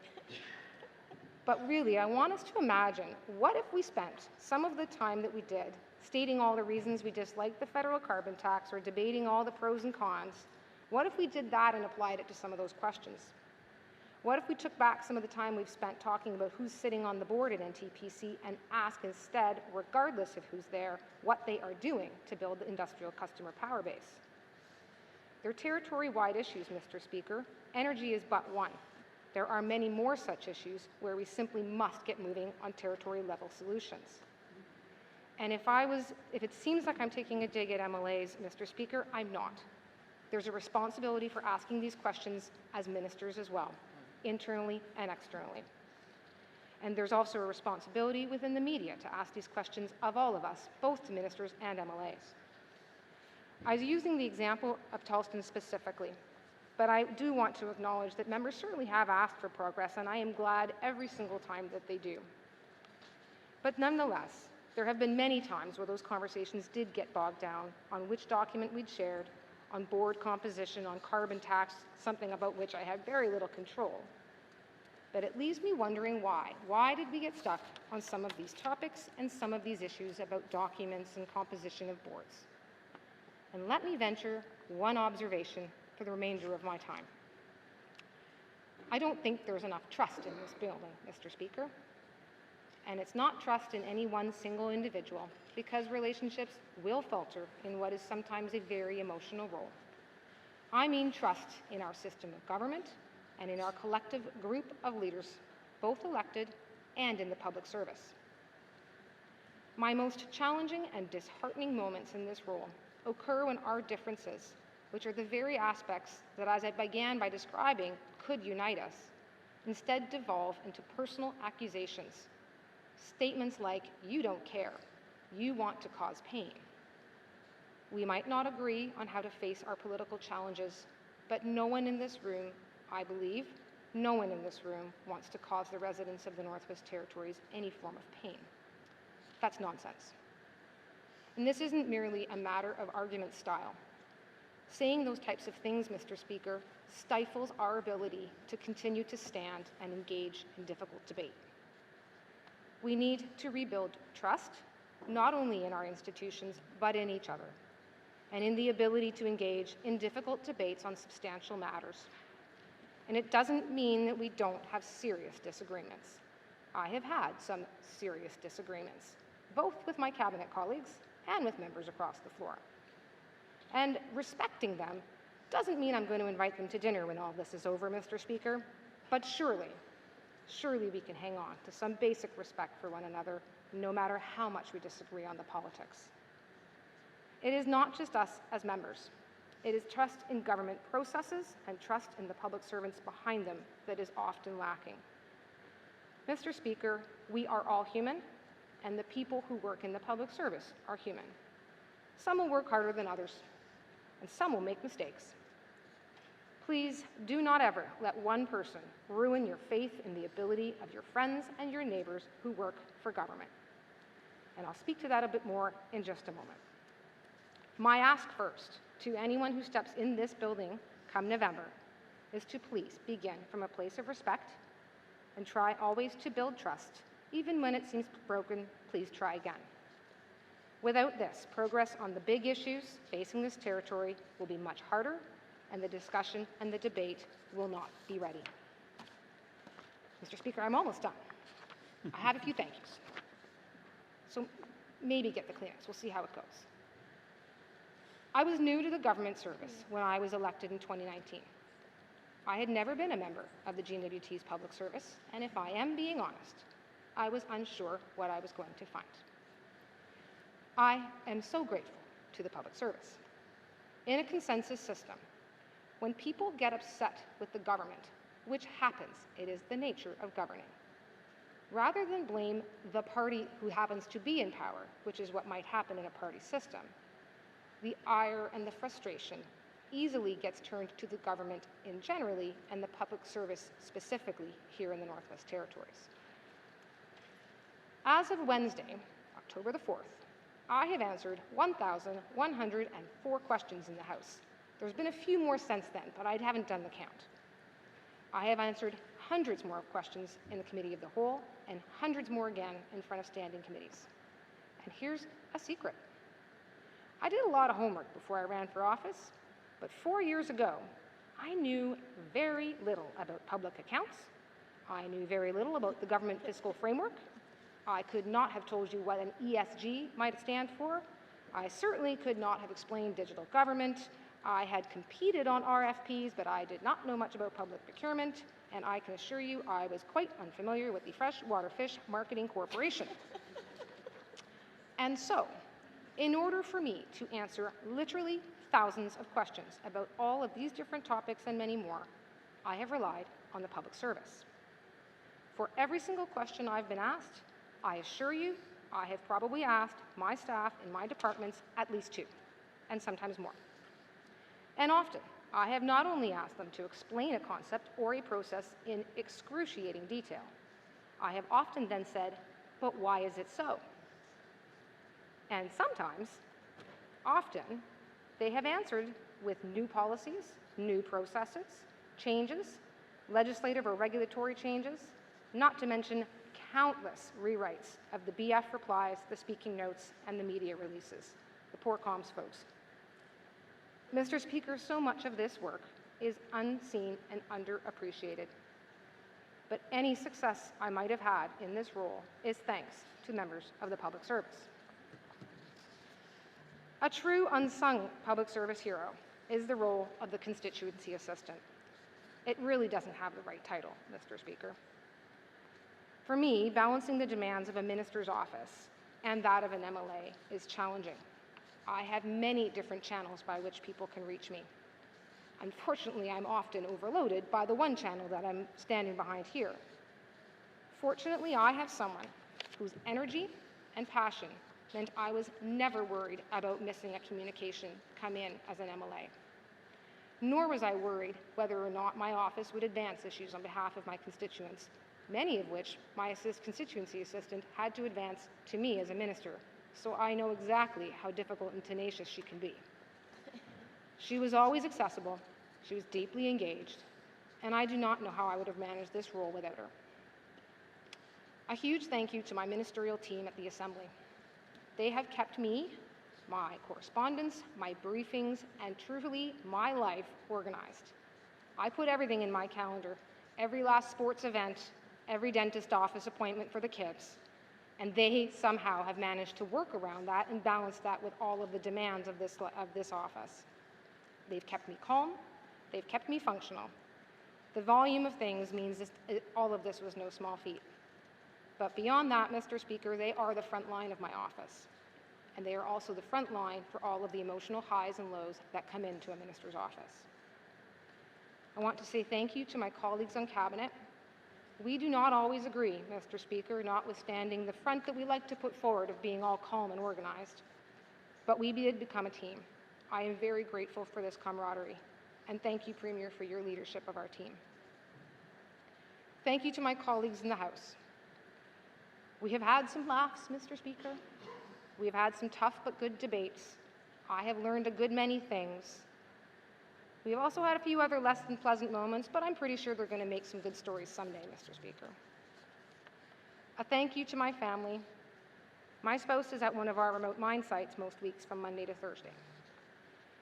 But really, I want us to imagine, what if we spent some of the time that we did stating all the reasons we disliked the federal carbon tax or debating all the pros and cons? What if we did that and applied it to some of those questions? What if we took back some of the time we've spent talking about who's sitting on the board at NTPC and ask instead, regardless of who's there, what they are doing to build the industrial customer power base? They're territory-wide issues, Mr. Speaker. Energy is but one. There are many more such issues where we simply must get moving on territory-level solutions. And if it seems like I'm taking a dig at MLAs, Mr. Speaker, I'm not. There's a responsibility for asking these questions as ministers as well, internally and externally. And there's also a responsibility within the media to ask these questions of all of us, both to ministers and MLAs. I was using the example of Tolston specifically, but I do want to acknowledge that members certainly have asked for progress, and I am glad every single time that they do. But nonetheless, there have been many times where those conversations did get bogged down on which document we'd shared, on board composition, on carbon tax, something about which I have very little control. But it leaves me wondering why. Why did we get stuck on some of these topics and some of these issues about documents and composition of boards? And let me venture one observation for the remainder of my time. I don't think there's enough trust in this building, Mr. Speaker. And it's not trust in any one single individual, because relationships will falter in what is sometimes a very emotional role. I mean trust in our system of government and in our collective group of leaders, both elected and in the public service. My most challenging and disheartening moments in this role occur when our differences, which are the very aspects that, as I began by describing, could unite us, instead devolve into personal accusations. Statements like, "You don't care, you want to cause pain." We might not agree on how to face our political challenges, but no one in this room, I believe, no one in this room wants to cause the residents of the Northwest Territories any form of pain. That's nonsense. And this isn't merely a matter of argument style. Saying those types of things, Mr. Speaker, stifles our ability to continue to stand and engage in difficult debate. We need to rebuild trust, not only in our institutions, but in each other, and in the ability to engage in difficult debates on substantial matters. And it doesn't mean that we don't have serious disagreements. I have had some serious disagreements, both with my cabinet colleagues and with members across the floor. And respecting them doesn't mean I'm going to invite them to dinner when all this is over, Mr. Speaker, but surely we can hang on to some basic respect for one another, no matter how much we disagree on the politics. It is not just us as members. It is trust in government processes and trust in the public servants behind them that is often lacking. Mr. Speaker, we are all human, and the people who work in the public service are human. Some will work harder than others, and some will make mistakes. Please do not ever let one person ruin your faith in the ability of your friends and your neighbors who work for government. And I'll speak to that a bit more in just a moment. My ask first to anyone who steps in this building come November is to please begin from a place of respect and try always to build trust. Even when it seems broken, please try again. Without this, progress on the big issues facing this territory will be much harder, and the discussion and the debate will not be ready. Mr. Speaker, I'm almost done. I have a few thank yous. So maybe get the Kleenex. We'll see how it goes. I was new to the government service when I was elected in 2019. I had never been a member of the GNWT's public service, and if I am being honest, I was unsure what I was going to find. I am so grateful to the public service. In a consensus system, when people get upset with the government, which happens, it is the nature of governing, rather than blame the party who happens to be in power, which is what might happen in a party system, the ire and the frustration easily gets turned to the government in generally and the public service specifically here in the Northwest Territories. As of Wednesday, October the 4th, I have answered 1,104 questions in the House. There's been a few more since then, but I haven't done the count. I have answered hundreds more questions in the Committee of the Whole and hundreds more again in front of standing committees. And here's a secret. I did a lot of homework before I ran for office, but 4 years ago, I knew very little about public accounts. I knew very little about the government fiscal framework. I could not have told you what an ESG might stand for. I certainly could not have explained digital government. I had competed on RFPs, but I did not know much about public procurement, and I can assure you I was quite unfamiliar with the Freshwater Fish Marketing Corporation. And so, in order for me to answer literally thousands of questions about all of these different topics and many more, I have relied on the public service. For every single question I've been asked, I assure you, I have probably asked my staff in my departments at least 2, and sometimes more. And often, I have not only asked them to explain a concept or a process in excruciating detail, I have often then said, but why is it so? And sometimes, often, they have answered with new policies, new processes, changes, legislative or regulatory changes, not to mention countless rewrites of the BF replies, the speaking notes, and the media releases. The poor comms folks. Mr. Speaker, so much of this work is unseen and underappreciated. But any success I might have had in this role is thanks to members of the public service. A true unsung public service hero is the role of the constituency assistant. It really doesn't have the right title, Mr. Speaker. For me, balancing the demands of a minister's office and that of an MLA is challenging. I have many different channels by which people can reach me. Unfortunately, I'm often overloaded by the one channel that I'm standing behind here. Fortunately, I have someone whose energy and passion meant I was never worried about missing a communication come in as an MLA. Nor was I worried whether or not my office would advance issues on behalf of my constituents, many of which my constituency assistant had to advance to me as a minister, so I know exactly how difficult and tenacious she can be. She was always accessible, she was deeply engaged, and I do not know how I would have managed this role without her. A huge thank you to my ministerial team at the Assembly. They have kept me, my correspondence, my briefings, and truly my life organized. I put everything in my calendar, every last sports event, every dentist office appointment for the kids, and they somehow have managed to work around that and balance that with all of the demands of this office. They've kept me calm, they've kept me functional. The volume of things means all of this was no small feat. But beyond that, Mr. Speaker, they are the front line of my office. And they are also the front line for all of the emotional highs and lows that come into a minister's office. I want to say thank you to my colleagues on Cabinet. We do not always agree, Mr. Speaker, notwithstanding the front that we like to put forward of being all calm and organized. But we did become a team. I am very grateful for this camaraderie. And thank you, Premier, for your leadership of our team. Thank you to my colleagues in the House. We have had some laughs, Mr. Speaker. We have had some tough but good debates. I have learned a good many things. We have also had a few other less than pleasant moments, but I'm pretty sure they're going to make some good stories someday, Mr. Speaker. A thank you to my family. My spouse is at one of our remote mine sites most weeks from Monday to Thursday.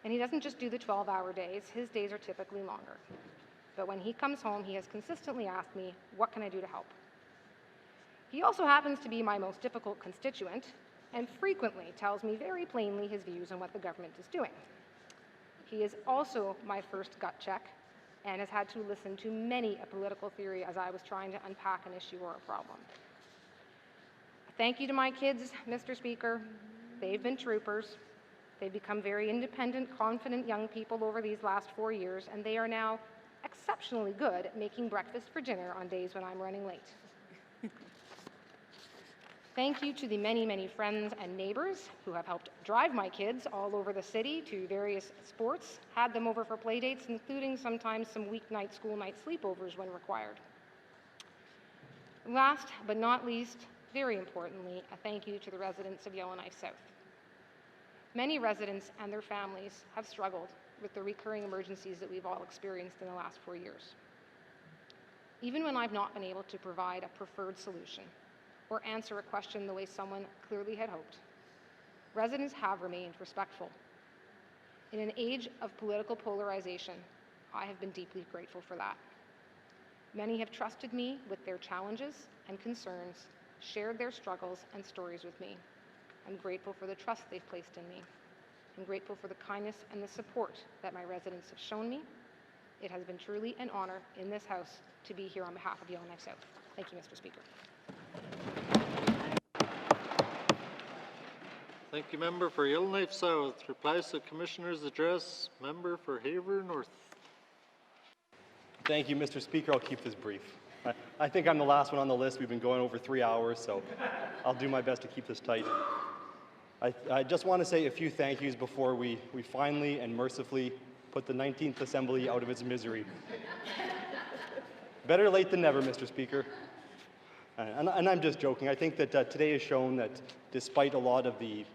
And he doesn't just do the 12-hour days, his days are typically longer. But when he comes home, he has consistently asked me, what can I do to help? He also happens to be my most difficult constituent and frequently tells me very plainly his views on what the government is doing. He is also my first gut check and has had to listen to many a political theory as I was trying to unpack an issue or a problem. Thank you to my kids, Mr. Speaker. They've been troopers. They've become very independent, confident young people over these last 4 years, and they are now exceptionally good at making breakfast for dinner on days when I'm running late. Thank you to the many, many friends and neighbors who have helped drive my kids all over the city to various sports, had them over for play dates, including sometimes some weeknight, school night sleepovers when required. Last but not least, very importantly, a thank you to the residents of Yellowknife South. Many residents and their families have struggled with the recurring emergencies that we've all experienced in the last 4 years. Even when I've not been able to provide a preferred solution, or answer a question the way someone clearly had hoped, residents have remained respectful. In an age of political polarization, I have been deeply grateful for that. Many have trusted me with their challenges and concerns, shared their struggles and stories with me. I'm grateful for the trust they've placed in me. I'm grateful for the kindness and the support that my residents have shown me. It has been truly an honor in this House to be here on behalf of Yellowknife South. Thank you, Mr. Speaker. Thank you, Member for Yellowknife South. Replies to Commissioner's address, Member for Haver North. Thank you, Mr. Speaker. I'll keep this brief. I think I'm the last one on the list. We've been going over 3 hours, so I'll do my best to keep this tight. I just want to say a few thank yous before we finally and mercifully put the 19th Assembly out of its misery. Better late than never, Mr. Speaker. And I'm just joking. I think that today has shown that despite a lot of the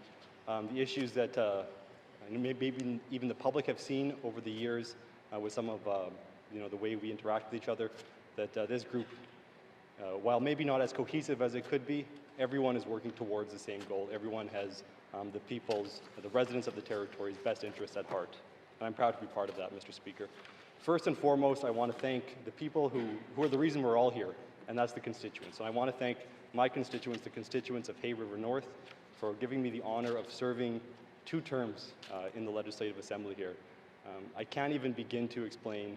issues that and maybe even the public have seen over the years with some of the way we interact with each other, that this group, while maybe not as cohesive as it could be, everyone is working towards the same goal. Everyone has the residents of the territory's best interests at heart. And I'm proud to be part of that, Mr. Speaker. First and foremost, I want to thank the people who are the reason we're all here, and that's the constituents. And I want to thank my constituents, the constituents of Hay River North, for giving me the honor of serving 2 terms in the Legislative Assembly here. I can't even begin to explain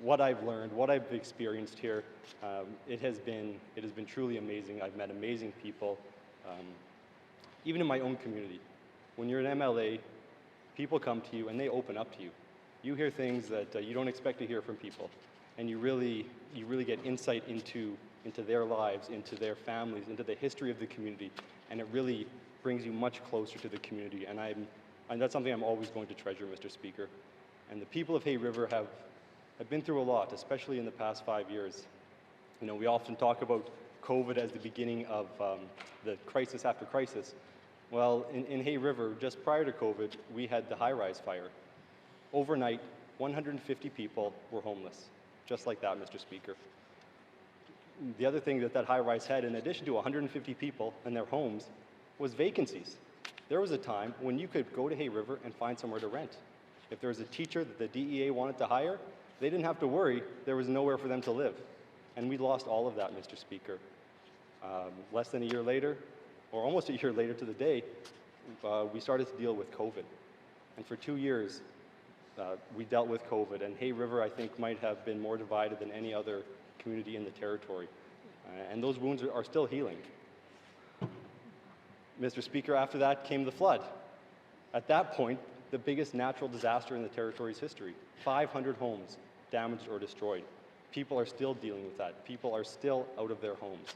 what I've learned, what I've experienced here. It has been truly amazing. I've met amazing people, even in my own community. When you're an MLA, people come to you and they open up to you. You hear things that you don't expect to hear from people, and you really get insight into their lives, into their families, into the history of the community, and it really brings you much closer to the community. And that's something I'm always going to treasure, Mr. Speaker. And the people of Hay River have been through a lot, especially in the past 5 years. You know, we often talk about COVID as the beginning of the crisis after crisis. Well, in Hay River, just prior to COVID, we had the high-rise fire. Overnight, 150 people were homeless, just like that, Mr. Speaker. The other thing that high-rise had, in addition to 150 people and their homes, was vacancies. There was a time when you could go to Hay River and find somewhere to rent. If there was a teacher that the DEA wanted to hire, they didn't have to worry. There was nowhere for them to live. And we lost all of that, Mr. Speaker. Less than a year later, or almost a year later to the day, we started to deal with COVID. And for 2 years, we dealt with COVID. And Hay River, I think, might have been more divided than any other community in the territory. And those wounds are still healing. Mr. Speaker, after that came the flood. At that point, the biggest natural disaster in the territory's history. 500 homes damaged or destroyed. People are still dealing with that. People are still out of their homes.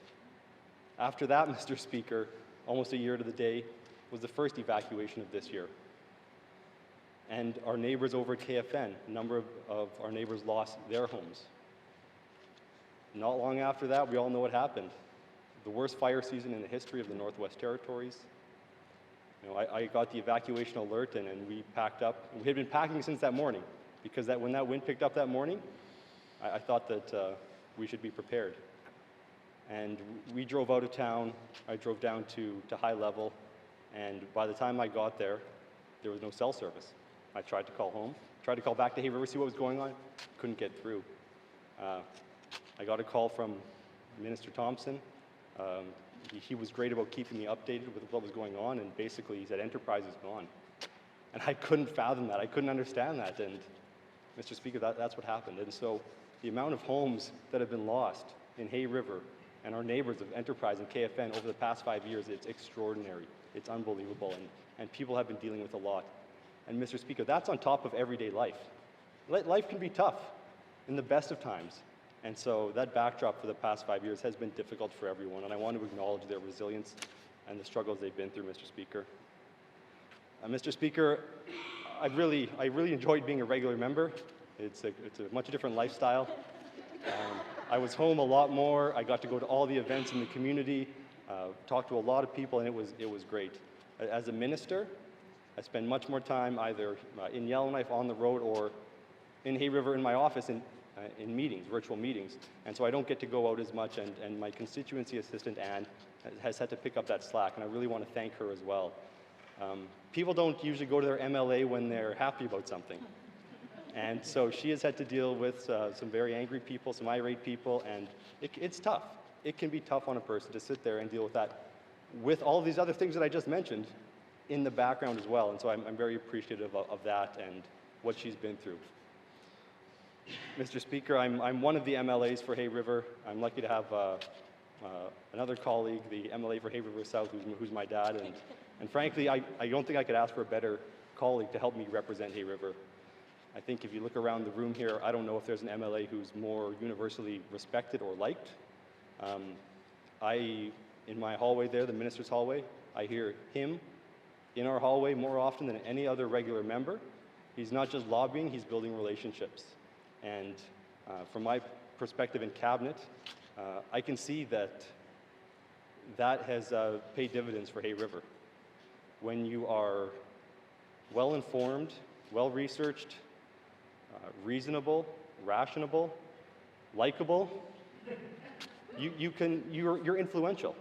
After that, Mr. Speaker, almost a year to the day, was the first evacuation of this year. And our neighbors over at KFN, a number of our neighbors lost their homes. Not long after that, we all know what happened. The worst fire season in the history of the Northwest Territories. You know, I got the evacuation alert and we packed up. We had been packing since that morning because when that wind picked up that morning, I thought that we should be prepared. And we drove out of town. I drove down to High Level, and by the time I got there was no cell service. I tried to call home, tried to call back to Hay River, see what was going on, couldn't get through. I got a call from Minister Thompson. He was great about keeping me updated with what was going on, and basically he said, Enterprise is gone. And I couldn't fathom that. I couldn't understand that. And Mr. Speaker, that's what happened. And so the amount of homes that have been lost in Hay River and our neighbors of Enterprise and KFN over the past 5 years, it's extraordinary. It's unbelievable. And people have been dealing with a lot. And Mr. Speaker, that's on top of everyday life. Life can be tough in the best of times. And so that backdrop for the past 5 years has been difficult for everyone, and I want to acknowledge their resilience and the struggles they've been through, Mr. Speaker. Mr. Speaker, I really enjoyed being a regular member. It's a much different lifestyle. I was home a lot more. I got to go to all the events in the community, talk to a lot of people, and it was great. As a minister, I spend much more time either in Yellowknife on the road or in Hay River in my office in meetings, virtual meetings. And so I don't get to go out as much, and my constituency assistant, Anne, has had to pick up that slack, and I really want to thank her as well. People don't usually go to their MLA when they're happy about something. And so she has had to deal with some very angry people, some irate people, and it's tough. It can be tough on a person to sit there and deal with that, with all these other things that I just mentioned in the background as well. And so I'm very appreciative of that and what she's been through. Mr. Speaker, I'm one of the MLAs for Hay River. I'm lucky to have another colleague, the MLA for Hay River South, who's my dad. And frankly, I don't think I could ask for a better colleague to help me represent Hay River. I think if you look around the room here, I don't know if there's an MLA who's more universally respected or liked. In my hallway there, the minister's hallway, I hear him in our hallway more often than any other regular member. He's not just lobbying, he's building relationships. And from my perspective in cabinet, I can see that has paid dividends for Hay River. When you are well-informed, well-researched, reasonable, rational, likable. You're influential.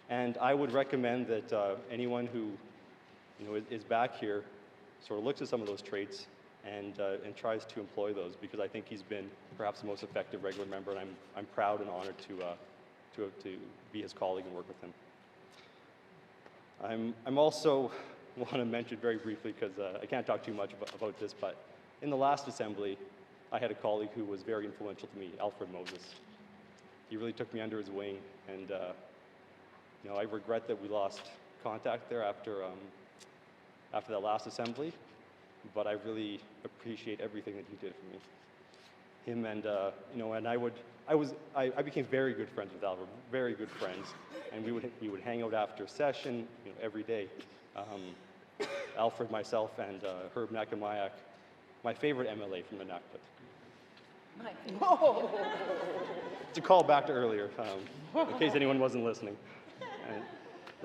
And I would recommend that anyone who is back here sort of looks at some of those traits and tries to employ those, because I think he's been perhaps the most effective regular member, and I'm proud and honored to be his colleague and work with him. I'm also want to mention very briefly, because I can't talk too much about this, but in the last assembly, I had a colleague who was very influential to me, Alfred Moses. He really took me under his wing, and I regret that we lost contact there after that last assembly, but I really appreciate everything that he did for me. Him and I became very good friends with Alfred, very good friends, and we would hang out after session, every day. Alfred, myself, and Herb Nakamayak, my favorite MLA from the Nakput. To call back to earlier, in case anyone wasn't listening.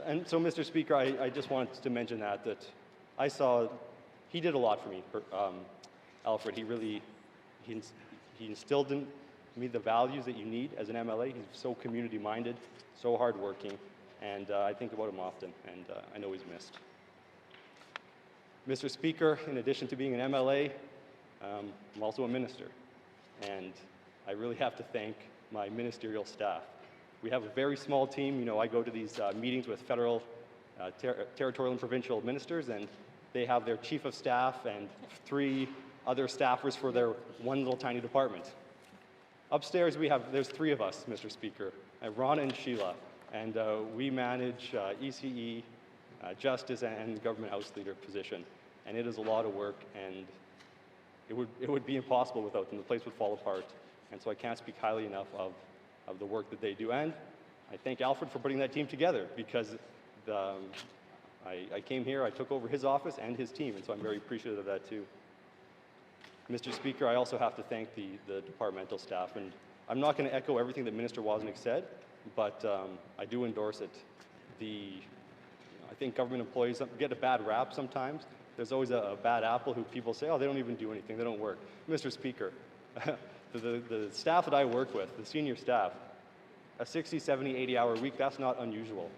And so, Mr. Speaker, I just wanted to mention that I saw, he did a lot for me, Alfred. He instilled in me the values that you need as an MLA. He's so community-minded, so hardworking, and I think about him often, and I know he's missed. Mr. Speaker, in addition to being an MLA, I'm also a minister, and I really have to thank my ministerial staff. We have a very small team. I go to these meetings with federal, territorial, and provincial ministers, and they have their chief of staff and 3 other staffers for their one little tiny department. Upstairs, there's 3 of us, Mr. Speaker, Rana and Sheila, and we manage ECE, Justice, and Government House Leader position, and it is a lot of work, and it would be impossible without them. The place would fall apart, and so I can't speak highly enough of the work that they do, and I thank Alfred for putting that team together, because I came here, I took over his office and his team, and so I'm very appreciative of that too. Mr. Speaker, I also have to thank the departmental staff, and I'm not going to echo everything that Minister Wozniak said, but I do endorse it. I think government employees get a bad rap sometimes. There's always a bad apple who people say, oh, they don't even do anything, they don't work. Mr. Speaker, the staff that I work with, the senior staff, a 60, 70, 80-hour week, that's not unusual.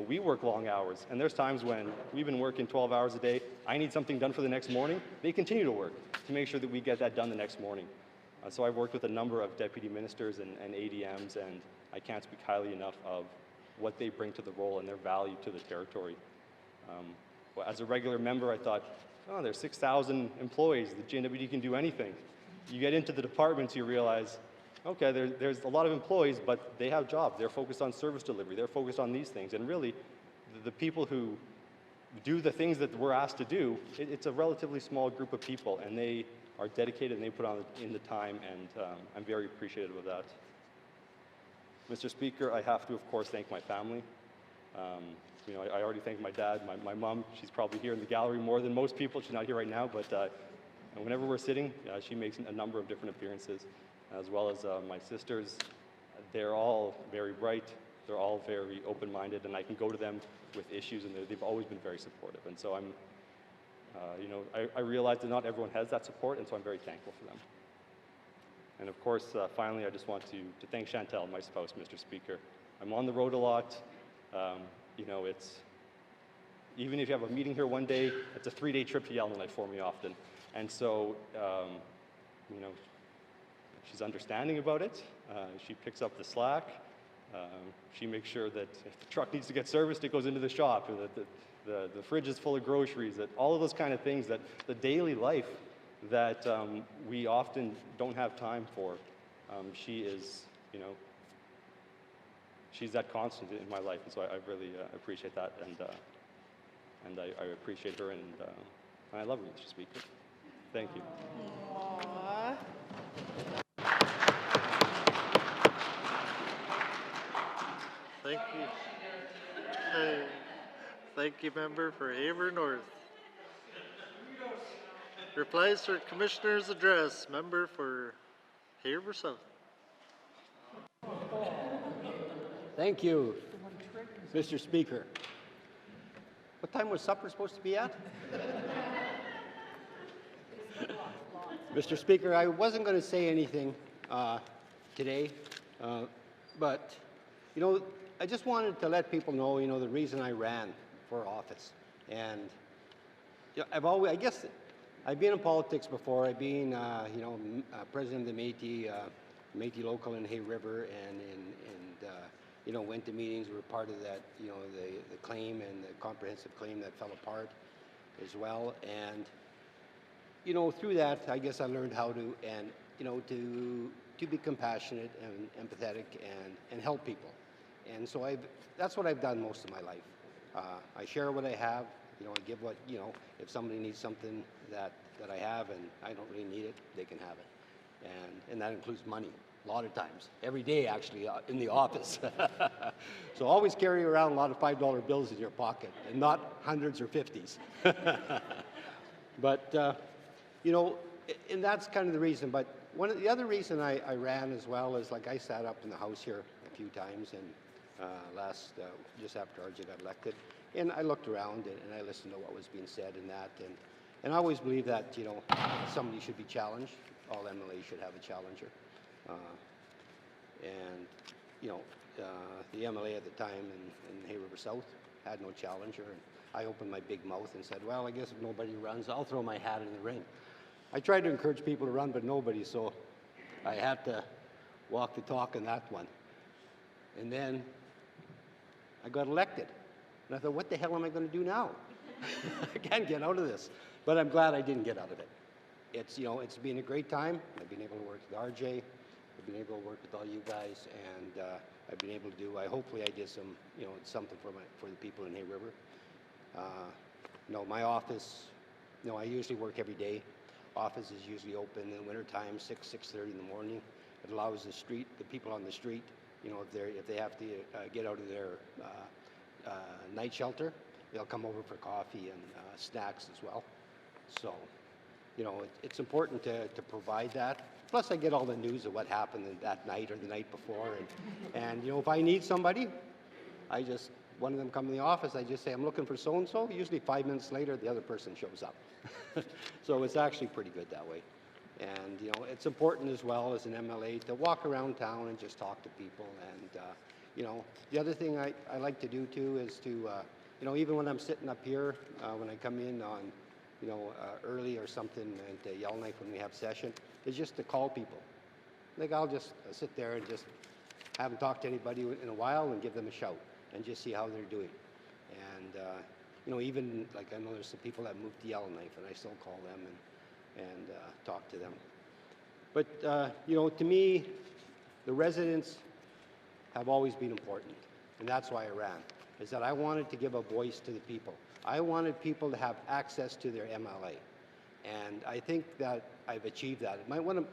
We work long hours, and there's times when we've been working 12 hours a day, I need something done for the next morning, they continue to work to make sure that we get that done the next morning. So I've worked with a number of deputy ministers and ADMs, and I can't speak highly enough of what they bring to the role and their value to the territory. As a regular member, I thought, oh, there's 6,000 employees, the GNWD can do anything. You get into the departments, you realize, okay, there's a lot of employees, but they have jobs. They're focused on service delivery. They're focused on these things. And really, the people who do the things that we're asked to do, it's a relatively small group of people, and they are dedicated and they put in the time, and I'm very appreciative of that. Mr. Speaker, I have to, of course, thank my family. I already thanked my dad, my mom. She's probably here in the gallery more than most people. She's not here right now, but whenever we're sitting, she makes a number of different appearances, as well as my sisters. They're all very bright. They're all very open-minded, and I can go to them with issues, and they've always been very supportive. And so I realize that not everyone has that support, and so I'm very thankful for them. And of course, finally, I just want to thank Chantel, my spouse, Mr. Speaker. I'm on the road a lot. Even if you have a meeting here one day, it's a 3-day trip to Yellowknife for me often. And so, she's understanding about it. She picks up the slack. She makes sure that if the truck needs to get serviced, it goes into the shop, or that the fridge is full of groceries, that all of those kind of things, that the daily life that we often don't have time for. She is, she's that constant in my life, and so I really appreciate that, and I appreciate her, and I love her, Mr. Speaker. Thank you. Aww. Thank you. Thank you, member for Haver North. Replies for Commissioner's address, member for Haver South. Thank you, Mr. Speaker. What time was supper supposed to be at? Mr. Speaker, I wasn't going to say anything today, but, you know, I just wanted to let people know, you know, the reason I ran for office. And you know, I guess I've been in politics before. I've been, you know, president of the Métis local in Hay River, and you know, went to meetings, were part of that, you know, the claim and the comprehensive claim that fell apart as well. And, you know, through that, I guess I learned how to, and, you know, to be compassionate and empathetic and help people. And so that's what I've done most of my life. I share what I have, you know, I give what, you know, if somebody needs something that I have and I don't really need it, they can have it. And that includes money. A lot of times, every day actually, in the office. So always carry around a lot of $5 bills in your pocket, and not hundreds or 50s. But, you know, and that's kind of the reason. But the other reason I ran as well is, like, I sat up in the House here a few times, and just after RJ got elected, and I looked around and I listened to what was being said in that, and I always believe that, you know, somebody should be challenged. All MLAs should have a challenger. And, you know, the MLA at the time in Hay River South had no challenger. And I opened my big mouth and said, well, I guess if nobody runs, I'll throw my hat in the ring. I tried to encourage people to run, but nobody, so I had to walk the talk on that one. And then I got elected. And I thought, what the hell am I going to do now? I can't get out of this. But I'm glad I didn't get out of it. It's, you know, it's been a great time. I've been able to work with RJ. I've been able to work with all you guys, and I've been able to do. Hopefully, I did some, you know, something for the people in Hay River. You know, my office. You know, I usually work every day. Office is usually open in the wintertime, 6:30 in the morning. It allows the people on the street, you know, if they have to get out of their night shelter, they'll come over for coffee and snacks as well. So, you know, it's important to provide that. Plus, I get all the news of what happened that night or the night before. And you know, if I need somebody, one of them come in the office, I just say, I'm looking for so-and-so. Usually 5 minutes later, the other person shows up. So it's actually pretty good that way. And, you know, it's important as well as an MLA to walk around town and just talk to people. And, you know, the other thing I like to do, too, is to, you know, even when I'm sitting up here, when I come in on, you know, early or something at Yellowknife when we have session, is just to call people. Like, I'll just sit there and just haven't talked to anybody in a while and give them a shout and just see how they're doing. And, you know, even, like, I know there's some people that moved to Yellowknife, and I still call them and talk to them. But, you know, to me, the residents have always been important, and that's why I ran, is that I wanted to give a voice to the people. I wanted people to have access to their MLA, and I think that I've achieved that.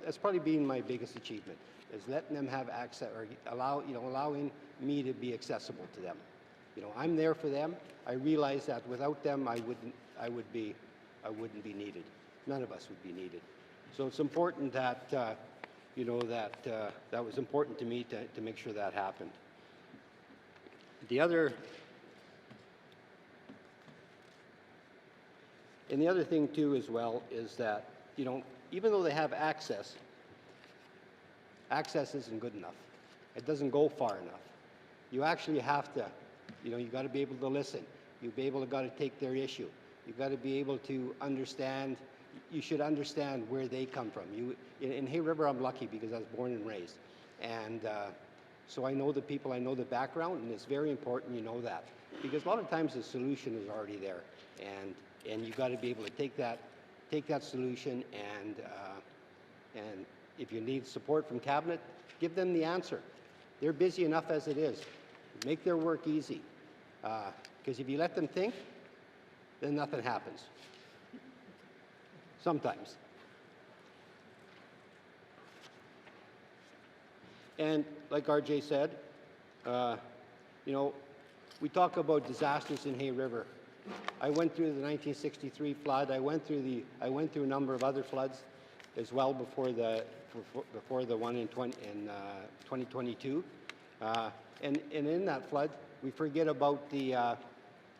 That's probably been my biggest achievement, is letting them have access, or allowing me to be accessible to them. You know, I'm there for them. I realize that without them, I wouldn't be needed. None of us would be needed. So it's important that, you know, that was important to me to make sure that happened. The other thing too as well is that, you know, even though they have access isn't good enough. It doesn't go far enough. You actually have to, you know, you got to be able to listen. You've got to take their issue. You've got to be able to understand. You should understand where they come from. In Hay River, I'm lucky because I was born and raised, and so I know the people, I know the background, and it's very important you know that, because a lot of times the solution is already there, and you got to be able to take that solution, and if you need support from cabinet, give them the answer. They're busy enough as it is. Make their work easy, because if you let them think, then nothing happens. Sometimes. And like RJ said, you know, we talk about disasters in Hay River. I went through the 1963 flood. I went through a number of other floods as well before the one in 2022. And in that flood, we forget about the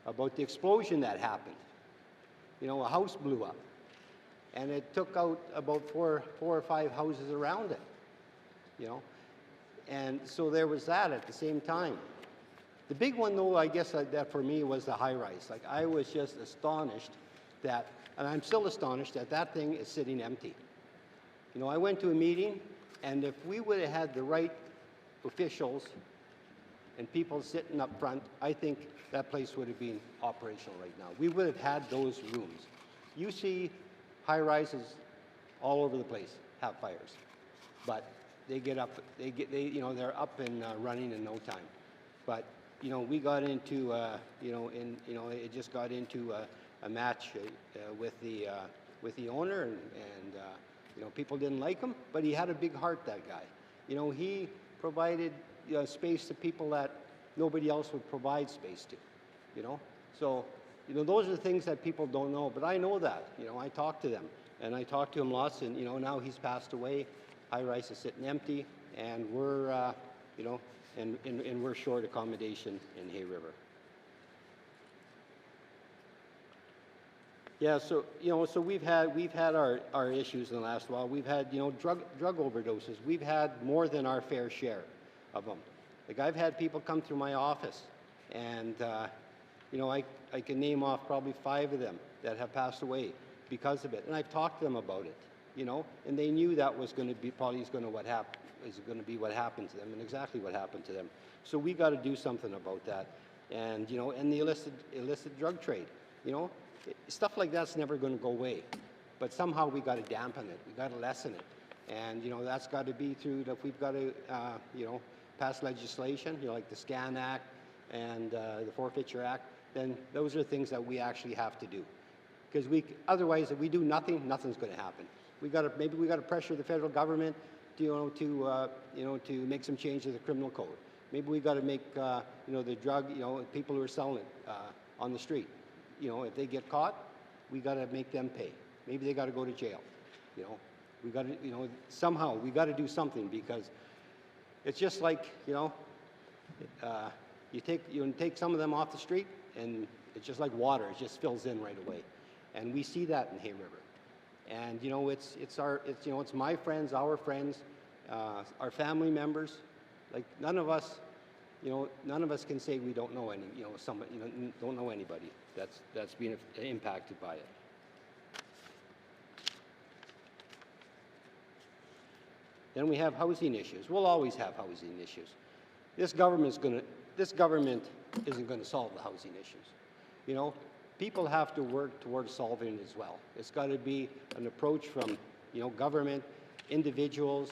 about the explosion that happened. You know, a house blew up, and it took out about four or five houses around it, you know. And so there was that at the same time. The big one, though, I guess that for me was the high-rise. Like, I was just astonished that, and I'm still astonished that that thing is sitting empty. You know, I went to a meeting, and if we would have had the right officials and people sitting up front, I think that place would have been operational right now. We would have had those rooms. You see high-rises all over the place have fires, but they get up, you know, they're up and running in no time. But you know, we got into, it just got into a match with the owner, and you know, people didn't like him, but he had a big heart, that guy. You know, he provided space to people that nobody else would provide space to, you know. So, you know, those are the things that people don't know, but I know that. You know, I talk to them, and I talk to him lots, and you know, now he's passed away. High-rise is sitting empty, and we're, you know, and we're short accommodation in Hay River. Yeah, so you know, so we've had our issues in the last while. We've had, you know, drug overdoses. We've had more than our fair share of them. Like, I've had people come through my office, and you know, I can name off probably 5 of them that have passed away because of it, and I've talked to them about it. You know, and they knew that was going to be what happened to them, and exactly what happened to them. So we got to do something about that, and you know, and the illicit drug trade. You know, stuff like that's never going to go away, but somehow we got to dampen it. We got to lessen it, and you know, that's got to be through that. We've got to you know, pass legislation, you know, like the SCAN Act and the Forfeiture Act. Then those are things that we actually have to do, because otherwise, if we do nothing, nothing's going to happen. Maybe we got to pressure the federal government, to make some change to the criminal code. Maybe we got to make you know, the drug, you know, people who are selling it on the street, you know, if they get caught, we got to make them pay. Maybe they got to go to jail. You know, we got to, you know, somehow we got to do something, because it's just like, you know, you take some of them off the street, and it's just like water; it just fills in right away, and we see that in Hay River. And you know, it's my friends, our friends, our family members. Like, none of us can say we don't know don't know anybody that's been impacted by it. Then we have housing issues. We'll always have housing issues. This government isn't going to solve the housing issues. You know, people have to work towards solving it as well. It's got to be an approach from, you know, government, individuals,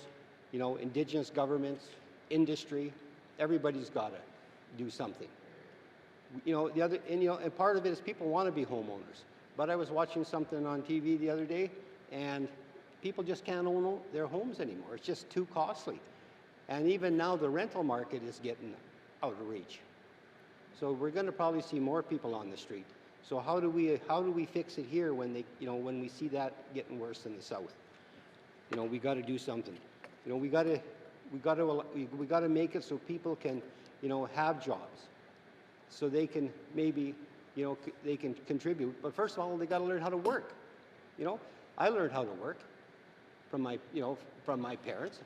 you know, Indigenous governments, industry. Everybody's got to do something. You know, and part of it is people want to be homeowners. But I was watching something on TV the other day, and people just can't own their homes anymore. It's just too costly. And even now, the rental market is getting out of reach. So we're going to probably see more people on the street. So how do we fix it here when we see that getting worse in the south? You know, we got to do something. You know, we got to make it so people can, you know, have jobs, so they can maybe, you know, they can contribute. But first of all, they got to learn how to work. You know, I learned how to work from my parents.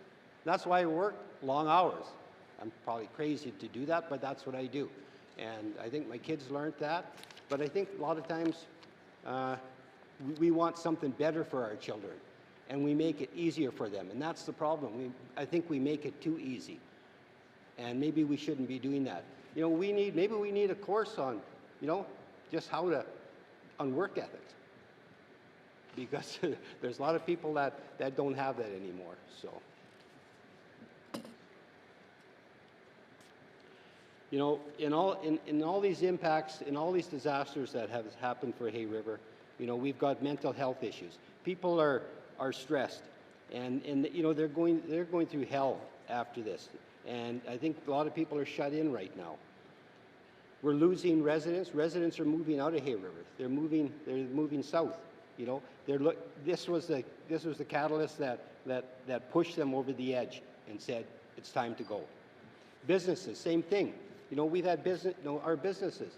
That's why I work long hours. I'm probably crazy to do that, but that's what I do. And I think my kids learned that. But I think a lot of times we want something better for our children, and we make it easier for them. And that's the problem. I think we make it too easy. And maybe we shouldn't be doing that. You know, maybe we need a course on, you know, just on work ethics. Because there's a lot of people that don't have that anymore. So, you know, in all these impacts, in all these disasters that have happened for Hay River, you know, we've got mental health issues. People are stressed, and you know, they're going through hell after this. And I think a lot of people are shut in right now. We're losing residents. Residents are moving out of Hay River. They're moving south. You know, this was the catalyst that pushed them over the edge and said it's time to go. Businesses, same thing. You know, we've had our businesses.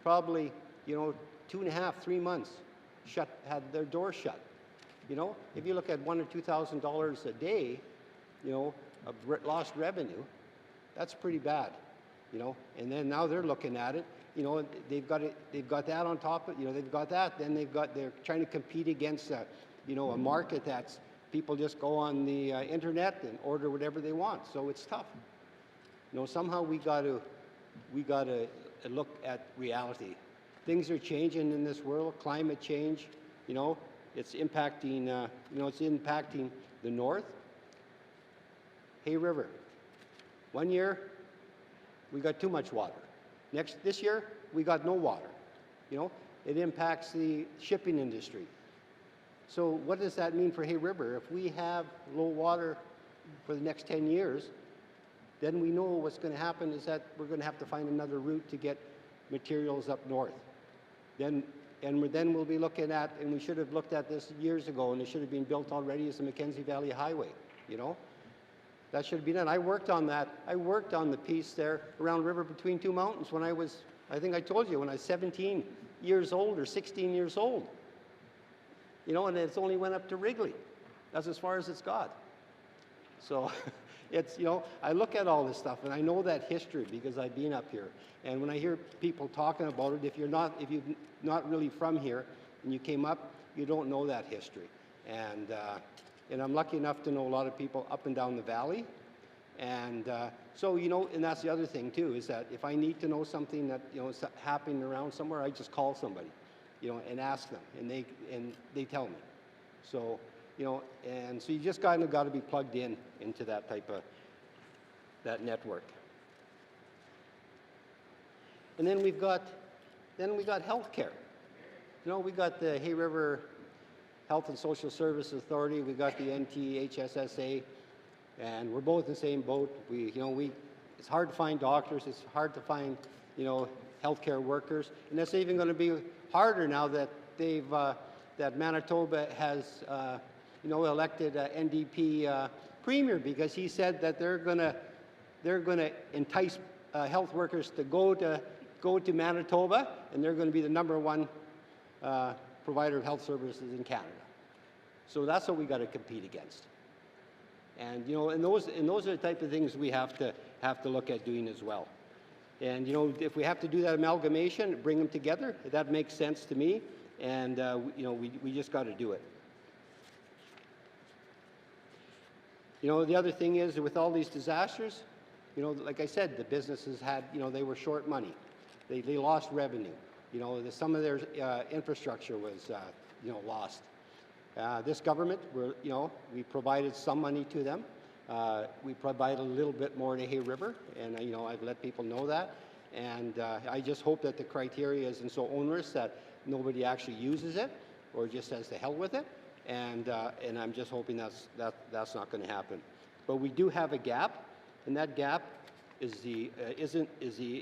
probably, 2.5, 3 months had their doors shut. If you look at $1,000 or $2,000 a day, of lost revenue, that's pretty bad, And then now they're looking at it, they've got that on top of, they've got that. Then they're trying to compete against, a market that's people just go on the internet and order whatever they want. So it's tough. Somehow we got to look at reality. Things are changing in this world. Climate change, it's impacting, the north. Hay River. One year, we got too much water. This year, we got no water. It impacts the shipping industry. So what does that mean for Hay River? If we have low water for the next 10 years, then we know what's going to happen is that we're going to have to find another route to get materials up north. Then we'll be looking at, and we should have looked at this years ago, and it should have been built already as the Mackenzie Valley Highway, That should have been done. I worked on that. I worked on the piece there around river between two mountains when I was, I think I told you, when I was 17 years old or 16 years old. And it's only went up to Wrigley. That's as far as it's got. So it's, I look at all this stuff and I know that history because I've been up here. And when I hear people talking about it, if you're not really from here and you came up, you don't know that history. And I'm lucky enough to know a lot of people up and down the valley. And so, and that's the other thing too, is that if I need to know something that, is happening around somewhere, I just call somebody, and ask them, and they tell me. So, and so you just kind of got to be plugged into that type of, that network. And then we got healthcare. We got the Hay River Health and Social Services Authority, we got the NTHSSA, and we're both in the same boat. It's hard to find doctors, it's hard to find, healthcare workers, and that's even going to be harder now that that Manitoba has, elected NDP premier, because he said that they're going to entice health workers to go to Manitoba, and they're going to be the #1 provider of health services in Canada. So that's what we got to compete against. And and those are the type of things we have to look at doing as well. And if we have to do that amalgamation, bring them together, that makes sense to me. And we just got to do it. The other thing is, with all these disasters, like I said, the businesses had, they were short money. They lost revenue. Some of their infrastructure was, lost. This government, we provided some money to them. We provide a little bit more to Hay River, and I've let people know that. And I just hope that the criteria isn't so onerous that nobody actually uses it, or just says to hell with it. And I'm just hoping that's not going to happen. But we do have a gap, and that gap is the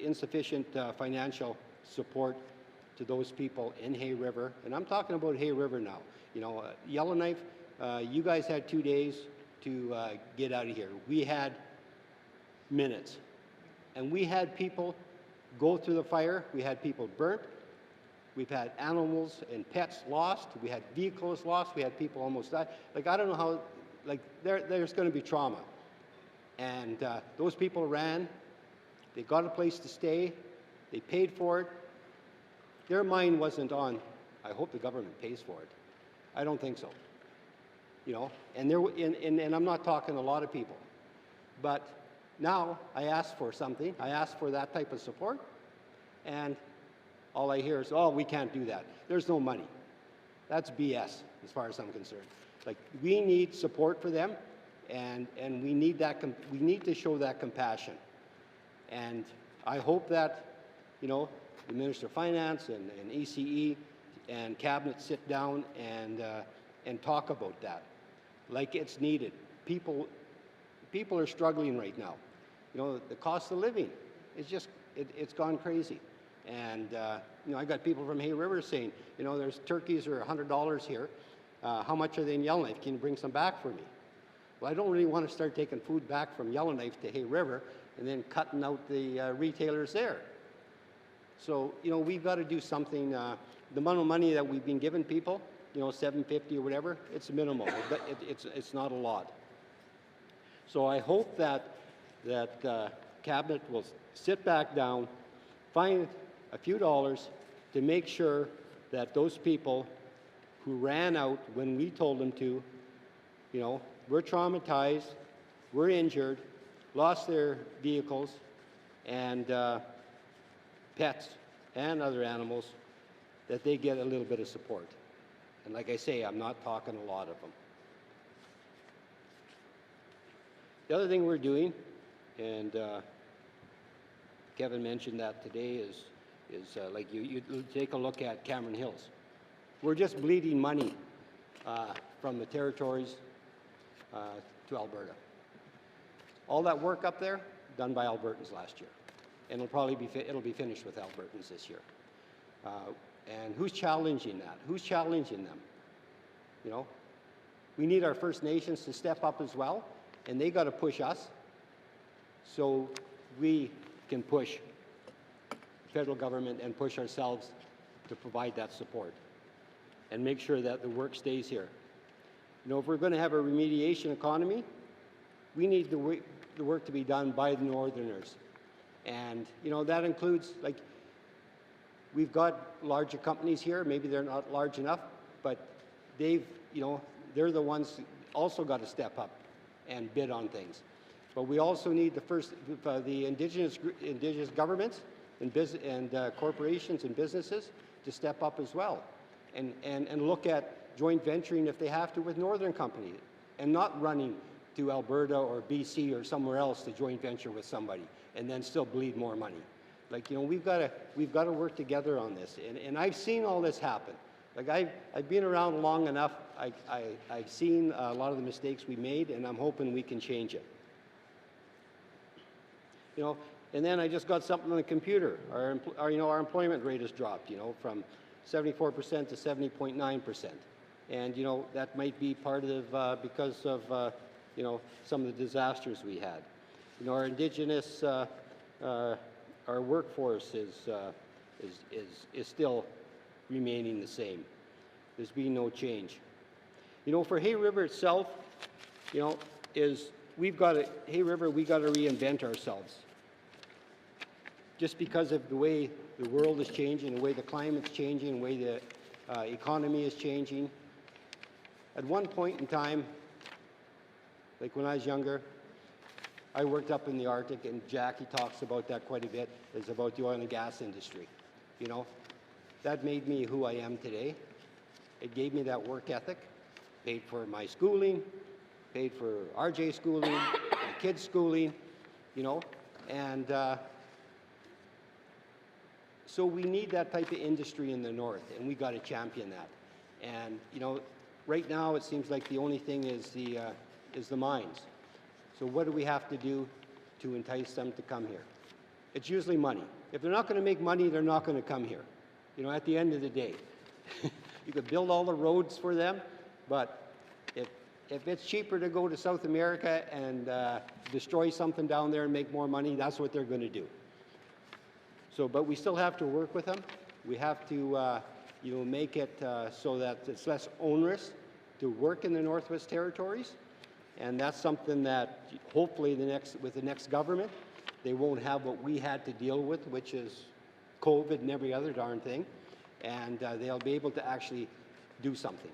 insufficient financial support to those people in Hay River. And I'm talking about Hay River now. Yellowknife, you guys had 2 days to get out of here. We had minutes. And we had people go through the fire. We had people burnt. We've had animals and pets lost. We had vehicles lost. We had people almost die. I don't know how, there's going to be trauma. And those people ran. They got a place to stay. They paid for it. Their mind wasn't on, I hope the government pays for it. I don't think so. And I'm not talking a lot of people. But now I asked for something. I asked for that type of support. And all I hear is, oh, we can't do that. There's no money. That's BS as far as I'm concerned. We need support for them, and we need we need to show that compassion. And I hope that, the Minister of Finance and ECE and Cabinet sit down and talk about that, like it's needed. People are struggling right now. The cost of living is just, it's gone crazy. And, I got people from Hay River saying, there's turkeys are $100 here. How much are they in Yellowknife? Can you bring some back for me? Well, I don't really want to start taking food back from Yellowknife to Hay River and then cutting out the retailers there. So, you know, we've got to do something. The amount of money that we've been giving people, you know, $750 or whatever, it's minimal. It's not a lot. So I hope that Cabinet will sit back down, find a few dollars to make sure that those people who ran out when we told them to, you know, were traumatized, were injured, lost their vehicles, and pets and other animals, that they get a little bit of support. And like I say, I'm not talking a lot of them. The other thing we're doing, and Kevin mentioned that today, is like you take a look at Cameron Hills. We're just bleeding money from the territories to Alberta. All that work up there, done by Albertans last year. And it'll be finished with Albertans this year. And who's challenging that? Who's challenging them? You know, we need our First Nations to step up as well, and they got to push us so we can push the federal government and push ourselves to provide that support and make sure that the work stays here. You know, if we're going to have a remediation economy, we need the work to be done by the Northerners. And, you know, that includes, like, we've got larger companies here. Maybe they're not large enough, but they've, you know, they're the ones also got to step up and bid on things. But we also need the indigenous governments and corporations and businesses to step up as well, and look at joint venturing if they have to with Northern companies, and not running to Alberta or BC or somewhere else to joint venture with somebody and then still bleed more money. Like, you know, we've got to work together on this, and I've seen all this happen. Like, I've been around long enough. I've seen a lot of the mistakes we made, and I'm hoping we can change it. You know, and then I just got something on the computer. Our employment rate has dropped, you know, from 74% to 70.9%. And, you know, that might be part of because of, you know, some of the disasters we had. You know, our Indigenous, our workforce is still remaining the same. There's been no change. You know, for Hay River itself, you know, Hay River, we got to reinvent ourselves. Just because of the way the world is changing, the way the climate's changing, the way the economy is changing. At one point in time, like when I was younger, I worked up in the Arctic, and Jackie talks about that quite a bit, is about the oil and gas industry. You know, that made me who I am today. It gave me that work ethic, paid for my schooling, paid for RJ schooling, my kids' schooling, you know, and so we need that type of industry in the north, and we got to champion that. And, you know, right now it seems like the only thing is the mines. So what do we have to do to entice them to come here? It's usually money. If they're not going to make money, they're not going to come here, you know, at the end of the day. You could build all the roads for them, but if it's cheaper to go to South America and destroy something down there and make more money, that's what they're going to do. So, but we still have to work with them. We have to, you know, make it so that it's less onerous to work in the Northwest Territories. And that's something that hopefully with the next government, they won't have what we had to deal with, which is COVID and every other darn thing. And they'll be able to actually do something.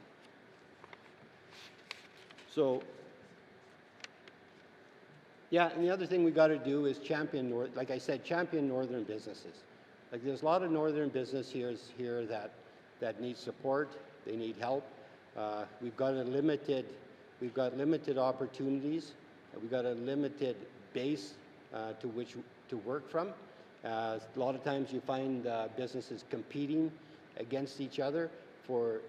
So, yeah, and the other thing we got to do is champion, like I said, champion northern businesses. Like, there's a lot of northern business here that need support. They need help. We've got limited opportunities. We've got a limited base to which to work from. A lot of times you find businesses competing against each other for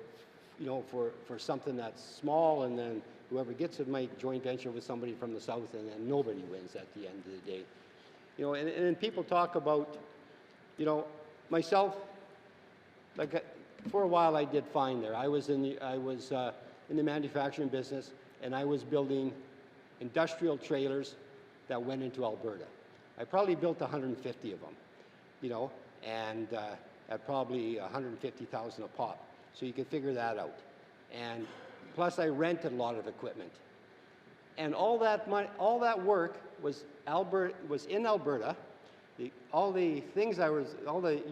something that's small, and then whoever gets it might joint venture with somebody from the south, and then nobody wins at the end of the day. You know, and then people talk about, you know, myself, like for a while I did fine there. I was in the manufacturing business, and I was building industrial trailers that went into Alberta. I probably built 150 of them, you know, and at probably 150,000 a pop. So you can figure that out. And plus I rented a lot of equipment. And all that money, all that work was in Alberta. All the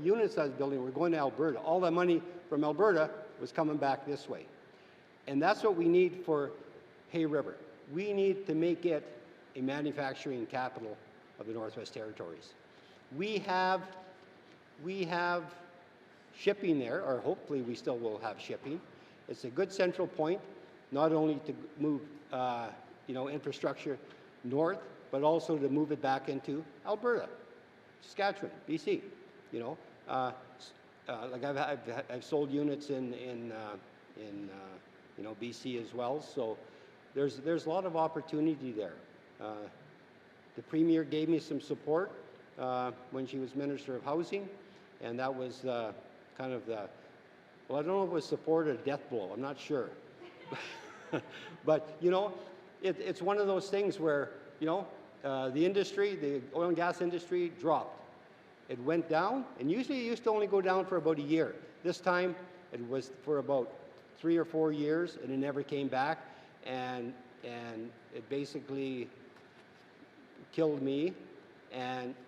units I was building were going to Alberta. All the money from Alberta was coming back this way. And that's what we need for Hay River. We need to make it a manufacturing capital of the Northwest Territories. We have shipping there, or hopefully we still will have shipping. It's a good central point, not only to move infrastructure north, but also to move it back into Alberta, Saskatchewan, BC. Like I've sold units in BC as well. So there's a lot of opportunity there. The Premier gave me some support when she was Minister of Housing, and that was kind of well, I don't know if it was support or death blow. I'm not sure. But it's one of those things where the industry, the oil and gas industry, dropped. It went down, and usually it used to only go down for about a year. This time, it was for about 3 or 4 years, and it never came back, and it basically killed me,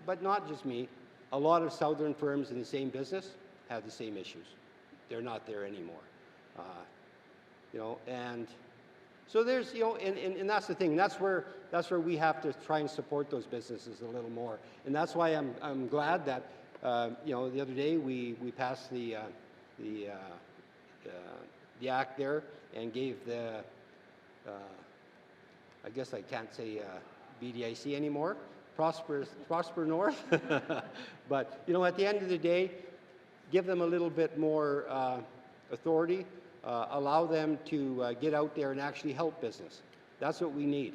but not just me. A lot of southern firms in the same business have the same issues. They're not there anymore, and so there's, and that's the thing. That's where we have to try and support those businesses a little more. And that's why I'm glad that the other day we passed the act there and gave the I guess I can't say BDIC anymore, Prosper North, but at the end of the day, give them a little bit more authority. Allow them to get out there and actually help business. That's what we need,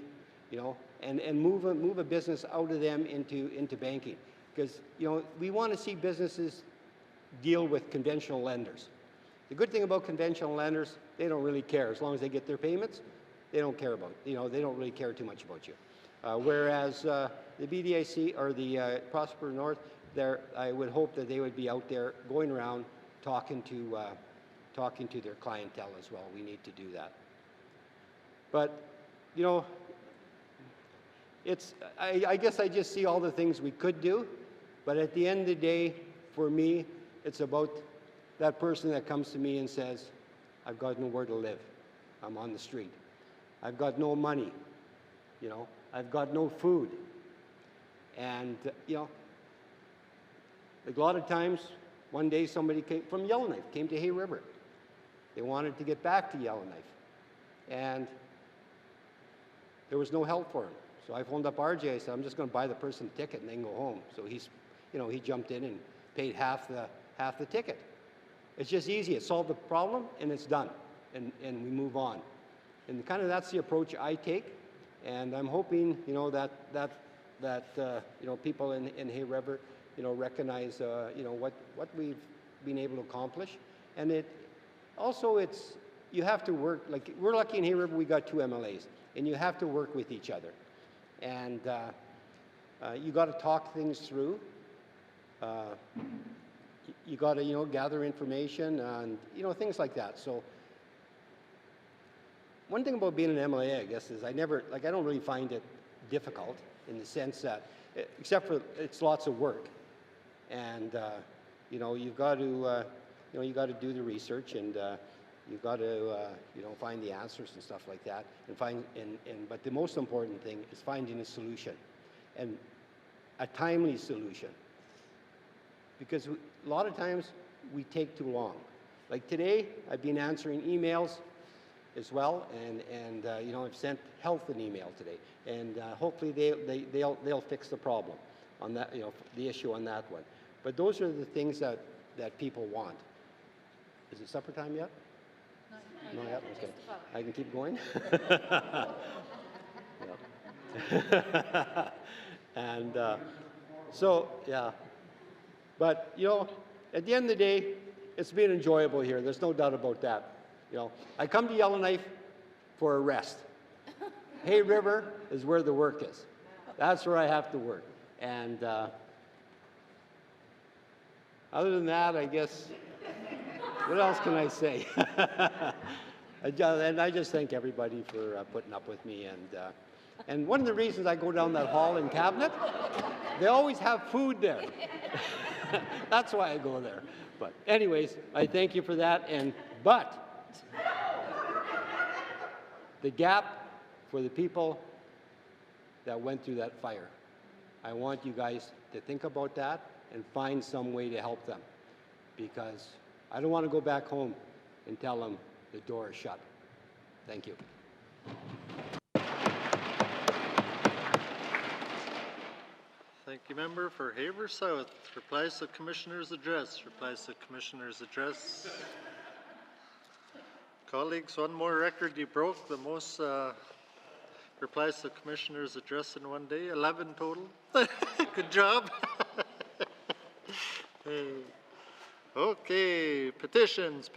and move a business out of them into banking, because we want to see businesses deal with conventional lenders. The good thing about conventional lenders, they don't really care as long as they get their payments. They don't care about they don't really care too much about you. Whereas the BDIC or the Prosper North, I would hope that they would be out there going around talking to their clientele as well. We need to do that. But, I guess I just see all the things we could do, but at the end of the day, for me, it's about that person that comes to me and says, I've got nowhere to live. I'm on the street. I've got no money. I've got no food. And, a lot of times, one day somebody came from Yellowknife, came to Hay River. They wanted to get back to Yellowknife, and there was no help for him. So I phoned up RJ. I said, I'm just going to buy the person a ticket and then go home. So he jumped in and paid half the ticket. It's just easy. It solved the problem, and it's done, and we move on. And kind of that's the approach I take, and I'm hoping that people in Hay River recognize what we've been able to accomplish, and you have to work. Like, we're lucky in Hay River, we got 2 MLAs, and you have to work with each other, and you got to talk things through. You got to gather information and things like that. So one thing about being an MLA, I guess, is I don't really find it difficult, in the sense that, except for it's lots of work, and you've got to do the research, and you've got to find the answers and stuff like that, but the most important thing is finding a solution, and a timely solution, because a lot of times we take too long. Like today, I've been answering emails as well, and I've sent health an email today, and hopefully they'll fix the problem on that, the issue on that one. But those are the things that people want. Is it supper time yet? Not yet. Okay. I can keep going. And so yeah, but at the end of the day, it's been enjoyable here. There's no doubt about that. I come to Yellowknife for a rest. Hay River is where the work is. That's where I have to work. And Other than that, I guess, what else can I say? And I just thank everybody for putting up with me. And one of the reasons I go down that hall in Cabinet, they always have food there. That's why I go there. But anyways, I thank you for that. But the gap for the people that went through that fire, I want you guys to think about that and find some way to help them, because I don't want to go back home and tell them the door is shut. Thank you. Thank you, member for Haver South. Replies to Commissioner's address. Replies to Commissioner's address. Colleagues, one more record you broke. The most replies to Commissioner's address in one day. 11 total. Good job. Okay, petitions.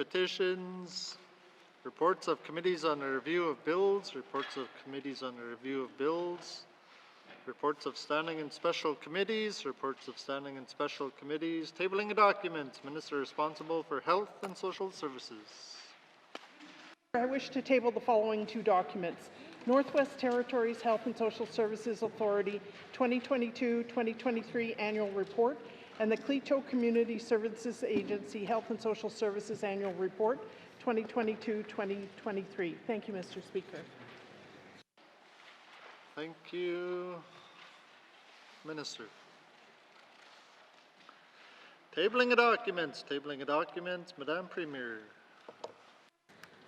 Reports of committees on a review of bills. Reports of committees on a review of bills. Reports of standing and special committees. Reports of standing and special committees. Tabling of documents. Minister responsible for Health and Social Services. I wish to table the following two documents. Northwest Territories Health and Social Services Authority 2022-2023 Annual Report and the Clito Community Services Agency Health and Social Services Annual Report 2022-2023. Thank you, Mr. Speaker. Thank you, Minister. Tabling of documents, Madame Premier.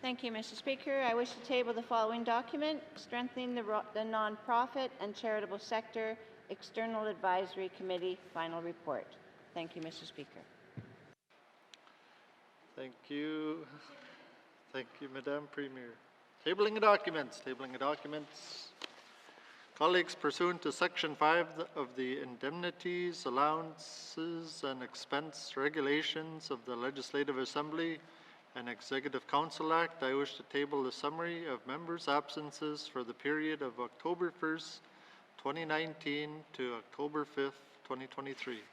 Thank you, Mr. Speaker. I wish to table the following document, strengthening the nonprofit and charitable sector External Advisory Committee final report. Thank you, Mr. Speaker. Thank you, Madame Premier. Tabling of documents. Colleagues, pursuant to Section 5 of the Indemnities, Allowances and Expense Regulations of the Legislative Assembly and Executive Council Act, I wish to table the summary of members' absences for the period of October 1st, 2019 to October 5th, 2023.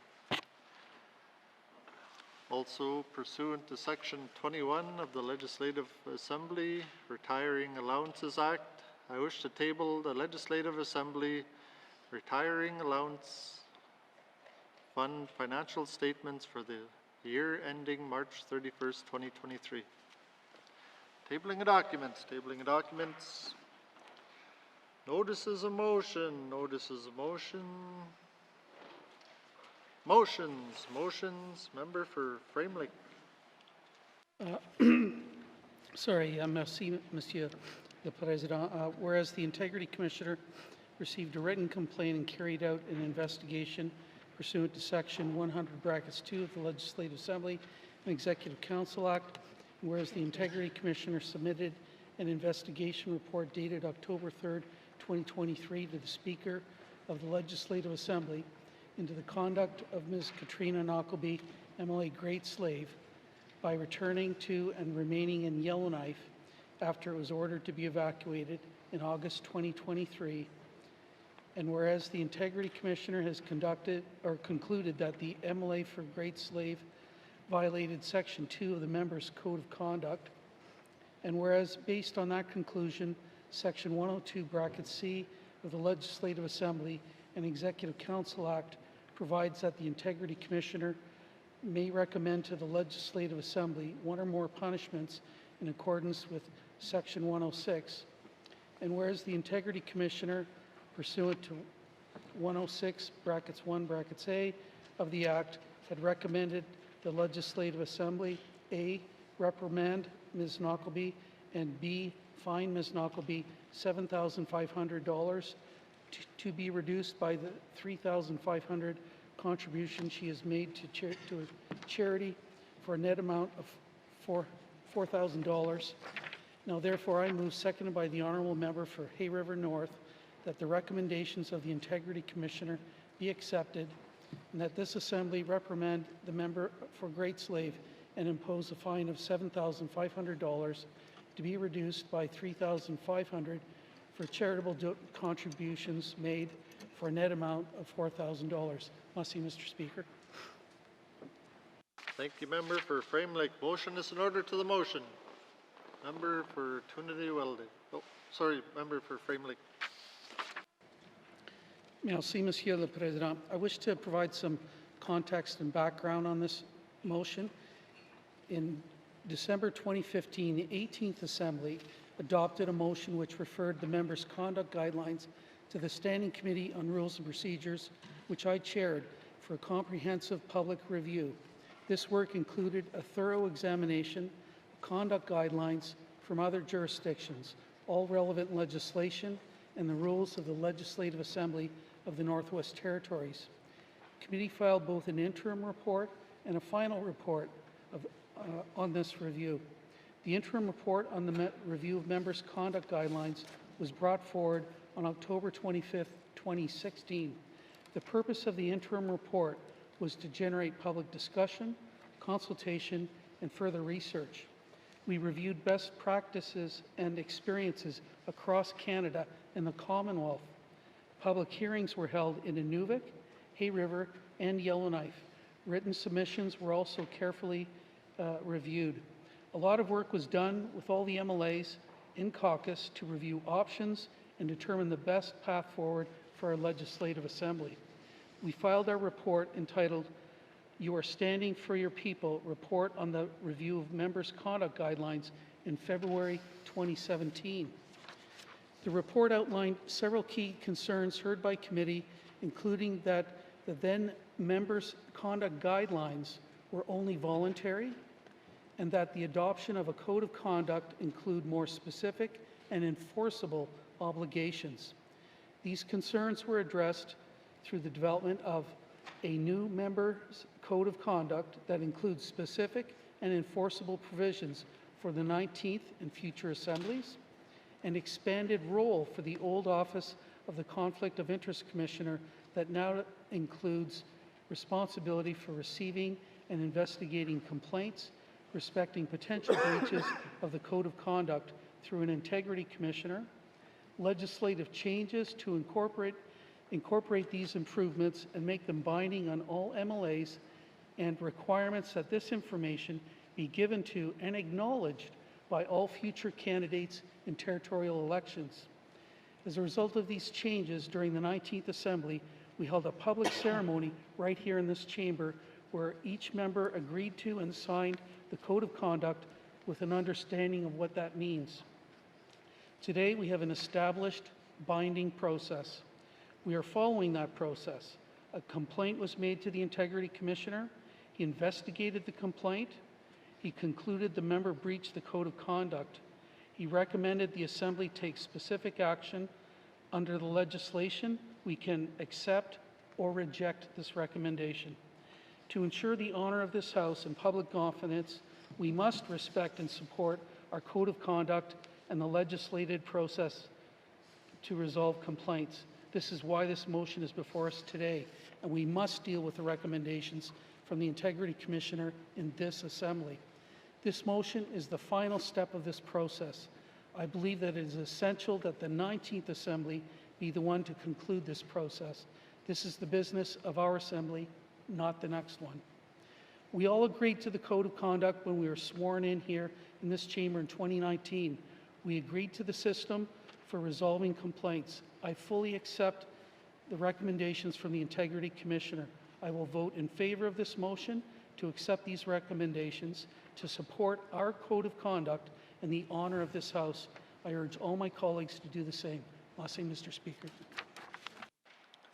Also, pursuant to Section 21 of the Legislative Assembly Retiring Allowances Act, I wish to table the Legislative Assembly Retiring Allowance Fund financial statements for the year ending March 31st, 2023. Tabling of documents. Notices of motion. Motions. Member for Framelick. Sorry, merci, Monsieur le Président. Whereas the Integrity Commissioner received a written complaint and carried out an investigation pursuant to Section 100(2) of the Legislative Assembly and Executive Council Act, and whereas the Integrity Commissioner submitted an investigation report dated October 3rd, 2023 to the Speaker of the Legislative Assembly into the conduct of Ms. Katrina Knockleby, MLA Great Slave, by returning to and remaining in Yellowknife after it was ordered to be evacuated in August 2023. And whereas the Integrity Commissioner has concluded that the MLA for Great Slave violated Section 2 of the Members' Code of Conduct, and whereas based on that conclusion, Section 102(c) of the Legislative Assembly and Executive Council Act provides that the Integrity Commissioner may recommend to the Legislative Assembly one or more punishments in accordance with Section 106, and whereas the Integrity Commissioner, pursuant to 106(1)(a) of the Act, had recommended the Legislative Assembly A. reprimand Ms. Knockleby, and B. fine Ms. Knockleby $7,500 to be reduced by the $3,500 contribution she has made to a charity for a net amount of $4,000. Now therefore I move, seconded by the Honourable Member for Hay River North, that the recommendations of the Integrity Commissioner be accepted, and that this Assembly reprimand the member for Great Slave and impose a fine of $7,500 to be reduced by $3,500 for charitable contributions made for a net amount of $4,000. Merci, Mr. Speaker. Thank you, member for Frame Lake. Motion is in order to the motion. Member for Inuvialuktun. Oh, sorry, member for Frame Lake. Merci, Monsieur le Président. I wish to provide some context and background on this motion. In December 2015, the 18th Assembly adopted a motion which referred the members' conduct guidelines to the Standing Committee on Rules and Procedures, which I chaired, for a comprehensive public review. This work included a thorough examination of conduct guidelines from other jurisdictions, all relevant legislation, and the rules of the Legislative Assembly of the Northwest Territories. The committee filed both an interim report and a final report on this review. The interim report on the review of members' conduct guidelines was brought forward on October 25, 2016. The purpose of the interim report was to generate public discussion, consultation, and further research. We reviewed best practices and experiences across Canada and the Commonwealth. Public hearings were held in Inuvik, Hay River, and Yellowknife. Written submissions were also carefully reviewed. A lot of work was done with all the MLAs in caucus to review options and determine the best path forward for our Legislative Assembly. We filed our report entitled "You Are Standing for Your People" report on the review of members' conduct guidelines in February 2017. The report outlined several key concerns heard by committee, including that the then members' conduct guidelines were only voluntary, and that the adoption of a code of conduct include more specific and enforceable obligations. These concerns were addressed through the development of a new members' code of conduct that includes specific and enforceable provisions for the 19th and future assemblies, an expanded role for the old office of the Conflict of Interest Commissioner that now includes responsibility for receiving and investigating complaints respecting potential breaches of the Code of Conduct through an Integrity Commissioner, legislative changes to incorporate these improvements and make them binding on all MLAs, and requirements that this information be given to and acknowledged by all future candidates in territorial elections. As a result of these changes, during the 19th Assembly, we held a public ceremony right here in this chamber where each member agreed to and signed the Code of Conduct with an understanding of what that means. Today, we have an established binding process. We are following that process. A complaint was made to the Integrity Commissioner. He investigated the complaint. He concluded the member breached the Code of Conduct. He recommended the Assembly take specific action. Under the legislation, we can accept or reject this recommendation. To ensure the honor of this House and public confidence, we must respect and support our Code of Conduct and the legislated process to resolve complaints. This is why this motion is before us today, and we must deal with the recommendations from the Integrity Commissioner in this Assembly. This motion is the final step of this process. I believe that it is essential that the 19th Assembly be the one to conclude this process. This is the business of our Assembly, not the next one. We all agreed to the Code of Conduct when we were sworn in here in this chamber in 2019. We agreed to the system for resolving complaints. I fully accept the recommendations from the Integrity Commissioner. I will vote in favor of this motion to accept these recommendations, to support our Code of Conduct and the honor of this House. I urge all my colleagues to do the same. Merci, Mr. Speaker.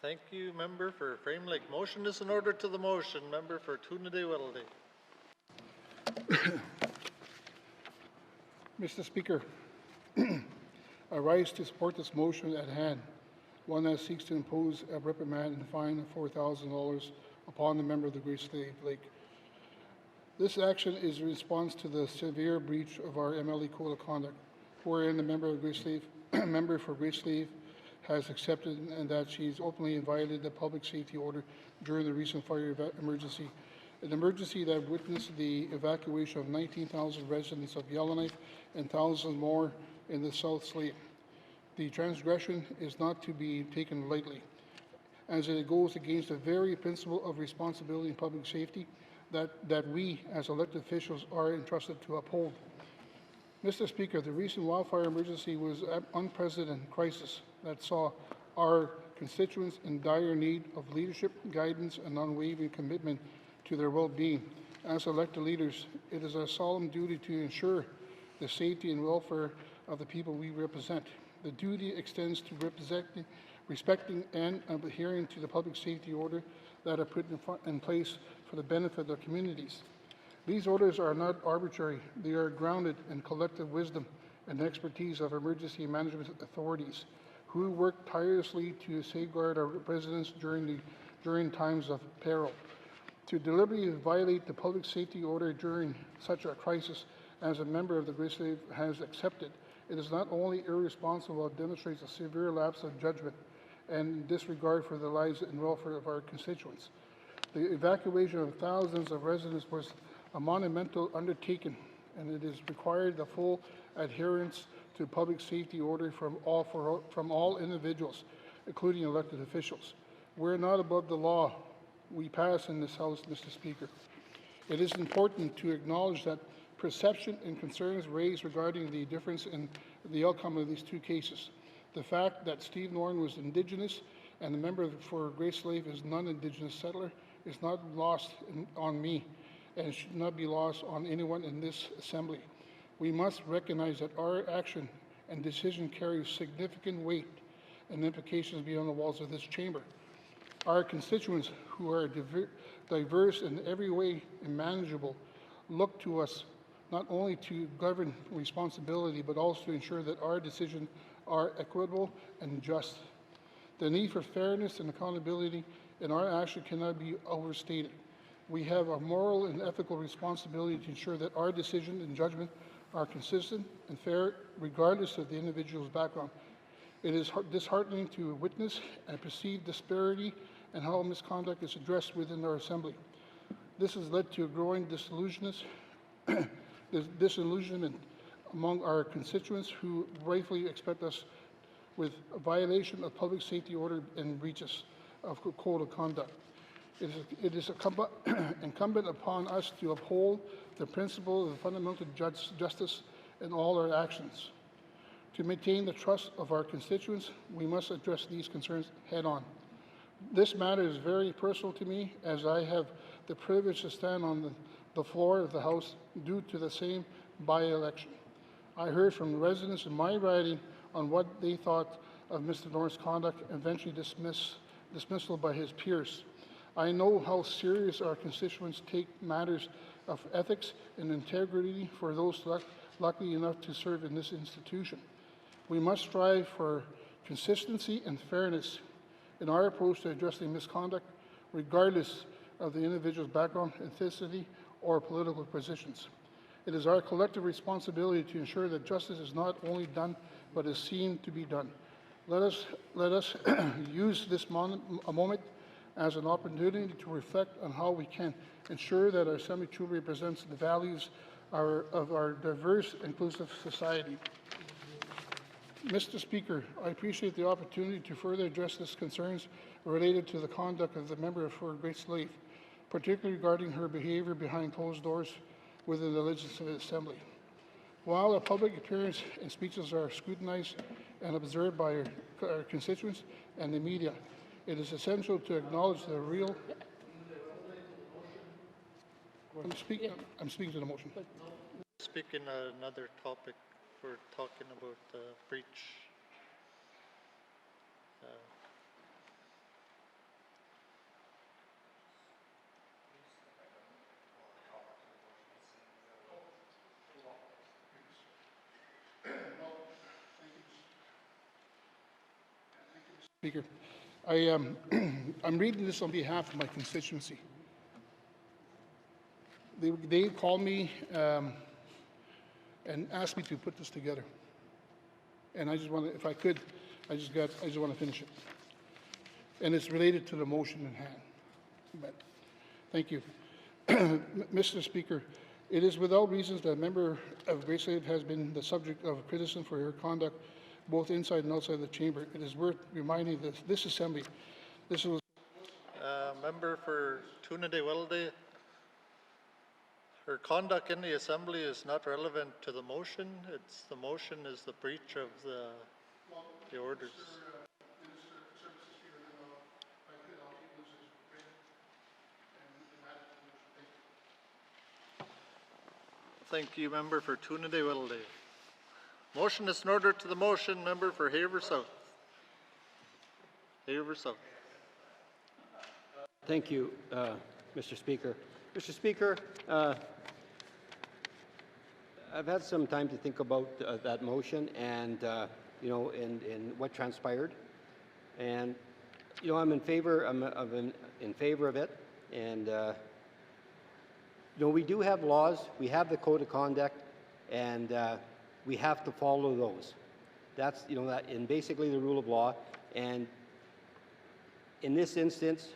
Thank you, member for Frame Lake. Motion is in order to the motion. Member for Inuvialuktun. Mr. Speaker, I rise to support this motion at hand, one that seeks to impose a reprimand and fine of $4,000 upon the member of the Great Slave Lake. This action is in response to the severe breach of our MLA Code of Conduct, wherein the member of Great Slave, member for Great Slave has accepted and that she's openly violated the public safety order during the recent fire emergency. An emergency that witnessed the evacuation of 19,000 residents of Yellowknife and thousands more in the South Slate. The transgression is not to be taken lightly, as it goes against the very principle of responsibility and public safety, that we as elected officials are entrusted to uphold. Mr. Speaker, the recent wildfire emergency was an unprecedented crisis that saw our constituents in dire need of leadership, guidance, and unwavering commitment to their well-being. As elected leaders, it is our solemn duty to ensure the safety and welfare of the people we represent. The duty extends to respecting and adhering to the public safety order that are put in place for the benefit of the communities. These orders are not arbitrary. They are grounded in collective wisdom and expertise of emergency management authorities who work tirelessly to safeguard our residents during times of peril. To deliberately violate the public safety order during such a crisis as a member of the Grace Slave has accepted, it is not only irresponsible, it demonstrates a severe lapse of judgment and disregard for the lives and welfare of our constituents. The evacuation of thousands of residents was a monumental undertaking, and it is required the full adherence to public safety order from all individuals, including elected officials. We're not above the law we pass in this House, Mr. Speaker. It is important to acknowledge that perception and concerns raised regarding the difference in the outcome of these two cases. The fact that Steve Norton was Indigenous and the member for Grace Slave is non-Indigenous settler is not lost on me and should not be lost on anyone in this Assembly. We must recognize that our action and decision carries significant weight and implications beyond the walls of this chamber. Our constituents, who are diverse in every way and manageable, look to us not only to govern responsibility, but also to ensure that our decisions are equitable and just. The need for fairness and accountability in our action cannot be overstated. We have a moral and ethical responsibility to ensure that our decisions and judgment are consistent and fair, regardless of the individual's background. It is disheartening to witness and perceive disparity and how misconduct is addressed within our Assembly. This has led to a growing disillusionment among our constituents who rightfully expect us with a violation of public safety order and breaches of code of conduct. It is incumbent upon us to uphold the principle of fundamental justice in all our actions. To maintain the trust of our constituents, we must address these concerns head-on. This matter is very personal to me, as I have the privilege to stand on the floor of the House due to the same by-election. I heard from residents in my riding on what they thought of Mr. Norton's conduct, eventually dismissal by his peers. I know how serious our constituents take matters of ethics and integrity for those lucky enough to serve in this institution. We must strive for consistency and fairness in our approach to addressing misconduct, regardless of the individual's background, ethnicity, or political positions. It is our collective responsibility to ensure that justice is not only done, but is seen to be done. Let us use this moment as an opportunity to reflect on how we can ensure that our Assembly truly represents the values of our diverse, inclusive society. Mr. Speaker, I appreciate the opportunity to further address these concerns related to the conduct of the member for Grace Slave, particularly regarding her behavior behind closed doors within the Legislative Assembly. While a public appearance and speeches are scrutinized and observed by our constituents and the media, it is essential to acknowledge the real... I'm speaking to the motion. Speaking another topic, we're talking about breach. Speaker, I'm reading this on behalf of my constituency. They called me and asked me to put this together, and I just want to, if I could, I just want to finish it. And it's related to the motion in hand. But thank you, Mr. Speaker. It is without reasons that a member of Grace Slave has been the subject of criticism for her conduct, both inside and outside the chamber. It is worth reminding this Assembly, this was... Member for Tuna de Welde, Her conduct in the assembly is not relevant to the motion. The motion is the breach of the orders. Thank you, member for Inuvialuktun. Motion is in order to the motion. Member for Haver South. Haver South. Thank you, Mr. Speaker. Mr. Speaker, I've had some time to think about that motion and, you know, and what transpired. And, you know, I'm in favor, in favor of it. And, you know, we do have laws. We have the code of conduct, and we have to follow those. That's, you know, that, and basically the rule of law. And in this instance,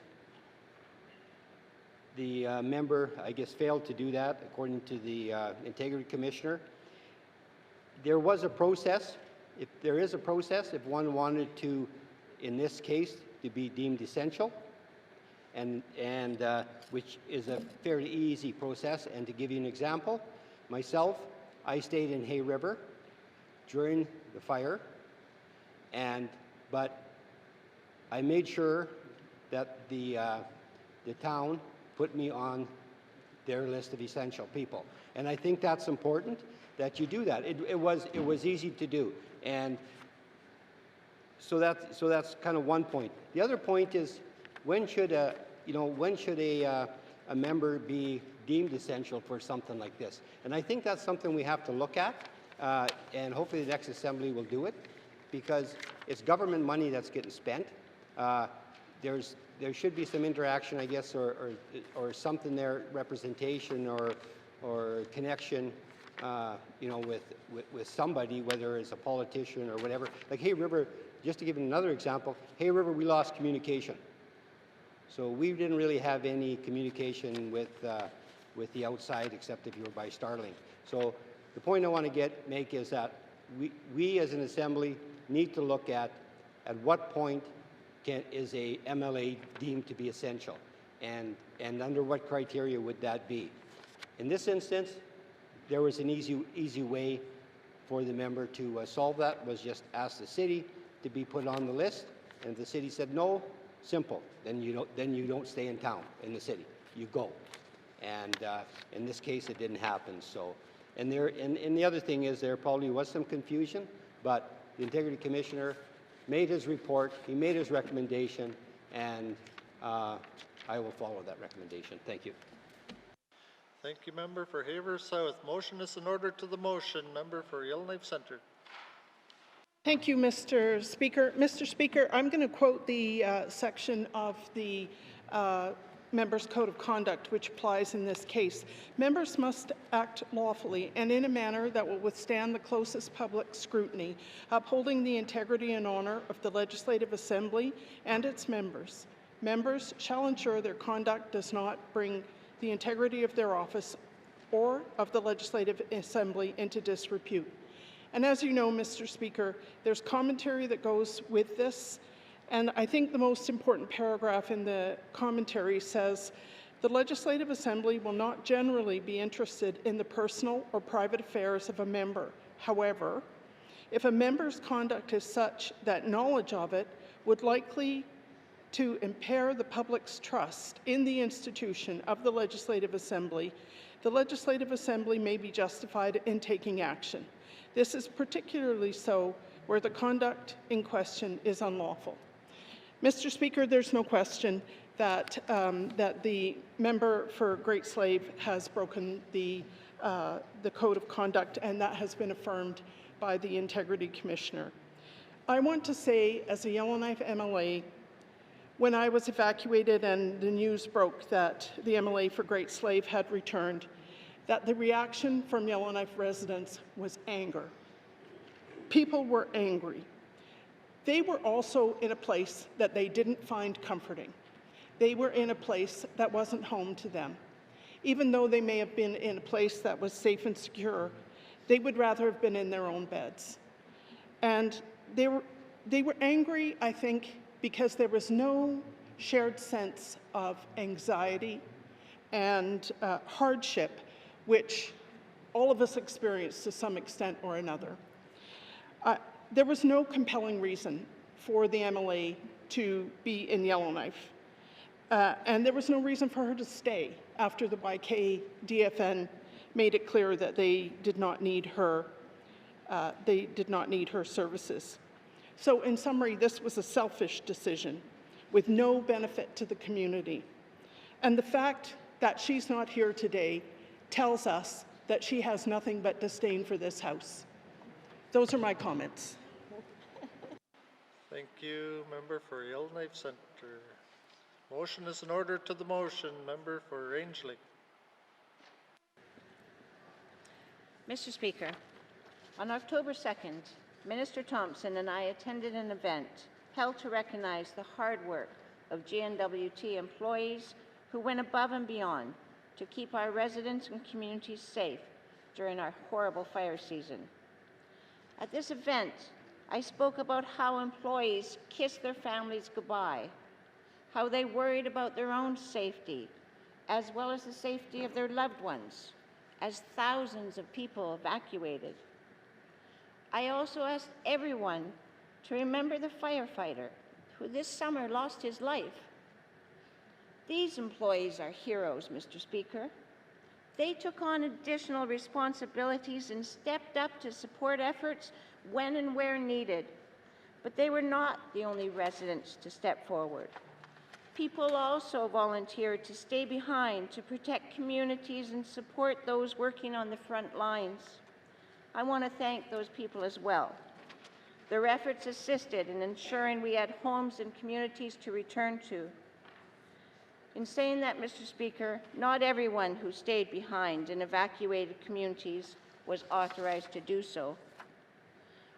the member, I guess, failed to do that, according to the Integrity Commissioner. There was a process. If there is a process, if one wanted to, in this case, to be deemed essential, and which is a fairly easy process. And to give you an example, myself, I stayed in Hay River during the fire, but I made sure that the town put me on their list of essential people. And I think that's important that you do that. It was easy to do. And so that's kind of one point. The other point is, when should a member be deemed essential for something like this? And I think that's something we have to look at, and hopefully the next assembly will do it, because it's government money that's getting spent. There should be some interaction, I guess, or something there, representation or connection, you know, with somebody, whether it's a politician or whatever. Like Hay River, just to give another example, Hay River, we lost communication. So we didn't really have any communication with the outside, except if you were by Starling. So the point I want to make is that we as an assembly need to look at what point is a MLA deemed to be essential, and under what criteria would that be? In this instance, there was an easy way for the member to solve that, was just ask the city to be put on the list, and if the city said no, simple, then you don't stay in town, in the city, you go. And in this case, it didn't happen. So, and the other thing is, there probably was some confusion, but the Integrity Commissioner made his report, he made his recommendation, and I will follow that recommendation. Thank you. Thank you, member for Haver South. Motion is in order to the motion. Member for Yellowknife Centre. Thank you, Mr. Speaker. Mr. Speaker, I'm going to quote the section of the Members' Code of Conduct which applies in this case. Members must act lawfully and in a manner that will withstand the closest public scrutiny, upholding the integrity and honor of the Legislative Assembly and its members. Members shall ensure their conduct does not bring the integrity of their office or of the Legislative Assembly into disrepute. And as you know, Mr. Speaker, there's commentary that goes with this, and I think the most important paragraph in the commentary says, the Legislative Assembly will not generally be interested in the personal or private affairs of a member. However, if a member's conduct is such that knowledge of it would likely to impair the public's trust in the institution of the Legislative Assembly, the Legislative Assembly may be justified in taking action. This is particularly so where the conduct in question is unlawful. Mr. Speaker, there's no question that, that the member for Great Slave has broken the Code of Conduct, and that has been affirmed by the Integrity Commissioner. I want to say, as a Yellowknife MLA, when I was evacuated and the news broke that the MLA for Great Slave had returned, that the reaction from Yellowknife residents was anger. People were angry. They were also in a place that they didn't find comforting. They were in a place that wasn't home to them. Even though they may have been in a place that was safe and secure, they would rather have been in their own beds. And they were angry, I think, because there was no shared sense of anxiety and hardship which all of us experience to some extent or another. There was no compelling reason for the MLA to be in Yellowknife, and there was no reason for her to stay after the YK-DFN made it clear that they did not need her services. So in summary, this was a selfish decision with no benefit to the community. And the fact that she's not here today tells us that she has nothing but disdain for this House. Those are my comments. Thank you, member for Yellowknife Centre. Motion is in order to the motion. Member for Rangeley. Mr. Speaker, on October 2nd, Minister Thompson and I attended an event held to recognize the hard work of GNWT employees who went above and beyond to keep our residents and communities safe during our horrible fire season. At this event, I spoke about how employees kissed their families goodbye, how they worried about their own safety, as well as the safety of their loved ones, as thousands of people evacuated. I also asked everyone to remember the firefighter who this summer lost his life. These employees are heroes, Mr. Speaker. They took on additional responsibilities and stepped up to support efforts when and where needed. But they were not the only residents to step forward. People also volunteered to stay behind to protect communities and support those working on the front lines. I want to thank those people as well. Their efforts assisted in ensuring we had homes and communities to return to. In saying that, Mr. Speaker, not everyone who stayed behind in evacuated communities was authorized to do so.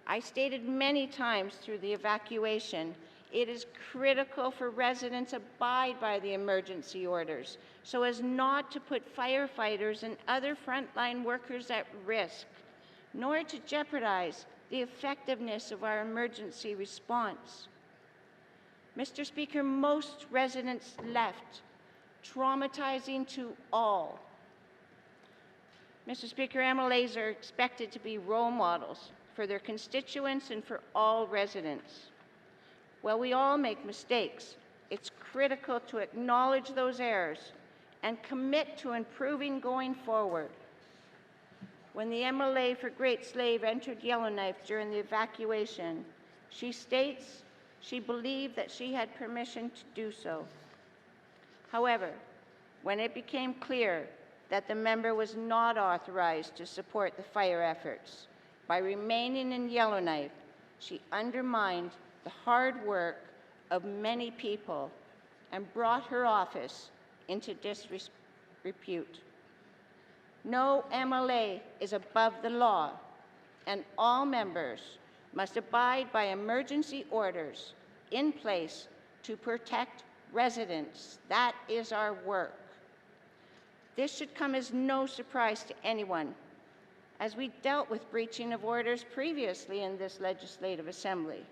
I stated many times through the evacuation, it is critical for residents to abide by the emergency orders so as not to put firefighters and other frontline workers at risk, nor to jeopardize the effectiveness of our emergency response. Mr. Speaker, most residents left, traumatizing to all. Mr. Speaker, MLAs are expected to be role models for their constituents and for all residents. While we all make mistakes, it's critical to acknowledge those errors and commit to improving going forward. When the MLA for Great Slave entered Yellowknife during the evacuation, she states she believed that she had permission to do so. However, when it became clear that the member was not authorized to support the fire efforts, by remaining in Yellowknife, she undermined the hard work of many people and brought her office into disrepute. No MLA is above the law, and all members must abide by emergency orders in place to protect residents. That is our work. This should come as no surprise to anyone, as we dealt with breaching of orders previously in this legislative assembly.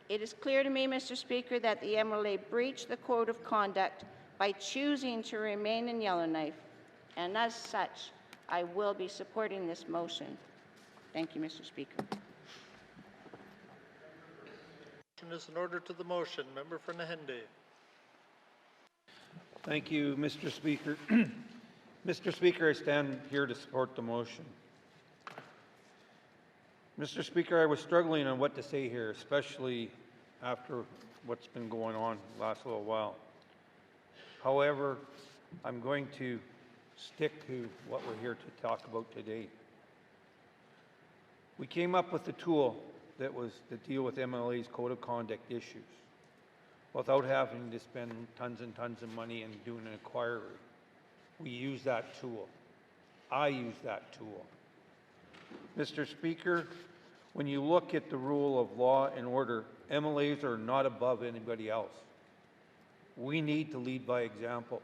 It is clear to me, Mr. Speaker, that the MLA breached the code of conduct by choosing to remain in Yellowknife, and as such, I will be supporting this motion. Thank you, Mr. Speaker. Motion is in order to the motion. Member for Nahende. Thank you, Mr. Speaker. Mr. Speaker, I stand here to support the motion. Mr. Speaker, I was struggling on what to say here, especially after what's been going on the last little while. However, I'm going to stick to what we're here to talk about today. We came up with a tool that was to deal with MLA's code of conduct issues without having to spend tons and tons of money and doing an inquiry. We use that tool. I use that tool. Mr. Speaker, when you look at the rule of law and order, MLAs are not above anybody else. We need to lead by example.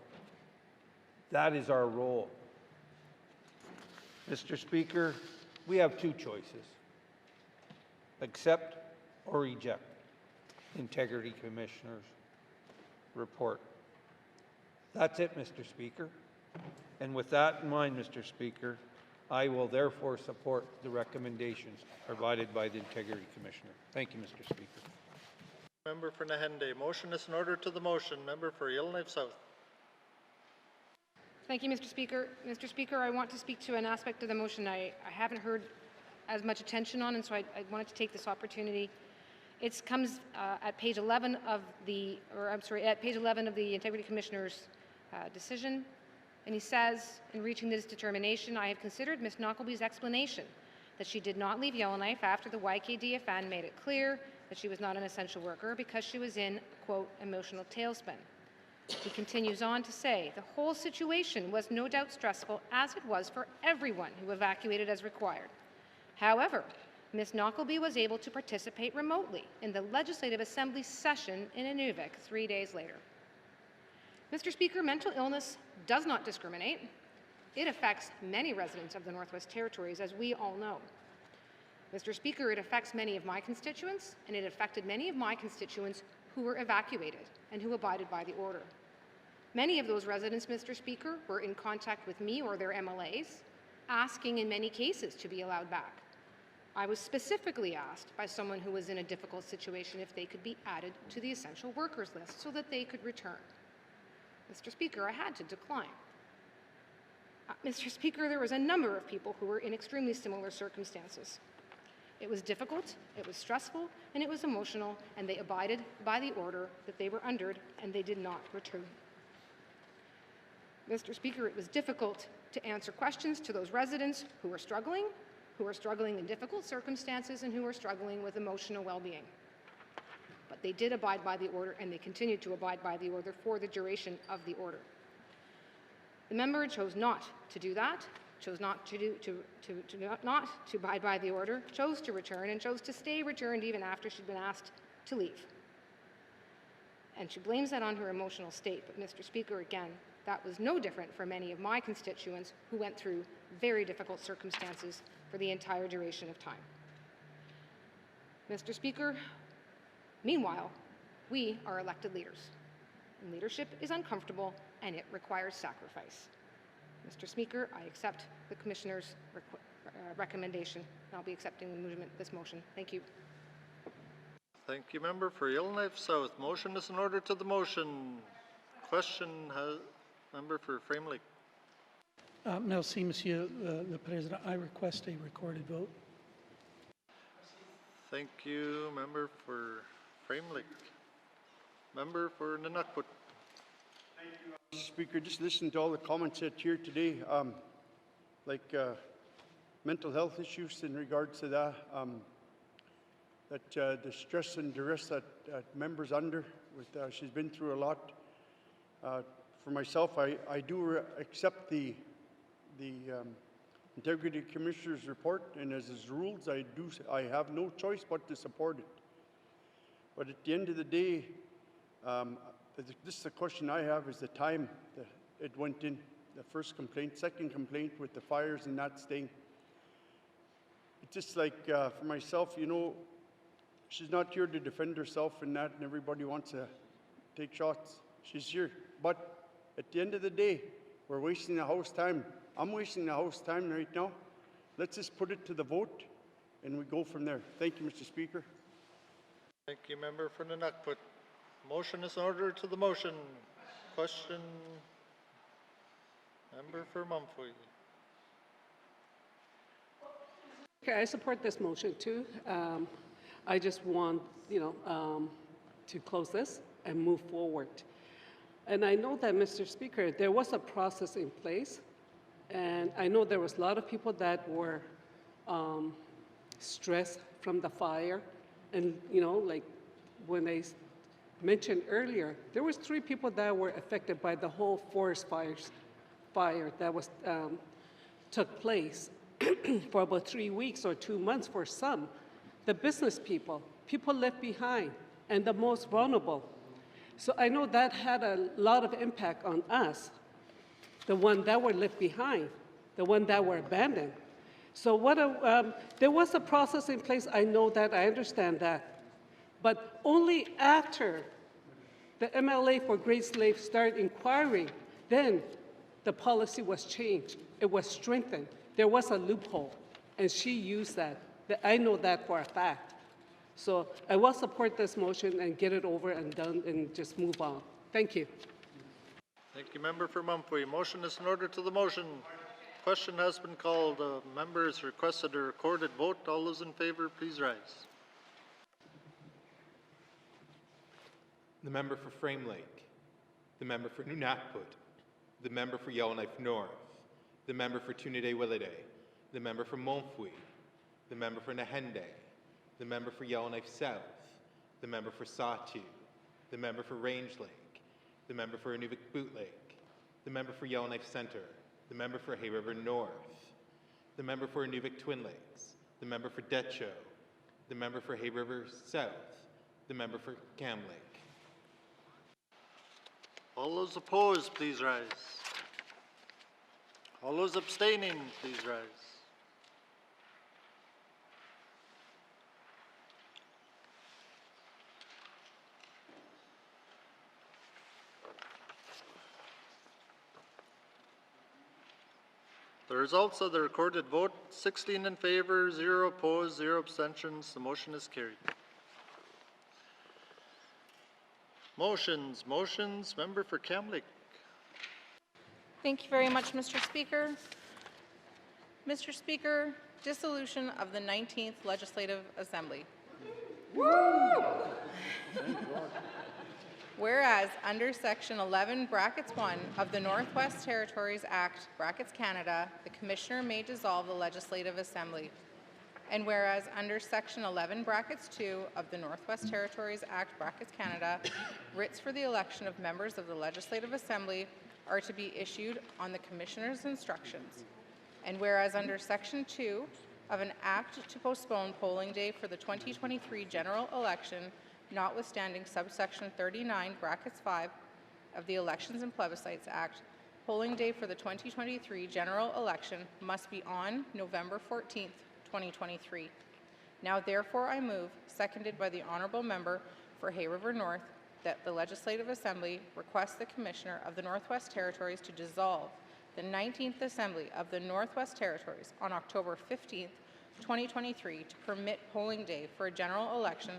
That is our role. Mr. Speaker, we have two choices: accept or reject Integrity Commissioner's report. That's it, Mr. Speaker. And with that in mind, Mr. Speaker, I will therefore support the recommendations provided by the Integrity Commissioner. Thank you, Mr. Speaker. Member for Nahende. Motion is in order to the motion. Member for Yellowknife South. Thank you, Mr. Speaker. Mr. Speaker, I want to speak to an aspect of the motion I haven't heard as much attention on, and so I wanted to take this opportunity. It comes at page 11 of the, at page 11 of the Integrity Commissioner's decision, and he says, in reaching this determination, I have considered Ms. Knockelby's explanation that she did not leave Yellowknife after the YKDFN made it clear that she was not an essential worker because she was in, quote, emotional tailspin. He continues on to say, the whole situation was no doubt stressful, as it was for everyone who evacuated as required. However, Ms. Knockelby was able to participate remotely in the Legislative Assembly session in Inuvik 3 days later. Mr. Speaker, mental illness does not discriminate. It affects many residents of the Northwest Territories, as we all know. Mr. Speaker, it affects many of my constituents, and it affected many of my constituents who were evacuated and who abided by the order. Many of those residents, Mr. Speaker, were in contact with me or their MLAs, asking in many cases to be allowed back. I was specifically asked by someone who was in a difficult situation if they could be added to the essential workers list so that they could return. Mr. Speaker, I had to decline. Mr. Speaker, there was a number of people who were in extremely similar circumstances. It was difficult, it was stressful, and it was emotional, and they abided by the order that they were under, and they did not return. Mr. Speaker, it was difficult to answer questions to those residents who are struggling in difficult circumstances, and who are struggling with emotional well-being. But they did abide by the order, and they continued to abide by the order for the duration of the order. The member chose not to do that, chose not to abide by the order, chose to return, and chose to stay returned even after she'd been asked to leave. And she blames that on her emotional state. But Mr. Speaker, again, that was no different for many of my constituents who went through very difficult circumstances for the entire duration of time. Mr. Speaker, meanwhile, we are elected leaders. And leadership is uncomfortable, and it requires sacrifice. Mr. Speaker, I accept the Commissioner's recommendation, and I'll be accepting this motion. Thank you. Thank you, Member for Yellowknife South. Motion is in order to the motion. Question, Member for Frame Lake. Merci, Monsieur le Président. I request a recorded vote. Thank you, Member for Frame Lake. Member for Nunukput. Mr. Speaker, just listen to all the comments said here today, mental health issues in regards to that, the stress and duress that members under, she's been through a lot. For myself, I do accept the Integrity Commissioner's report, and as his rules, I have no choice but to support it. But at the end of the day, this is the question I have, is the time that it went in, the first complaint, second complaint with the fires and that staying. It's just like, for myself, you know, she's not here to defend herself and that, and everybody wants to take shots. She's here. But at the end of the day, we're wasting the House time. I'm wasting the House time right now. Let's just put it to the vote, and we go from there. Thank you, Mr. Speaker. Thank you, Member for Nunukput. Motion is in order to the motion. Question, Member for Mumford. Okay, I support this motion too. I just want, to close this and move forward. And I know that, Mr. Speaker, there was a process in place, and I know there was a lot of people that were stressed from the fire, and like when I mentioned earlier, there was 3 people that were affected by the whole forest fire that was took place for about 3 weeks or 2 months for some. The business people left behind, and the most vulnerable. So I know that had a lot of impact on us, the one that were left behind, the one that were abandoned. So there was a process in place. I know that, I understand that. But only after the MLA for Great Slave started inquiring, then the policy was changed. It was strengthened. There was a loophole, and she used that. I know that for a fact. So I will support this motion and get it over and done and just move on. Thank you. Thank you, Member for Mumfree. Motion is in order to the motion. Question has been called. Members requested a recorded vote. All those in favor, please rise. The member for Frame Lake, the member for Nunaput, the member for Yellowknife North, the member for Tunide-Willade, the member for Montfouille, the member for Nahende, the member for Yellowknife South, the member for Sahtu, the member for Range Lake, the member for Inuvik Lake, the member for Yellowknife Center, the member for Hay River North, the member for Inuvik Twin Lakes, the member for Decho, the member for Hay River South, the member for Cam Lake. All those opposed, please rise. All those abstaining, please rise. The results of the recorded vote, 16 in favor, 0 opposed, 0 abstentions. The motion is carried. Motions. Member for Cam Lake. Thank you very much, Mr. Speaker. Mr. Speaker, dissolution of the 19th Legislative Assembly. Whereas under Section 11, brackets 1 of the Northwest Territories Act, brackets Canada, the Commissioner may dissolve the Legislative Assembly. And whereas under Section 11, brackets 2 of the Northwest Territories Act, brackets Canada, writs for the election of members of the Legislative Assembly are to be issued on the Commissioner's instructions. And whereas under Section 2 of an Act to postpone polling day for the 2023 general election, notwithstanding subsection 39, brackets 5 of the Elections and Plebiscites Act, polling day for the 2023 general election must be on November 14th, 2023. Now therefore I move, seconded by the Honourable Member for Hay River North, that the Legislative Assembly request the Commissioner of the Northwest Territories to dissolve the 19th Assembly of the Northwest Territories on October 15th, 2023 to permit polling day for a general election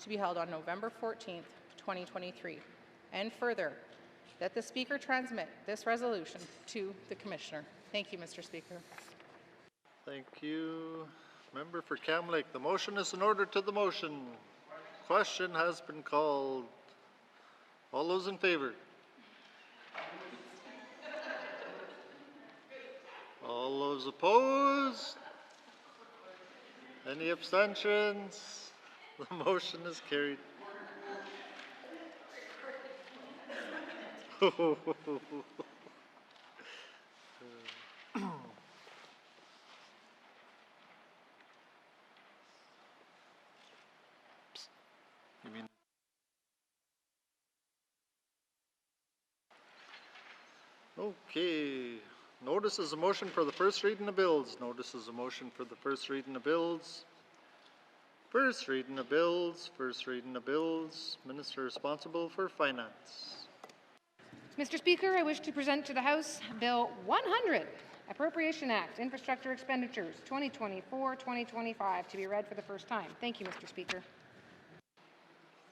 to be held on November 14th, 2023. And further, that the Speaker transmit this resolution to the Commissioner. Thank you, Mr. Speaker. Thank you. Member for Cam Lake. The motion is in order to the motion. Question has been called. All those in favor? All those opposed? Any abstentions? The motion is carried. You mean? Okay. Notice is a motion for the first reading of bills. Notice is a motion for the first reading of bills. First reading of bills. First reading of bills. Minister responsible for finance. Mr. Speaker, I wish to present to the House Bill 100, Appropriation Act, Infrastructure Expenditures 2024-2025, to be read for the first time. Thank you, Mr. Speaker.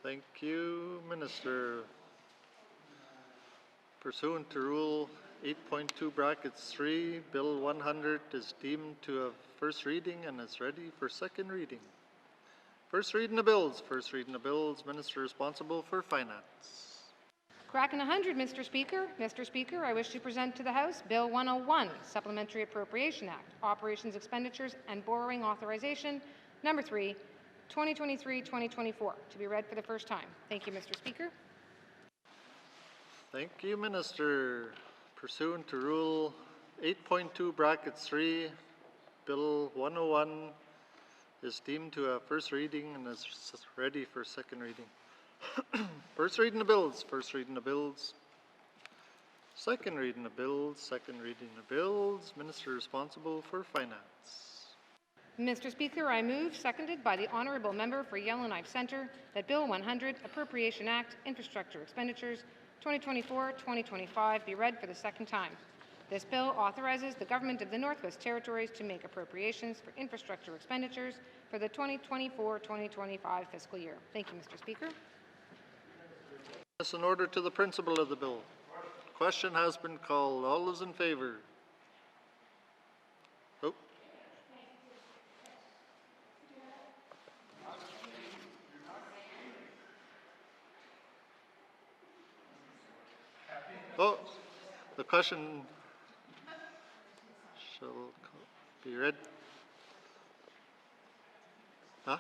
Thank you, Minister. Pursuant to Rule 8.2 brackets 3, Bill 100 is deemed to have first reading and is ready for second reading. First reading of bills. First reading of bills. Minister responsible for finance. Kraken 100, Mr. Speaker. Mr. Speaker, I wish to present to the House Bill 101, Supplementary Appropriation Act, Operations Expenditures and Borrowing Authorization, number 3, 2023-2024, to be read for the first time. Thank you, Mr. Speaker. Thank you, Minister. Pursuant to Rule 8.2 brackets 3, Bill 101 is deemed to have first reading and is ready for second reading. First reading of bills. First reading of bills. Second reading of bills. Second reading of bills. Minister responsible for finance. Mr. Speaker, I move, seconded by the Honourable Member for Yellowknife Centre, that Bill 100, Appropriation Act, Infrastructure Expenditures 2024-2025 be read for the second time. This bill authorizes the government of the Northwest Territories to make appropriations for infrastructure expenditures for the 2024-2025 fiscal year. Thank you, Mr. Speaker. Yes, in order to the principle of the bill. Question has been called. All those in favor? Oh. Oh, the question shall be read. Huh?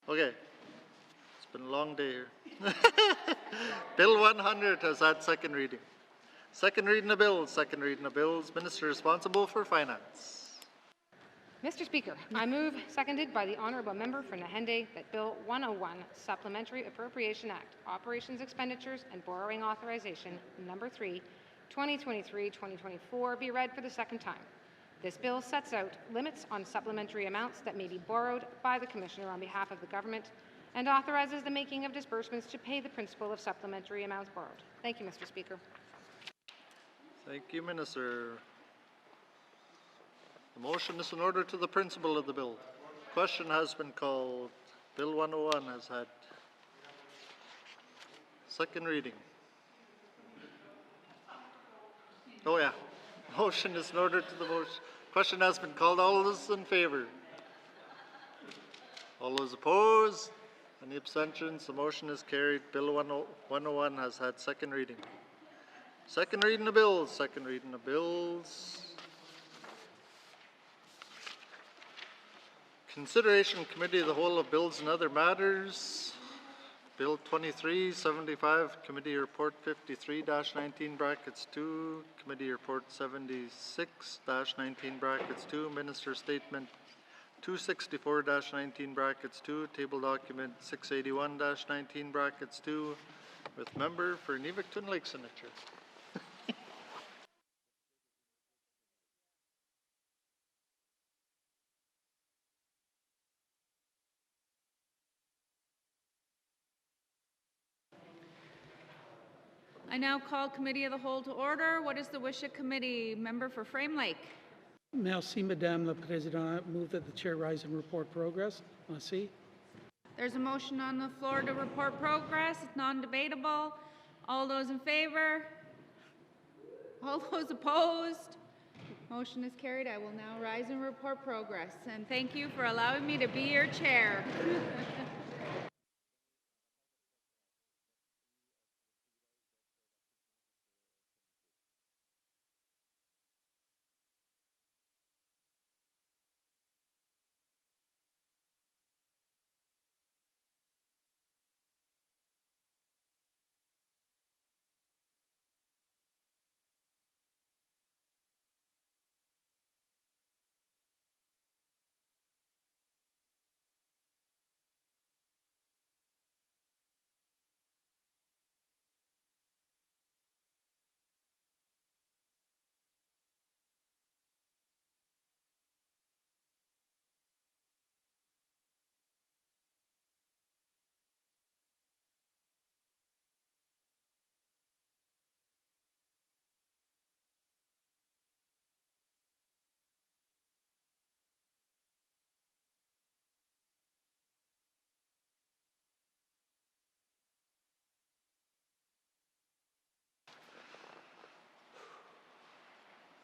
Okay. It's been a long day here. Bill 100 has had second reading. Second reading of bills. Second reading of bills. Minister responsible for finance. Mr. Speaker, I move, seconded by the Honourable Member for Nahende, that Bill 101, Supplementary Appropriation Act, Operations Expenditures and Borrowing Authorization, Number 3, 2023-2024, be read for the second time. This bill sets out limits on supplementary amounts that may be borrowed by the Commissioner on behalf of the government and authorizes the making of disbursements to pay the principal of supplementary amounts borrowed. Thank you, Mr. Speaker. Thank you, Minister. The motion is in order to the principle of the bill. Question has been called. Bill 101 has had second reading. Oh yeah. Motion is in order to the motion. Question has been called. All those in favor? All those opposed? Any abstentions? The motion is carried. Bill 101 has had second reading. Second reading of bills. Second reading of bills. Consideration Committee of the Whole of Bills and Other Matters. Bill 2375, Committee Report 53-19 brackets 2, Committee Report 76-19 brackets 2, Minister Statement 264-19 brackets 2, Table Document 681-19 brackets 2, with Member for Inuvialuktun Lake signature. I now call Committee of the Whole to order. What is the wish of committee? Member for Frame Lake. Merci, Madame la Présidente. I move that the chair rise and report progress. Merci. There's a motion on the floor to report progress. It's non-debatable. All those in favor? All those opposed? Motion is carried. I will now rise and report progress. And thank you for allowing me to be your chair.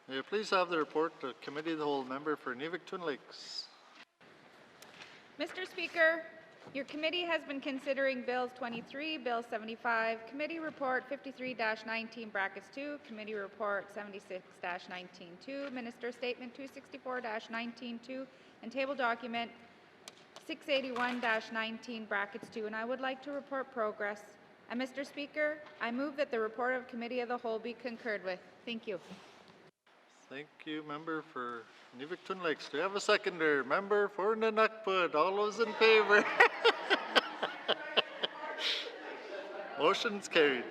May I please have the report to Committee of the Whole Member for Inuvialuktun Lakes. Mr. Speaker, your committee has been considering Bills 23, Bill 75, Committee Report 53-19 brackets 2, Committee Report 76-19-2, Minister Statement 264-19-2, and Table Document 681-19 brackets 2, and I would like to report progress. And Mr. Speaker, I move that the report of Committee of the Whole be concurred with. Thank you. Thank you, Member for Inuvialuktun Lakes. Do you have a seconder? Member for Nanakpud. All those in favor? Motion's carried.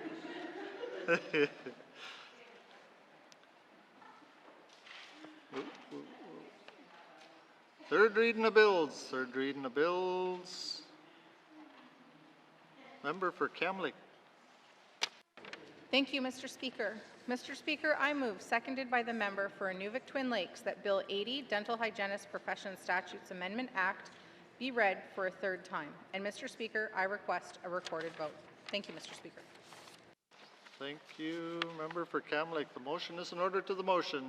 Third reading of bills. Third reading of bills. Member for Kamloops. Thank you, Mr. Speaker. Mr. Speaker, I move, seconded by the member for Inuvik Twin Lakes, that Bill 80, Dental Hygienist Profession Statutes Amendment Act, be read for a third time. And Mr. Speaker, I request a recorded vote. Thank you, Mr. Speaker. Thank you, member for Cam Lake. The motion is in order to the motion.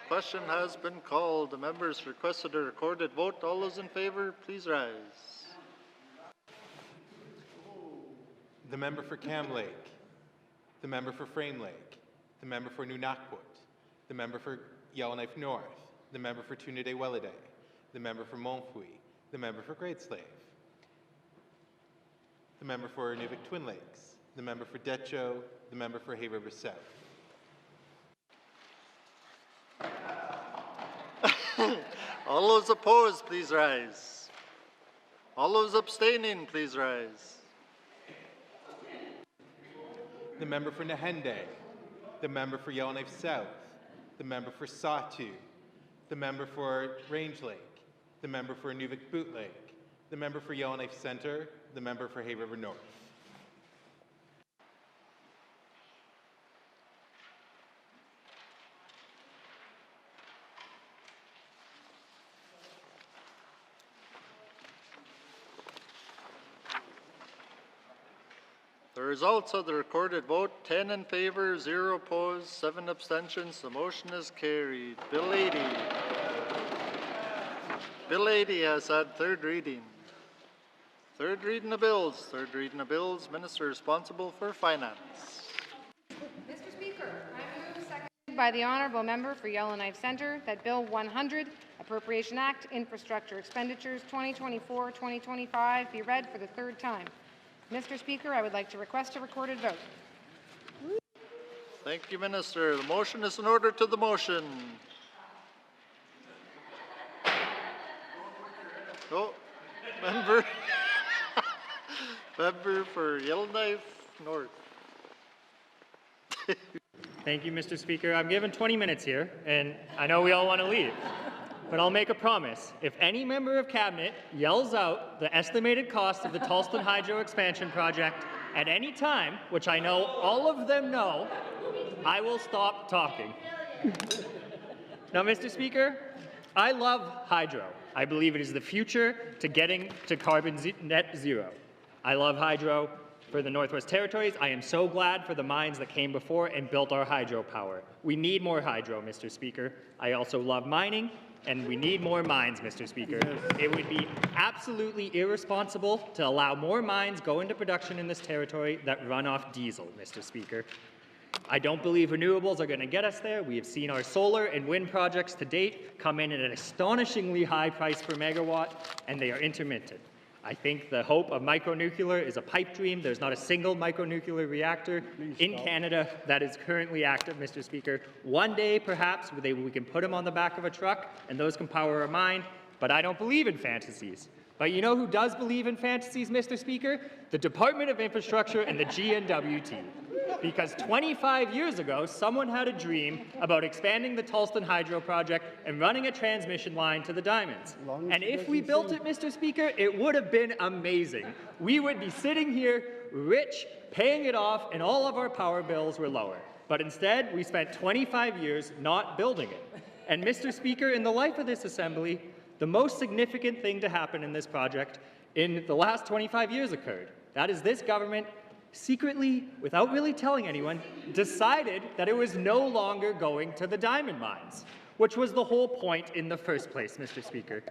Question has been called. The members requested a recorded vote. All those in favor, please rise. The member for Cam Lake, the member for Frame Lake, the member for Nunakput, the member for Yellowknife North, the member for Trinidad-Welliday, the member for Montfouille, the member for Great Slave, the member for Inuvik Twin Lakes, the member for Decho, the member for Hay River South. All those opposed, please rise. All those abstaining, please rise. The member for Nahende, the member for Yellowknife South, the member for Sawtooth, the member for Range Lake, the member for Inuvik Boot Lake, the member for Yellowknife Center, the member for Hay River North. The results of the recorded vote, 10 in favor, 0 opposed, 7 abstentions. The motion is carried. Bill 80. Bill 80 has had third reading. Third reading of bills. Third reading of bills. Minister responsible for finance. Mr. Speaker, I move, seconded by the honourable member for Yellowknife Centre, that Bill 100, Appropriation Act, Infrastructure Expenditures 2024-2025 be read for the third time. Mr. Speaker, I would like to request a recorded vote. Thank you, Minister. The motion is in order to the motion. Oh, member, member for Yellowknife North. Thank you, Mr. Speaker. I'm given 20 minutes here, and I know we all want to leave. But I'll make a promise. If any member of Cabinet yells out the estimated cost of the Tolston Hydro Expansion Project at any time, which I know all of them know, I will stop talking. Now, Mr. Speaker, I love hydro. I believe it is the future to getting to carbon net zero. I love hydro for the Northwest Territories. I am so glad for the mines that came before and built our hydropower. We need more hydro, Mr. Speaker. I also love mining, and we need more mines, Mr. Speaker. It would be absolutely irresponsible to allow more mines go into production in this territory that run off diesel, Mr. Speaker. I don't believe renewables are going to get us there. We have seen our solar and wind projects to date come in at an astonishingly high price per megawatt, and they are intermittent. I think the hope of micronuclear is a pipe dream. There's not a single micronuclear reactor in Canada that is currently active, Mr. Speaker. One day, perhaps, we can put them on the back of a truck, and those can power a mine, but I don't believe in fantasies. But you know who does believe in fantasies, Mr. Speaker? The Department of Infrastructure and the GNWT. Because 25 years ago, someone had a dream about expanding the Tolston Hydro Project and running a transmission line to the Diamonds. And if we built it, Mr. Speaker, it would have been amazing. We would be sitting here rich, paying it off, and all of our power bills were lower. But instead, we spent 25 years not building it. And Mr. Speaker, in the life of this Assembly, the most significant thing to happen in this project in the last 25 years occurred. That is, this government secretly, without really telling anyone, decided that it was no longer going to the diamond mines, which was the whole point in the first place, Mr. Speaker.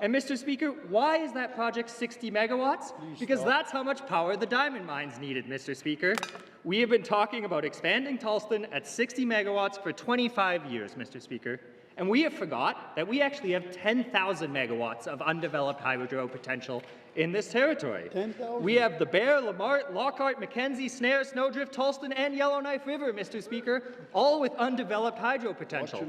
And Mr. Speaker, why is that project 60 megawatts? Because that's how much power the diamond mines needed, Mr. Speaker. We have been talking about expanding Tolston at 60 megawatts for 25 years, Mr. Speaker. And we have forgot that we actually have 10,000 megawatts of undeveloped hydro potential in this territory. 10,000? We have the Bear, Lamart, Lockhart, Mackenzie, Snare, Snowdrift, Tolston, and Yellowknife River, Mr. Speaker, all with undeveloped hydro potential.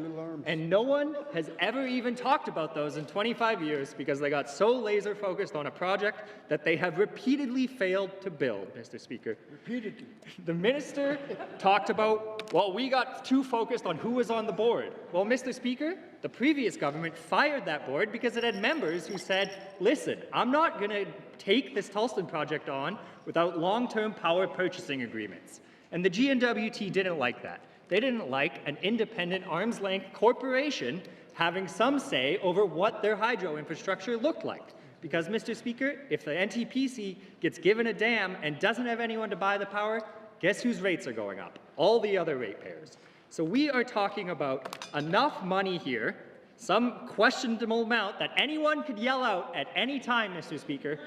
And no one has ever even talked about those in 25 years because they got so laser focused on a project that they have repeatedly failed to build, Mr. Speaker. Repeatedly. The minister talked about, well, we got too focused on who was on the board. Well, Mr. Speaker, the previous government fired that board because it had members who said, listen, I'm not going to take this Tolston project on without long-term power purchasing agreements. And the GNWT didn't like that. They didn't like an independent arm's-length corporation having some say over what their hydro infrastructure looked like. Because, Mr. Speaker, if the NTPC gets given a dam and doesn't have anyone to buy the power, guess whose rates are going up? All the other ratepayers. So we are talking about enough money here, some questionable amount that anyone could yell out at any time, Mr. Speaker.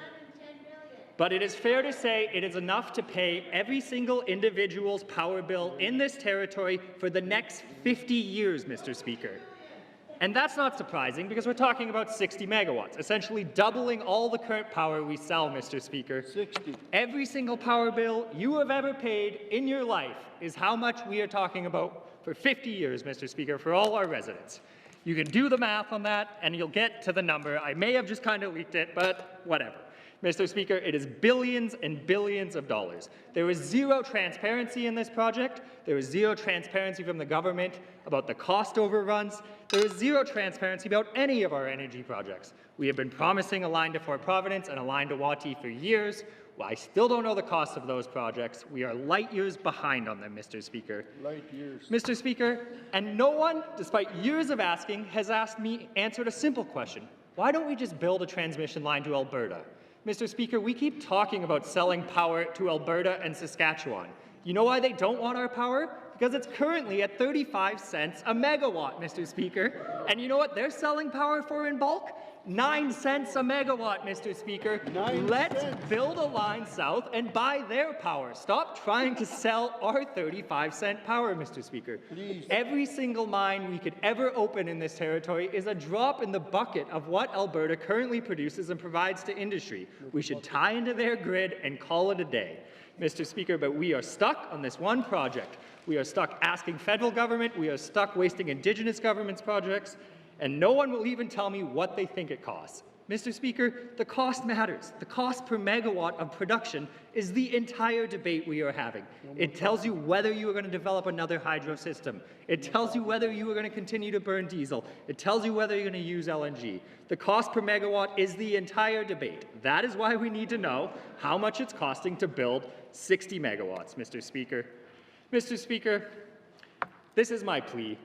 But it is fair to say it is enough to pay every single individual's power bill in this territory for the next 50 years, Mr. Speaker. And that's not surprising because we're talking about 60 megawatts, essentially doubling all the current power we sell, Mr. Speaker. 60. Every single power bill you have ever paid in your life is how much we are talking about for 50 years, Mr. Speaker, for all our residents. You can do the math on that and you'll get to the number. I may have just kind of leaked it, but whatever. Mr. Speaker, it is billions and billions of dollars. There is zero transparency in this project. There is zero transparency from the government about the cost overruns. There is zero transparency about any of our energy projects. We have been promising a line to Fort Providence and a line to Wati for years. Well, I still don't know the cost of those projects. We are light years behind on them, Mr. Speaker. Light years. Mr. Speaker, and no one, despite years of asking, has answered a simple question. Why don't we just build a transmission line to Alberta? Mr. Speaker, we keep talking about selling power to Alberta and Saskatchewan. You know why they don't want our power? Because it's currently at 35 cents a megawatt, Mr. Speaker. And you know what they're selling power for in bulk? 9 cents a megawatt, Mr. Speaker. Let's build a line south and buy their power. Stop trying to sell our 35-cent power, Mr. Speaker. Please. Every single mine we could ever open in this territory is a drop in the bucket of what Alberta currently produces and provides to industry. We should tie into their grid and call it a day. Mr. Speaker, but we are stuck on this one project. We are stuck asking federal government, we are stuck wasting Indigenous governments' projects, and no one will even tell me what they think it costs. Mr. Speaker, the cost matters. The cost per megawatt of production is the entire debate we are having. It tells you whether you are going to develop another hydro system. It tells you whether you are going to continue to burn diesel. It tells you whether you're going to use LNG. The cost per megawatt is the entire debate. That is why we need to know how much it's costing to build 60 megawatts, Mr. Speaker. Mr. Speaker, this is my plea.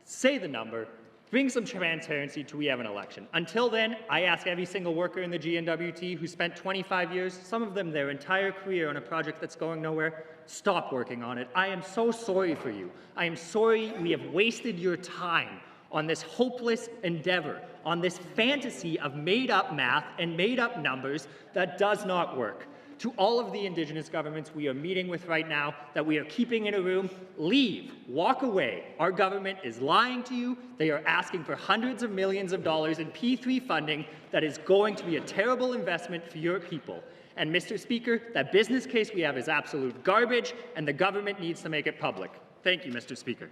Say the number. Bring some transparency till we have an election. Until then, I ask every single worker in the GNWT who spent 25 years, some of them their entire career, on a project that's going nowhere, stop working on it. I am so sorry for you. I am sorry we have wasted your time on this hopeless endeavor, on this fantasy of made-up math and made-up numbers that does not work. To all of the Indigenous governments we are meeting with right now that we are keeping in a room, leave, walk away. Our government is lying to you. They are asking for hundreds of millions of dollars in P3 funding that is going to be a terrible investment for your people. And Mr. Speaker, that business case we have is absolute garbage, and the government needs to make it public. Thank you, Mr. Speaker.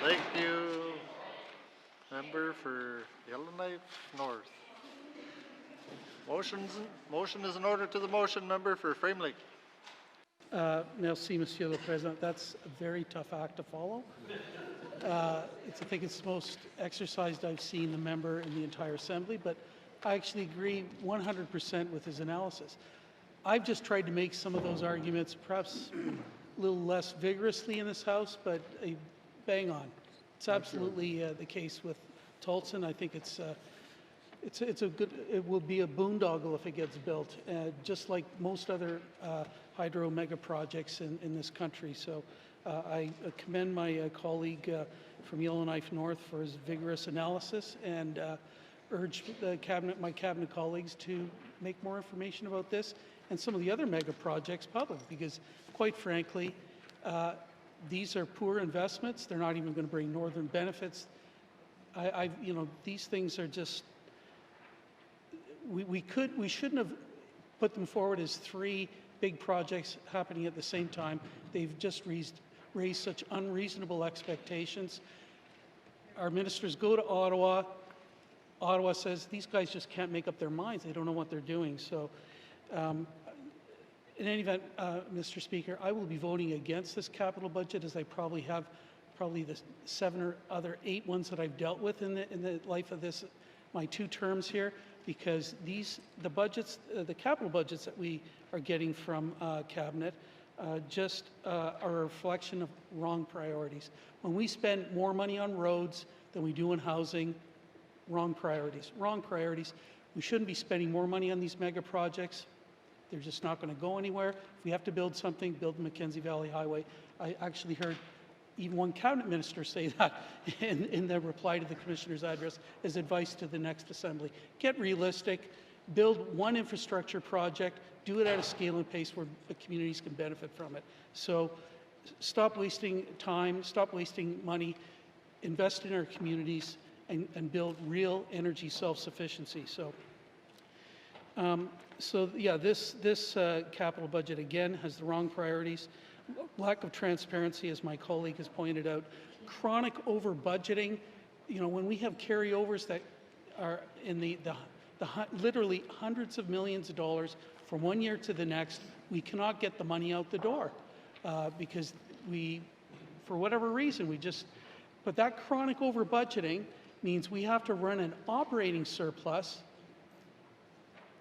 Thank you, member for Yellowknife North. Motion is in order to the motion. Member for Frame Lake. Merci, Monsieur le Président. That's a very tough act to follow. I think it's the most exercised I've seen the member in the entire Assembly, but I actually agree 100% with his analysis. I've just tried to make some of those arguments perhaps a little less vigorously in this House, but bang on. It's absolutely the case with Tolson. I think it's a good, it will be a boondoggle if it gets built, just like most other hydro mega projects in this country. So I commend my colleague from Yellowknife North for his vigorous analysis and urge my cabinet colleagues to make more information about this and some of the other mega projects public, because quite frankly, these are poor investments. They're not even going to bring northern benefits. These things are just, we shouldn't have put them forward as three big projects happening at the same time. They've just raised such unreasonable expectations. Our ministers go to Ottawa. Ottawa says these guys just can't make up their minds. They don't know what they're doing. So in any event, Mr. Speaker, I will be voting against this capital budget, as I probably have the 7 or other 8 ones that I've dealt with in the life of my 2 terms here. because the budgets, the capital budgets that we are getting from Cabinet just are a reflection of wrong priorities. When we spend more money on roads than we do in housing, wrong priorities. Wrong priorities. We shouldn't be spending more money on these mega projects. They're just not going to go anywhere. If we have to build something, build the Mackenzie Valley Highway. I actually heard even one cabinet minister say that in the reply to the commissioner's address as advice to the next assembly. Get realistic, build one infrastructure project, do it at a scale and pace where the communities can benefit from it. So stop wasting time, stop wasting money, invest in our communities, and build real energy self-sufficiency. So yeah, this capital budget again has the wrong priorities. Lack of transparency, as my colleague has pointed out. Chronic over-budgeting. You know, when we have carryovers that are in the literally hundreds of millions of dollars from one year to the next, we cannot get the money out the door because we, for whatever reason, but that chronic over-budgeting means we have to run an operating surplus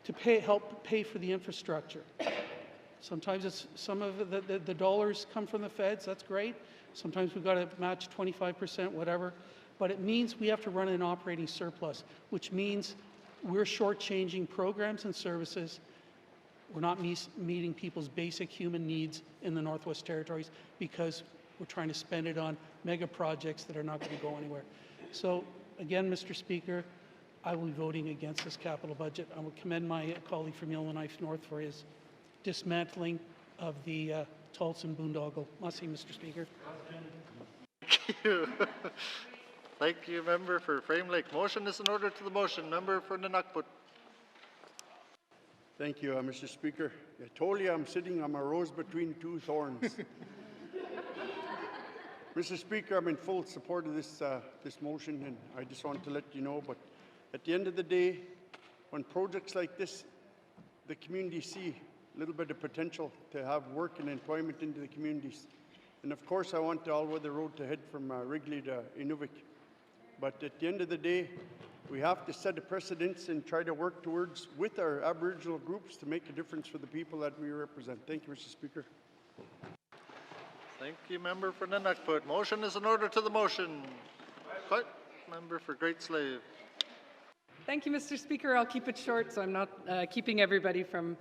to help pay for the infrastructure. Sometimes some of the dollars come from the feds, that's great. Sometimes we've got to match 25%, whatever. But it means we have to run an operating surplus, which means we're shortchanging programs and services. We're not meeting people's basic human needs in the Northwest Territories because we're trying to spend it on mega projects that are not going to go anywhere. So again, Mr. Speaker, I will be voting against this capital budget. I will commend my colleague from Yellowknife North for his dismantling of the Tolson boondoggle. Merci, Mr. Speaker. Thank you. Thank you, member for Frame Lake. Motion is in order to the motion. Member for Nunakput. Thank you, Mr. Speaker. I told you I'm sitting on a rose between two thorns. Mr. Speaker, I'm in full support of this motion, and I just want to let you know, but at the end of the day, when projects like this, the community see a little bit of potential to have work and employment into the communities. And of course, I want the all-weather road to head from Wrigley to Inuvik. But at the end of the day, we have to set a precedence and try to work towards, with our Aboriginal groups, to make a difference for the people that we represent. Thank you, Mr. Speaker. Thank you, member for Nunakput. Motion is in order to the motion. Cut. Member for Great Slave. Thank you, Mr. Speaker. I'll keep it short so I'm not keeping everybody from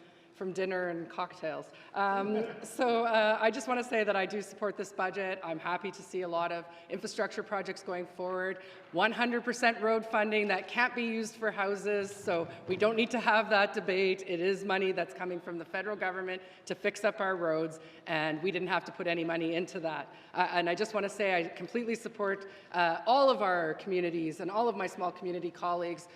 dinner and cocktails. I just want to say that I do support this budget. I'm happy to see a lot of infrastructure projects going forward. 100% road funding that can't be used for houses, so we don't need to have that debate. It is money that's coming from the federal government to fix up our roads, and we didn't have to put any money into that. And I just want to say I completely support all of our communities and all of my small community colleagues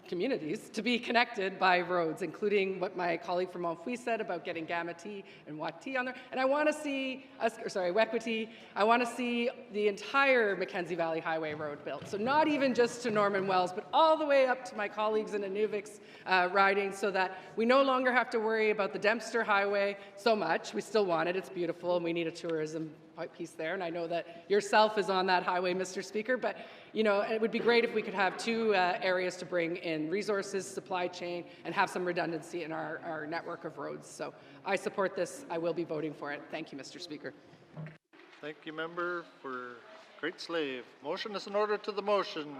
communities to be connected by roads, including what my colleague from Montfouille said about getting Gamati and Wati on there. And I want to see, Wekwati, I want to see the entire Mackenzie Valley Highway road built. So not even just to Norman Wells, but all the way up to my colleagues in Inuvik's riding, so that we no longer have to worry about the Dempster Highway so much. We still want it, it's beautiful, and we need a tourism piece there, and I know that yourself is on that highway, Mr. Speaker, but you know, it would be great if we could have two areas to bring in resources, supply chain, and have some redundancy in our network of roads. So I support this. I will be voting for it. Thank you, Mr. Speaker. Thank you, member for Great Slave. Motion is in order to the motion.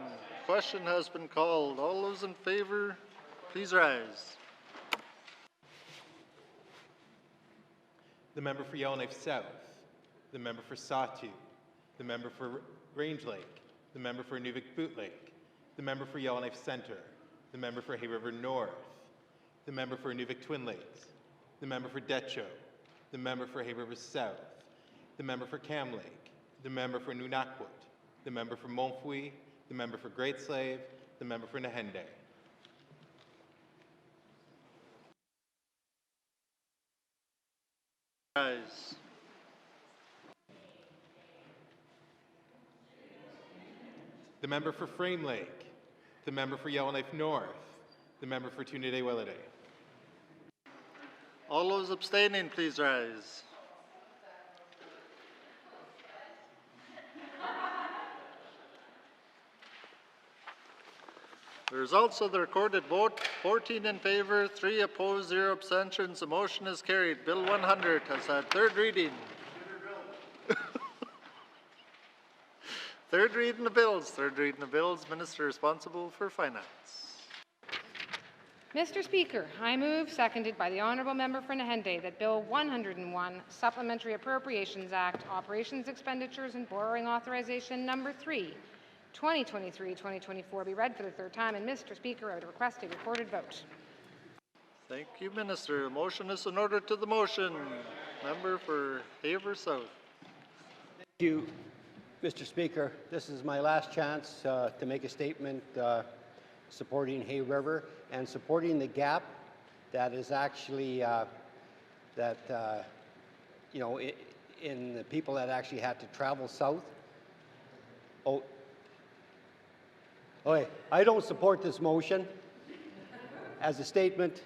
Question has been called. All those in favor, please rise. The member for Yellowknife South, the member for Sawtooth, the member for Range Lake, the member for Inuvik Boot Lake, the member for Yellowknife Center, the member for Hay River North, the member for Inuvik Twin Lakes, the member for Decho, the member for Hay River South, the member for Cam Lake, the member for Nunakput, the member for Montfouille, the member for Great Slave, the member for Nahende. Rise. The member for Frame Lake, the member for Yellowknife North, the member for Tunide-Willowday. All those abstaining, please rise. The results of the recorded vote, 14 in favor, 3 opposed, 0 abstentions. The motion is carried. Bill 100 has had third reading. Third reading of bills. Third reading of bills. Minister responsible for finance. Mr. Speaker, I move, seconded by the Honourable Member for Nahende, that Bill 101, Supplementary Appropriations Act, Operations Expenditures and Borrowing Authorization Number 3, 2023-2024 be read for the third time. And Mr. Speaker, I would request a recorded vote. Thank you, Minister. The motion is in order to the motion. Member for Haver South. Thank you, Mr. Speaker. This is my last chance to make a statement supporting Hay River and supporting the gap that is actually you know, in the people that actually had to travel south. Okay, I don't support this motion as a statement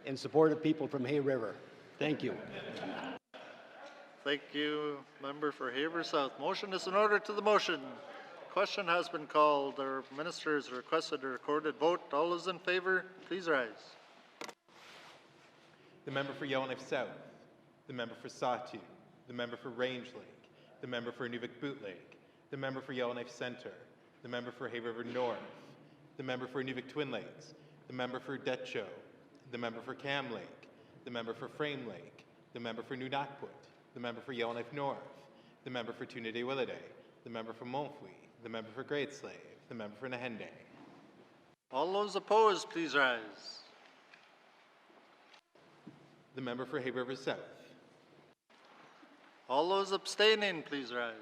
in support of people from Hay River. Thank you. Thank you, Member for Haver South. Motion is in order to the motion. Question has been called. Our minister has requested a recorded vote. All those in favor, please rise. The member for Yellowknife South, the member for Sawtooth, the member for Range Lake, the member for Inuvik Boot Lake, the member for Yellowknife Centre, the member for Hay River North, the member for Inuvik Twin Lakes, the member for Detcho, the member for Cam Lake, the member for Frame Lake, the member for Nunakput, the member for Yellowknife North, the member for Tunaday Williday, the member for Montfouy, the member for Great Slave, the member for Nahende. All those opposed, please rise. The member for Hay River South. All those abstaining, please rise.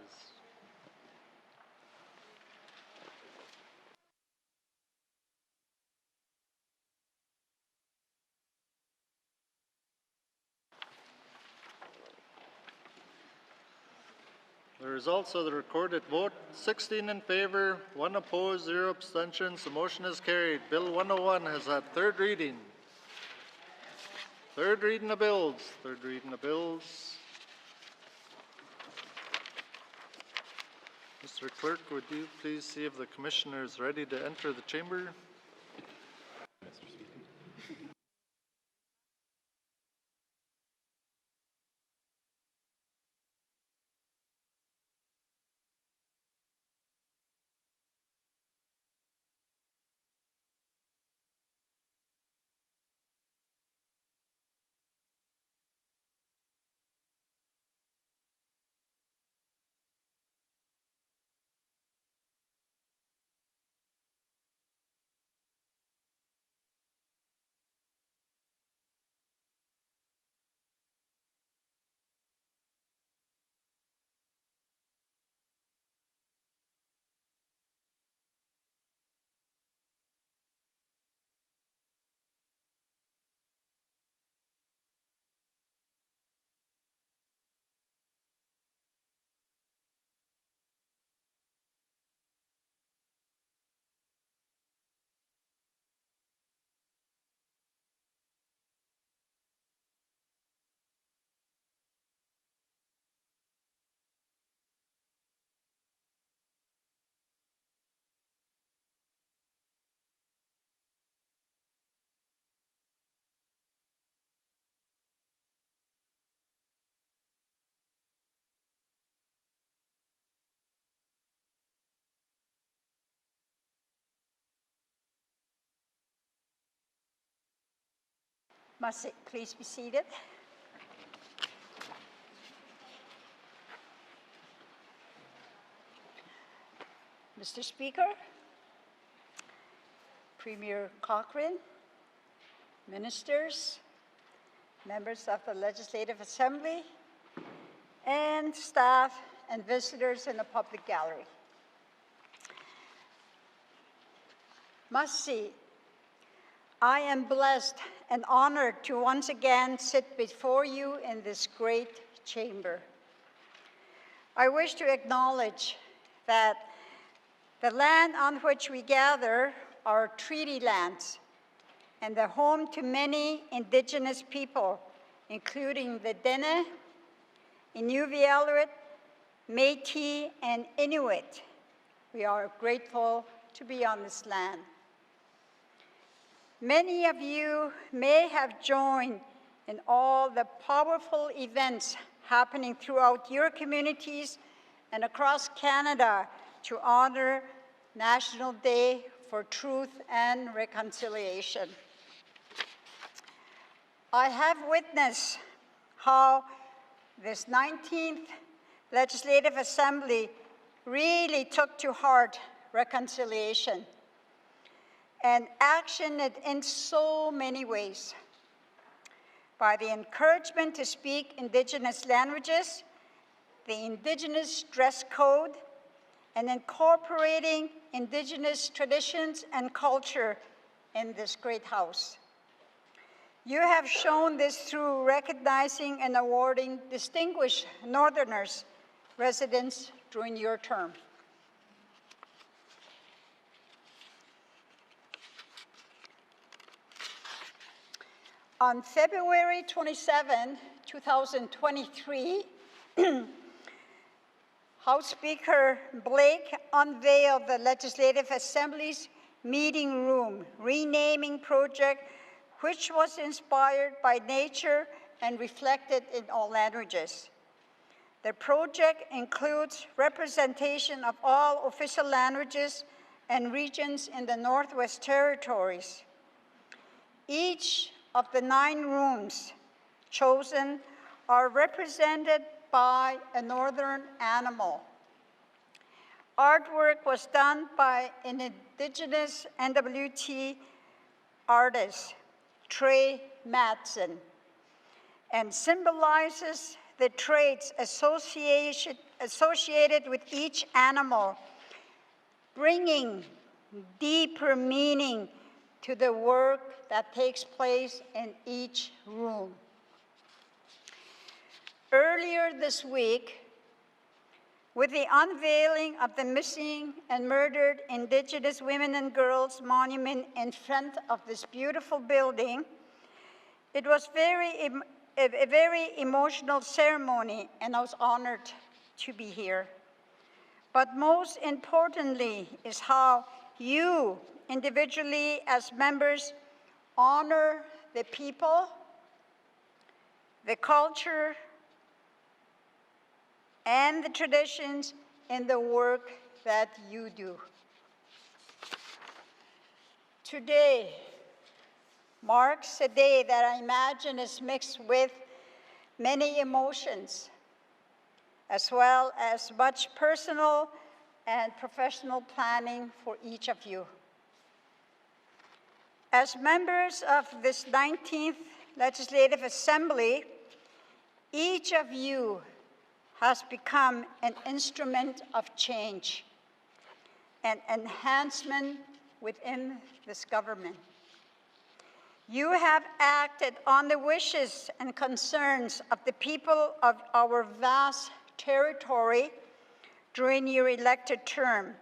The results of the recorded vote, 16 in favor, 1 opposed, 0 abstentions. The motion is carried. Bill 101 has had third reading. Third reading of bills. Third reading of bills. Mr. Clerk, would you please see if the commissioner is ready to enter the chamber? Please be seated. Mr. Speaker, Premier Cochrane, ministers, members of the Legislative Assembly, and staff and visitors in the public gallery. Must see, I am blessed and honored to once again sit before you in this great chamber. I wish to acknowledge that the land on which we gather are treaty lands and the home to many indigenous people, including the Dene, Inuvialuktun, Métis, and Inuit. We are grateful to be on this land. Many of you may have joined in all the powerful events happening throughout your communities and across Canada to honor National Day for Truth and Reconciliation. I have witnessed how this 19th Legislative Assembly really took to heart reconciliation and actioned it in so many ways. By the encouragement to speak Indigenous languages, the Indigenous dress code, and incorporating Indigenous traditions and culture in this great house. You have shown this through recognizing and awarding distinguished Northerners residents during your term. On February 27, 2023, House Speaker Blake unveiled the Legislative Assembly's meeting room renaming project, which was inspired by nature and reflected in all languages. The project includes representation of all official languages and regions in the Northwest Territories. Each of the 9 rooms chosen are represented by a northern animal. Artwork was done by an Indigenous NWT artist, Trey Matson, and symbolizes the traits associated with each animal, bringing deeper meaning to the work that takes place in each room. Earlier this week, with the unveiling of the missing and murdered Indigenous women and girls monument in front of this beautiful building, it was a very emotional ceremony, and I was honored to be here. But most importantly is how you individually as members honor the people, the culture, and the traditions in the work that you do. Today marks a day that I imagine is mixed with many emotions, as well as much personal and professional planning for each of you. As members of this 19th Legislative Assembly, each of you has become an instrument of change and enhancement within this government. You have acted on the wishes and concerns of the people of our vast territory during your elected term.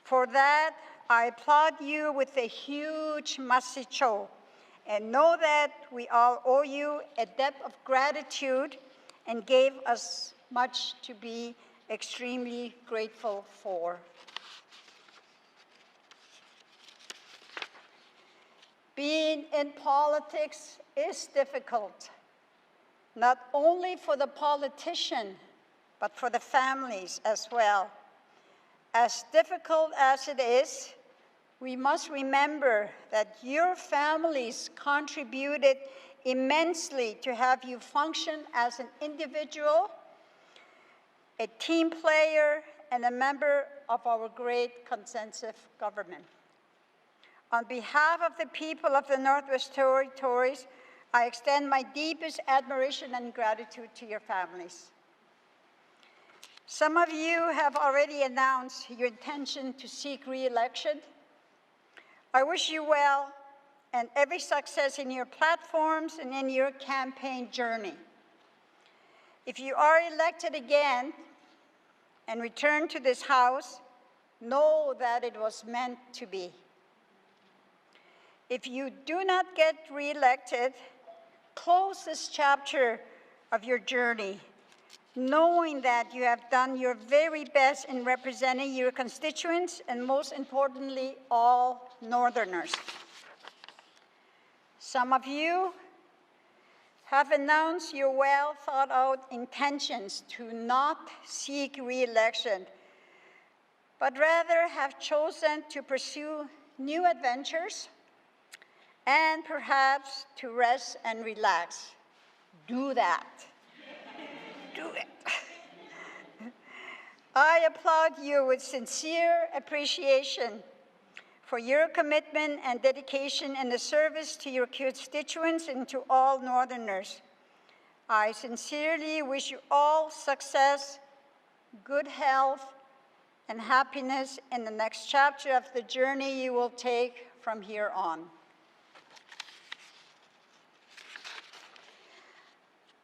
For that, I applaud you with a huge masicho, and know that we all owe you a debt of gratitude and gave us much to be extremely grateful for. Being in politics is difficult, not only for the politician, but for the families as well. As difficult as it is, we must remember that your families contributed immensely to have you function as an individual, a team player, and a member of our great consensus government. On behalf of the people of the Northwest Territories, I extend my deepest admiration and gratitude to your families. Some of you have already announced your intention to seek re-election. I wish you well and every success in your platforms and in your campaign journey. If you are elected again and return to this House, know that it was meant to be. If you do not get re-elected, close this chapter of your journey knowing that you have done your very best in representing your constituents and most importantly, all Northerners. Some of you have announced your well thought out intentions to not seek re-election, but rather have chosen to pursue new adventures and perhaps to rest and relax. Do that. Do it. I applaud you with sincere appreciation for your commitment and dedication in the service to your constituents and to all Northerners. I sincerely wish you all success, good health, and happiness in the next chapter of the journey you will take from here on.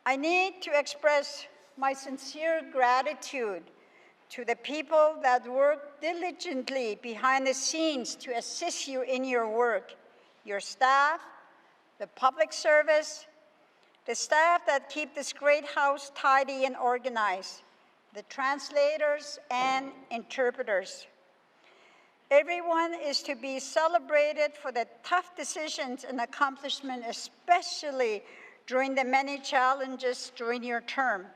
I need to express my sincere gratitude to the people that work diligently behind the scenes to assist you in your work, your staff, the public service, the staff that keep this great house tidy and organized, the translators and interpreters. Everyone is to be celebrated for the tough decisions and accomplishments, especially during the many challenges during your term.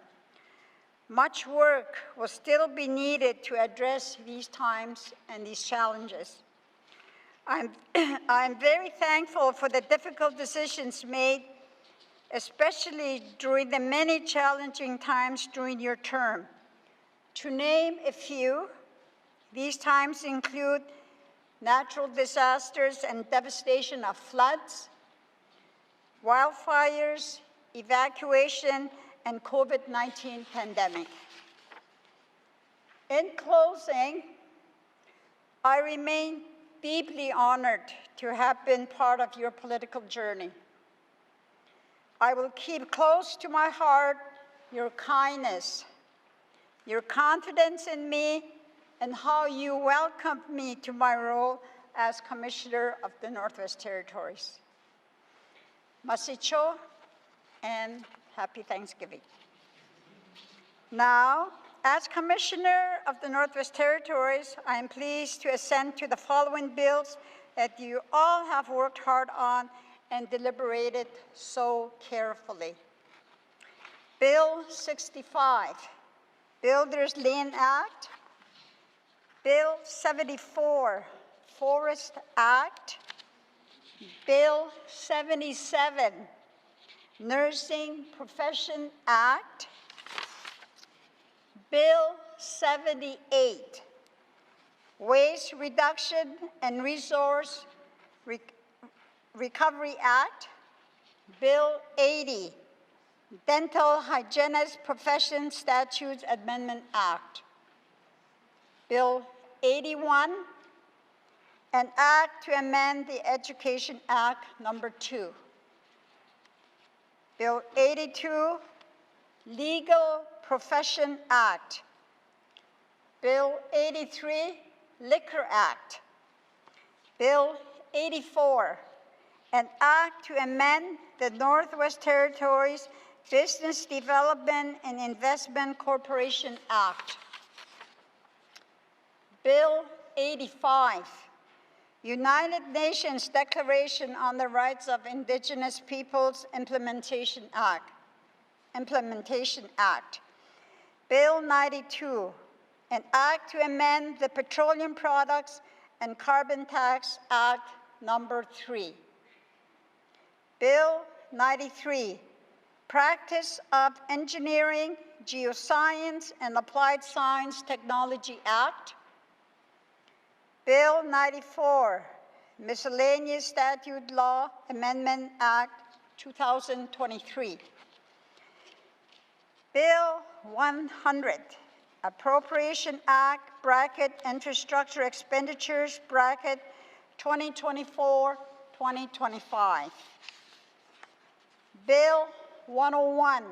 Much work will still be needed to address these times and these challenges. I'm very thankful for the difficult decisions made, especially during the many challenging times during your term. To name a few, these times include natural disasters and devastation of floods, wildfires, evacuation, and COVID-19 pandemic. In closing, I remain deeply honored to have been part of your political journey. I will keep close to my heart your kindness, your confidence in me, and how you welcomed me to my role as Commissioner of the Northwest Territories. Masicho, and happy Thanksgiving. Now, as Commissioner of the Northwest Territories, I am pleased to assent to the following bills that you all have worked hard on and deliberated so carefully. Bill 65, Builders Lien Act. Bill 74, Forest Act. Bill 77, Nursing Profession Act. Bill 78, Waste Reduction and Resource Recovery Act. Bill 80, Dental Hygienist Profession Statutes Amendment Act. Bill 81, an act to amend the Education Act number 2. Bill 82, Legal Profession Act. Bill 83, Liquor Act. Bill 84, an act to amend the Northwest Territories Business Development and Investment Corporation Act. Bill 85, United Nations Declaration on the Rights of Indigenous Peoples Implementation Act. Bill 92, an act to amend the Petroleum Products and Carbon Tax Act number 3. Bill 93, Practice of Engineering, Geoscience, and Applied Science Technology Act. Bill 94, Miscellaneous Statute Law Amendment Act 2023. Bill 100, Appropriation Act, bracket, Infrastructure Expenditures, bracket, 2024-2025. Bill 101,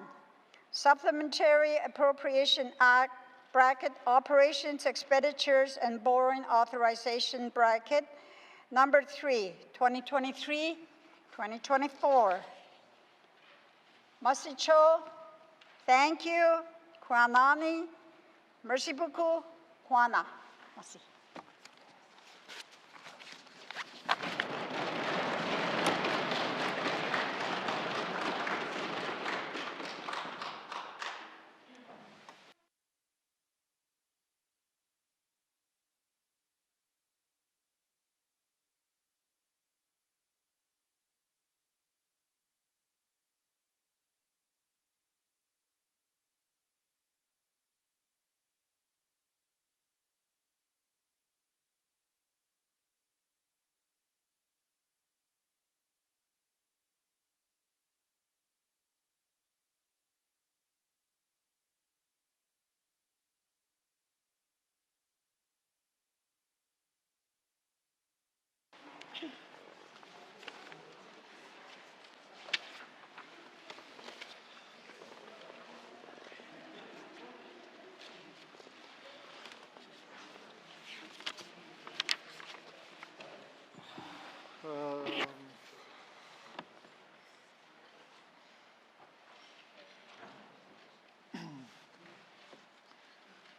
Supplementary Appropriation Act, bracket, Operations Expenditures and Borrowing Authorization, bracket, number 3, 2023-2024. Masicho, thank you. Kwanani, merci beaucoup, Kwana. Merci.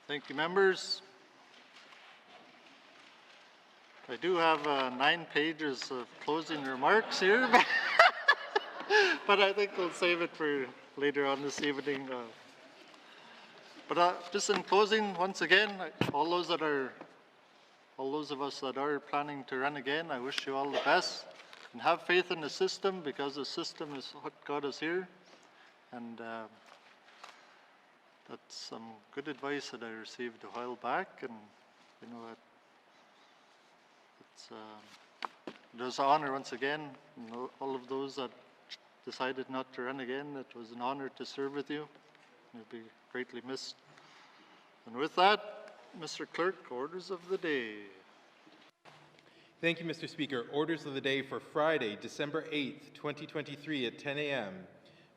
Thank you, members. I do have 9 pages of closing remarks here, but I think we'll save it for later on this evening. But just in closing, once again, all those of us that are planning to run again, I wish you all the best. And have faith in the system, because the system is what got us here. And that's some good advice that I received a while back, and you know, it was an honor once again. You know, all of those that decided not to run again, it was an honor to serve with you. You'll be greatly missed. And with that, Mr. Clerk, orders of the day. Thank you, Mr. Speaker. Orders of the day for Friday, December 8th, 2023 at 10 a.m.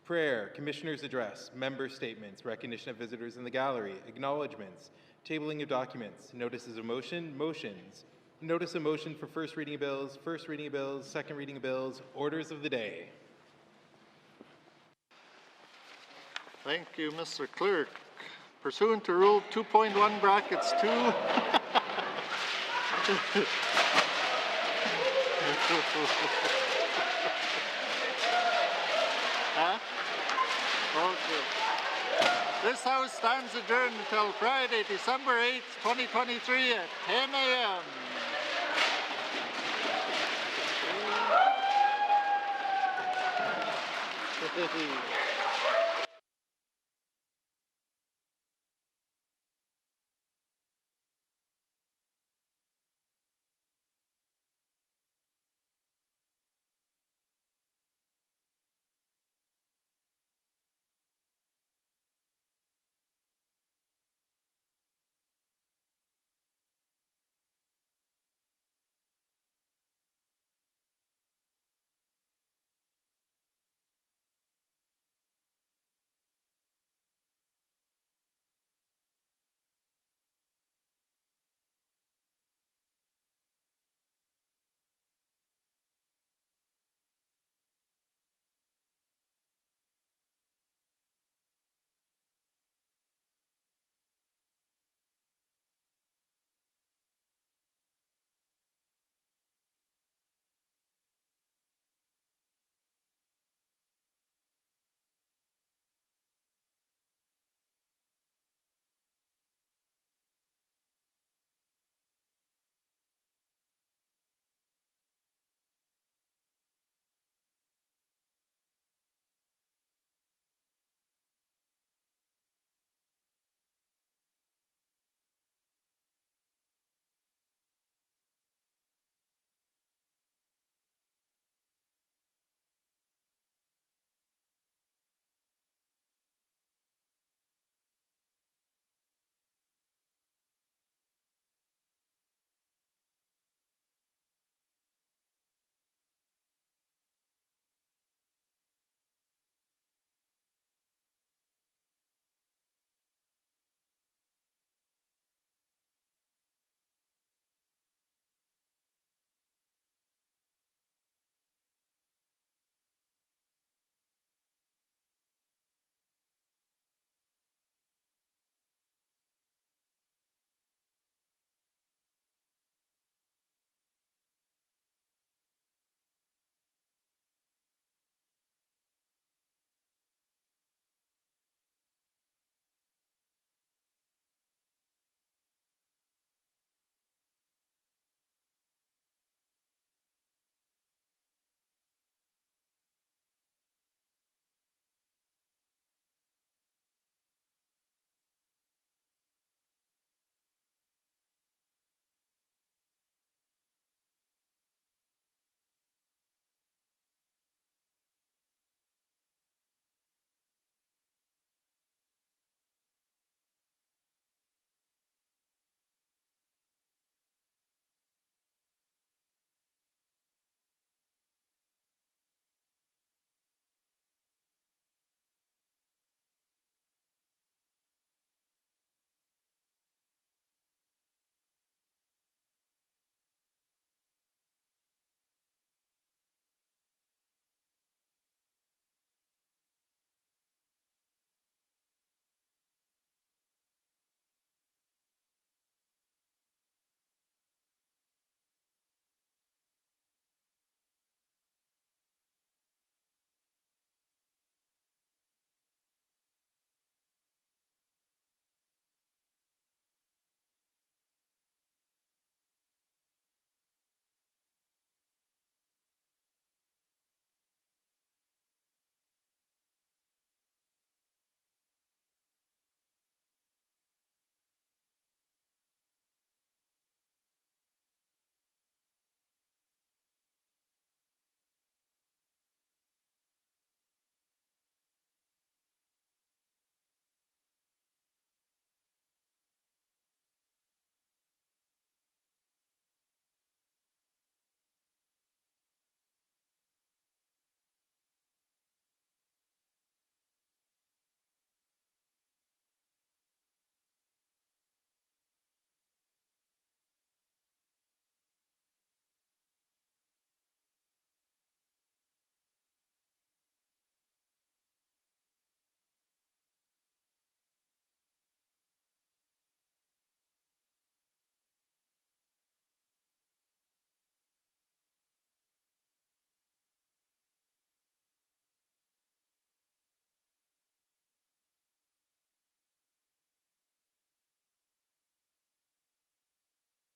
Prayer, Commissioner's Address, Member Statements, Recognition of Visitors in the Gallery, Acknowledgements, Tabling of Documents, Notices of Motion, Motions, Notice of Motion for First Reading of Bills, Second Reading of Bills, Orders of the Day. Thank you, Mr. Clerk. Pursuant to Rule 2.1 brackets 2. Huh? Okay. This House stands adjourned until Friday, December 8th, 2023 at 10 a.m.